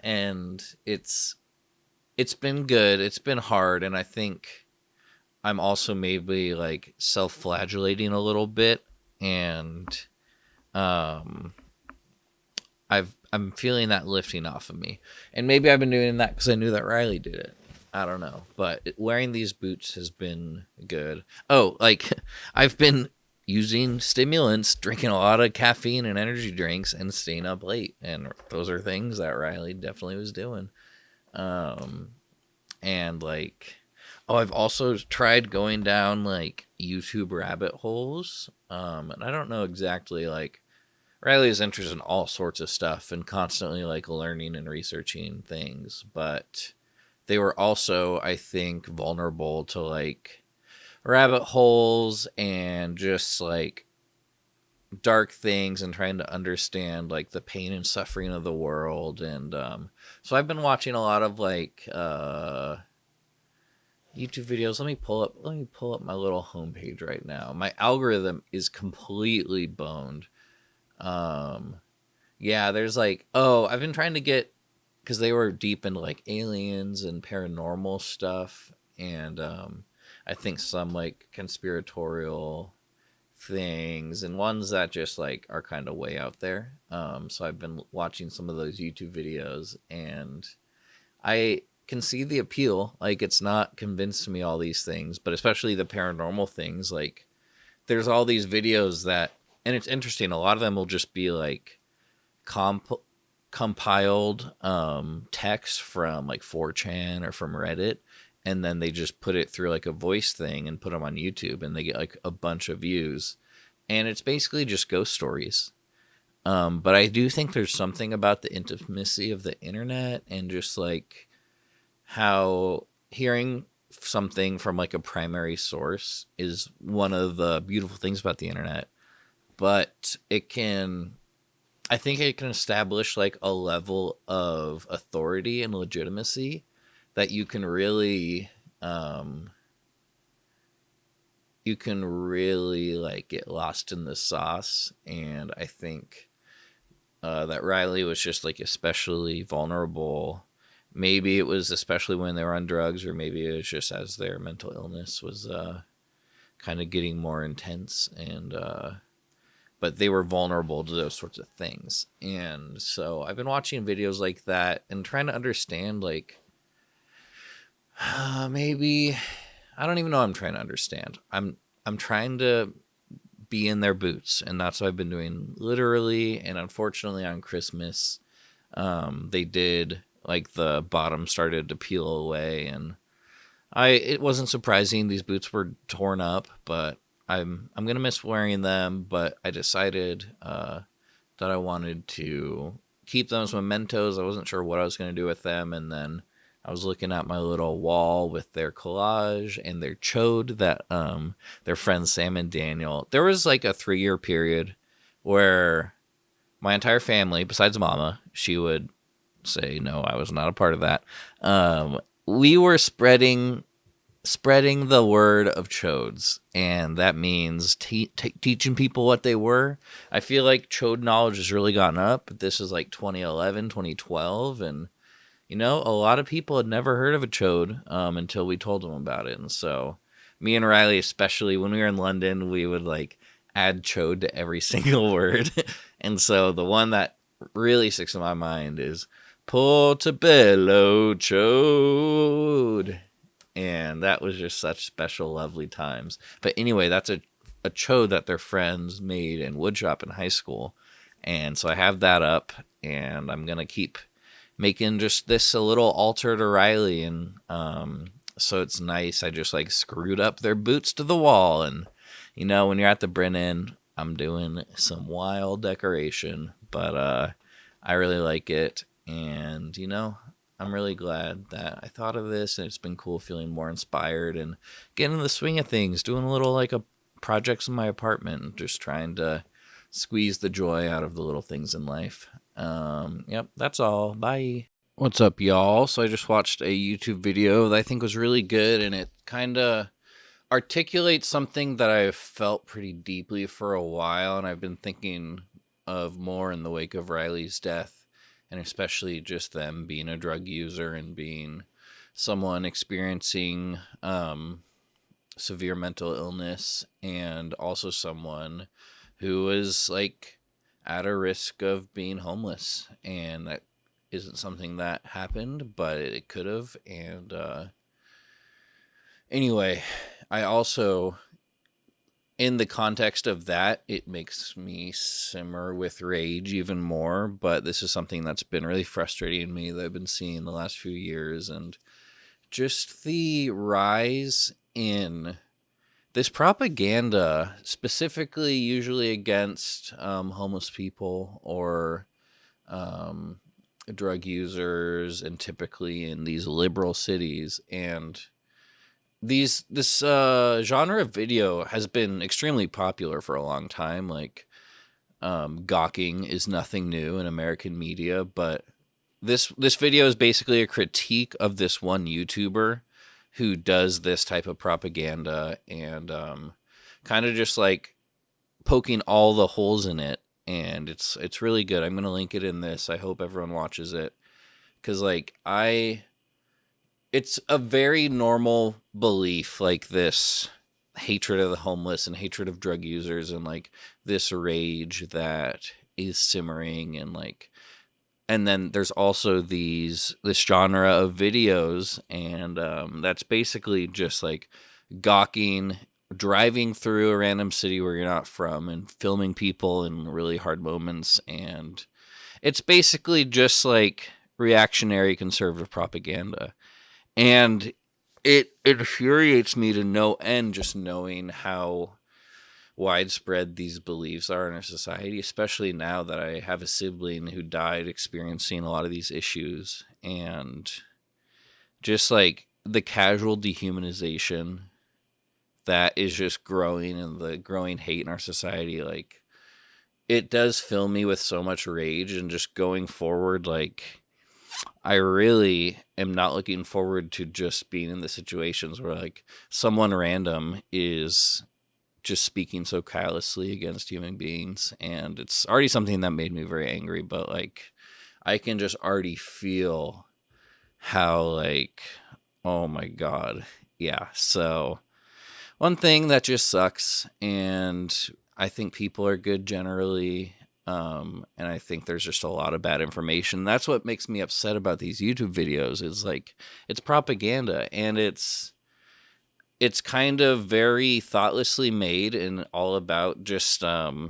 S15: And it's been good. It's been hard, and I think I'm also maybe like self-flagellating a little bit, and I'm feeling that lifting off of me. And maybe I've been doing that because I knew that Riley did it. I don't know. But wearing these boots has been good. Oh, like I've been using stimulants, drinking a lot of caffeine and energy drinks, and staying up late. And those are things that Riley definitely was doing. And like, I've also tried going down like YouTube rabbit holes. And I don't know exactly, like, Riley is interested in all sorts of stuff and constantly like learning and researching things, but they were also, I think, vulnerable to like rabbit holes and just like dark things, and trying to understand like the pain and suffering of the world. And so I've been watching a lot of like YouTube videos. Let me pull up my little homepage right now. My algorithm is completely boned. Yeah, there's like, I've been trying to get, because they were deep into like aliens and paranormal stuff, and I think some like conspiratorial things, and ones that just like are kind of way out there. So I've been watching some of those YouTube videos, and I can see the appeal. Like, it's not convinced me all these things, but especially the paranormal things. Like, there's all these videos that, and it's interesting, a lot of them will just be like compiled text from like 4chan or from Reddit, and then they just put it through like a voice thing and put them on YouTube, and they get like a bunch of views, and it's basically just ghost stories. But I do think there's something about the intimacy of the internet, and just like how hearing something from like a primary source is one of the beautiful things about the internet. But I think it can establish like a level of authority and legitimacy that you can really
S3: you can really like get lost in the sauce. And I think that Riley was just like especially vulnerable. Maybe it was especially when they were on drugs, or maybe it was just as their mental illness was kind of getting more intense, and but they were vulnerable to those sorts of things. And so I've been watching videos like that and trying to understand, like, maybe I don't even know. I'm trying to understand. I'm trying to be in their boots, and that's what I've been doing literally. And unfortunately, on Christmas, they did, like, the bottom started to peel away, and it wasn't surprising. These boots were torn up, but I'm gonna miss wearing them. But I decided that I wanted to keep them as mementos. I wasn't sure what I was gonna do with them, and then I was looking at my little wall with their collage and their chode that their friends Sam and Daniel. There was like a 3-year period where my entire family, besides Mama, she would say no, I was not a part of that. We were spreading the word of chodes, and that means teaching people what they were. I feel like chode knowledge has really gotten up. This is like 2011, 2012, and a lot of people had never heard of a chode until we told them about it. And so me and Riley, especially when we were in London, we would like add chode to every single word. And so the one that really sticks in my mind is Portobello chode. And that was just such special, lovely times. But anyway, that's a chode that their friends made in woodshop in high school. And so I have that up, and I'm going to keep making just this a little altar to Riley. And so it's nice. I just like screwed up their boots to the wall. And, when you're at the Brennan, I'm doing some wild decoration. But I really like it. And, I'm really glad that I thought of this, and it's been cool feeling more inspired and getting in the swing of things, doing a little like projects in my apartment, and just trying to squeeze the joy out of the little things in life. Yep, that's all. Bye. What's up, y'all? So I just watched a YouTube video that I think was really good, and it kind of articulates something that I've felt pretty deeply for a while, and I've been thinking of more in the wake of Riley's death. And especially just them being a drug user and being someone experiencing severe mental illness, and also someone who is like at a risk of being homeless. And that isn't something that happened, but it could have. And anyway, I also, in the context of that, it makes me simmer with rage even more. But this is something that's been really frustrating me that I've been seeing the last few years. And just the rise in this propaganda, specifically usually against homeless people or drug users, and typically in these liberal cities. And this genre of video has been extremely popular for a long time. Like, gawking is nothing new in American media, but this video is basically a critique of this one YouTuber who does this type of propaganda, and kind of just like poking all the holes in it. And it's really good. I'm gonna link it in this. I hope everyone watches it, because like it's a very normal belief, like this hatred of the homeless and hatred of drug users, and like this rage that is simmering, and then there's also this genre of videos, and that's basically just like gawking, driving through a random city where you're not from, and filming people in really hard moments. And it's basically just like reactionary conservative propaganda. And it infuriates me to no end, just knowing how widespread these beliefs are in our society, especially now that I have a sibling who died experiencing a lot of these issues. And just like the casual dehumanization that is just growing, and the growing hate in our society, like, it does fill me with so much rage. And just going forward, like, I really am not looking forward to just being in the situations where like someone random is
S15: just speaking so callously against human beings. And it's already something that made me very angry, but like I can just already feel how like, oh my God. Yeah. So one thing that just sucks, and I think people are good generally. And I think there's just a lot of bad information. That's what makes me upset about these YouTube videos. Is like, it's propaganda, and it's kind of very thoughtlessly made and all about just co-opting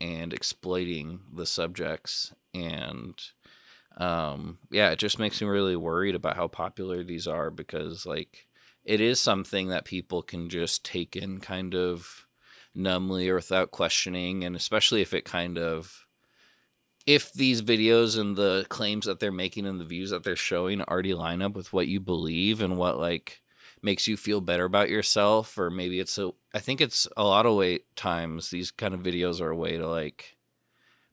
S15: and exploiting the subjects. And yeah, it just makes me really worried about how popular these are, because like it is something that people can just take in kind of numbly or without questioning. And especially if these videos and the claims that they're making and the views that they're showing already line up with what you believe and what like makes you feel better about yourself, or maybe I think it's a lot of times these kind of videos are a way to like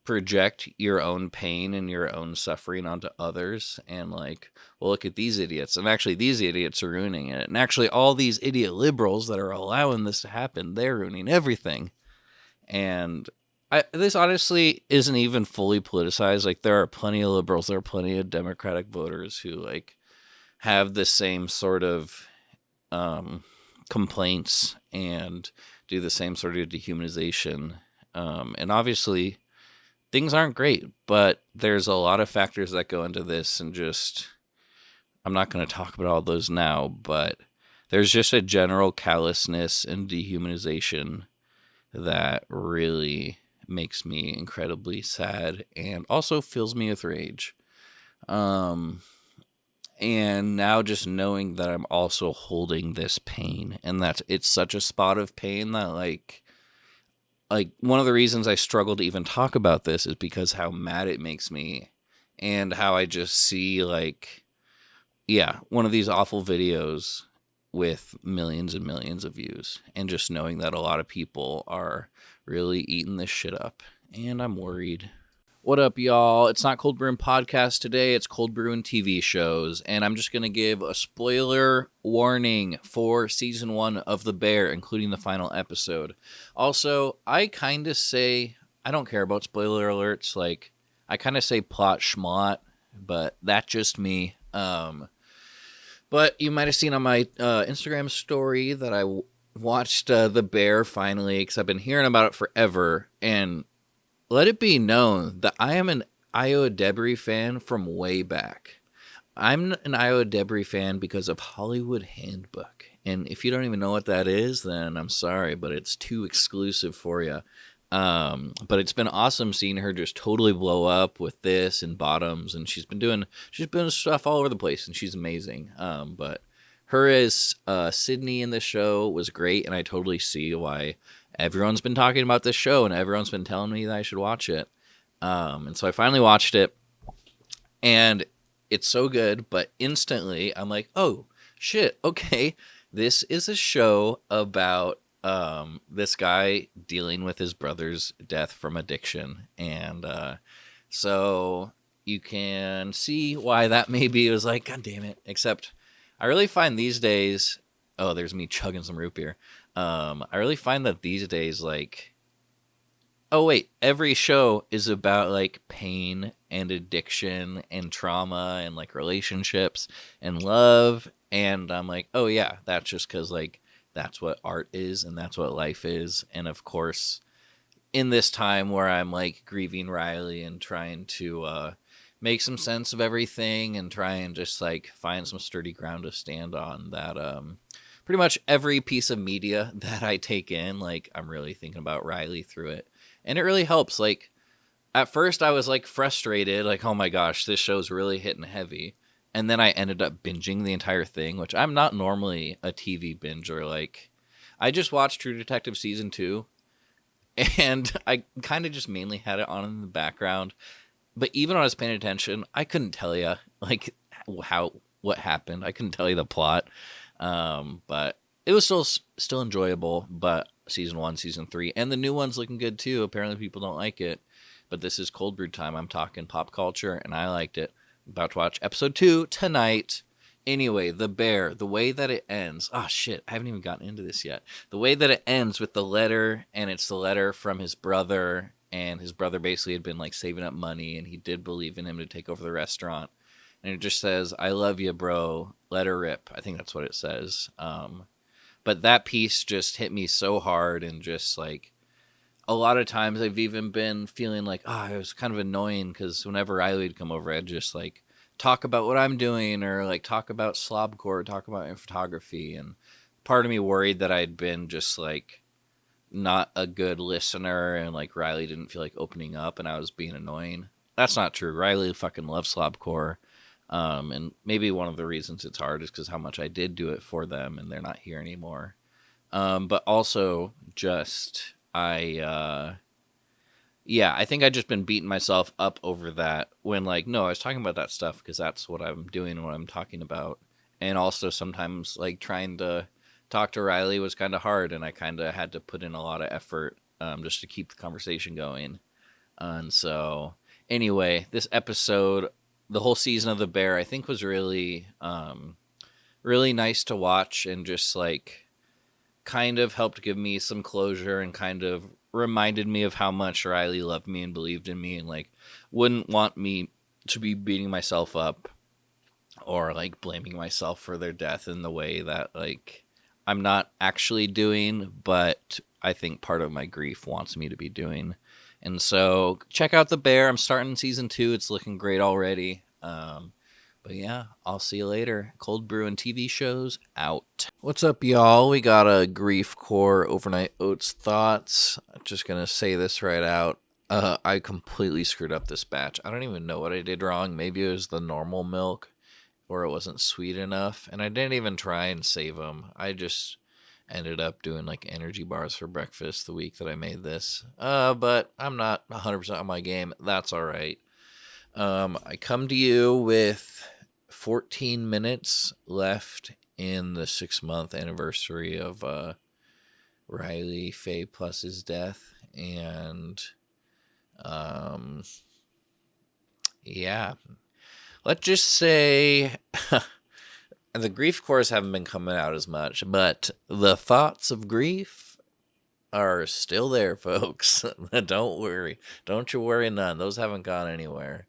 S15: project your own pain and your own suffering onto others, and like, well, look at these idiots, and actually these idiots are ruining it, and actually all these idiot liberals that are allowing this to happen, they're ruining everything. And this honestly isn't even fully politicized. Like, there are plenty of liberals, there are plenty of Democratic voters who like have the same sort of complaints and do the same sort of dehumanization. And obviously things aren't great, but there's a lot of factors that go into this, and just, I'm not going to talk about all those now, but there's just a general callousness and dehumanization that really makes me incredibly sad and also fills me with rage. And now just knowing that I'm also holding this pain, and that it's such a spot of pain that like one of the reasons I struggle to even talk about this is because how mad it makes me, and how I just see like, yeah, one of these awful videos with millions and millions of views, and just knowing that a lot of people are really eating this shit up, and I'm worried. What up, y'all? It's not Cold Brewing Podcast today, it's Cold Brewing TV shows, and I'm just going to give a spoiler warning for Season 1 of The Bear, including the final episode. Also, I kind of say, I don't care about spoiler alerts, like, I kind of say plot schmott, but that's just me. But you might have seen on my Instagram story that I watched The Bear finally, because I've been hearing about it forever. And let it be known that I am an Io Debris fan from way back. I'm an Io Debris fan because of Hollywood Handbook. And if you don't even know what that is, then I'm sorry, but it's too exclusive for you. But it's been awesome seeing her just totally blow up with this and Bottoms, and she's been doing stuff all over the place, and she's amazing. But her as Sydney in this show was great, and I totally see why everyone's been talking about this show, and everyone's been telling me that I should watch it. And so I finally watched it, and it's so good, but instantly I'm like, oh shit, okay, this is a show about this guy dealing with his brother's death from addiction. And so you can see why that maybe was like, God damn it. Except I really find these days, oh, there's me chugging some root beer. I really find that these days, like, oh wait, every show is about like pain and addiction and trauma and like relationships and love. And I'm like, oh yeah, that's just because like that's what art is, and that's what life is. And of course, in this time where I'm like grieving Riley and trying to make some sense of everything and try and just like find some sturdy ground to stand on, that pretty much every piece of media that I take in, like I'm really thinking about Riley through it. And it really helps. Like at first I was like frustrated, like, oh my gosh, this show's really hitting heavy. And then I ended up binging the entire thing, which I'm not normally a TV binger. Like, I just watched True Detective Season 2, and I kind of just mainly had it on in the background. But even when I was paying attention, I couldn't tell you, like, what happened. I couldn't tell you the plot. But it was still enjoyable. But Season 1, Season 3, and the new one's looking good, too. Apparently people don't like it. But this is cold brew time. I'm talking pop culture, and I liked it. About to watch episode 2 tonight, Anyway, the bear, the way that it ends. Oh shit, I haven't even gotten into this yet. The way that it ends with the letter, and it's the letter from his brother, and his brother basically had been like saving up money, and he did believe in him to take over the restaurant. And it just says, "I love you, bro. Let her rip." I think that's what it says. But that piece just hit me so hard, and just like a lot of times I've even been feeling like, it was kind of annoying because whenever Riley would come over, I'd just like talk about what I'm doing, or like talk about slobcore, talk about my photography. And part of me worried that I'd been just like not a good listener, and like Riley didn't feel like opening up, and I was being annoying. That's not true. Riley fucking loves slobcore. And maybe one of the reasons it's hard is because how much I did do it for them, and they're not here anymore. But also just, I think I've just been beating myself up over that when, like, no, I was talking about that stuff because that's what I'm doing and what I'm talking about. And also sometimes, like, trying to talk to Riley was kind of hard, and I kind of had to put in a lot of effort just to keep the conversation going. And so, anyway, this episode, the whole season of The Bear, I think was really, really nice to watch, and just, like, kind of helped give me some closure, and kind of reminded me of how much Riley loved me and believed in me, and like wouldn't want me to be beating myself up or like blaming myself for their death in the way that like I'm not actually doing, but I think part of my grief wants me to be doing. And so check out The Bear. I'm starting season 2. It's looking great already. But yeah, I'll see you later. Cold Brew and TV shows out. What's up, y'all? We got a Griefcore Overnight Oats Thoughts. I'm just going to say this right out. I completely screwed up this batch. I don't even know what I did wrong. Maybe it was the normal milk, or it wasn't sweet enough. And I didn't even try and save them. I just ended up doing like energy bars for breakfast the week that I made this. But I'm not 100% on my game. That's all right. I come to you with 14 minutes left in the 6-month anniversary of Riley Faye Plus's death, and yeah, let's just say the grief course haven't been coming out as much, but the thoughts of grief are still there, folks. Don't worry. Don't you worry none. Those haven't gone anywhere.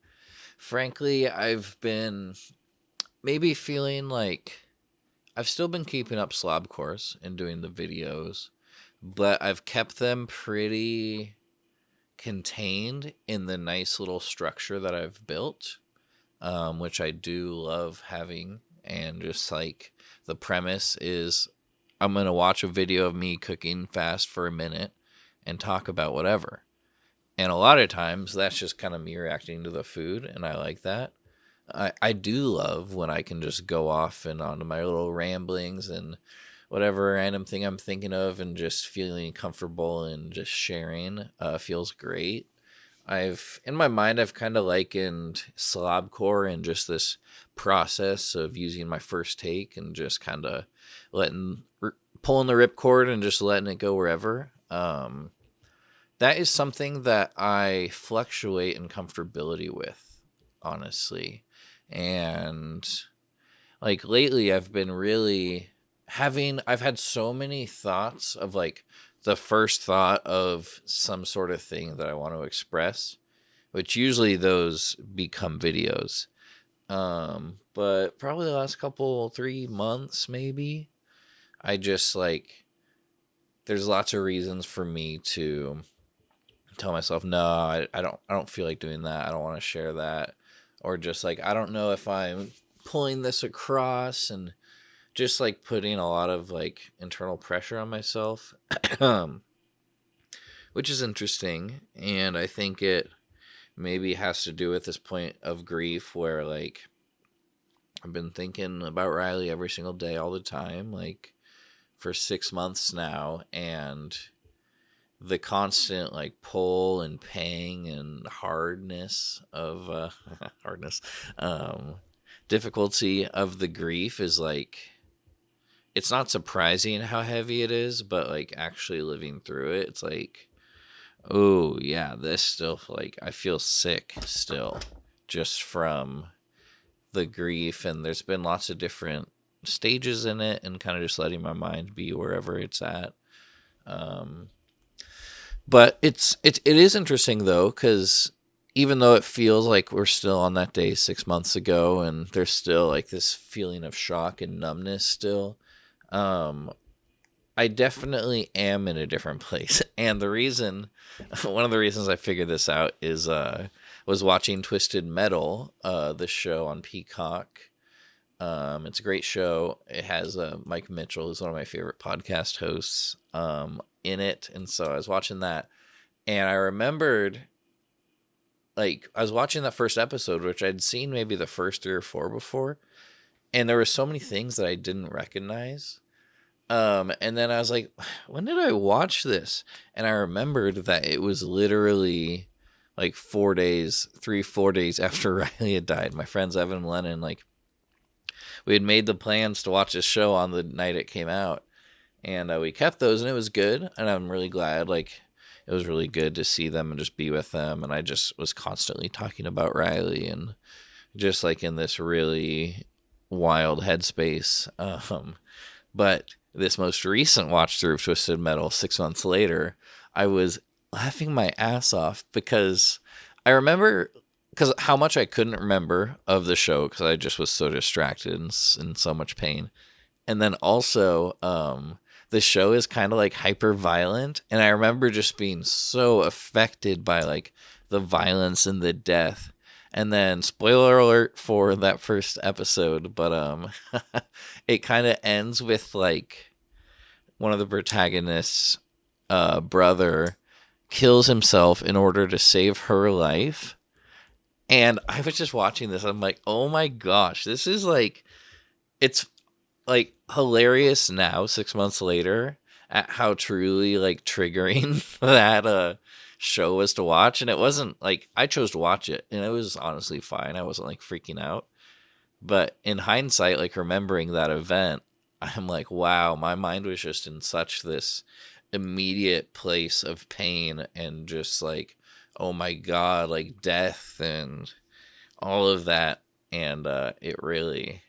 S15: Frankly, I've been maybe feeling like I've still been keeping up slobcourse and doing the videos, but I've kept them pretty contained in the nice little structure that I've built, which I do love having. And just like the premise is I'm going to watch a video of me cooking fast for a minute and talk about whatever. And a lot of times that's just kind of me reacting to the food, and I like that. I do love when I can just go off and onto my little ramblings and whatever random thing I'm thinking of, and just feeling comfortable and just sharing feels great. In my mind, I've kind of likened slobcore and just this process of using my first take and just kind of pulling the ripcord and just letting it go wherever. That is something that I fluctuate in comfortability with, honestly. And like lately I've been really I've had so many thoughts of like the first thought of some sort of thing that I want to express, which usually those become videos. But probably the last 3 months, maybe, I just like, there's lots of reasons for me to tell myself, no, I don't feel like doing that. I don't want to share that. Or just like, I don't know if I'm pulling this across, and just like putting a lot of like internal pressure on myself, which is interesting. And I think it maybe has to do with this point of grief where like I've been thinking about Riley every single day, all the time, like for 6 months now. And the constant like pull and pang and hardness of difficulty of the grief is like, it's not surprising how heavy it is, but like actually living through it, it's like, oh yeah, this still, like, I feel sick still just from
S3: the grief, and there's been lots of different stages in it, and kind of just letting my mind be wherever it's at. But it is interesting though, because even though it feels like we're still on that day 6 months ago, and there's still like this feeling of shock and numbness still, I definitely am in a different place. And one of the reasons I figured this out is was watching Twisted Metal, the show on Peacock. It's a great show. It has Mike Mitchell, who's one of my favorite podcast hosts, in it. And so I was watching that, and I remembered, like, I was watching that first episode, which I'd seen maybe the first 3 or 4 before, and there were so many things that I didn't recognize. And then I was like, when did I watch this? And I remembered that it was literally like 4 days after Riley had died. My friends Evan and Lennon, like, we had made the plans to watch this show on the night it came out, and we kept those, and it was good. And I'm really glad, like, it was really good to see them and just be with them. And I just was constantly talking about Riley, and just like in this really wild headspace. But this most recent watch through of Twisted Metal 6 months later, I was laughing my ass off because I remember how much I couldn't remember of the show because I just was so distracted and in so much pain. And then also, the show is kind of like hyper violent. And I remember just being so affected by like the violence and the death. And then, spoiler alert for that first episode, but it kind of ends with like one of the protagonists' brother kills himself in order to save her life. And I was just watching this. I'm like, oh my gosh, this is like, it's like hilarious now, 6 months later, at how truly like triggering that show was to watch. And it wasn't like, I chose to watch it, and it was honestly fine. I wasn't like freaking out. But in hindsight, like remembering that event, I'm like, wow, my mind was just in such this immediate place of pain and just like, oh my God, like death and all of that. And it really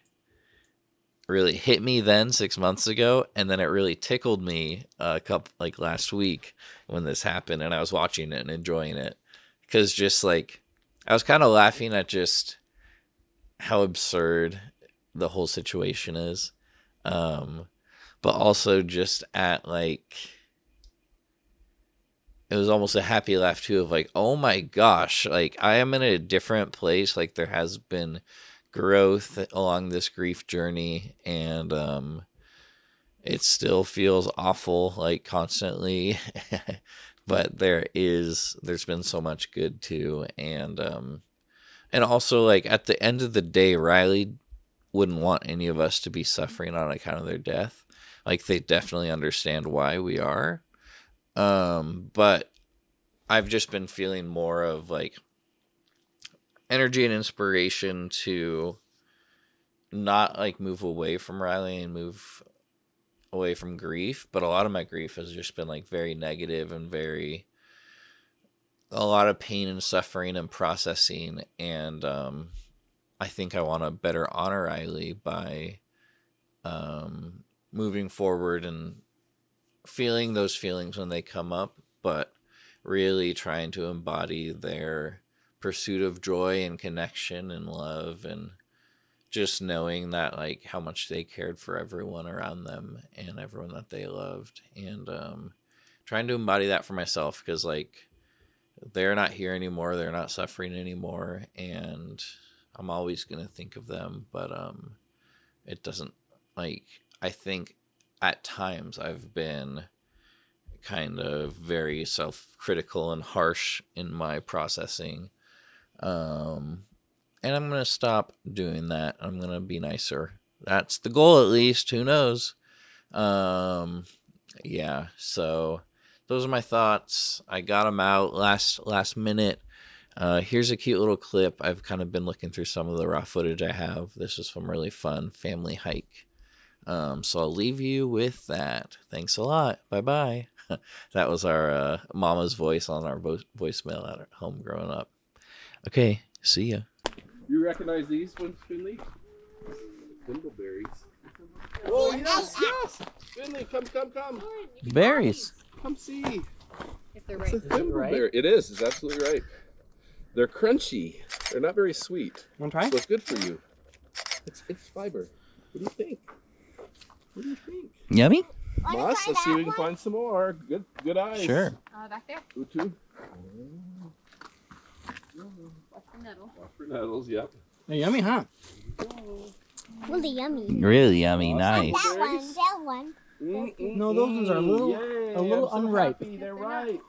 S3: hit me then 6 months ago. And then it really tickled me like last week when this happened, and I was watching it and enjoying it. Because just like, I was kind of laughing at just how absurd the whole situation is. But also just at like, it was almost a happy laugh too of like, oh my gosh, like I am in a different place. Like there has been growth along this grief journey, and it still feels awful like constantly, but there's been so much good too. And also like at the end of the day, Riley wouldn't want any of us to be suffering on account of their death. Like they definitely understand why we are. But I've just been feeling more of like energy and inspiration to not like move away from Riley and move away from grief. But a lot of my grief has just been like very negative and a lot of pain and suffering and processing. And, I think I want to better honor Riley by, moving forward and feeling those feelings when they come up, but really trying to embody their pursuit of joy and connection and love, and just knowing that like how much they cared for everyone around them and everyone that they loved, and trying to embody that for myself, because like they're not here anymore, they're not suffering anymore, and I'm always going to think of them. But it doesn't, like, I think at times I've been kind of very self-critical and harsh in my processing. And I'm going to stop doing that. I'm going to be nicer. That's the goal, at least. Who knows? Yeah, so those are my thoughts. I got them out last minute. Here's a cute little clip. I've kind of been looking through some of the raw footage I have. This is some really fun family hike. So I'll leave you with that. Thanks a lot. Bye-bye. That was our mama's voice on our voicemail at home growing up. Okay, see ya.
S11: You recognize these ones, Finley? Thimbleberries. Oh, yes, yes! Finley, come.
S15: Berries.
S11: Come see.
S12: If they're
S11: It's
S12: right.
S11: a thimbleberry. It is. It's absolutely right. They're crunchy. They're not very sweet.
S13: Want to try?
S11: So it's good for you. It's fiber. What do you think? What do you think?
S15: Yummy?
S11: Moss, let's see if we can find some more. Good eyes.
S15: Sure.
S2: Back there.
S11: Utu.
S2: Watch for nettle.
S11: Watch for nettles, yep.
S13: They're yummy, huh?
S2: Really yummy.
S15: Really yummy. Nice.
S2: That one.
S13: No, those ones are a little unripe.
S11: They're ripe.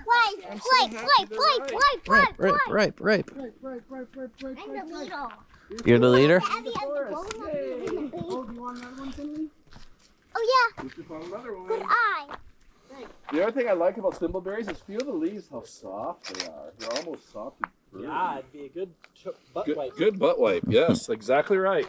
S15: Ripe.
S2: I'm the leader.
S15: You're the leader?
S2: Abby has the bone of the bee.
S13: Oh, do you want another one, Finley?
S2: Oh yeah.
S11: We should find another one.
S2: Good eye.
S11: The other thing I like about thimbleberries is feel the leaves, how soft they are. They're almost soft and furry.
S13: Yeah, it'd be a good butt wipe.
S11: Good butt wipe. Yes, exactly right.